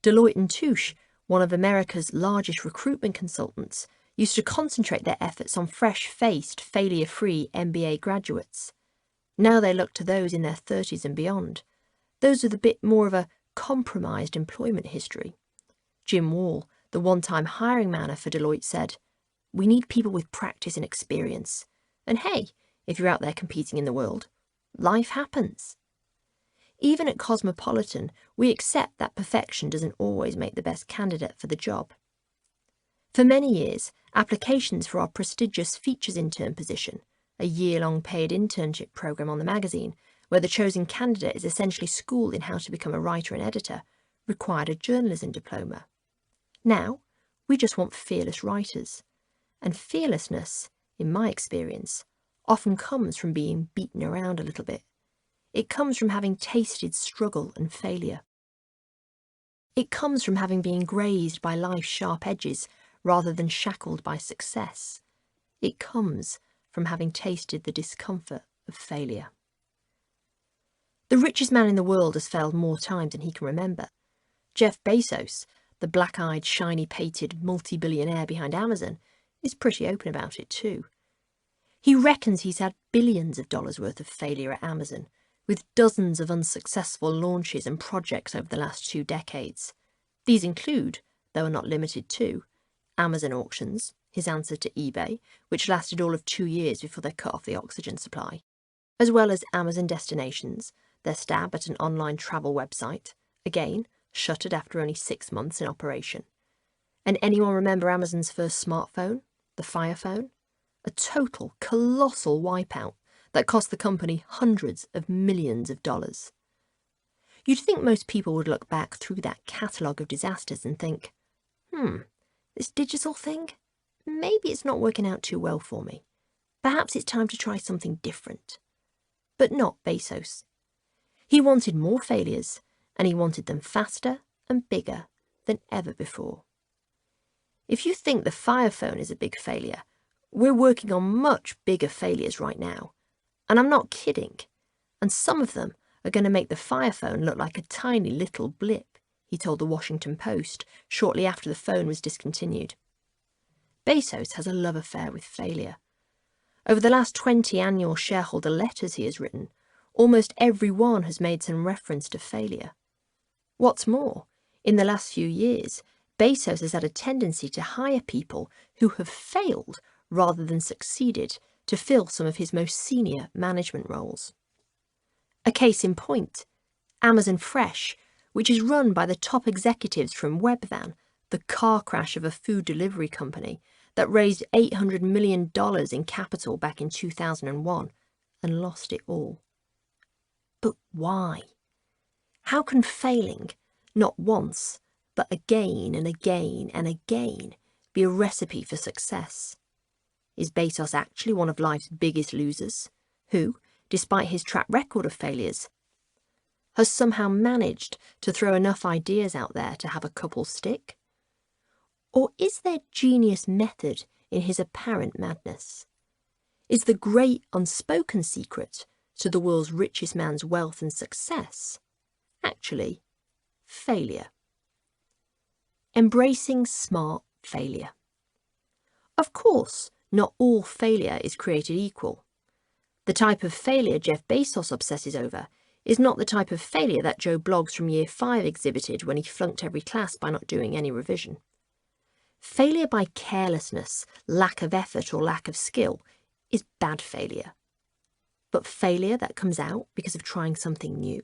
Speaker 2: Deloitte & Touche, one of America's largest recruitment consultants, used to concentrate their efforts on fresh-faced, failure-free MBA graduates. Now they look to those in their 30s and beyond, those with a bit more of a compromised employment history. Jim Wall, the one-time hiring manager for Deloitte, said, "We need people with practice and experience. And hey, if you're out there competing in the world, life happens." Even at Cosmopolitan, we accept that perfection doesn't always make the best candidate for the job. For many years, applications for our prestigious features intern position, a year-long paid internship program on the magazine, where the chosen candidate is essentially schooled in how to become a writer and editor, required a journalism diploma. Now, we just want fearless writers. And fearlessness, in my experience, often comes from being beaten around a little bit. It comes from having tasted struggle and failure. It comes from having been grazed by life's sharp edges rather than shackled by success. It comes from having tasted the discomfort of failure. The richest man in the world has failed more times than he can remember. Jeff Bezos, the black-eyed, shiny-pated multi-billionaire behind Amazon, is pretty open about it too. He reckons he's had billions of dollars worth of failure at Amazon, with dozens of unsuccessful launches and projects over the last 2 decades. These include, though are not limited to, Amazon auctions, his answer to eBay, which lasted all of 2 years before they cut off the oxygen supply, as well as Amazon Destinations, their stab at an online travel website, again shuttered after only 6 months in operation. And anyone remember Amazon's first smartphone, the Fire Phone? A total, colossal wipeout that cost the company hundreds of millions of dollars. You'd think most people would look back through that catalogue of disasters and think, this digital thing, maybe it's not working out too well for me. Perhaps it's time to try something different. But not Bezos. He wanted more failures, and he wanted them faster and bigger than ever before. If you think the Fire Phone is a big failure, we're working on much bigger failures right now. And I'm not kidding. And some of them are going to make the Fire Phone look like a tiny little blip, he told the Washington Post shortly after the phone was discontinued. Bezos has a love affair with failure. Over the last 20 annual shareholder letters he has written, almost every one has made some reference to failure. What's more, in the last few years, Bezos has had a tendency to hire people who have failed rather than succeeded to fill some of his most senior management roles. A case in point, Amazon Fresh, which is run by the top executives from Webvan, the car crash of a food delivery company that raised $800 million in capital back in 2001 and lost it all. But why? How can failing, not once, but again and again and again, be a recipe for success? Is Bezos actually one of life's biggest losers, who, despite his track record of failures, has somehow managed to throw enough ideas out there to have a couple stick? Or is there genius method in his apparent madness? Is the great unspoken secret to the world's richest man's wealth and success actually failure? Embracing smart failure. Of course, not all failure is created equal. The type of failure Jeff Bezos obsesses over is not the type of failure that Joe Bloggs from Year 5 exhibited when he flunked every class by not doing any revision. Failure by carelessness, lack of effort or lack of skill is bad failure. But failure that comes out because of trying something new,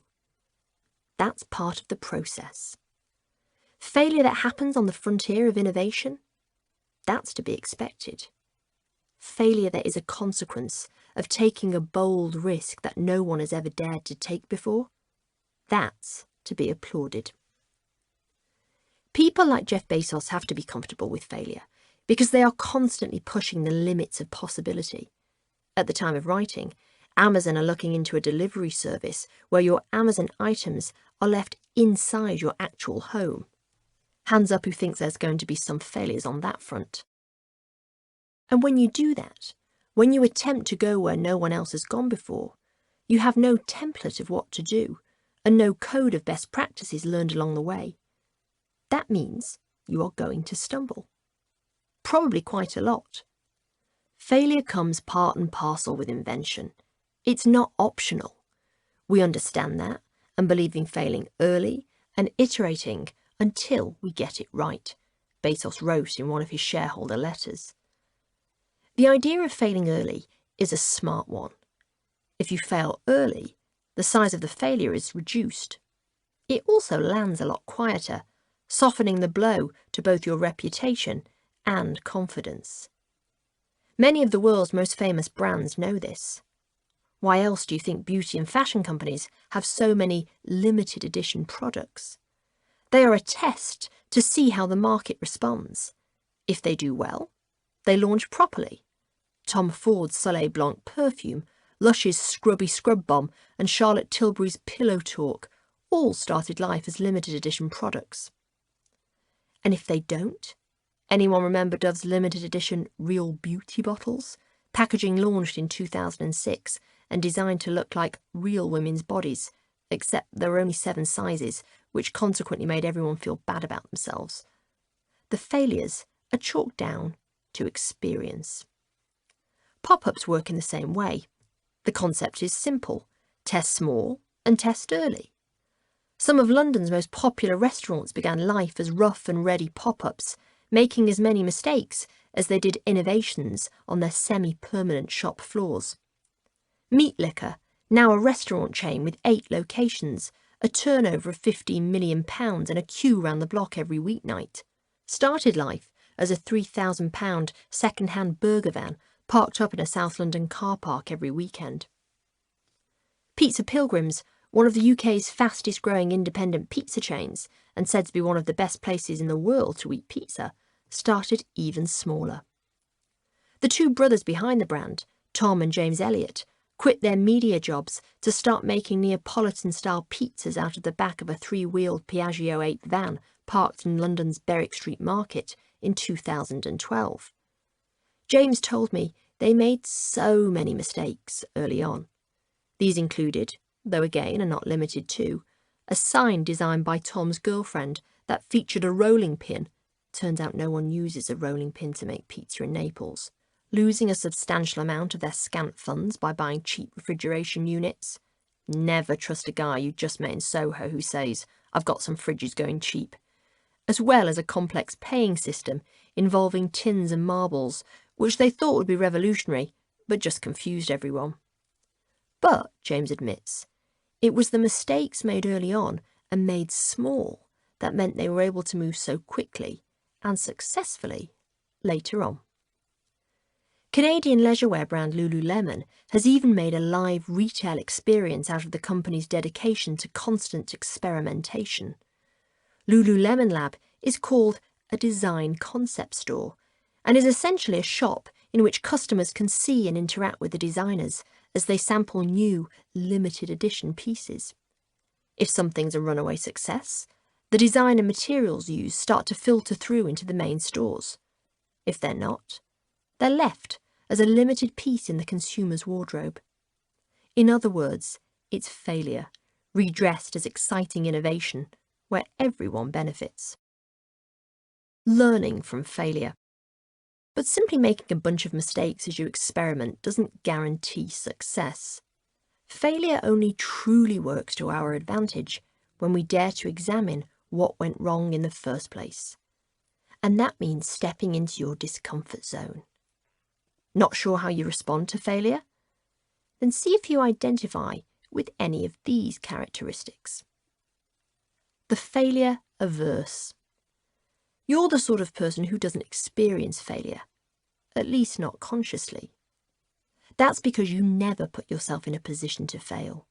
Speaker 2: that's part of the process. Failure that happens on the frontier of innovation, that's to be expected. Failure that is a consequence of taking a bold risk that no one has ever dared to take before, that's to be applauded. People like Jeff Bezos have to be comfortable with failure because they are constantly pushing the limits of possibility. At the time of writing, Amazon are looking into a delivery service where your Amazon items are left inside your actual home. Hands up who thinks there's going to be some failures on that front. And when you do that, when you attempt to go where no one else has gone before, you have no template of what to do and no code of best practices learned along the way. That means you are going to stumble. Probably quite a lot. Failure comes part and parcel with invention. It's not optional. We understand that and believe in failing early and iterating until we get it right, Bezos wrote in one of his shareholder letters. The idea of failing early is a smart one. If you fail early, the size of the failure is reduced. It also lands a lot quieter, softening the blow to both your reputation and confidence. Many of the world's most famous brands know this. Why else do you think beauty and fashion companies have so many limited edition products? They are a test to see how the market responds. If they do well, they launch properly. Tom Ford's Soleil Blanc perfume, Lush's Scrubby Scrub Bomb, and Charlotte Tilbury's Pillow Talk all started life as limited edition products. And if they don't, anyone remember Dove's limited edition Real Beauty bottles? Packaging launched in 2006 and designed to look like real women's bodies, except there were only 7 sizes, which consequently made everyone feel bad about themselves. The failures are chalked down to experience. Pop-ups work in the same way. The concept is simple: test small and test early. Some of London's most popular restaurants began life as rough and ready pop-ups, making as many mistakes as they did innovations on their semi-permanent shop floors. Meat Liquor, now a restaurant chain with 8 locations, a turnover of £15 million and a queue round the block every weeknight, started life as a £3,000 second-hand burger van parked up in a South London car park every weekend. Pizza Pilgrims, one of the UK's fastest growing independent pizza chains and said to be one of the best places in the world to eat pizza, started even smaller. The 2 brothers behind the brand, Tom and James Elliott, quit their media jobs to start making Neapolitan-style pizzas out of the back of a 3-wheeled Piaggio 8 van parked in London's Berwick Street Market in 2012. James told me they made so many mistakes early on. These included, though again are not limited to, a sign designed by Tom's girlfriend that featured a rolling pin. Turns out no one uses a rolling pin to make pizza in Naples. Losing a substantial amount of their scant funds by buying cheap refrigeration units. Never trust a guy you just met in Soho who says, "I've got some fridges going cheap." As well as a complex paying system involving tins and marbles, which they thought would be revolutionary, but just confused everyone. But, James admits, it was the mistakes made early on and made small that meant they were able to move so quickly and successfully later on. Canadian leisurewear brand Lululemon has even made a live retail experience out of the company's dedication to constant experimentation. Lululemon Lab is called a design concept store and is essentially a shop in which customers can see and interact with the designers as they sample new, limited edition pieces. If something's a runaway success, the design and materials used start to filter through into the main stores. If they're not, they're left as a limited piece in the consumer's wardrobe. In other words, it's failure, redressed as exciting innovation, where everyone benefits. Learning from failure. But simply making a bunch of mistakes as you experiment doesn't guarantee success. Failure only truly works to our advantage when we dare to examine what went wrong in the first place. And that means stepping into your discomfort zone. Not sure how you respond to failure? Then see if you identify with any of these characteristics. The failure averse. You're the sort of person who doesn't experience failure, at least not consciously. That's because you never put yourself in a position to fail.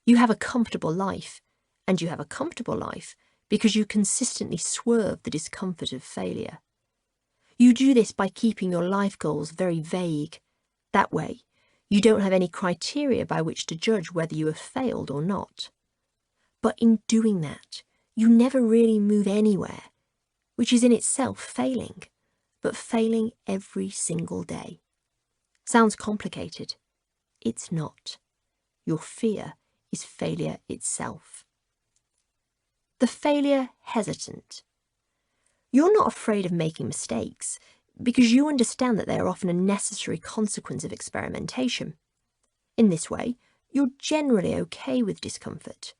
Speaker 2: You have a comfortable life, and you have a comfortable life because you consistently swerve the discomfort of failure. You do this by keeping your life goals very vague. That way, you don't have any criteria by which to judge whether you have failed or not. But in doing that, you never really move anywhere, which is in itself failing, but failing every single day. Sounds complicated. It's not. Your fear is failure itself. The failure hesitant. You're not afraid of making mistakes because you understand that they are often a necessary consequence of experimentation. In this way, you're generally okay with discomfort.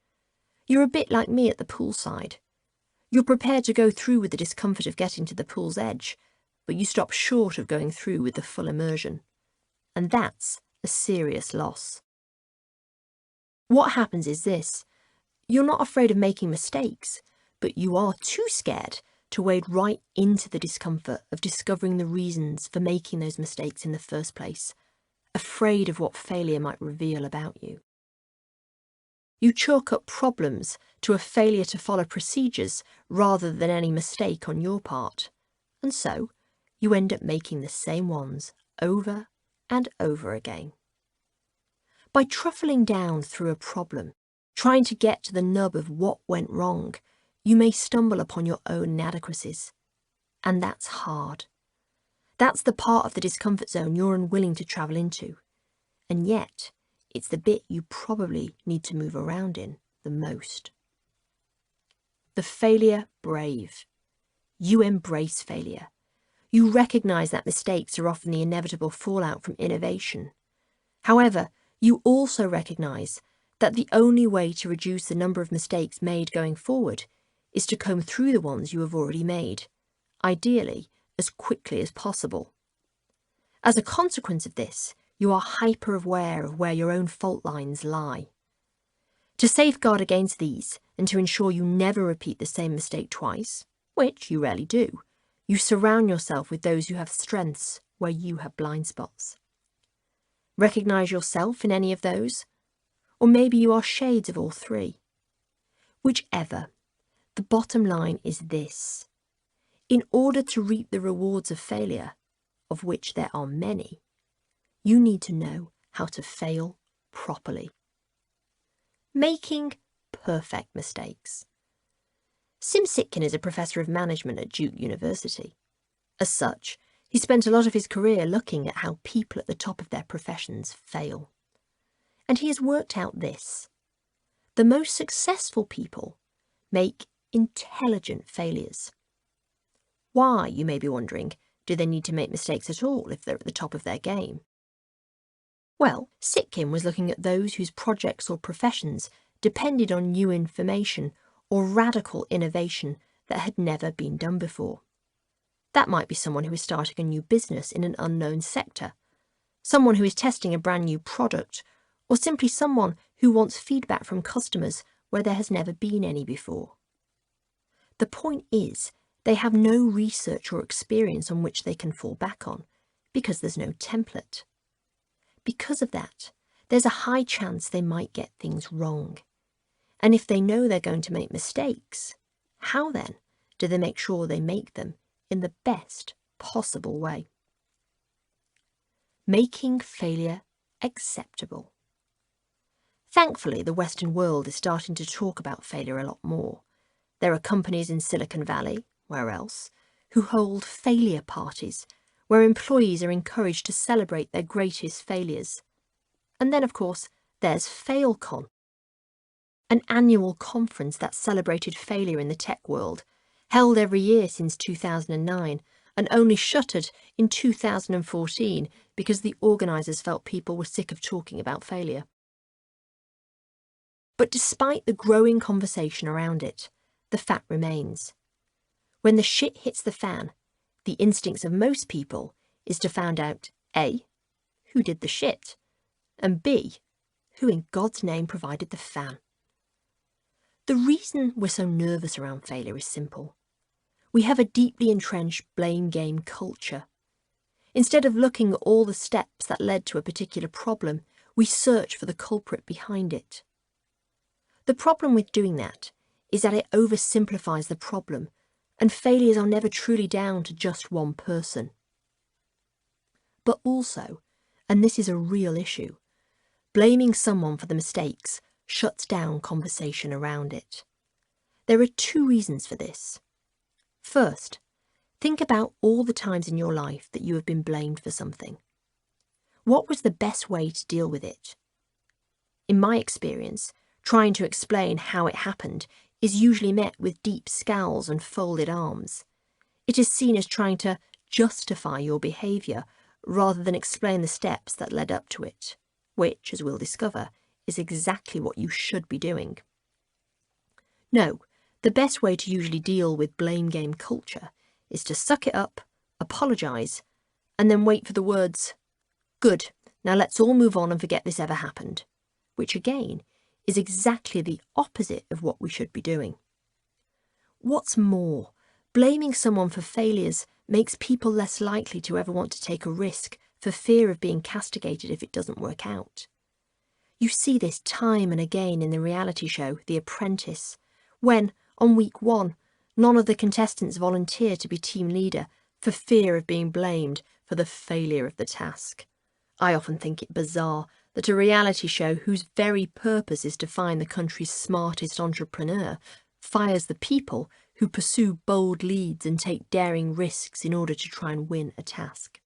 Speaker 2: You're a bit like me at the poolside. You're prepared to go through with the discomfort of getting to the pool's edge, but you stop short of going through with the full immersion. And that's a serious loss. What happens is this. You're not afraid of making mistakes, but you are too scared to wade right into the discomfort of discovering the reasons for making those mistakes in the first place, afraid of what failure might reveal about you. You chalk up problems to a failure to follow procedures rather than any mistake on your part, and so you end up making the same ones over and over again. By truffling down through a problem, trying to get to the nub of what went wrong, you may stumble upon your own inadequacies. And that's hard. That's the part of the discomfort zone you're unwilling to travel into. And yet, it's the bit you probably need to move around in the most. The failure brave. You embrace failure. You recognise that mistakes are often the inevitable fallout from innovation. However, you also recognise that the only way to reduce the number of mistakes made going forward is to comb through the ones you have already made, ideally as quickly as possible. As a consequence of this, you are hyper-aware of where your own fault lines lie. To safeguard against these and to ensure you never repeat the same mistake twice, which you rarely do, you surround yourself with those who have strengths where you have blind spots. Recognise yourself in any of those? Or maybe you are shades of all three. Whichever, the bottom line is this. In order to reap the rewards of failure, of which there are many, you need to know how to fail properly. Making perfect mistakes. Sim Sitkin is a professor of management at Duke University. As such, he spent a lot of his career looking at how people at the top of their professions fail. And he has worked out this. The most successful people make intelligent failures. Why, you may be wondering, do they need to make mistakes at all if they're at the top of their game? Well, Sitkin was looking at those whose projects or professions depended on new information or radical innovation that had never been done before. That might be someone who is starting a new business in an unknown sector, someone who is testing a brand new product, or simply someone who wants feedback from customers where there has never been any before. The point is, they have no research or experience on which they can fall back on, Because there's no template. Because of that, there's a high chance they might get things wrong. And if they know they're going to make mistakes, how then do they make sure they make them in the best possible way? Making failure acceptable. Thankfully, the Western world is starting to talk about failure a lot more. There are companies in Silicon Valley, where else, who hold failure parties, where employees are encouraged to celebrate their greatest failures. And then, of course, there's FailCon, an annual conference that celebrated failure in the tech world, held every year since 2009, and only shuttered in 2014 because the organisers felt people were sick of talking about failure. But despite the growing conversation around it, the fact remains. When the shit hits the fan, the instincts of most people is to find out A, who did the shit, and B, who in God's name provided the fan. The reason we're so nervous around failure is simple. We have a deeply entrenched blame game culture. Instead of looking at all the steps that led to a particular problem, we search for the culprit behind it. The problem with doing that is that it oversimplifies the problem, and failures are never truly down to just one person. But also, and this is a real issue, blaming someone for the mistakes shuts down conversation around it. There are two reasons for this. First, think about all the times in your life that you have been blamed for something. What was the best way to deal with it? In my experience, trying to explain how it happened is usually met with deep scowls and folded arms. It is seen as trying to justify your behaviour rather than explain the steps that led up to it, which, as we'll discover, is exactly what you should be doing. No, the best way to usually deal with blame game culture is to suck it up, apologise, and then wait for the words, "Good, now let's all move on and forget this ever happened," which again is exactly the opposite of what we should be doing. What's more, blaming someone for failures makes people less likely to ever want to take a risk for fear of being castigated if it doesn't work out. You see this time and again in the reality show The Apprentice, when, on week 1, none of the contestants volunteer to be team leader for fear of being blamed for the failure of the task. I often think it bizarre that a reality show whose very purpose is to find the country's smartest entrepreneur fires the people who pursue bold leads and take daring risks in order to try and win a task.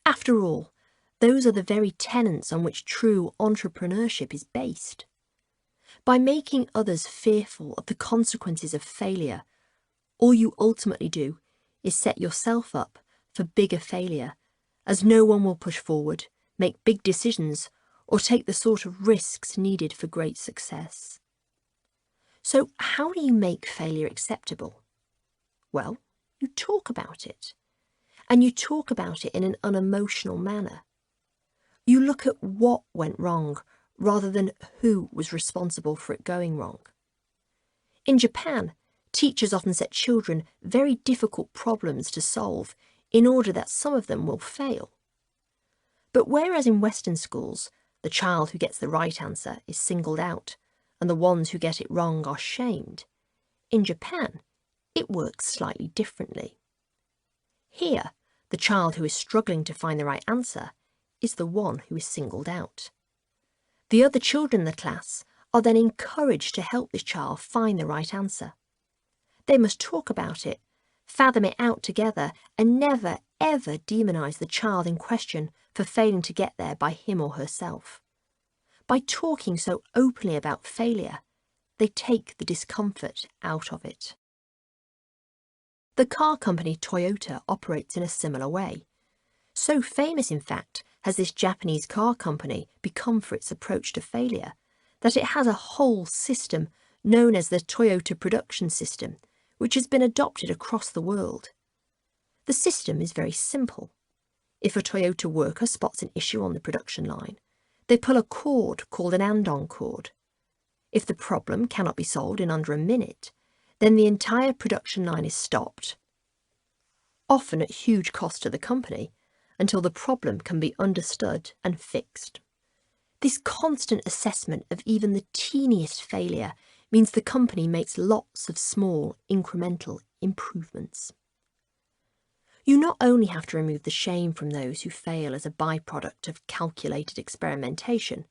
Speaker 2: After all, those are the very tenets on which true entrepreneurship is based. By making others fearful of the consequences of failure, all you ultimately do is set yourself up for bigger failure, as no one will push forward, make big decisions, or take the sort of risks needed for great success. So how do you make failure acceptable? Well, you talk about it. And you talk about it in an unemotional manner. You look at what went wrong rather than who was responsible for it going wrong. In Japan, teachers often set children very difficult problems to solve in order that some of them will fail. But whereas in Western schools, the child who gets the right answer is singled out and the ones who get it wrong are shamed, in Japan, it works slightly differently. Here, the child who is struggling to find the right answer is the one who is singled out. The other children in the class are then encouraged to help this child find the right answer. They must talk about it, fathom it out together, and never, ever demonise the child in question for failing to get there by him or herself. By talking so openly about failure, they take the discomfort out of it. The car company Toyota operates in a similar way. So famous, in fact, has this Japanese car company become for its approach to failure, that it has a whole system known as the Toyota Production System, which has been adopted across the world. The system is very simple. If a Toyota worker spots an issue on the production line, they pull a cord called an andon cord. If the problem cannot be solved in under a minute, then the entire production line is stopped. often at huge cost to the company, until the problem can be understood and fixed. This constant assessment of even the teeniest failure means the company makes lots of small, incremental improvements. You not only have to remove the shame from those who fail as a byproduct of calculated experimentation.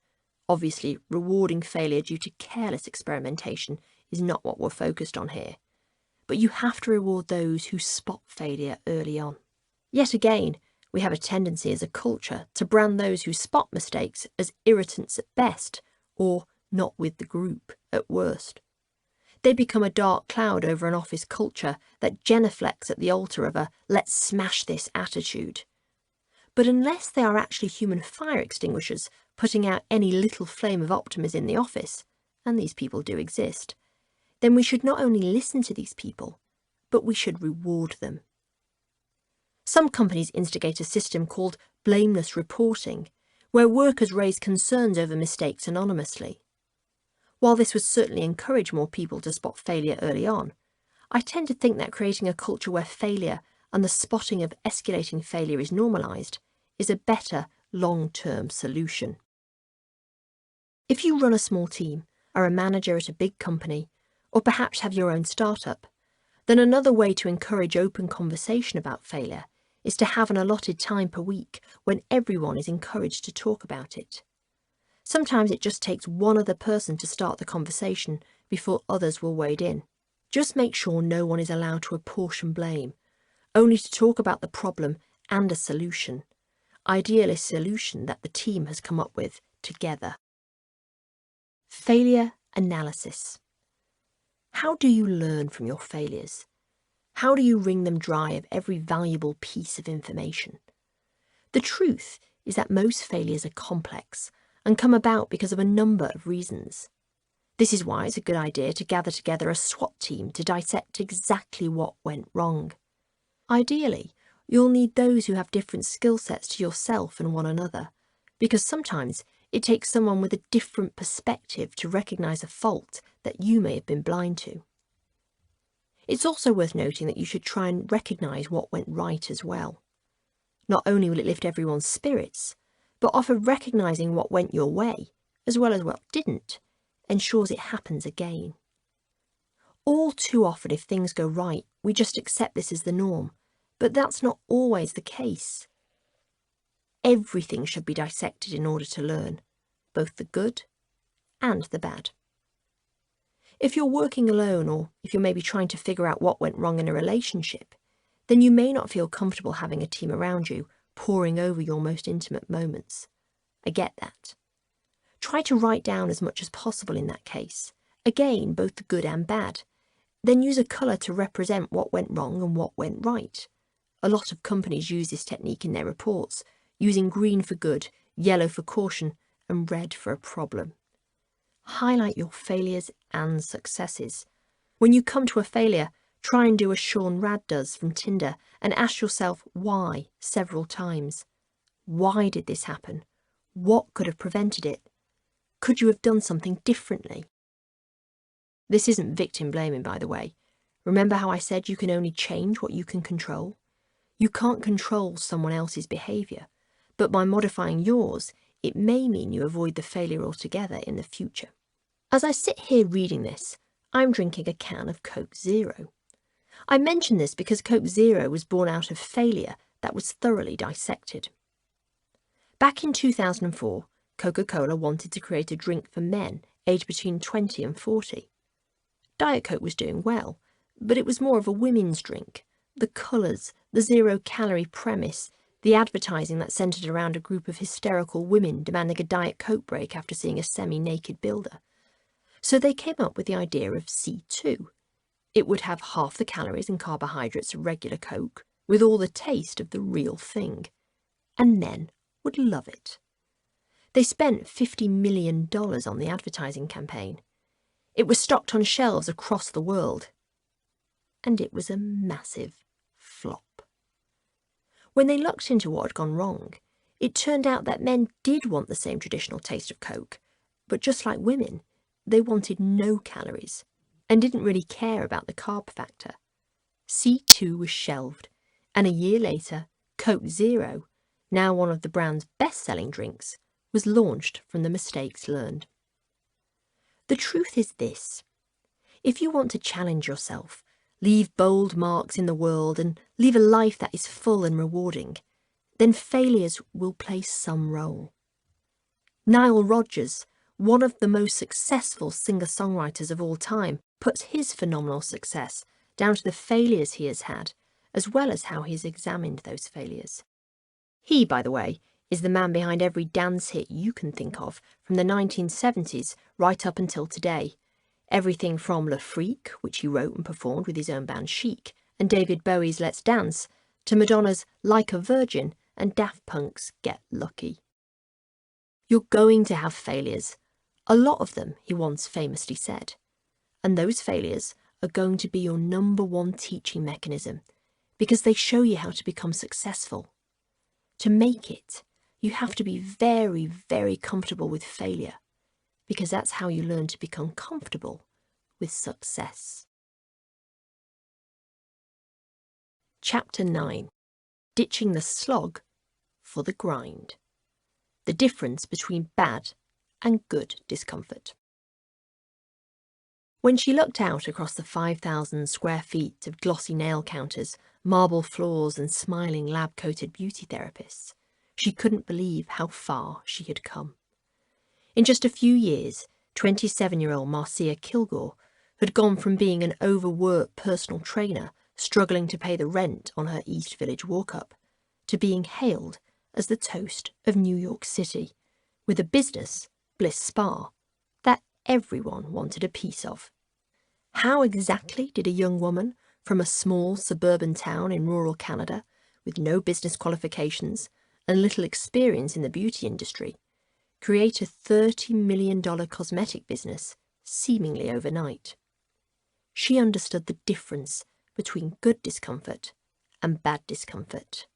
Speaker 2: Obviously, rewarding failure due to careless experimentation is not what we're focused on here. But you have to reward those who spot failure early on. Yet again, we have a tendency as a culture to brand those who spot mistakes as irritants at best, or not with the group at worst. They become a dark cloud over an office culture that genuflects at the altar of a "let's smash this" attitude. But unless they are actually human fire extinguishers putting out any little flame of optimism in the office, and these people do exist, then we should not only listen to these people, but we should reward them. Some companies instigate a system called blameless reporting, where workers raise concerns over mistakes anonymously. While this would certainly encourage more people to spot failure early on, I tend to think that creating a culture where failure and the spotting of escalating failure is normalised is a better long-term solution. If you run a small team, are a manager at a big company, or perhaps have your own startup, then another way to encourage open conversation about failure is to have an allotted time per week when everyone is encouraged to talk about it. Sometimes it just takes one other person to start the conversation before others will wade in. Just make sure no one is allowed to apportion blame, only to talk about the problem and a solution, ideally a solution that the team has come up with together. Failure analysis. How do you learn from your failures? How do you wring them dry of every valuable piece of information? The truth is that most failures are complex and come about because of a number of reasons. This is why it's a good idea to gather together a SWAT team to dissect exactly what went wrong. Ideally, you'll need those who have different skill sets to yourself and one another, because sometimes it takes someone with a different perspective to recognise a fault that you may have been blind to. It's also worth noting that you should try and recognise what went right as well. Not only will it lift everyone's spirits, but often recognising what went your way, as well as what didn't, ensures it happens again. All too often, if things go right, we just accept this as the norm, but that's not always the case. Everything should be dissected in order to learn, both the good and the bad. If you're working alone, or if you're maybe trying to figure out what went wrong in a relationship, then you may not feel comfortable having a team around you poring over your most intimate moments. I get that. Try to write down as much as possible in that case. Again, both the good and bad. Then use a colour to represent what went wrong and what went right. A lot of companies use this technique in their reports, using green for good, yellow for caution, and red for a problem. Highlight your failures and successes. When you come to a failure, try and do as Sean Rad does from Tinder and ask yourself why several times. Why did this happen? What could have prevented it? Could you have done something differently? This isn't victim blaming, by the way. Remember how I said you can only change what you can control? You can't control someone else's behaviour, but by modifying yours, it may mean you avoid the failure altogether in the future. As I sit here reading this, I'm drinking a can of Coke Zero. I mention this because Coke Zero was born out of failure that was thoroughly dissected. Back in 2004, Coca-Cola wanted to create a drink for men aged between 20 and 40. Diet Coke was doing well, but it was more of a women's drink. The colours, the zero-calorie premise, the advertising that centred around a group of hysterical women demanding a Diet Coke break after seeing a semi-naked builder. So they came up with the idea of C2. It would have half the calories and carbohydrates of regular Coke, with all the taste of the real thing. And men would love it. They spent $50 million on the advertising campaign. It was stocked on shelves across the world. And it was a massive flop. When they looked into what had gone wrong, it turned out that men did want the same traditional taste of Coke, but just like women, they wanted no calories and didn't really care about the carb factor. C2 was shelved, And a year later, Coke Zero, now one of the brand's best-selling drinks, was launched from the mistakes learned. The truth is this: if you want to challenge yourself, leave bold marks in the world, and live a life that is full and rewarding, then failures will play some role. Nile Rodgers, one of the most successful singer-songwriters of all time, puts his phenomenal success down to the failures he has had, as well as how he's examined those failures. He, by the way, is the man behind every dance hit you can think of from the 1970s right up until today. Everything from Le Freak, which he wrote and performed with his own band Chic, and David Bowie's Let's Dance, to Madonna's Like a Virgin and Daft Punk's Get Lucky. You're going to have failures, a lot of them, he once famously said, and those failures are going to be your number one teaching mechanism, because they show you how to become successful. To make it, you have to be very, very comfortable with failure, because that's how you learn to become comfortable with success. Chapter 9. Ditching the slog for the grind. The difference between bad and good discomfort. When she looked out across the 5,000 square feet of glossy nail counters, marble floors and smiling lab-coated beauty therapists, she couldn't believe how far she had come. In just a few years, 27-year-old Marcia Kilgore had gone from being an overworked personal trainer struggling to pay the rent on her East Village walk-up to being hailed as the toast of New York City, with a business, Bliss Spa, that everyone wanted a piece of. How exactly did a young woman from a small suburban town in rural Canada, with no business qualifications and little experience in the beauty industry, create a $30 million cosmetic business seemingly overnight? She understood the difference between good discomfort and bad discomfort,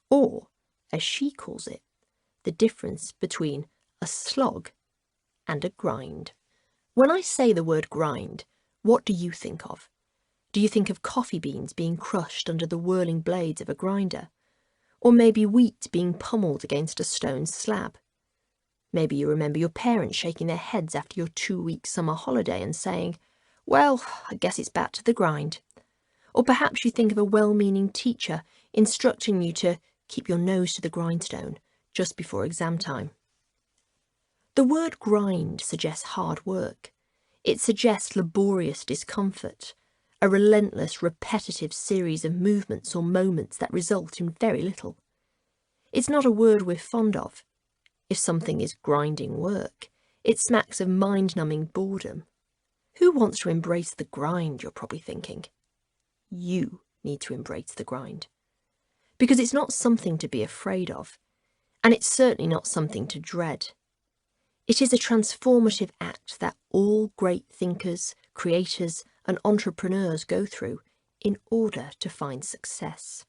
Speaker 2: or, as she calls it, the difference between a slog and a grind. When I say the word grind, what do you think of? Do you think of coffee beans being crushed under the whirling blades of a grinder? Or maybe wheat being pummeled against a stone slab? Maybe you remember your parents shaking their heads after your 2-week summer holiday and saying, "Well, I guess it's back to the grind." Or perhaps you think of a well-meaning teacher instructing you to keep your nose to the grindstone just before exam time. The word grind suggests hard work. It suggests laborious discomfort, a relentless, repetitive series of movements or moments that result in very little. It's not a word we're fond of. If something is grinding work, it smacks of mind-numbing boredom. Who wants to embrace the grind, you're probably thinking? You need to embrace the grind. Because it's not something to be afraid of, and it's certainly not something to dread. It is a transformative act that all great thinkers, creators, and entrepreneurs go through in order to find success.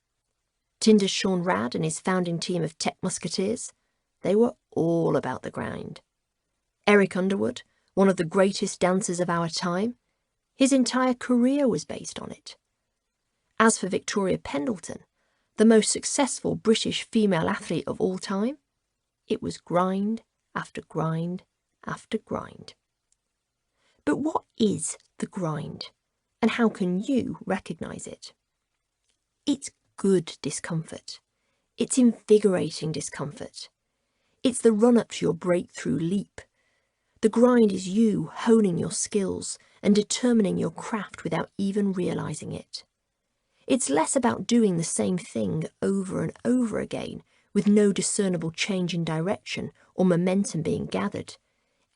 Speaker 2: Tinder's Sean Rad and his founding team of tech musketeers, they were all about the grind. Eric Underwood, one of the greatest dancers of our time, his entire career was based on it. As for Victoria Pendleton, the most successful British female athlete of all time, it was grind after grind after grind. But what is the grind, and how can you recognise it? It's good discomfort. It's invigorating discomfort. It's the run-up to your breakthrough leap. The grind is you honing your skills and determining your craft without even realising it. It's less about doing the same thing over and over again with no discernible change in direction or momentum being gathered,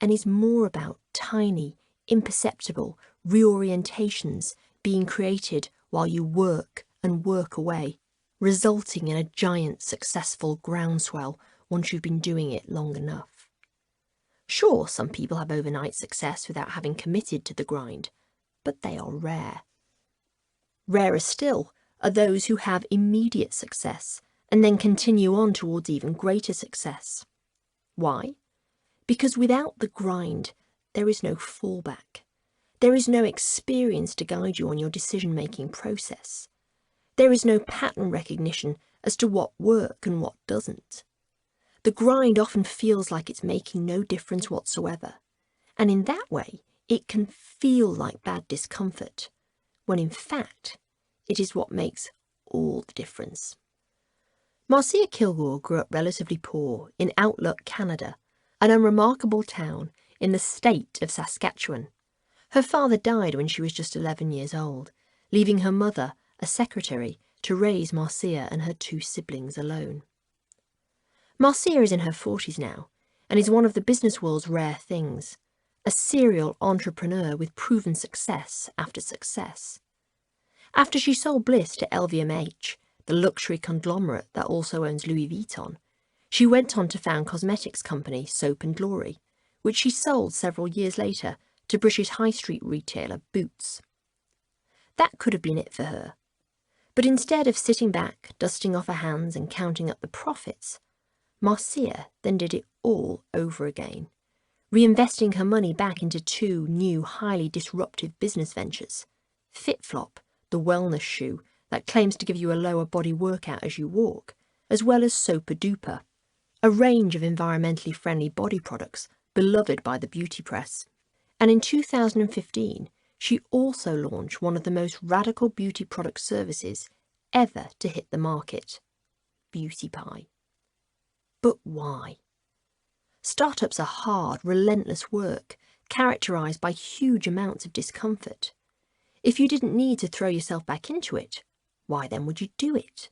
Speaker 2: and is more about tiny, imperceptible reorientations being created while you work and work away, resulting in a giant successful groundswell once you've been doing it long enough. Sure, some people have overnight success without having committed to the grind, but they are rare. Rarer still are those who have immediate success and then continue on towards even greater success. Why? Because without the grind, there is no fallback. There is no experience to guide you on your decision-making process. There is no pattern recognition as to what works and what doesn't. The grind often feels like it's making no difference whatsoever, and in that way it can feel like bad discomfort, when in fact it is what makes all the difference. Marcia Kilgore grew up relatively poor in Outlook, Canada, an unremarkable town in the state of Saskatchewan. Her father died when she was just 11 years old, leaving her mother, a secretary, to raise Marcia and her 2 siblings alone. Marcia is in her 40s now, and is one of the business world's rare things, a serial entrepreneur with proven success after success. After she sold Bliss to LVMH, the luxury conglomerate that also owns Louis Vuitton, she went on to found cosmetics company Soap and Glory, which she sold several years later to British high street retailer Boots. That could have been it for her. But instead of sitting back, dusting off her hands and counting up the profits, Marcia then did it all over again, reinvesting her money back into 2 new, highly disruptive business ventures. FitFlop, the wellness shoe that claims to give you a lower body workout as you walk, as well as Sopa Duper, a range of environmentally friendly body products beloved by the beauty press. And in 2015, she also launched one of the most radical beauty product services ever to hit the market, Beauty Pie. But why? Startups are hard, relentless work, characterised by huge amounts of discomfort. If you didn't need to throw yourself back into it, why then would you do it?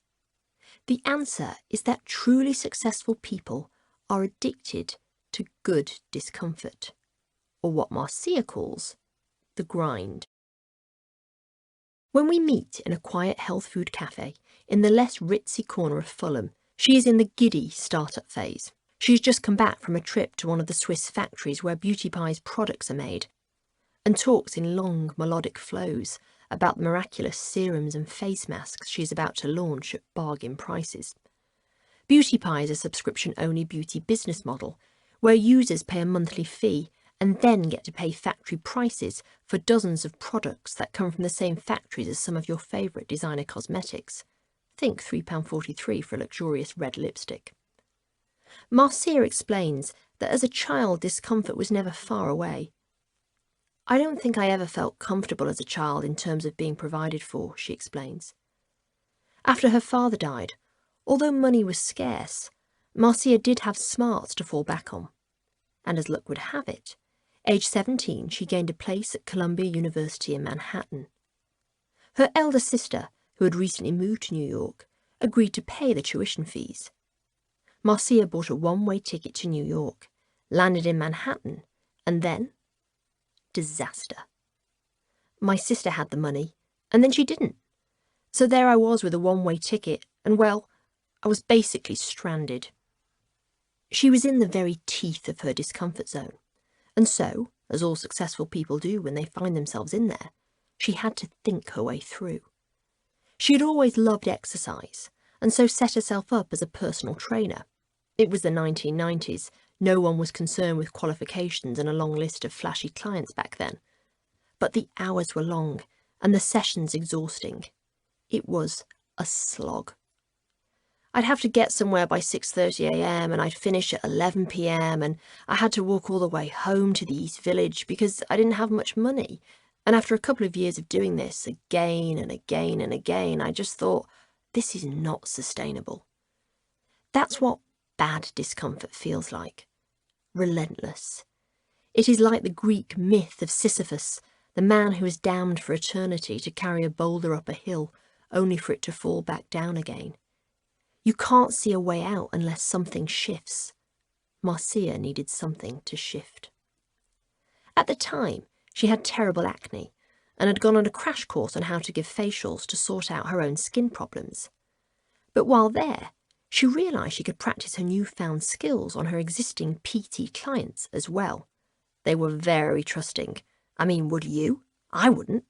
Speaker 2: The answer is that truly successful people are addicted to good discomfort, or what Marcia calls the grind. When we meet in a quiet health food cafe in the less ritzy corner of Fulham, she is in the giddy startup phase. She's just come back from a trip to one of the Swiss factories where Beauty Pie's products are made, and talks in long, melodic flows about the miraculous serums and face masks she is about to launch at bargain prices. Beauty Pie is a subscription-only beauty business model where users pay a monthly fee and then get to pay factory prices for dozens of products that come from the same factories as some of your favourite designer cosmetics. Think £3.43 for a luxurious red lipstick. Marcia explains that as a child discomfort was never far away. I don't think I ever felt comfortable as a child in terms of being provided for, she explains. After her father died, although money was scarce, Marcia did have smarts to fall back on. And as luck would have it, age 17 she gained a place at Columbia University in Manhattan. Her elder sister, who had recently moved to New York, agreed to pay the tuition fees. Marcia bought a one-way ticket to New York, landed in Manhattan, and then disaster. My sister had the money, and then she didn't. So there I was with a one-way ticket, and well, I was basically stranded. She was in the very teeth of her discomfort zone, and so, as all successful people do when they find themselves in there, she had to think her way through. She had always loved exercise, and so set herself up as a personal trainer. It was the 1990s. No one was concerned with qualifications and a long list of flashy clients back then. But the hours were long and the sessions exhausting. It was a slog. I'd have to get somewhere by 6:30 a.m. and I'd finish at 11 p.m. and I had to walk all the way home to the East Village because I didn't have much money. And after a couple of years of doing this again and again and again, I just thought, this is not sustainable. That's what bad discomfort feels like. Relentless. It is like the Greek myth of Sisyphus, the man who is damned for eternity to carry a boulder up a hill, only for it to fall back down again. You can't see a way out unless something shifts. Marcia needed something to shift. At the time, she had terrible acne and had gone on a crash course on how to give facials to sort out her own skin problems. But while there, she realised she could practice her newfound skills on her existing PT clients as well. They were very trusting. I mean, would you? I wouldn't.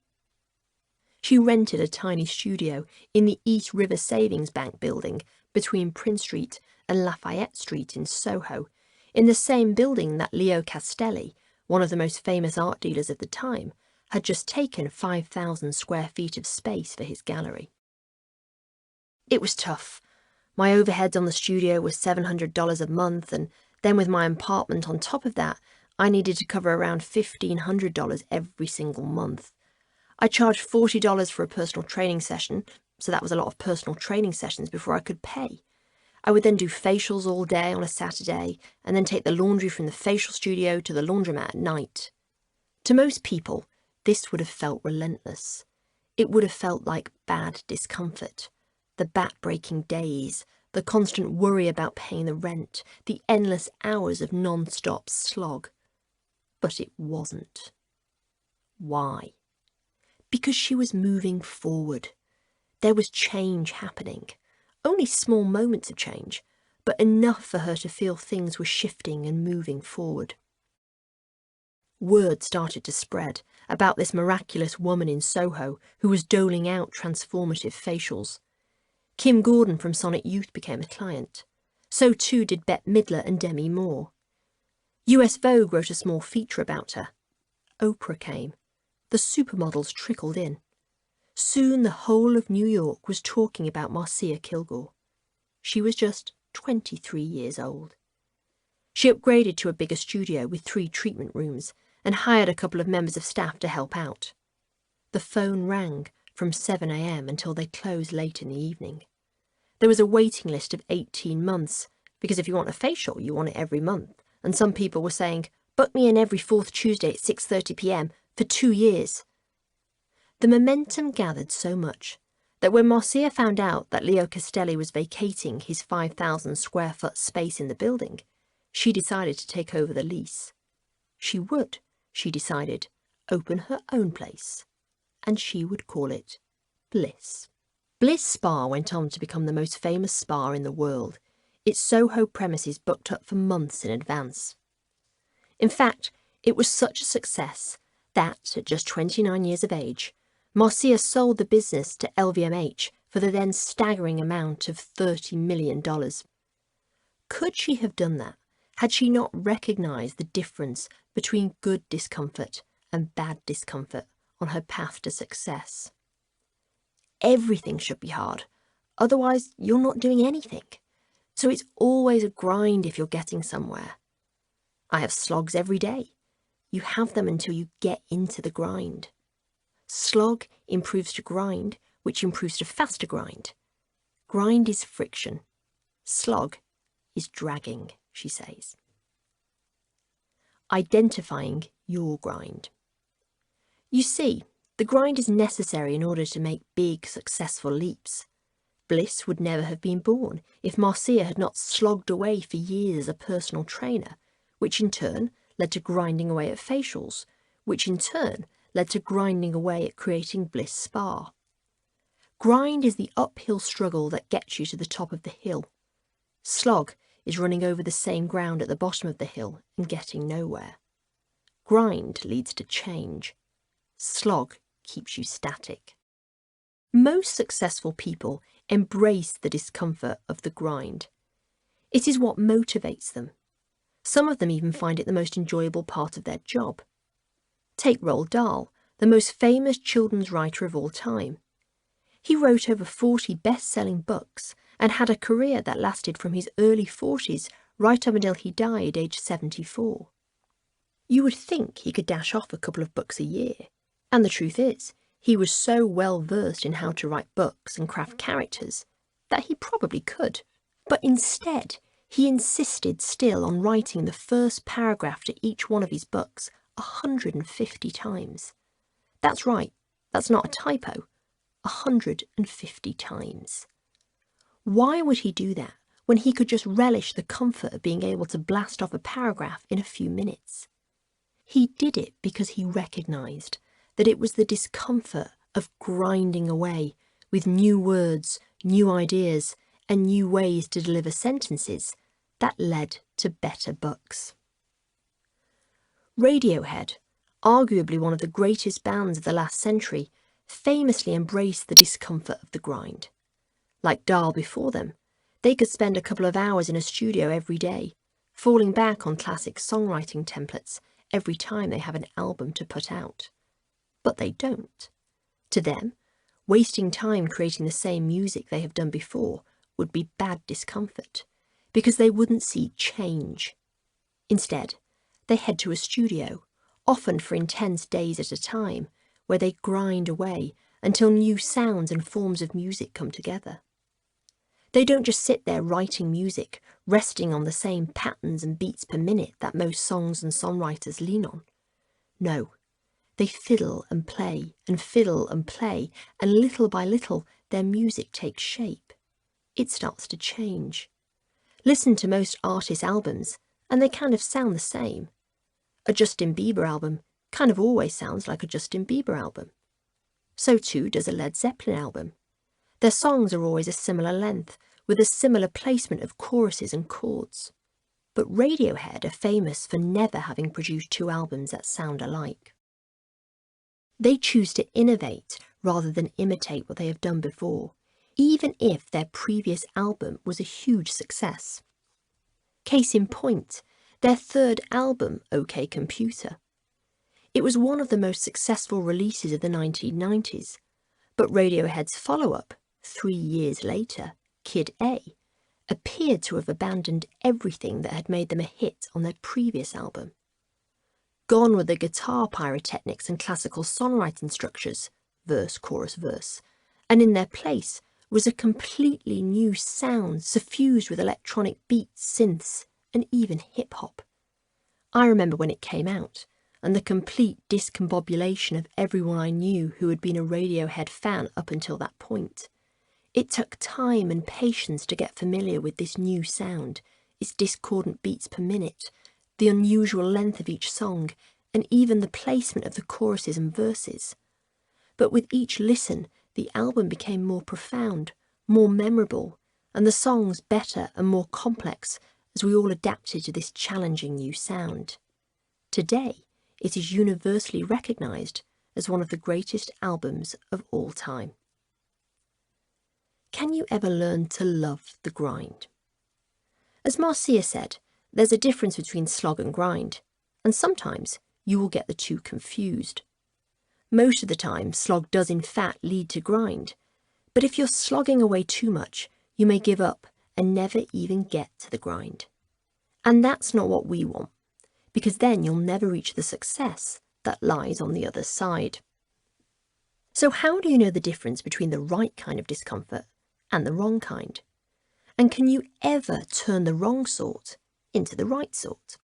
Speaker 2: She rented a tiny studio in the East River Savings Bank building between Prince Street and Lafayette Street in Soho, in the same building that Leo Castelli, one of the most famous art dealers of the time, had just taken 5,000 square feet of space for his gallery. It was tough. My overheads on the studio were $700 a month, and then with my apartment on top of that, I needed to cover around $1,500 every single month. I charged $40 for a personal training session, so that was a lot of personal training sessions before I could pay. I would then do facials all day on a Saturday, and then take the laundry from the facial studio to the laundromat at night. To most people, this would have felt relentless. It would have felt like bad discomfort. The back-breaking days, the constant worry about paying the rent, the endless hours of non-stop slog. But it wasn't. Why? Because she was moving forward. There was change happening. Only small moments of change, but enough for her to feel things were shifting and moving forward. Word started to spread about this miraculous woman in Soho who was doling out transformative facials. Kim Gordon from Sonic Youth became a client. So too did Bette Midler and Demi Moore. US Vogue wrote a small feature about her. Oprah came. The supermodels trickled in. Soon the whole of New York was talking about Marcia Kilgore. She was just 23 years old. She upgraded to a bigger studio with 3 treatment rooms and hired a couple of members of staff to help out. The phone rang from 7 a.m. until they closed late in the evening. There was a waiting list of 18 months, because if you want a facial, you want it every month, and some people were saying, book me in every 4th Tuesday at 6:30 p.m. for 2 years. The momentum gathered so much that when Marcia found out that Leo Castelli was vacating his 5,000 square foot space in the building, she decided to take over the lease. She would, she decided, open her own place, and she would call it Bliss. Bliss Spa went on to become the most famous spa in the world, its Soho premises booked up for months in advance. In fact, it was such a success that, at just 29 years of age, Marcia sold the business to LVMH for the then staggering amount of $30 million. Could she have done that had she not recognised the difference between good discomfort and bad discomfort on her path to success? Everything should be hard, otherwise you're not doing anything. So it's always a grind if you're getting somewhere. I have slogs every day. You have them until you get into the grind. Slog improves to grind, which improves to faster grind. Grind is friction. Slog is dragging, she says. Identifying your grind. You see, the grind is necessary in order to make big, successful leaps. Bliss would never have been born if Marcia had not slogged away for years as a personal trainer, which in turn led to grinding away at facials, which in turn led to grinding away at creating Bliss Spa. Grind is the uphill struggle that gets you to the top of the hill. Slog is running over the same ground at the bottom of the hill and getting nowhere. Grind leads to change. Slog keeps you static. Most successful people embrace the discomfort of the grind. It is what motivates them. Some of them even find it the most enjoyable part of their job. Take Roald Dahl, the most famous children's writer of all time. He wrote over 40 best-selling books and had a career that lasted from his early 40s right up until he died aged 74. You would think he could dash off a couple of books a year, and the truth is, he was so well versed in how to write books and craft characters that he probably could. But instead, he insisted still on writing the first paragraph to each one of his books 150 times. That's right, that's not a typo. 150 times. Why would he do that when he could just relish the comfort of being able to blast off a paragraph in a few minutes? He did it because he recognised that it was the discomfort of grinding away with new words, new ideas, and new ways to deliver sentences that led to better books. Radiohead, arguably one of the greatest bands of the last century, famously embraced the discomfort of the grind. Like Dahl before them, they could spend a couple of hours in a studio every day, falling back on classic songwriting templates every time they have an album to put out. But they don't. To them, wasting time creating the same music they have done before would be bad discomfort, because they wouldn't see change. Instead, they head to a studio, often for intense days at a time, where they grind away until new sounds and forms of music come together. They don't just sit there writing music, resting on the same patterns and beats per minute that most songs and songwriters lean on. No, they fiddle and play and fiddle and play, and little by little their music takes shape. It starts to change. Listen to most artists' albums, and they kind of sound the same. A Justin Bieber album kind of always sounds like a Justin Bieber album. So too does a Led Zeppelin album. Their songs are always a similar length, with a similar placement of choruses and chords. But Radiohead are famous for never having produced two albums that sound alike. They choose to innovate rather than imitate what they have done before, even if their previous album was a huge success. Case in point, their third album, OK Computer. It was one of the most successful releases of the 1990s, but Radiohead's follow-up, 3 years later, Kid A, appeared to have abandoned everything that had made them a hit on their previous album. Gone were the guitar pyrotechnics and classical songwriting structures, verse, chorus, verse, and in their place was a completely new sound suffused with electronic beats, synths, and even hip-hop. I remember when it came out, and the complete discombobulation of everyone I knew who had been a Radiohead fan up until that point. It took time and patience to get familiar with this new sound, its discordant beats per minute, the unusual length of each song, and even the placement of the choruses and verses. But with each listen, the album became more profound, more memorable, and the songs better and more complex as we all adapted to this challenging new sound. Today, it is universally recognised as one of the greatest albums of all time. Can you ever learn to love the grind? As Marcia said, there's a difference between slog and grind, and sometimes you will get the two confused. Most of the time, slog does in fact lead to grind, but if you're slogging away too much, you may give up and never even get to the grind. And that's not what we want, because then you'll never reach the success that lies on the other side. So how do you know the difference between the right kind of discomfort and the wrong kind? And can you ever turn the wrong sort into the right sort?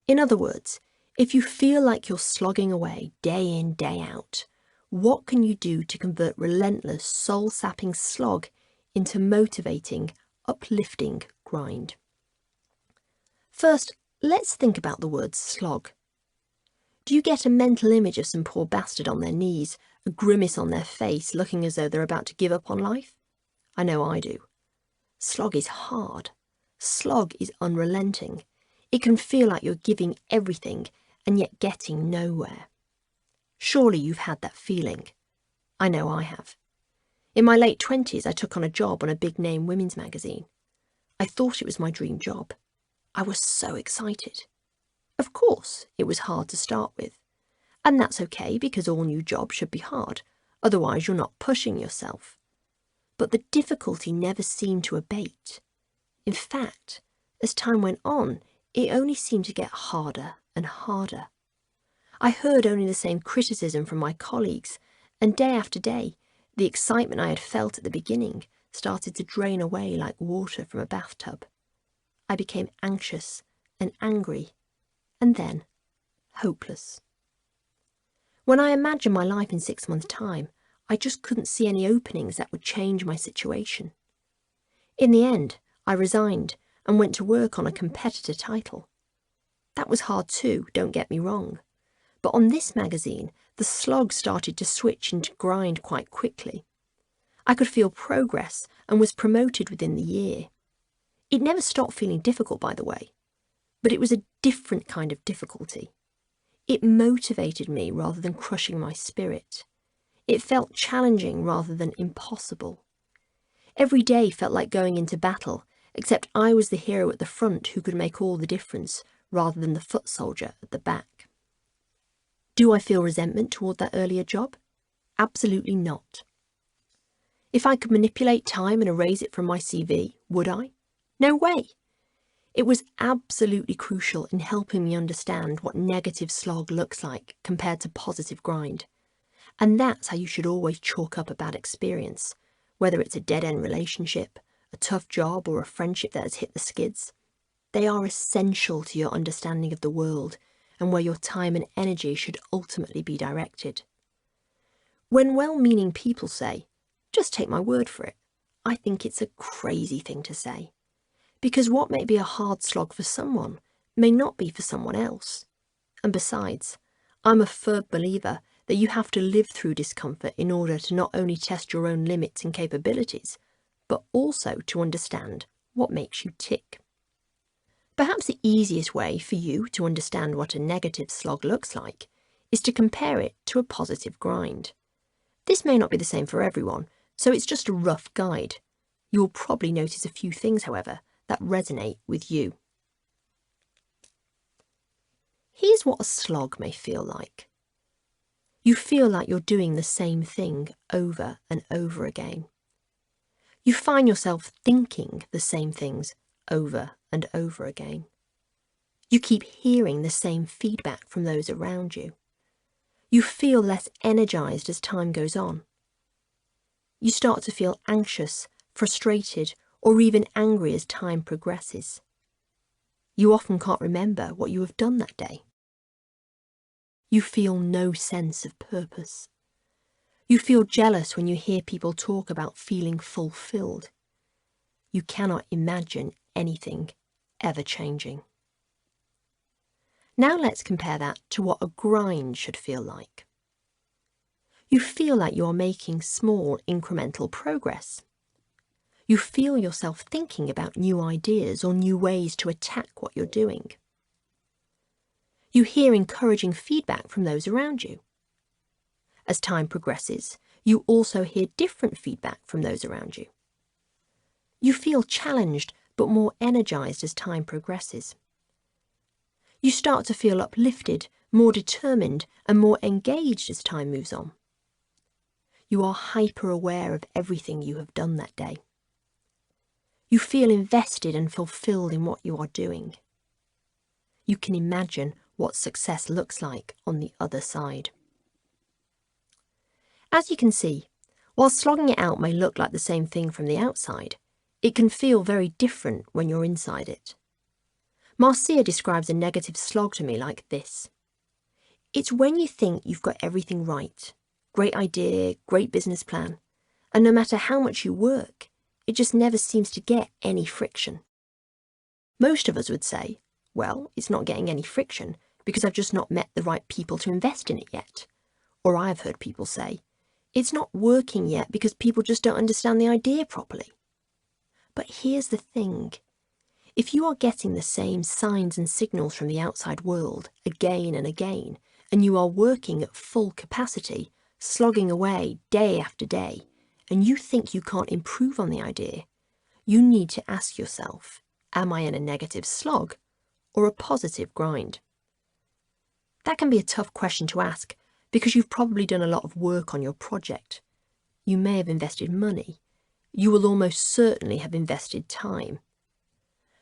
Speaker 2: In other words, if you feel like you're slogging away day in, day out, what can you do to convert relentless, soul-sapping slog into motivating, uplifting grind? First, let's think about the word slog. Do you get a mental image of some poor bastard on their knees, a grimace on their face, looking as though they're about to give up on life? I know I do. Slog is hard. Slog is unrelenting. It can feel like you're giving everything and yet getting nowhere. Surely you've had that feeling. I know I have. In my late 20s, I took on a job on a big-name women's magazine. I thought it was my dream job. I was so excited. Of course, it was hard to start with. And that's okay, because all new jobs should be hard. Otherwise, you're not pushing yourself. But the difficulty never seemed to abate. In fact, as time went on, it only seemed to get harder and harder. I heard only the same criticism from my colleagues, and day after day, the excitement I had felt at the beginning started to drain away like water from a bathtub. I became anxious and angry, and then hopeless. When I imagined my life in 6 months' time, I just couldn't see any openings that would change my situation. In the end, I resigned and went to work on a competitor title. That was hard too, don't get me wrong. But on this magazine, the slog started to switch into grind quite quickly. I could feel progress and was promoted within the year. It never stopped feeling difficult, by the way, but it was a different kind of difficulty. It motivated me rather than crushing my spirit. It felt challenging rather than impossible. Every day felt like going into battle, except I was the hero at the front who could make all the difference, rather than the foot soldier at the back. Do I feel resentment toward that earlier job? Absolutely not. If I could manipulate time and erase it from my CV, would I? No way. It was absolutely crucial in helping me understand what negative slog looks like compared to positive grind. And that's how you should always chalk up a bad experience, whether it's a dead-end relationship, a tough job, or a friendship that has hit the skids. They are essential to your understanding of the world and where your time and energy should ultimately be directed. When well-meaning people say, "Just take my word for it," I think it's a crazy thing to say. Because what may be a hard slog for someone may not be for someone else. And besides, I'm a firm believer that you have to live through discomfort in order to not only test your own limits and capabilities, but also to understand what makes you tick. Perhaps the easiest way for you to understand what a negative slog looks like is to compare it to a positive grind. This may not be the same for everyone, so it's just a rough guide. You'll probably notice a few things, however, that resonate with you. Here's what a slog may feel like. You feel like you're doing the same thing over and over again. You find yourself thinking the same things over and over again. You keep hearing the same feedback from those around you. You feel less energized as time goes on. You start to feel anxious, frustrated, or even angry as time progresses. You often can't remember what you have done that day. You feel no sense of purpose. You feel jealous when you hear people talk about feeling fulfilled. You cannot imagine anything ever changing. Now let's compare that to what a grind should feel like. You feel like you are making small incremental progress. You feel yourself thinking about new ideas or new ways to attack what you're doing. You hear encouraging feedback from those around you. As time progresses, you also hear different feedback from those around you. You feel challenged but more energized as time progresses. You start to feel uplifted, more determined, and more engaged as time moves on. You are hyper-aware of everything you have done that day. You feel invested and fulfilled in what you are doing. You can imagine what success looks like on the other side. As you can see, while slogging it out may look like the same thing from the outside, it can feel very different when you're inside it. Marcia describes a negative slog to me like this. It's when you think you've got everything right, great idea, great business plan, and no matter how much you work, it just never seems to get any friction. Most of us would say, well, it's not getting any friction because I've just not met the right people to invest in it yet. Or I've heard people say, it's not working yet because people just don't understand the idea properly. But here's the thing. If you are getting the same signs and signals from the outside world again and again, and you are working at full capacity, slogging away day after day, and you think you can't improve on the idea, you need to ask yourself, am I in a negative slog or a positive grind? That can be a tough question to ask because you've probably done a lot of work on your project. You may have invested money. You will almost certainly have invested time.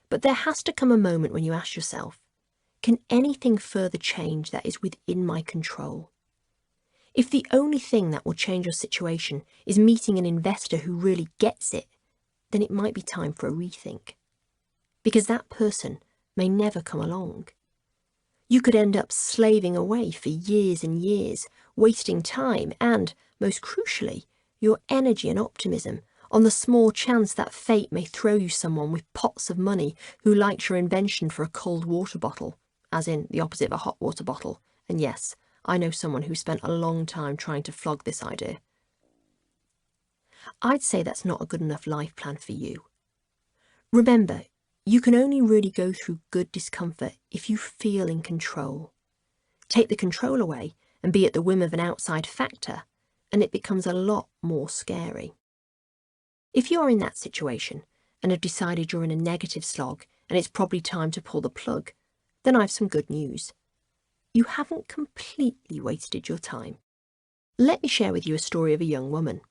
Speaker 2: But there has to come a moment when you ask yourself, can anything further change that is within my control? If the only thing that will change your situation is meeting an investor who really gets it, then it might be time for a rethink. Because that person may never come along. You could end up slaving away for years and years, wasting time and, most crucially, your energy and optimism on the small chance that fate may throw you someone with pots of money who likes your invention for a cold water bottle, as in the opposite of a hot water bottle. And yes, I know someone who spent a long time trying to flog this idea. I'd say that's not a good enough life plan for you. Remember, you can only really go through good discomfort if you feel in control. Take the control away and be at the whim of an outside factor, and it becomes a lot more scary. If you are in that situation and have decided you're in a negative slog and it's probably time to pull the plug, then I have some good news. You haven't completely wasted your time. Let me share with you a story of a young woman.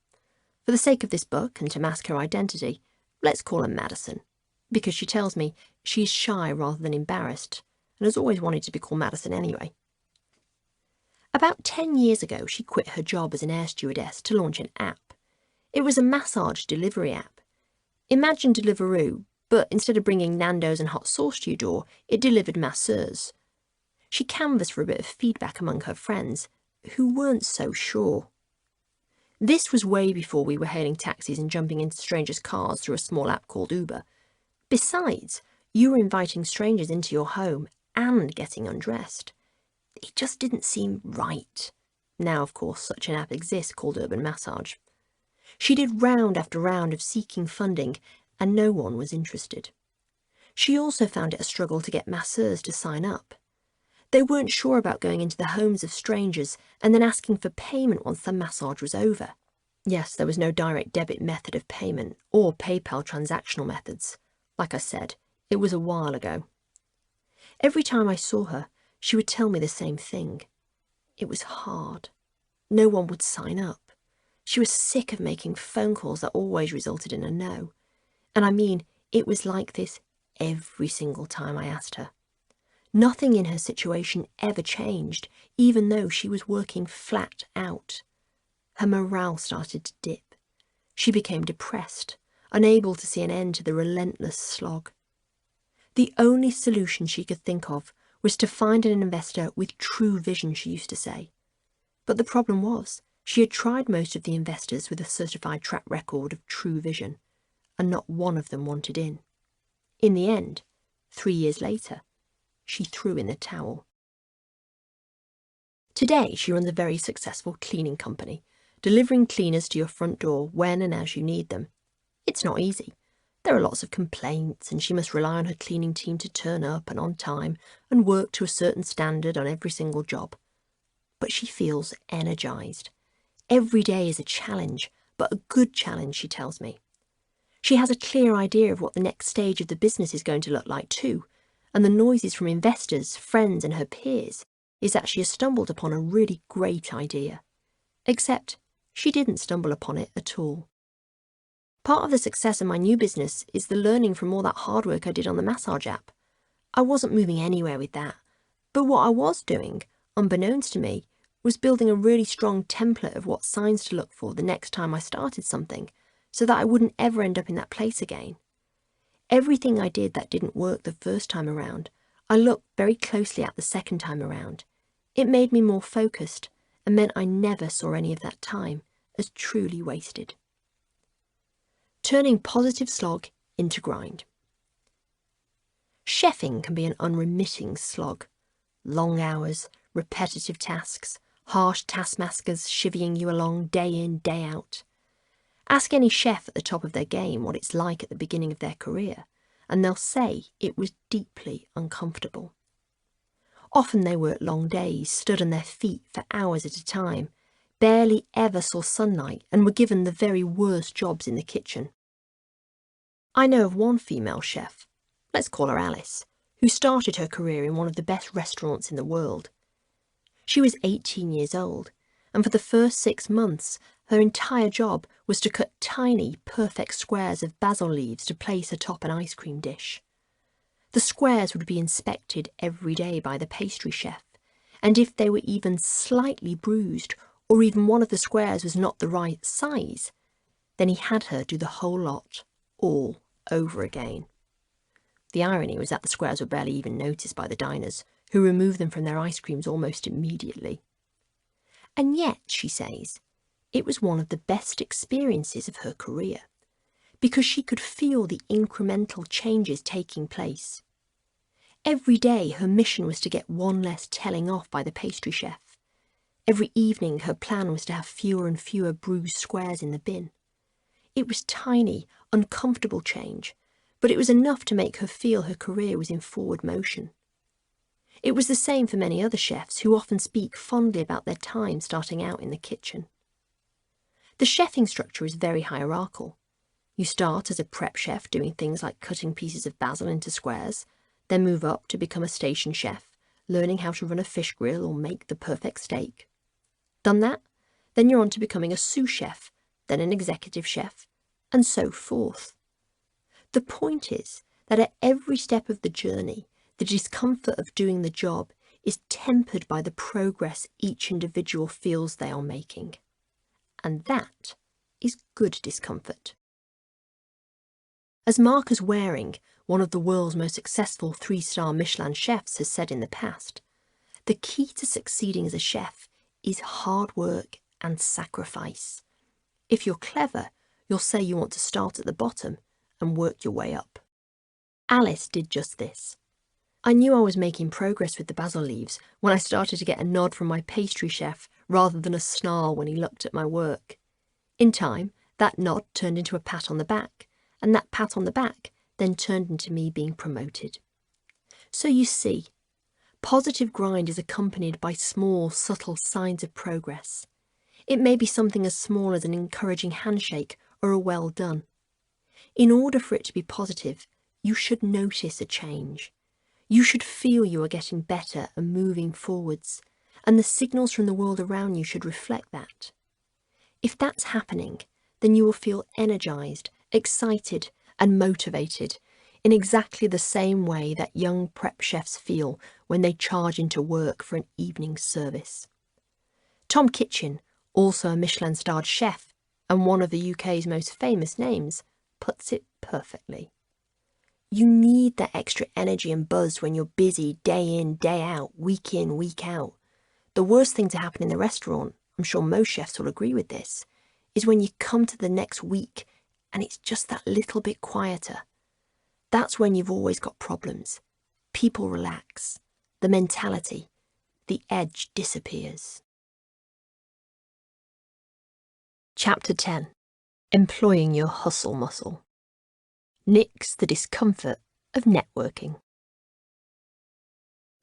Speaker 2: For the sake of this book and to mask her identity, let's call her Madison, because she tells me she's shy rather than embarrassed, and has always wanted to be called Madison anyway. About 10 years ago, she quit her job as an air stewardess to launch an app. It was a massage delivery app. Imagine Deliveroo, but instead of bringing Nando's and hot sauce to your door, it delivered masseurs. She canvassed for a bit of feedback among her friends, who weren't so sure. This was way before we were hailing taxis and jumping into strangers' cars through a small app called Uber. Besides, you were inviting strangers into your home and getting undressed. It just didn't seem right. Now, of course, such an app exists called Urban Massage. She did round after round of seeking funding, and no one was interested. She also found it a struggle to get masseurs to sign up. They weren't sure about going into the homes of strangers and then asking for payment once the massage was over. Yes, there was no direct debit method of payment or PayPal transactional methods. Like I said, it was a while ago. Every time I saw her, she would tell me the same thing. It was hard. No one would sign up. She was sick of making phone calls that always resulted in a no. And I mean, it was like this every single time I asked her. Nothing in her situation ever changed, even though she was working flat out. Her morale started to dip. She became depressed, unable to see an end to the relentless slog. The only solution she could think of was to find an investor with true vision, she used to say. But the problem was, she had tried most of the investors with a certified track record of true vision, and not one of them wanted in. In the end, 3 years later, she threw in the towel. Today, she runs a very successful cleaning company, delivering cleaners to your front door when and as you need them. It's not easy. There are lots of complaints, and she must rely on her cleaning team to turn up and on time and work to a certain standard on every single job. But she feels energised. Every day is a challenge, but a good challenge, she tells me. She has a clear idea of what the next stage of the business is going to look like too, and the noises from investors, friends and her peers is that she has stumbled upon a really great idea. Except she didn't stumble upon it at all. Part of the success of my new business is the learning from all that hard work I did on the massage app. I wasn't moving anywhere with that, but what I was doing, unbeknownst to me, was building a really strong template of what signs to look for the next time I started something, so that I wouldn't ever end up in that place again. Everything I did that didn't work the first time around, I looked very closely at the second time around. It made me more focused and meant I never saw any of that time as truly wasted. Turning positive slog into grind. Chefing can be an unremitting slog. Long hours, repetitive tasks, harsh taskmasters chivying you along day in, day out. Ask any chef at the top of their game what it's like at the beginning of their career, and they'll say it was deeply uncomfortable. Often they worked long days, stood on their feet for hours at a time, barely ever saw sunlight, and were given the very worst jobs in the kitchen. I know of one female chef, let's call her Alice, who started her career in one of the best restaurants in the world. She was 18 years old, and for the first 6 months, her entire job was to cut tiny, perfect squares of basil leaves to place atop an ice cream dish. The squares would be inspected every day by the pastry chef, and if they were even slightly bruised, or even one of the squares was not the right size, then he had her do the whole lot, all over again. The irony was that the squares were barely even noticed by the diners, who removed them from their ice creams almost immediately. And yet, she says, it was one of the best experiences of her career, because she could feel the incremental changes taking place. Every day her mission was to get one less telling off by the pastry chef. Every evening her plan was to have fewer and fewer bruised squares in the bin. It was tiny, uncomfortable change, but it was enough to make her feel her career was in forward motion. It was the same for many other chefs who often speak fondly about their time starting out in the kitchen. The chefing structure is very hierarchical. You start as a prep chef doing things like cutting pieces of basil into squares, then move up to become a station chef, learning how to run a fish grill or make the perfect steak. Done that? Then you're on to becoming a sous chef, then an executive chef, and so forth. The point is that at every step of the journey, the discomfort of doing the job is tempered by the progress each individual feels they are making. And that is good discomfort. As Marcus Waring, one of the world's most successful 3-star Michelin chefs, has said in the past, the key to succeeding as a chef is hard work and sacrifice. If you're clever, you'll say you want to start at the bottom and work your way up. Alice did just this. I knew I was making progress with the basil leaves when I started to get a nod from my pastry chef rather than a snarl when he looked at my work. In time, that nod turned into a pat on the back, and that pat on the back then turned into me being promoted. So you see, positive grind is accompanied by small, subtle signs of progress. It may be something as small as an encouraging handshake or a well done. In order for it to be positive, you should notice a change. You should feel you are getting better and moving forwards, and the signals from the world around you should reflect that. If that's happening, then you will feel energised, excited and motivated in exactly the same way that young prep chefs feel when they charge into work for an evening service. Tom Kitchen, also a Michelin-starred chef and one of the UK's most famous names, puts it perfectly. You need that extra energy and buzz when you're busy day in, day out, week in, week out. The worst thing to happen in the restaurant, I'm sure most chefs will agree with this, is when you come to the next week and it's just that little bit quieter. That's when you've always got problems. People relax. The mentality, the edge disappears. Chapter 10. Employing your hustle muscle. Nix the discomfort of networking.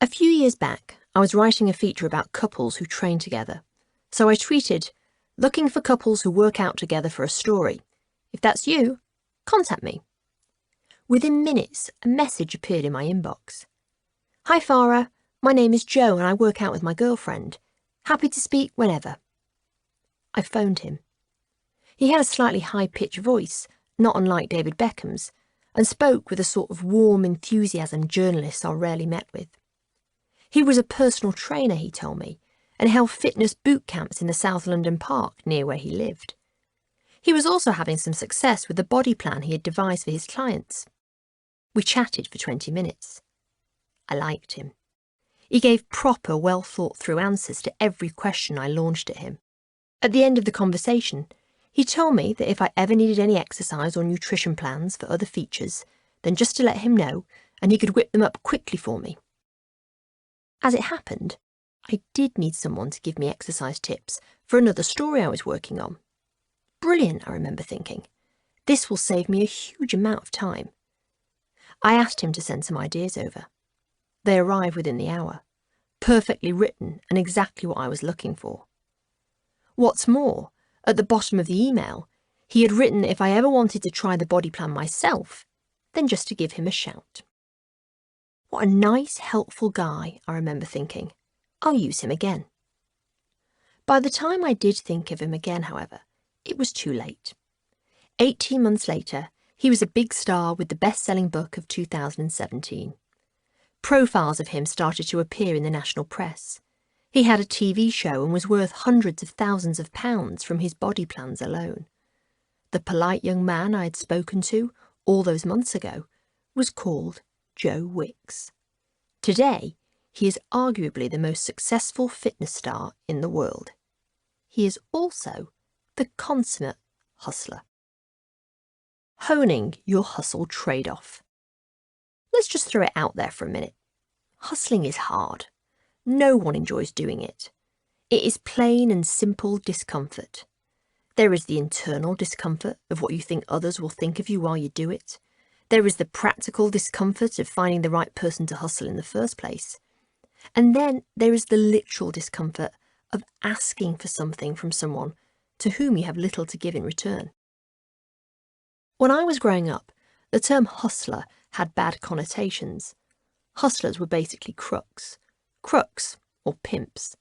Speaker 2: A few years back, I was writing a feature about couples who train together. So I tweeted, "Looking for couples who work out together for a story. If that's you, contact me." Within minutes, a message appeared in my inbox. "Hi Farrah, my name is Joe and I work out with my girlfriend. Happy to speak whenever." I phoned him. He had a slightly high-pitched voice, not unlike David Beckham's, and spoke with a sort of warm enthusiasm journalists are rarely met with. He was a personal trainer, he told me, and held fitness boot camps in the South London Park near where he lived. He was also having some success with the body plan he had devised for his clients. We chatted for 20 minutes. I liked him. He gave proper, well-thought-through answers to every question I launched at him. At the end of the conversation, he told me that if I ever needed any exercise or nutrition plans for other features, then just to let him know, and he could whip them up quickly for me. As it happened, I did need someone to give me exercise tips for another story I was working on. Brilliant, I remember thinking. This will save me a huge amount of time. I asked him to send some ideas over. They arrived within the hour, perfectly written and exactly what I was looking for. What's more, at the bottom of the email, he had written that if I ever wanted to try the body plan myself, then just to give him a shout. What a nice, helpful guy, I remember thinking. I'll use him again. By the time I did think of him again, however, it was too late. 18 months later, he was a big star with the best-selling book of 2017. Profiles of him started to appear in the national press. He had a TV show and was worth hundreds of thousands of pounds from his body plans alone. The polite young man I had spoken to all those months ago was called Joe Wicks. Today, he is arguably the most successful fitness star in the world. He is also the consummate hustler. Honing your hustle trade-off. Let's just throw it out there for a minute. Hustling is hard. No one enjoys doing it. It is plain and simple discomfort. There is the internal discomfort of what you think others will think of you while you do it. There is the practical discomfort of finding the right person to hustle in the first place. And then there is the literal discomfort of asking for something from someone to whom you have little to give in return. When I was growing up, the term hustler had bad connotations. Hustlers were basically crooks, or pimps.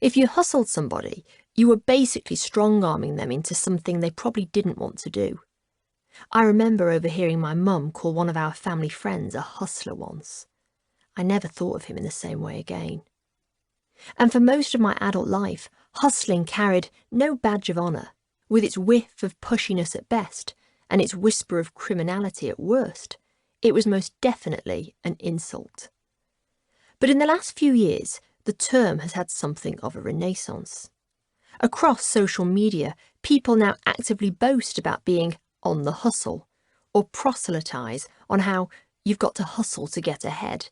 Speaker 2: If you hustled somebody, You were basically strong-arming them into something they probably didn't want to do. I remember overhearing my mum call one of our family friends a hustler once. I never thought of him in the same way again. And for most of my adult life, hustling carried no badge of honour, with its whiff of pushiness at best and its whisper of criminality at worst. It was most definitely an insult. But in the last few years, the term has had something of a renaissance. Across social media, people now actively boast about being on the hustle, or proselytise on how you've got to hustle to get ahead.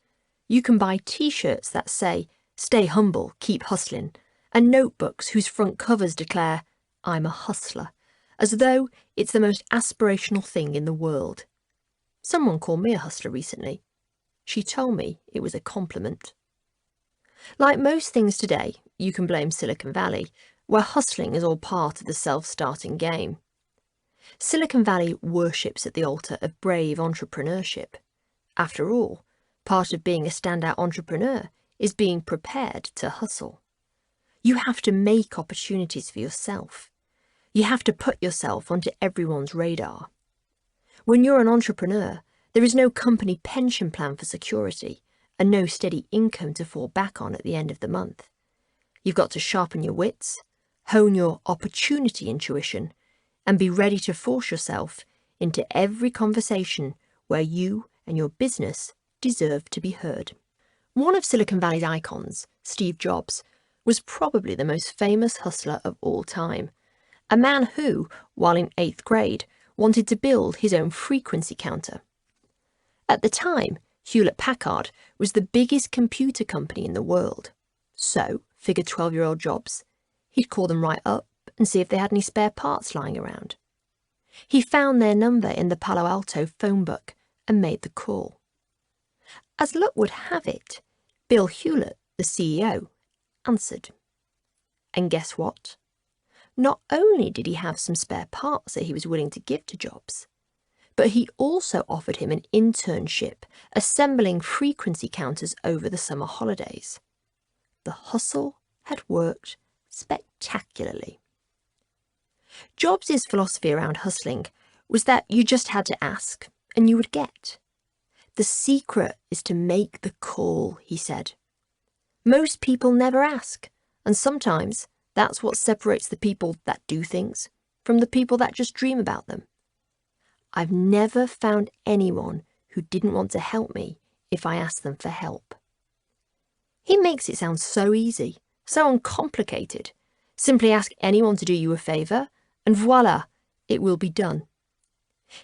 Speaker 2: You can buy t-shirts that say, "Stay humble, keep hustling," and notebooks whose front covers declare, "I'm a hustler," as though it's the most aspirational thing in the world. Someone called me a hustler recently. She told me it was a compliment. Like most things today, you can blame Silicon Valley, where hustling is all part of the self-starting game. Silicon Valley worships at the altar of brave entrepreneurship. After all, part of being a standout entrepreneur is being prepared to hustle. You have to make opportunities for yourself. You have to put yourself onto everyone's radar. When you're an entrepreneur, there is no company pension plan for security and no steady income to fall back on at the end of the month. You've got to sharpen your wits, hone your opportunity intuition, and be ready to force yourself into every conversation where you and your business deserve to be heard. One of Silicon Valley's icons, Steve Jobs, was probably the most famous hustler of all time. A man who, while in 8th grade, wanted to build his own frequency counter. At the time, Hewlett-Packard was the biggest computer company in the world. So, figured 12-year-old Jobs, he'd call them right up and see if they had any spare parts lying around. He found their number in the Palo Alto phone book and made the call. As luck would have it, Bill Hewlett, the CEO, answered. And guess what? Not only did he have some spare parts that he was willing to give to Jobs, but he also offered him an internship assembling frequency counters over the summer holidays. The hustle had worked spectacularly. Jobs' philosophy around hustling was that you just had to ask and you would get. The secret is to make the call, he said. Most people never ask, and sometimes that's what separates the people that do things from the people that just dream about them. I've never found anyone who didn't want to help me if I asked them for help. He makes it sound so easy, so uncomplicated. Simply ask anyone to do you a favour, and voila, it will be done.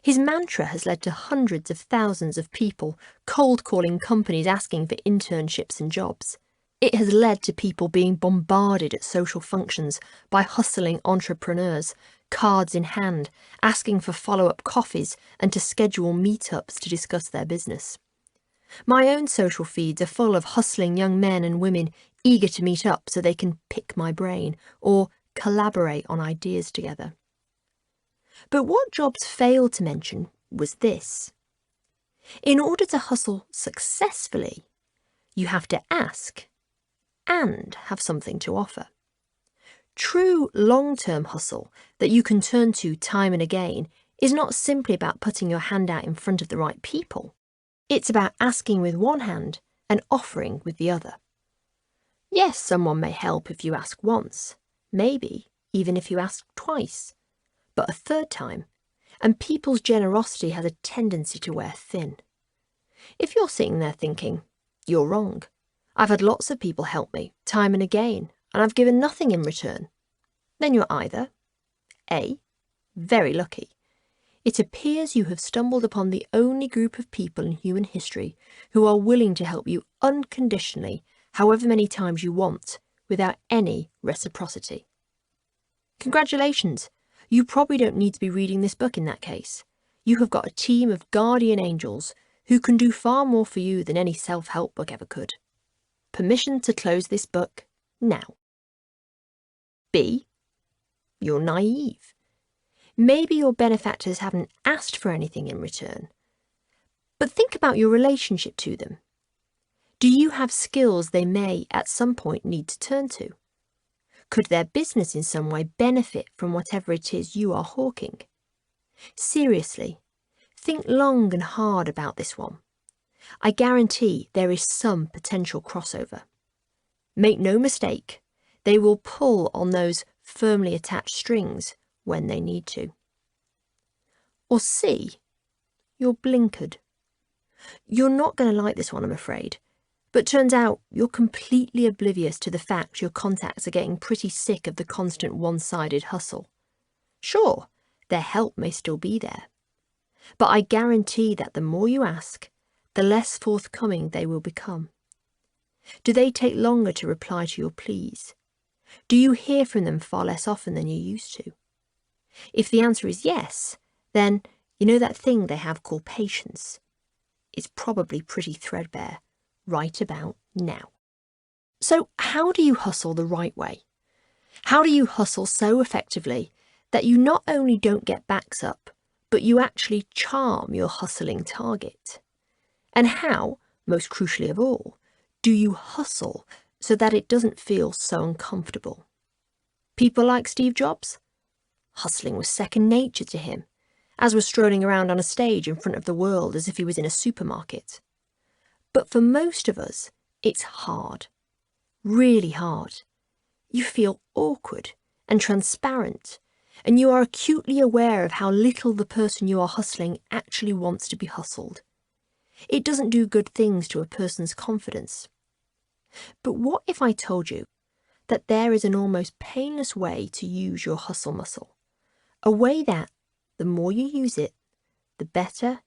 Speaker 2: His mantra has led to hundreds of thousands of people cold calling companies asking for internships and jobs. It has led to people being bombarded at social functions by hustling entrepreneurs, cards in hand, asking for follow-up coffees and to schedule meetups to discuss their business. My own social feeds are full of hustling young men and women eager to meet up so they can pick my brain or collaborate on ideas together. But what Jobs failed to mention was this. In order to hustle successfully, you have to ask and have something to offer. True long-term hustle that you can turn to time and again is not simply about putting your hand out in front of the right people. It's about asking with one hand and offering with the other. Yes, someone may help if you ask once, maybe even if you ask twice, but a third time, and people's generosity has a tendency to wear thin. If you're sitting there thinking, you're wrong, I've had lots of people help me time and again, and I've given nothing in return, then you're either A, very lucky. It appears you have stumbled upon the only group of people in human history who are willing to help you unconditionally, however many times you want, without any reciprocity. Congratulations, you probably don't need to be reading this book in that case. You have got a team of guardian angels who can do far more for you than any self-help book ever could. Permission to close this book now. B, you're naive. Maybe your benefactors haven't asked for anything in return. But think about your relationship to them. Do you have skills they may at some point need to turn to? Could their business in some way benefit from whatever it is you are hawking? Seriously, think long and hard about this one. I guarantee there is some potential crossover. Make no mistake, they will pull on those firmly attached strings when they need to. Or C, you're blinkered. You're not going to like this one, I'm afraid, but turns out you're completely oblivious to the fact your contacts are getting pretty sick of the constant one-sided hustle. Sure, their help may still be there, but I guarantee that the more you ask, the less forthcoming they will become. Do they take longer to reply to your pleas? Do you hear from them far less often than you used to? If the answer is yes, then you know that thing they have called patience. It's probably pretty threadbare right about now. So how do you hustle the right way? How do you hustle so effectively that you not only don't get backs up, but you actually charm your hustling target? And how, most crucially of all, do you hustle so that it doesn't feel so uncomfortable? People like Steve Jobs? Hustling was second nature to him, as was strolling around on a stage in front of the world as if he was in a supermarket. But for most of us, it's hard. Really hard. You feel awkward and transparent, and you are acutely aware of how little the person you are hustling actually wants to be hustled. It doesn't do good things to a person's confidence. But what if I told you that there is an almost painless way to use your hustle muscle? A way that, the more you use it, the better,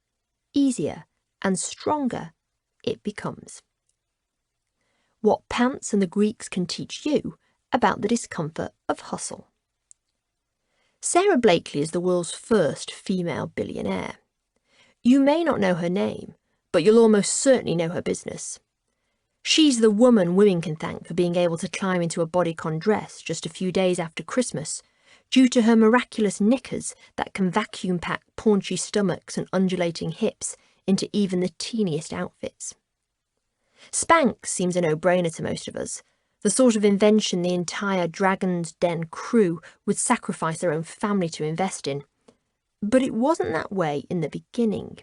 Speaker 2: easier, and stronger it becomes. What Pants and the Greeks can teach you about the discomfort of hustle. Sarah Blakely is the world's first female billionaire. You may not know her name, but you'll almost certainly know her business. She's the woman women can thank for being able to climb into a bodycon dress just a few days after Christmas, due to her miraculous knickers that can vacuum pack paunchy stomachs and undulating hips into even the teeniest outfits. Spanx seems a no-brainer to most of us, the sort of invention the entire Dragon's Den crew would sacrifice their own family to invest in. But it wasn't that way in the beginning.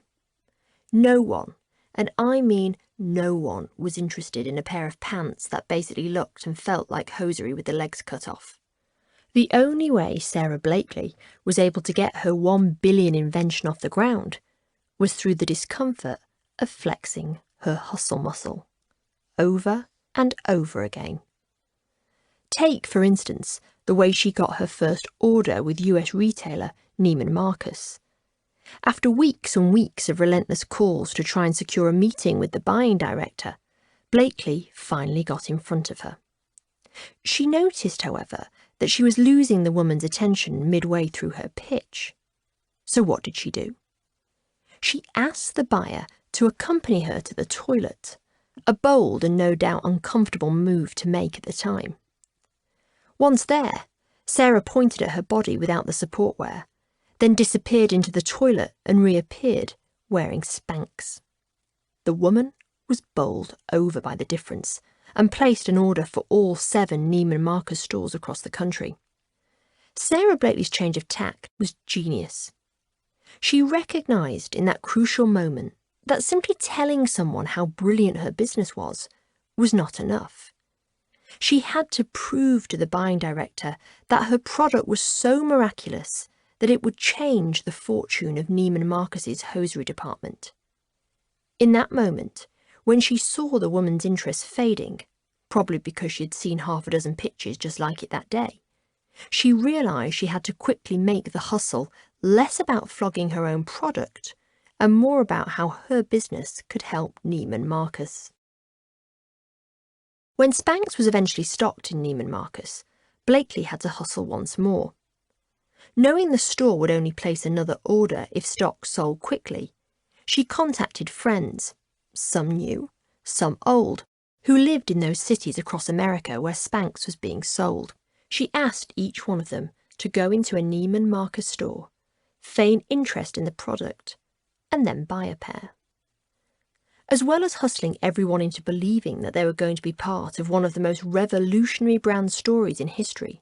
Speaker 2: No one, and I mean no one, was interested in a pair of pants that basically looked and felt like hosiery with the legs cut off. The only way Sarah Blakely was able to get her 1 billion invention off the ground was through the discomfort of flexing her hustle muscle, over and over again. Take, for instance, the way she got her first order with US retailer Neiman Marcus. After weeks and weeks of relentless calls to try and secure a meeting with the buying director, Blakely finally got in front of her. She noticed, however, that she was losing the woman's attention midway through her pitch. So what did she do? She asked the buyer to accompany her to the toilet, a bold and no doubt uncomfortable move to make at the time. Once there, Sarah pointed at her body without the support wear, then disappeared into the toilet and reappeared wearing Spanx. The woman was bowled over by the difference and placed an order for all 7 Neiman Marcus stores across the country. Sarah Blakely's change of tack was genius. She recognised in that crucial moment that simply telling someone how brilliant her business was not enough. She had to prove to the buying director that her product was so miraculous that it would change the fortune of Neiman Marcus's hosiery department. In that moment, when she saw the woman's interest fading, probably because she'd seen half a dozen pictures just like it that day, she realised she had to quickly make the hustle less about flogging her own product and more about how her business could help Neiman Marcus. When Spanx was eventually stocked in Neiman Marcus, Blakely had to hustle once more. Knowing the store would only place another order if stock sold quickly, she contacted friends, some new, some old, who lived in those cities across America where Spanx was being sold. She asked each one of them to go into a Neiman Marcus store, feign interest in the product, and then buy a pair. As well as hustling everyone into believing that they were going to be part of one of the most revolutionary brand stories in history,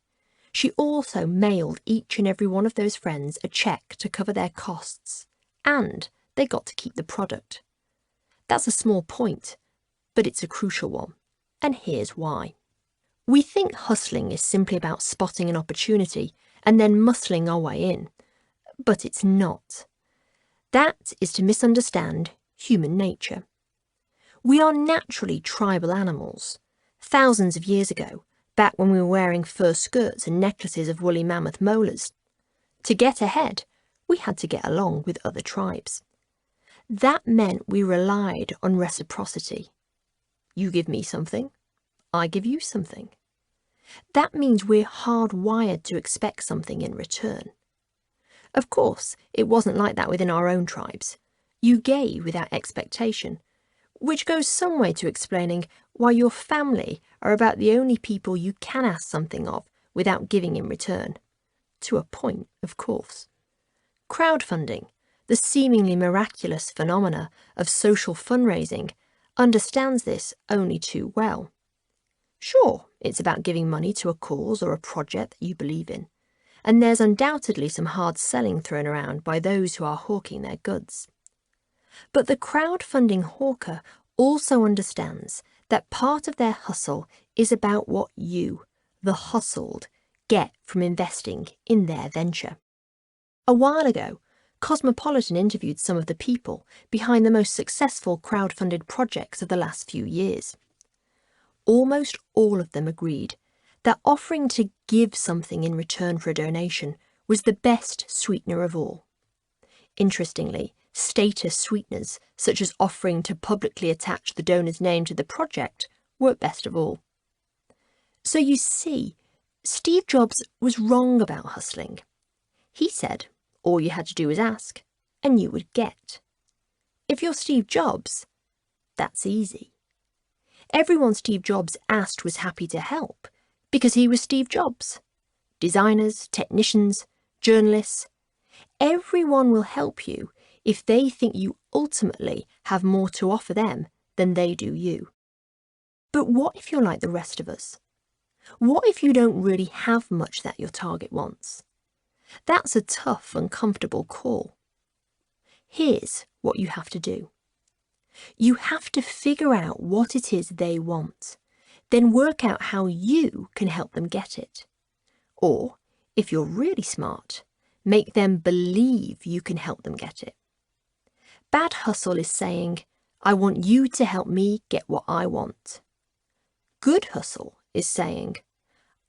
Speaker 2: she also mailed each and every one of those friends a check to cover their costs, and they got to keep the product. That's a small point, but it's a crucial one, and here's why. We think hustling is simply about spotting an opportunity and then muscling our way in, but it's not. That is to misunderstand human nature. We are naturally tribal animals. Thousands of years ago, back when we were wearing fur skirts and necklaces of woolly mammoth molars. To get ahead, we had to get along with other tribes. That meant we relied on reciprocity. You give me something, I give you something. That means we're hardwired to expect something in return. Of course, it wasn't like that within our own tribes. You gave without expectation, which goes some way to explaining why your family are about the only people you can ask something of without giving in return. To a point, of course. Crowdfunding, the seemingly miraculous phenomena of social fundraising, understands this only too well. Sure, it's about giving money to a cause or a project that you believe in, and there's undoubtedly some hard selling thrown around by those who are hawking their goods. But the crowdfunding hawker also understands that part of their hustle is about what you, the hustled, get from investing in their venture. A while ago, Cosmopolitan interviewed some of the people behind the most successful crowdfunded projects of the last few years. Almost all of them agreed that offering to give something in return for a donation was the best sweetener of all. Interestingly, status sweeteners, such as offering to publicly attach the donor's name to the project, work best of all. So you see, Steve Jobs was wrong about hustling. He said all you had to do was ask, and you would get. If you're Steve Jobs, that's easy. Everyone Steve Jobs asked was happy to help, because he was Steve Jobs. Designers, technicians, journalists, everyone will help you if they think you ultimately have more to offer them than they do you. But what if you're like the rest of us? What if you don't really have much that your target wants? That's a tough, uncomfortable call. Here's what you have to do. You have to figure out what it is they want, then work out how you can help them get it. Or, if you're really smart, make them believe you can help them get it. Bad hustle is saying, I want you to help me get what I want. Good hustle is saying,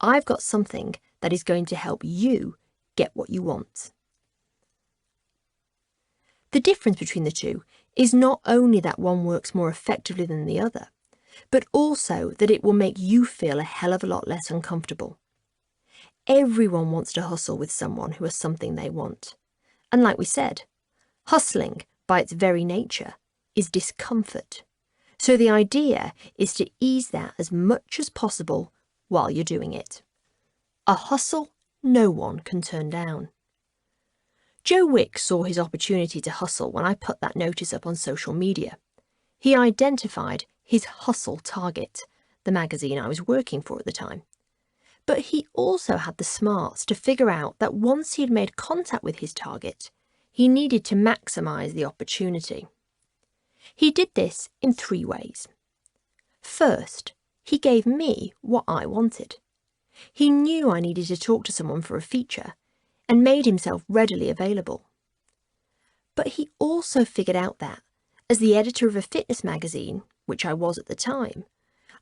Speaker 2: I've got something that is going to help you get what you want. The difference between the two is not only that one works more effectively than the other, but also that it will make you feel a hell of a lot less uncomfortable. Everyone wants to hustle with someone who has something they want. And like we said, hustling, by its very nature, is discomfort. So the idea is to ease that as much as possible while you're doing it. A hustle no one can turn down. Joe Wick saw his opportunity to hustle when I put that notice up on social media. He identified his hustle target, the magazine I was working for at the time. But he also had the smarts to figure out that once he had made contact with his target, he needed to maximise the opportunity. He did this in 3 ways. First, he gave me what I wanted. He knew I needed to talk to someone for a feature and made himself readily available. But he also figured out that, as the editor of a fitness magazine, which I was at the time,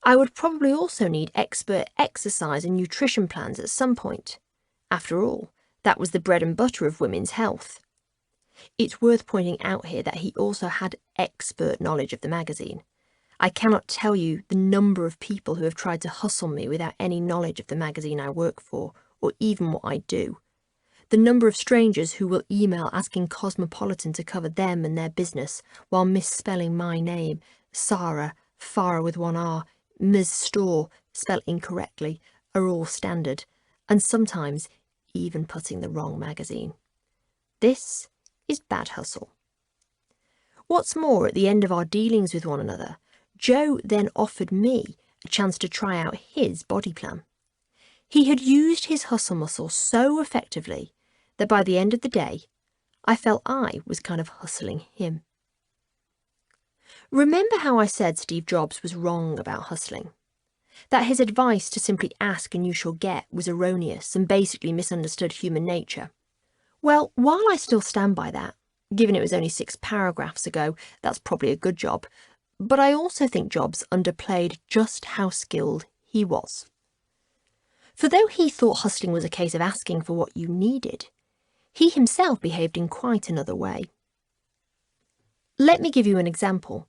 Speaker 2: I would probably also need expert exercise and nutrition plans at some point. After all, that was the bread and butter of women's health. It's worth pointing out here that he also had expert knowledge of the magazine. I cannot tell you the number of people who have tried to hustle me without any knowledge of the magazine I work for, or even what I do. The number of strangers who will email asking Cosmopolitan to cover them and their business while misspelling my name, Farrah with 1 R, Ms. Storr, spelled incorrectly, are all standard, and sometimes even putting the wrong magazine. This is bad hustle. What's more, at the end of our dealings with one another, Joe then offered me a chance to try out his body plan. He had used his hustle muscle so effectively that by the end of the day, I felt I was kind of hustling him. Remember how I said Steve Jobs was wrong about hustling? That his advice to simply ask and you shall get was erroneous and basically misunderstood human nature? Well, while I still stand by that, given it was only 6 paragraphs ago, that's probably a good job, but I also think Jobs underplayed just how skilled he was. For though he thought hustling was a case of asking for what you needed, he himself behaved in quite another way. Let me give you an example.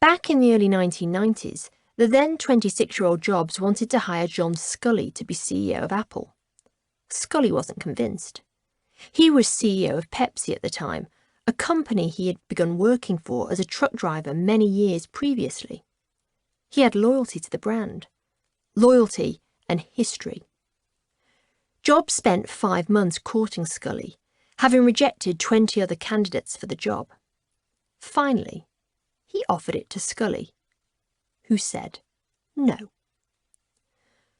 Speaker 2: Back in the early 1990s, the then 26-year-old Jobs wanted to hire John Sculley to be CEO of Apple. Sculley wasn't convinced. He was CEO of Pepsi at the time, a company he had begun working for as a truck driver many years previously. He had loyalty to the brand, loyalty and history. Jobs spent 5 months courting Sculley, having rejected 20 other candidates for the job. Finally, he offered it to Sculley, who said no.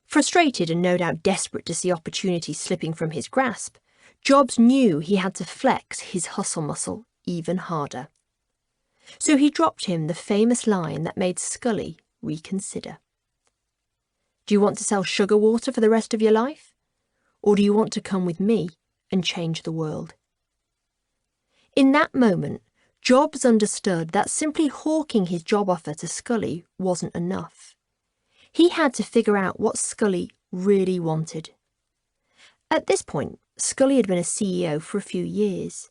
Speaker 2: Frustrated and no doubt desperate to see opportunities slipping from his grasp, Jobs knew he had to flex his hustle muscle even harder. So he dropped him the famous line that made Sculley reconsider. Do you want to sell sugar water for the rest of your life? Or do you want to come with me and change the world? In that moment, Jobs understood that simply hawking his job offer to Sculley wasn't enough. He had to figure out what Sculley really wanted. At this point, Sculley had been a CEO for a few years.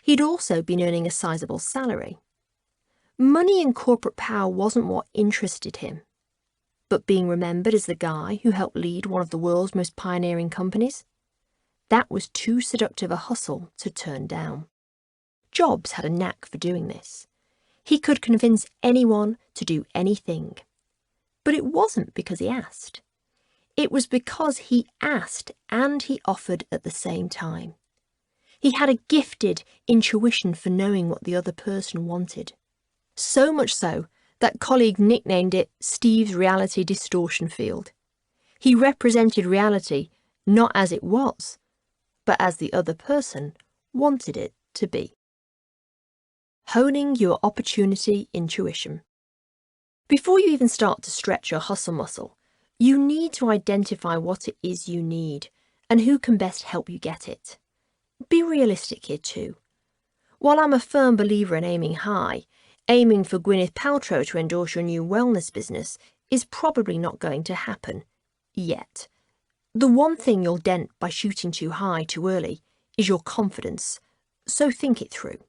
Speaker 2: He'd also been earning a sizable salary. Money and corporate power wasn't what interested him, but being remembered as the guy who helped lead one of the world's most pioneering companies, that was too seductive a hustle to turn down. Jobs had a knack for doing this. He could convince anyone to do anything. But it wasn't because he asked. It was because he asked and he offered at the same time. He had a gifted intuition for knowing what the other person wanted. So much so that colleagues nicknamed it Steve's reality distortion field. He represented reality not as it was, but as the other person wanted it to be. Honing your opportunity intuition. Before you even start to stretch your hustle muscle, you need to identify what it is you need and who can best help you get it. Be realistic here too. While I'm a firm believer in aiming high, aiming for Gwyneth Paltrow to endorse your new wellness business is probably not going to happen yet. The one thing you'll dent by shooting too high too early is your confidence, so think it through.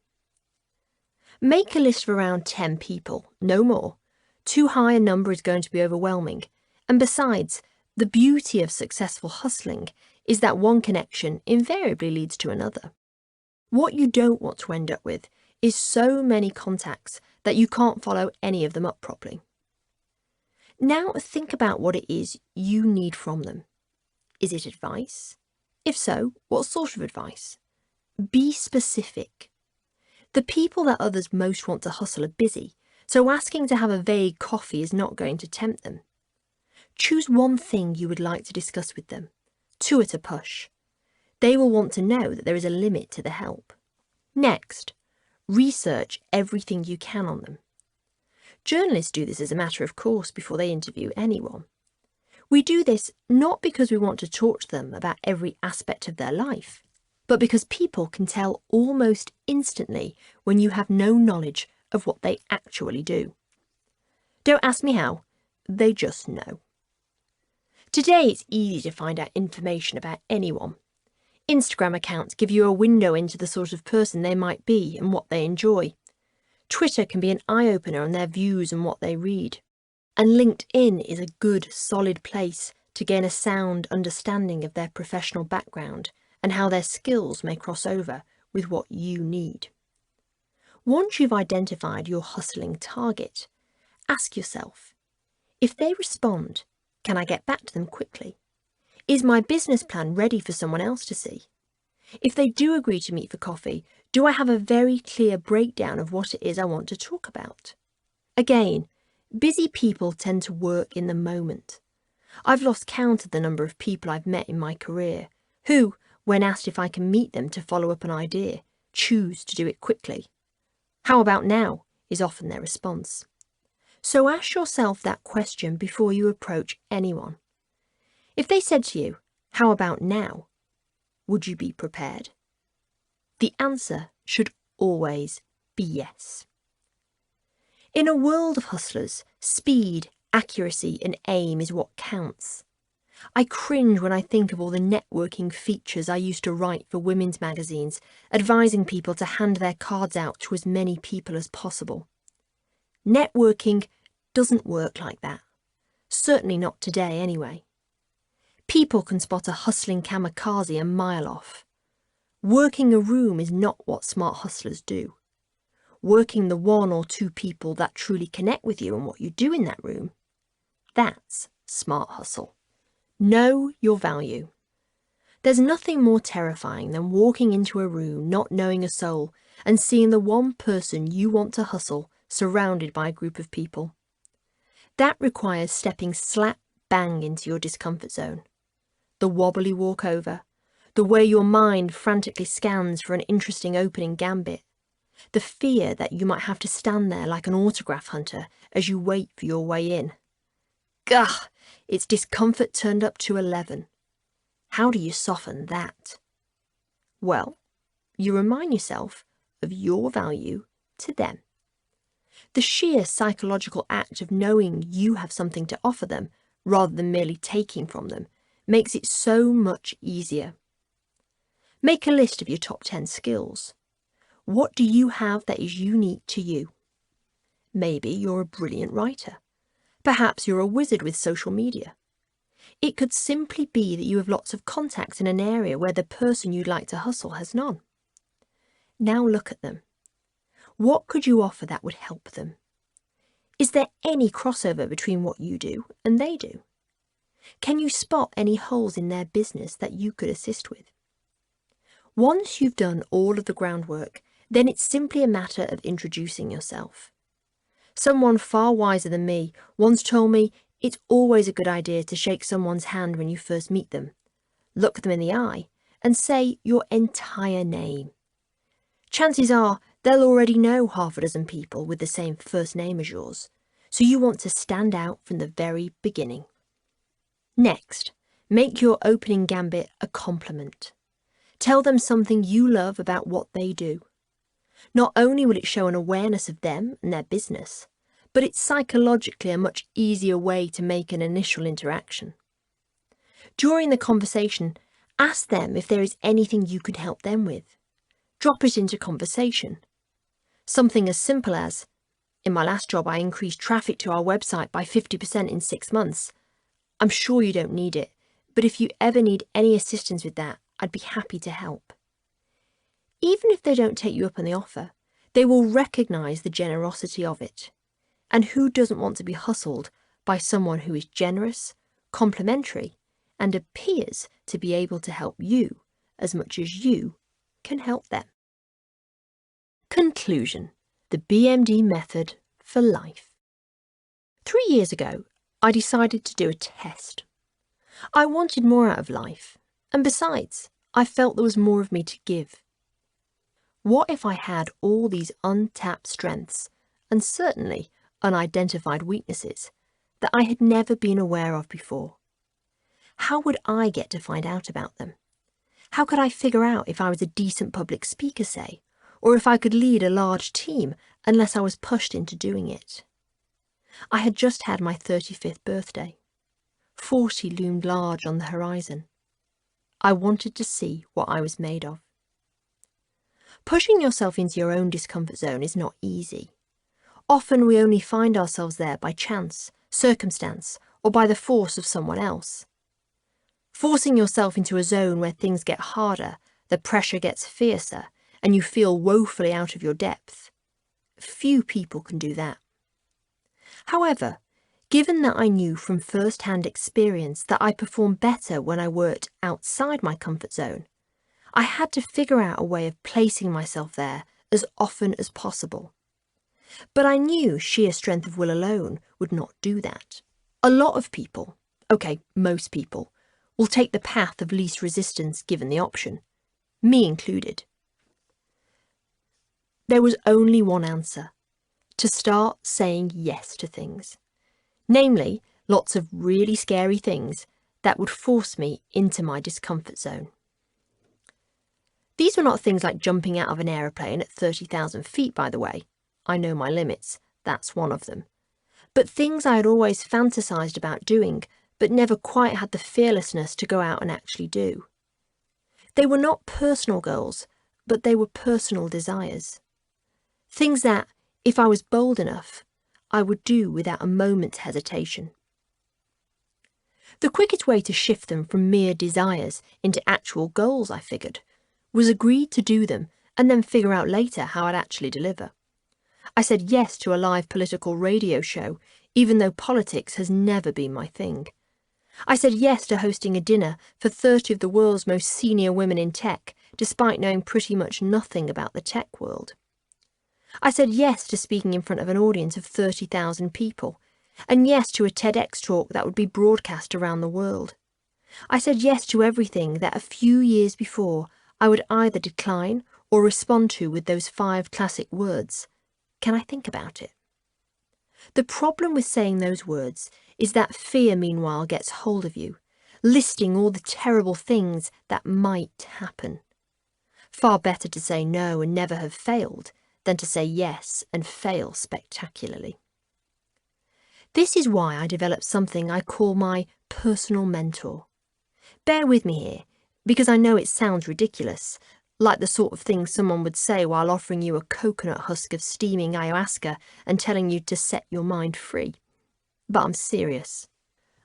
Speaker 2: Make a list of around 10 people, no more. Too high a number is going to be overwhelming. And besides, the beauty of successful hustling is that one connection invariably leads to another. What you don't want to end up with is so many contacts that you can't follow any of them up properly. Now think about what it is you need from them. Is it advice? If so, what sort of advice? Be specific. The people that others most want to hustle are busy, so asking to have a vague coffee is not going to tempt them. Choose one thing you would like to discuss with them, 2 at a push. They will want to know that there is a limit to the help. Next, research everything you can on them. Journalists do this as a matter of course before they interview anyone. We do this not because we want to talk to them about every aspect of their life, but because people can tell almost instantly when you have no knowledge of what they actually do. Don't ask me how, they just know. Today it's easy to find out information about anyone. Instagram accounts give you a window into the sort of person they might be and what they enjoy. Twitter can be an eye-opener on their views and what they read. And LinkedIn is a good, solid place to gain a sound understanding of their professional background and how their skills may cross over with what you need. Once you've identified your hustling target, ask yourself, if they respond, can I get back to them quickly? Is my business plan ready for someone else to see? If they do agree to meet for coffee, do I have a very clear breakdown of what it is I want to talk about? Again, busy people tend to work in the moment. I've lost count of the number of people I've met in my career who, when asked if I can meet them to follow up an idea, choose to do it quickly. How about now is often their response. So ask yourself that question before you approach anyone. If they said to you, "How about now?" would you be prepared? The answer should always be yes. In a world of hustlers, speed, accuracy and aim is what counts. I cringe when I think of all the networking features I used to write for women's magazines, advising people to hand their cards out to as many people as possible. Networking doesn't work like that. Certainly not today anyway. People can spot a hustling kamikaze a mile off. Working a room is not what smart hustlers do. Working the one or two people that truly connect with you and what you do in that room, that's smart hustle. Know your value. There's nothing more terrifying than walking into a room not knowing a soul and seeing the one person you want to hustle surrounded by a group of people. That requires stepping slap bang into your discomfort zone. The wobbly walkover, the way your mind frantically scans for an interesting opening gambit, the fear that you might have to stand there like an autograph hunter as you wait for your way in. Gah! It's discomfort turned up to 11. How do you soften that? Well, you remind yourself of your value to them. The sheer psychological act of knowing you have something to offer them, rather than merely taking from them, makes it so much easier. Make a list of your top 10 skills. What do you have that is unique to you? Maybe you're a brilliant writer. Perhaps you're a wizard with social media. It could simply be that you have lots of contacts in an area where the person you'd like to hustle has none. Now look at them. What could you offer that would help them? Is there any crossover between what you do and they do? Can you spot any holes in their business that you could assist with? Once you've done all of the groundwork, then it's simply a matter of introducing yourself. Someone far wiser than me once told me it's always a good idea to shake someone's hand when you first meet them, look them in the eye, and say your entire name. Chances are they'll already know half a dozen people with the same first name as yours, so you want to stand out from the very beginning. Next, make your opening gambit a compliment. Tell them something you love about what they do. Not only will it show an awareness of them and their business, but it's psychologically a much easier way to make an initial interaction. During the conversation, ask them if there is anything you could help them with. Drop it into conversation. Something as simple as, "In my last job I increased traffic to our website by 50% in 6 months. I'm sure you don't need it, but if you ever need any assistance with that, I'd be happy to help." Even if they don't take you up on the offer, they will recognise the generosity of it. And who doesn't want to be hustled by someone who is generous, complimentary, and appears to be able to help you as much as you can help them? Conclusion: the BMD method for life. 3 years ago, I decided to do a test. I wanted more out of life, and besides, I felt there was more of me to give. What if I had all these untapped strengths, and certainly unidentified weaknesses, that I had never been aware of before? How would I get to find out about them? How could I figure out if I was a decent public speaker, say, or if I could lead a large team unless I was pushed into doing it? I had just had my 35th birthday. 40 loomed large on the horizon. I wanted to see what I was made of. Pushing yourself into your own discomfort zone is not easy. Often we only find ourselves there by chance, circumstance, or by the force of someone else. Forcing yourself into a zone where things get harder, the pressure gets fiercer, and you feel woefully out of your depth. Few people can do that. However, given that I knew from first-hand experience that I performed better when I worked outside my comfort zone, I had to figure out a way of placing myself there as often as possible. But I knew sheer strength of will alone would not do that. A lot of people, okay, most people, will take the path of least resistance given the option, me included. There was only one answer: to start saying yes to things. Namely, lots of really scary things that would force me into my discomfort zone. These were not things like jumping out of an aeroplane at 30,000 feet, by the way. I know my limits, that's one of them. But things I had always fantasised about doing, but never quite had the fearlessness to go out and actually do. They were not personal goals, but they were personal desires. Things that, if I was bold enough, I would do without a moment's hesitation. The quickest way to shift them from mere desires into actual goals, I figured, was agree to do them and then figure out later how I'd actually deliver. I said yes to a live political radio show, even though politics has never been my thing. I said yes to hosting a dinner for 30 of the world's most senior women in tech, despite knowing pretty much nothing about the tech world. I said yes to speaking in front of an audience of 30,000 people, and yes to a TEDx talk that would be broadcast around the world. I said yes to everything that a few years before I would either decline or respond to with those 5 classic words: can I think about it? The problem with saying those words is that fear meanwhile gets hold of you, listing all the terrible things that might happen. Far better to say no and never have failed than to say yes and fail spectacularly. This is why I developed something I call my personal mentor. Bear with me here, because I know it sounds ridiculous, like the sort of thing someone would say while offering you a coconut husk of steaming ayahuasca and telling you to set your mind free. But I'm serious.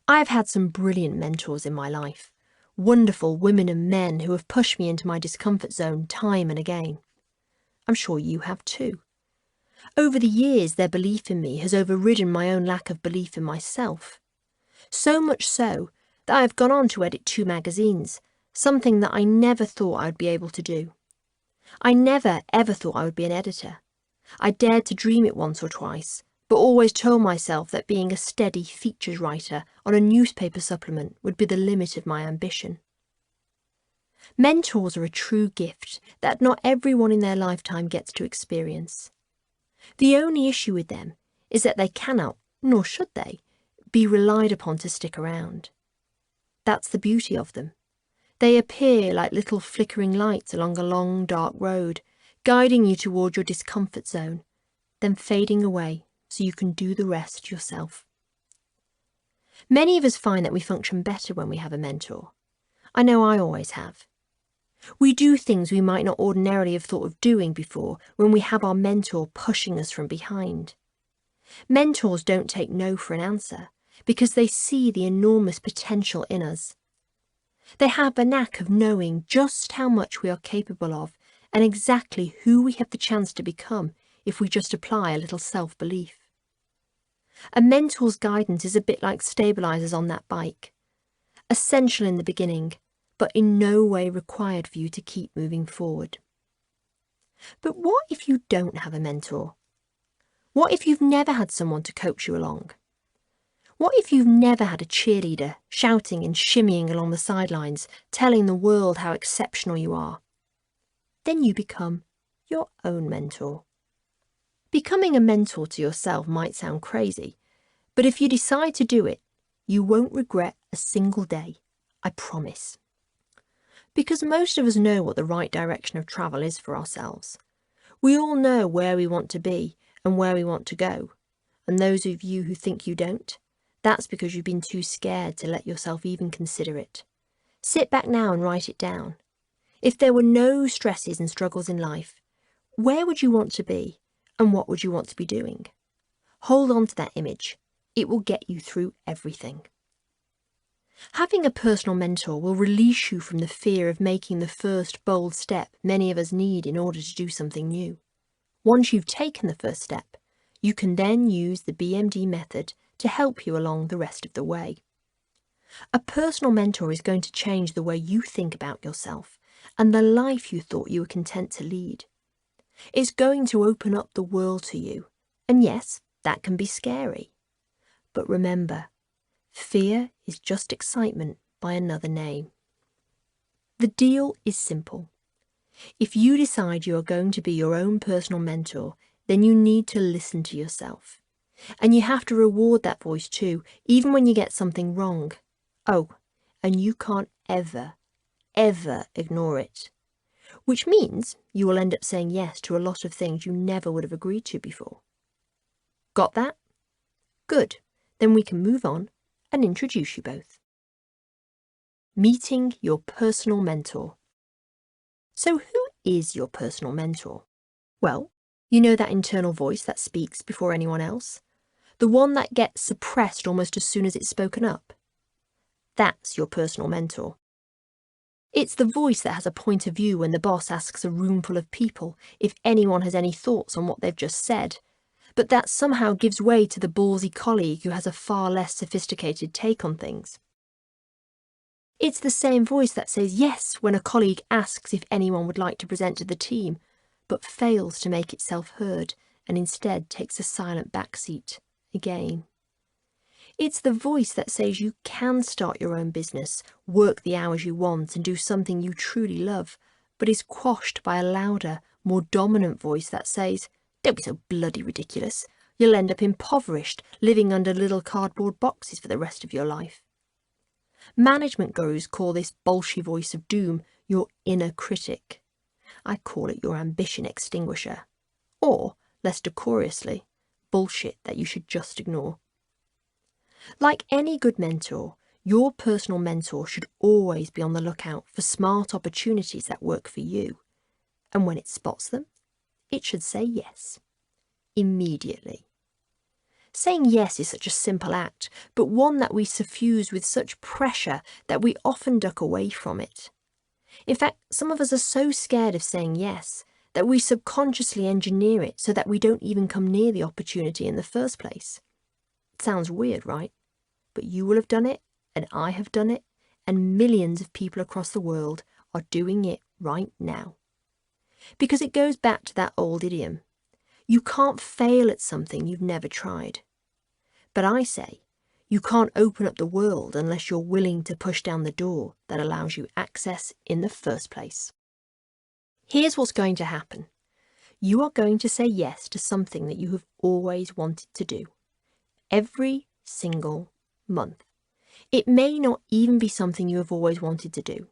Speaker 2: I have had some brilliant mentors in my life, wonderful women and men who have pushed me into my discomfort zone time and again. I'm sure you have too. Over the years, their belief in me has overridden my own lack of belief in myself. So much so that I have gone on to edit 2 magazines, something that I never thought I would be able to do. I never ever thought I would be an editor. I dared to dream it once or twice, but always told myself that being a steady features writer on a newspaper supplement would be the limit of my ambition. Mentors are a true gift that not everyone in their lifetime gets to experience. The only issue with them is that they cannot, nor should they, be relied upon to stick around. That's the beauty of them. They appear like little flickering lights along a long, dark road, guiding you toward your discomfort zone, then fading away so you can do the rest yourself. Many of us find that we function better when we have a mentor. I know I always have. We do things we might not ordinarily have thought of doing before when we have our mentor pushing us from behind. Mentors don't take no for an answer because they see the enormous potential in us. They have a knack of knowing just how much we are capable of and exactly who we have the chance to become if we just apply a little self-belief. A mentor's guidance is a bit like stabilisers on that bike. Essential in the beginning, but in no way required for you to keep moving forward. But what if you don't have a mentor? What if you've never had someone to coach you along? What if you've never had a cheerleader shouting and shimmying along the sidelines, telling the world how exceptional you are? Then you become your own mentor. Becoming a mentor to yourself might sound crazy, but if you decide to do it, you won't regret a single day, I promise. Because most of us know what the right direction of travel is for ourselves. We all know where we want to be and where we want to go. And those of you who think you don't, that's because you've been too scared to let yourself even consider it. Sit back now and write it down. If there were no stresses and struggles in life, where would you want to be and what would you want to be doing? Hold on to that image. It will get you through everything. Having a personal mentor will release you from the fear of making the first bold step many of us need in order to do something new. Once you've taken the first step, you can then use the BMD method to help you along the rest of the way. A personal mentor is going to change the way you think about yourself and the life you thought you were content to lead. It's going to open up the world to you, and yes, that can be scary. But remember, fear is just excitement by another name. The deal is simple. If you decide you are going to be your own personal mentor, then you need to listen to yourself. And you have to reward that voice too, even when you get something wrong. Oh, and you can't ever ignore it. Which means you will end up saying yes to a lot of things you never would have agreed to before. Got that? Good. Then we can move on and introduce you both. Meeting your personal mentor. So who is your personal mentor? Well, you know that internal voice that speaks before anyone else? The one that gets suppressed almost as soon as it's spoken up? That's your personal mentor. It's the voice that has a point of view when the boss asks a room full of people if anyone has any thoughts on what they've just said, but that somehow gives way to the ballsy colleague who has a far less sophisticated take on things. It's the same voice that says yes when a colleague asks if anyone would like to present to the team, but fails to make itself heard and instead takes a silent backseat again. It's the voice that says you can start your own business, work the hours you want and do something you truly love, but is quashed by a louder, more dominant voice that says, "Don't be so bloody ridiculous. You'll end up impoverished, living under little cardboard boxes for the rest of your life." Management gurus call this bolshy voice of doom your inner critic. I call it your ambition extinguisher, or, less decorously, bullshit that you should just ignore. Like any good mentor, your personal mentor should always be on the lookout for smart opportunities that work for you. And when it spots them, it should say yes. Immediately. Saying yes is such a simple act, but one that we suffuse with such pressure that we often duck away from it. In fact, some of us are so scared of saying yes that we subconsciously engineer it so that we don't even come near the opportunity in the first place. It sounds weird, right? But you will have done it, and I have done it, and millions of people across the world are doing it right now. Because it goes back to that old idiom. You can't fail at something you've never tried. But I say, you can't open up the world unless you're willing to push down the door that allows you access in the first place. Here's what's going to happen. You are going to say yes to something that you have always wanted to do. Every single month. It may not even be something you have always wanted to do.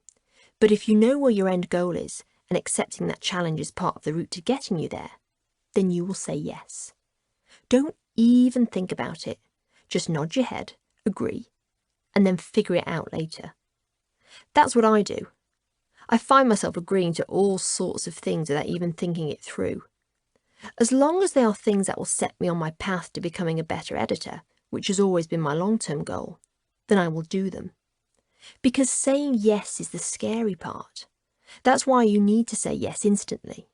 Speaker 2: But if you know where your end goal is and accepting that challenge is part of the route to getting you there, then you will say yes. Don't even think about it. Just nod your head, agree, and then figure it out later. That's what I do. I find myself agreeing to all sorts of things without even thinking it through. As long as they are things that will set me on my path to becoming a better editor, which has always been my long-term goal, then I will do them. Because saying yes is the scary part. That's why you need to say yes instantly.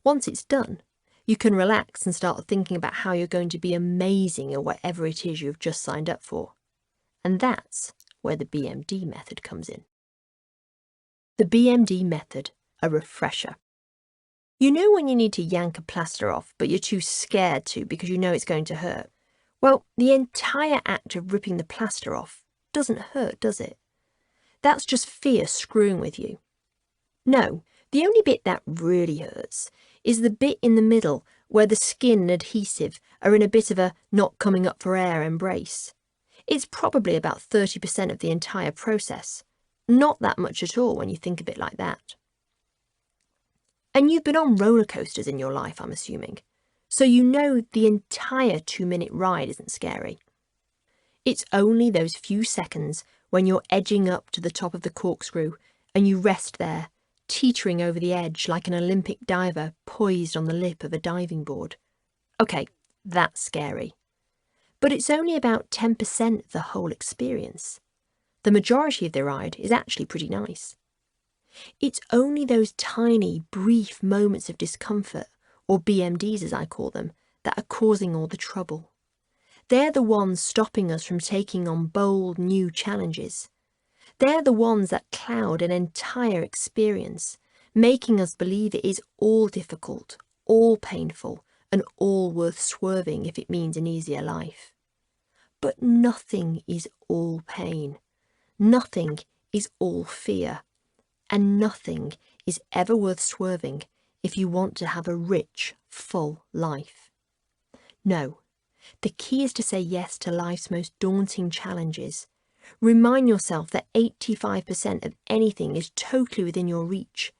Speaker 2: Once it's done, you can relax and start thinking about how you're going to be amazing at whatever it is you've just signed up for. And that's where the BMD method comes in. The BMD method, a refresher. You know when you need to yank a plaster off, but you're too scared to because you know it's going to hurt? Well, the entire act of ripping the plaster off doesn't hurt, does it? That's just fear screwing with you. No, the only bit that really hurts is the bit in the middle where the skin and adhesive are in a bit of a not coming up for air embrace. It's probably about 30% of the entire process. Not that much at all when you think of it like that. And you've been on roller coasters in your life, I'm assuming. So you know the entire 2-minute ride isn't scary. It's only those few seconds when you're edging up to the top of the corkscrew and you rest there, teetering over the edge like an Olympic diver poised on the lip of a diving board. Okay, that's scary. But it's only about 10% of the whole experience. The majority of the ride is actually pretty nice. It's only those tiny, brief moments of discomfort, or BMDs as I call them, that are causing all the trouble. They're the ones stopping us from taking on bold, new challenges. They're the ones that cloud an entire experience, making us believe it is all difficult, all painful, and all worth swerving if it means an easier life. But nothing is all pain, nothing is all fear, and nothing is ever worth swerving if you want to have a rich, full life. No, the key is to say yes to life's most daunting challenges. Remind yourself that 85% of anything is totally within your reach,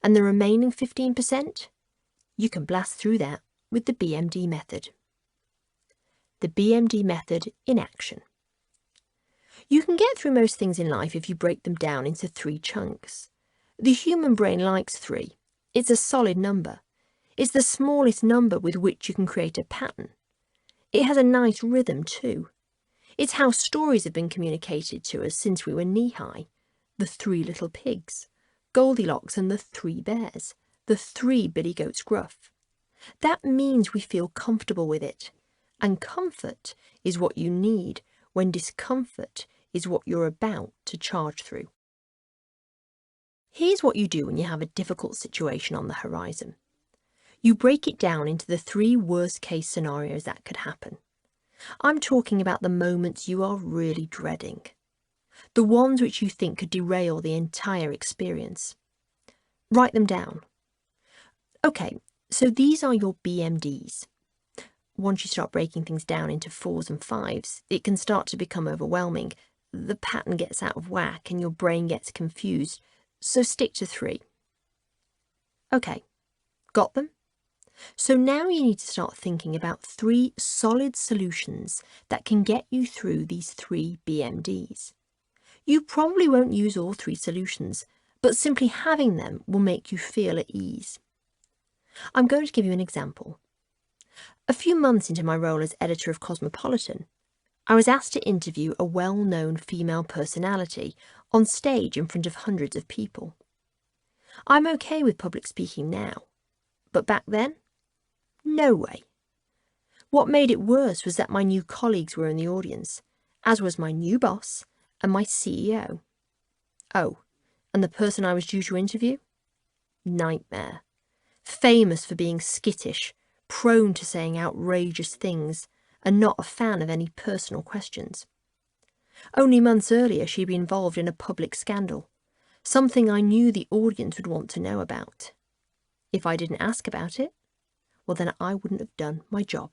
Speaker 2: and the remaining 15%, you can blast through that with the BMD method. The BMD method in action. You can get through most things in life if you break them down into 3 chunks. The human brain likes 3. It's a solid number. It's the smallest number with which you can create a pattern. It has a nice rhythm too. It's how stories have been communicated to us since we were knee-high. The 3 little pigs, Goldilocks and the 3 bears, the 3 billy goats gruff. That means we feel comfortable with it. And comfort is what you need when discomfort is what you're about to charge through. Here's what you do when you have a difficult situation on the horizon. You break it down into the 3 worst-case scenarios that could happen. I'm talking about the moments you are really dreading, the ones which you think could derail the entire experience. Write them down. Okay, so these are your BMDs. Once you start breaking things down into 4s and 5s, it can start to become overwhelming. The pattern gets out of whack and your brain gets confused, so stick to 3. Okay, got them? So now you need to start thinking about 3 solid solutions that can get you through these 3 BMDs. You probably won't use all 3 solutions, but simply having them will make you feel at ease. I'm going to give you an example. A few months into my role as editor of Cosmopolitan, I was asked to interview a well-known female personality on stage in front of hundreds of people. I'm okay with public speaking now, but back then, no way. What made it worse was that my new colleagues were in the audience, as was my new boss and my CEO. Oh, and the person I was due to interview? Nightmare. Famous for being skittish, prone to saying outrageous things, and not a fan of any personal questions. Only months earlier she'd been involved in a public scandal, something I knew the audience would want to know about. If I didn't ask about it, well then I wouldn't have done my job.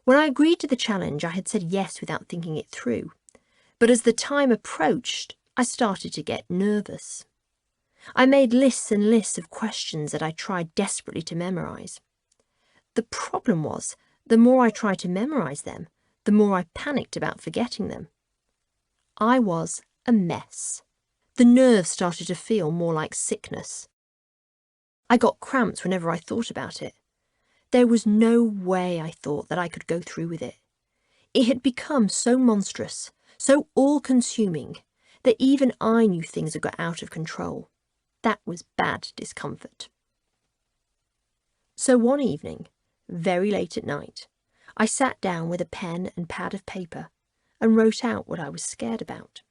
Speaker 2: When I agreed to the challenge, I had said yes without thinking it through, but as the time approached, I started to get nervous. I made lists and lists of questions that I tried desperately to memorise. The problem was, the more I tried to memorise them, the more I panicked about forgetting them. I was a mess. The nerves started to feel more like sickness. I got cramps whenever I thought about it. There was no way, I thought, that I could go through with it. It had become so monstrous, so all-consuming, that even I knew things had got out of control. That was bad discomfort. So one evening, very late at night, I sat down with a pen and pad of paper and wrote out what I was scared about.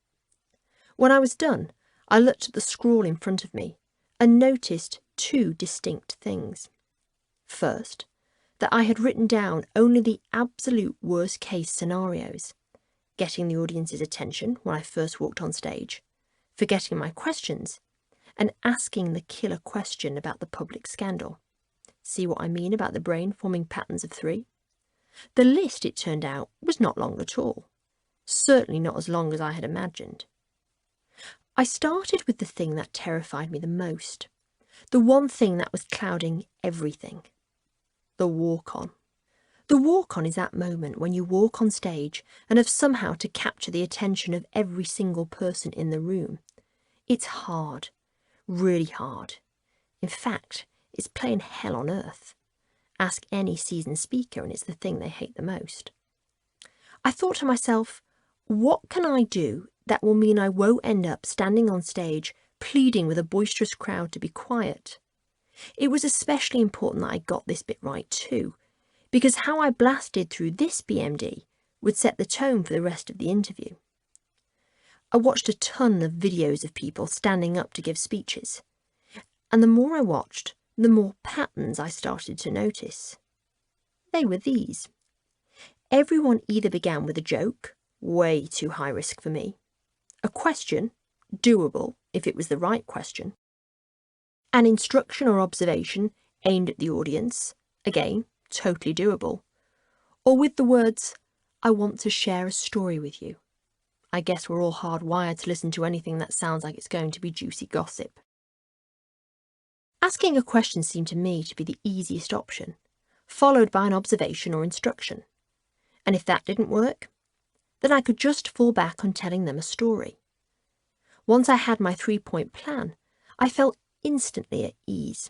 Speaker 2: When I was done, I looked at the scrawl in front of me and noticed 2 distinct things. First, that I had written down only the absolute worst-case scenarios, getting the audience's attention when I first walked on stage, forgetting my questions, and asking the killer question about the public scandal. See what I mean about the brain forming patterns of 3? The list, it turned out, was not long at all. Certainly not as long as I had imagined. I started with the thing that terrified me the most, the one thing that was clouding everything. The walk-on. The walk-on is that moment when you walk on stage and have somehow to capture the attention of every single person in the room. It's hard, really hard. In fact, it's plain hell on earth. Ask any seasoned speaker and it's the thing they hate the most. I thought to myself, what can I do that will mean I won't end up standing on stage pleading with a boisterous crowd to be quiet? It was especially important that I got this bit right too, because how I blasted through this BMD would set the tone for the rest of the interview. I watched a ton of videos of people standing up to give speeches, and the more I watched, the more patterns I started to notice. They were these. Everyone either began with a joke, way too high risk for me, a question, doable if it was the right question, an instruction or observation aimed at the audience, again, totally doable, or with the words, "I want to share a story with you." I guess we're all hardwired to listen to anything that sounds like it's going to be juicy gossip. Asking a question seemed to me to be the easiest option, followed by an observation or instruction. And if that didn't work, then I could just fall back on telling them a story. Once I had my 3-point plan, I felt instantly at ease.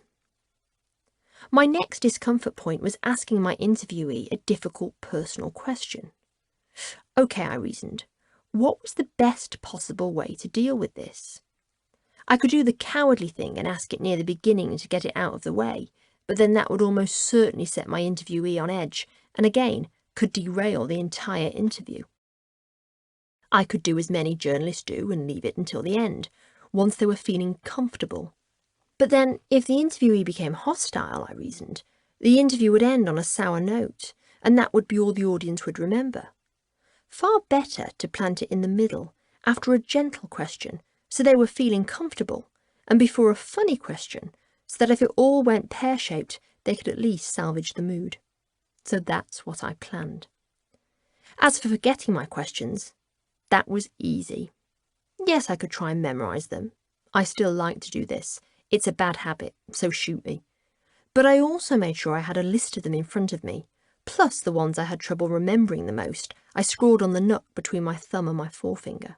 Speaker 2: My next discomfort point was asking my interviewee a difficult personal question. Okay, I reasoned, what was the best possible way to deal with this? I could do the cowardly thing and ask it near the beginning to get it out of the way, but then that would almost certainly set my interviewee on edge, and again, could derail the entire interview. I could do as many journalists do and leave it until the end, once they were feeling comfortable. But then, if the interviewee became hostile, I reasoned, the interview would end on a sour note, and that would be all the audience would remember. Far better to plant it in the middle, after a gentle question, so they were feeling comfortable, and before a funny question, so that if it all went pear-shaped, they could at least salvage the mood. So that's what I planned. As for forgetting my questions, that was easy. Yes, I could try and memorise them. I still like to do this. It's a bad habit, so shoot me. But I also made sure I had a list of them in front of me, plus the ones I had trouble remembering the most. I scrawled on the nook between my thumb and my forefinger.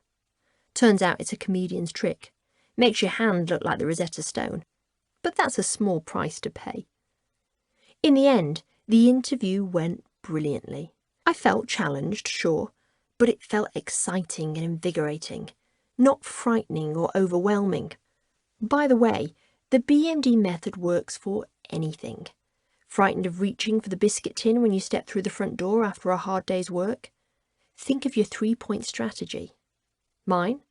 Speaker 2: Turns out it's a comedian's trick. Makes your hand look like the Rosetta Stone. But that's a small price to pay. In the end, the interview went brilliantly. I felt challenged, sure, but it felt exciting and invigorating, not frightening or overwhelming. By the way, the BMD method works for anything. Frightened of reaching for the biscuit tin when you step through the front door after a hard day's work? Think of your 3-point strategy. Mine?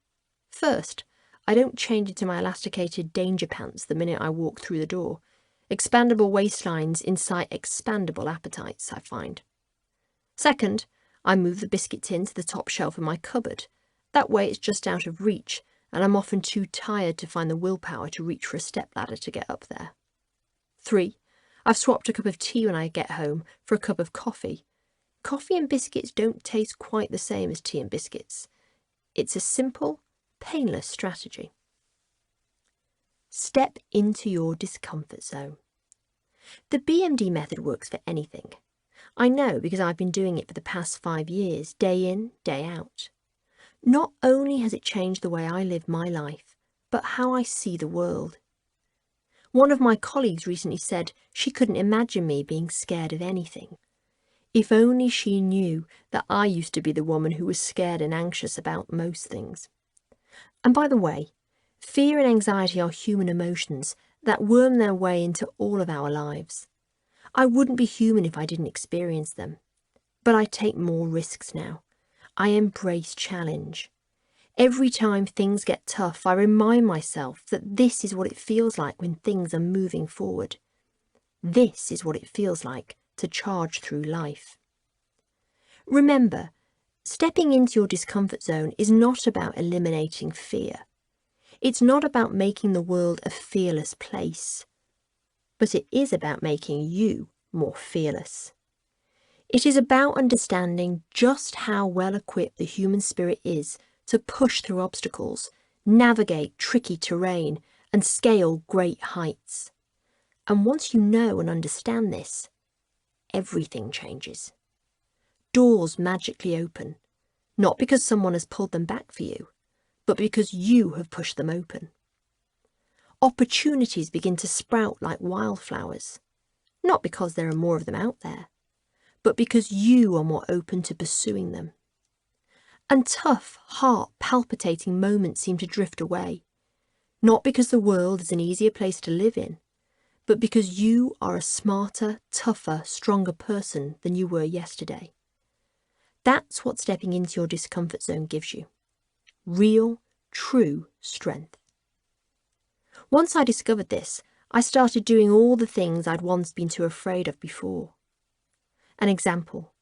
Speaker 2: First, I don't change into my elasticated danger pants the minute I walk through the door. Expandable waistlines incite expandable appetites, I find. Second, I move the biscuit tin to the top shelf in my cupboard. That way it's just out of reach, and I'm often too tired to find the willpower to reach for a stepladder to get up there. 3, I've swapped a cup of tea when I get home for a cup of coffee. Coffee and biscuits don't taste quite the same as tea and biscuits. It's a simple, painless strategy. Step into your discomfort zone. The BMD method works for anything. I know because I've been doing it for the past 5 years, day in, day out. Not only has it changed the way I live my life, but how I see the world. One of my colleagues recently said she couldn't imagine me being scared of anything. If only she knew that I used to be the woman who was scared and anxious about most things. And by the way, fear and anxiety are human emotions that worm their way into all of our lives. I wouldn't be human if I didn't experience them. But I take more risks now. I embrace challenge. Every time things get tough, I remind myself that this is what it feels like when things are moving forward. This is what it feels like to charge through life. Remember, stepping into your discomfort zone is not about eliminating fear. It's not about making the world a fearless place. But it is about making you more fearless. It is about understanding just how well equipped the human spirit is to push through obstacles, navigate tricky terrain, and scale great heights. And once you know and understand this, everything changes. Doors magically open, not because someone has pulled them back for you, but because you have pushed them open. Opportunities begin to sprout like wildflowers, not because there are more of them out there, but because you are more open to pursuing them. And tough, heart-palpitating moments seem to drift away, not because the world is an easier place to live in, but because you are a smarter, tougher, stronger person than you were yesterday. That's what stepping into your discomfort zone gives you. real, true strength. Once I discovered this, I started doing all the things I'd once been too afraid of before. An example: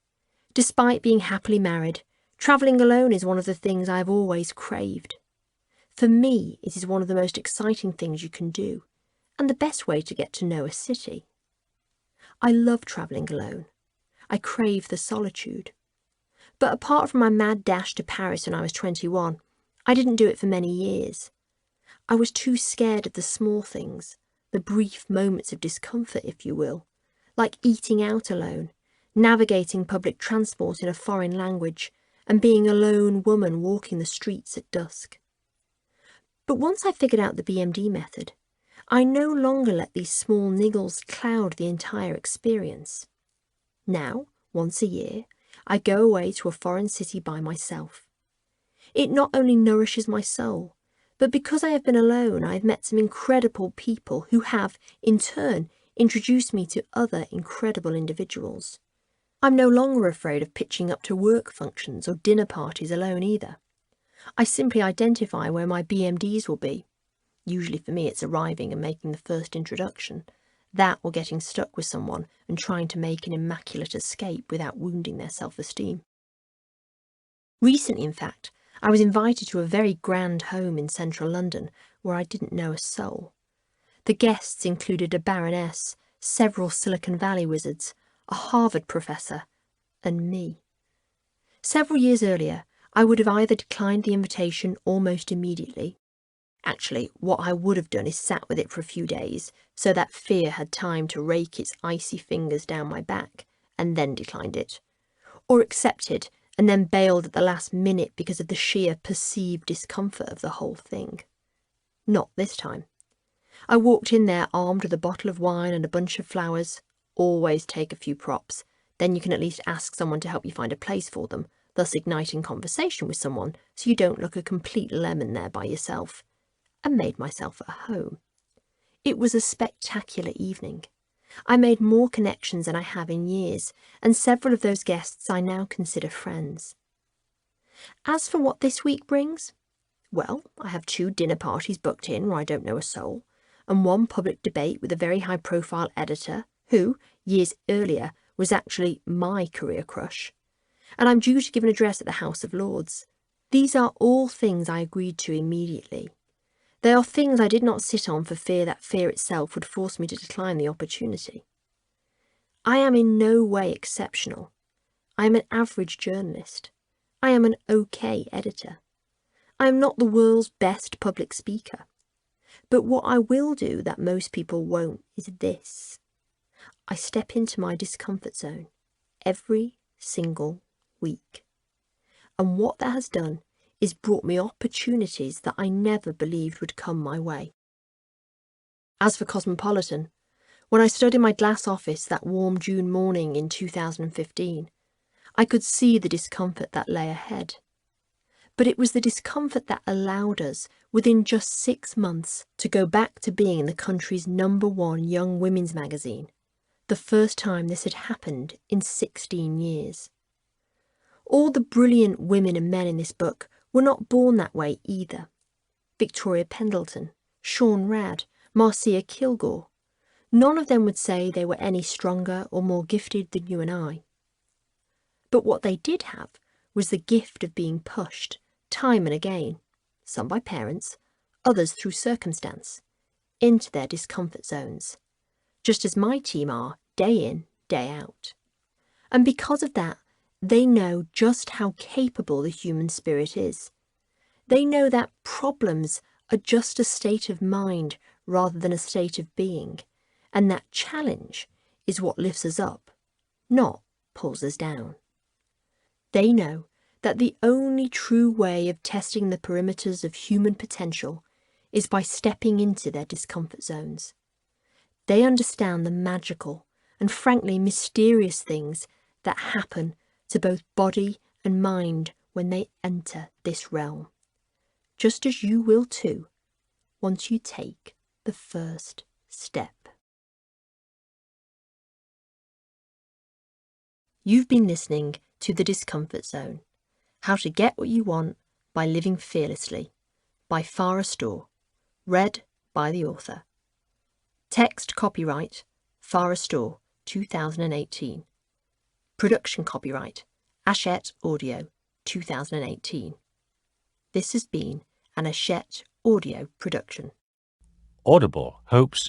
Speaker 2: despite being happily married, travelling alone is one of the things I've always craved. For me, it is one of the most exciting things you can do, and the best way to get to know a city. I love travelling alone. I crave the solitude. But apart from my mad dash to Paris when I was 21, I didn't do it for many years. I was too scared of the small things, the brief moments of discomfort, if you will, like eating out alone, navigating public transport in a foreign language, and being a lone woman walking the streets at dusk. But once I figured out the BMD method, I no longer let these small niggles cloud the entire experience. Now, once a year, I go away to a foreign city by myself. It not only nourishes my soul, but because I have been alone, I have met some incredible people who have, in turn, introduced me to other incredible individuals. I'm no longer afraid of pitching up to work functions or dinner parties alone either. I simply identify where my BMDs will be. Usually for me it's arriving and making the first introduction, that or getting stuck with someone and trying to make an immaculate escape without wounding their self-esteem. Recently, in fact, I was invited to a very grand home in central London where I didn't know a soul. The guests included a baroness, several Silicon Valley wizards, a Harvard professor, and me. Several years earlier, I would have either declined the invitation almost immediately. Actually, what I would have done is sat with it for a few days, so that fear had time to rake its icy fingers down my back, and then declined it. Or accepted, and then bailed at the last minute because of the sheer perceived discomfort of the whole thing. Not this time. I walked in there armed with a bottle of wine and a bunch of flowers. Always take a few props, then you can at least ask someone to help you find a place for them, thus igniting conversation with someone so you don't look a complete lemon there by yourself. And made myself at home. It was a spectacular evening. I made more connections than I have in years, and several of those guests I now consider friends. As for what this week brings, well, I have 2 dinner parties booked in where I don't know a soul, and 1 public debate with a very high-profile editor who, years earlier, was actually my career crush. And I'm due to give an address at the House of Lords. These are all things I agreed to immediately. They are things I did not sit on for fear that fear itself would force me to decline the opportunity. I am in no way exceptional. I am an average journalist. I am an okay editor. I am not the world's best public speaker. But what I will do that most people won't is this. I step into my discomfort zone every single week. And what that has done is brought me opportunities that I never believed would come my way. As for Cosmopolitan, when I stood in my glass office that warm June morning in 2015, I could see the discomfort that lay ahead. But it was the discomfort that allowed us, within just 6 months, to go back to being the country's #1 young women's magazine, the first time this had happened in 16 years. All the brilliant women and men in this book were not born that way either. Victoria Pendleton, Shaun Rad, Marcia Kilgore. None of them would say they were any stronger or more gifted than you and I. But what they did have was the gift of being pushed, time and again, some by parents, others through circumstance, into their discomfort zones, just as my team are day in, day out. And because of that, they know just how capable the human spirit is. They know that problems are just a state of mind rather than a state of being, and that challenge is what lifts us up, not pulls us down. They know that the only true way of testing the perimeters of human potential is by stepping into their discomfort zones. They understand the magical and frankly mysterious things that happen to both body and mind when they enter this realm, just as you will too, once you take the first step. You've been listening to The Discomfort Zone, how to get what you want by Living Fearlessly by Farrah Storr. Read by the author. Text copyright Farrah Storr 2018. Production copyright Hachette Audio 2018. This has been an Hachette Audio production.
Speaker 1: Audible hopes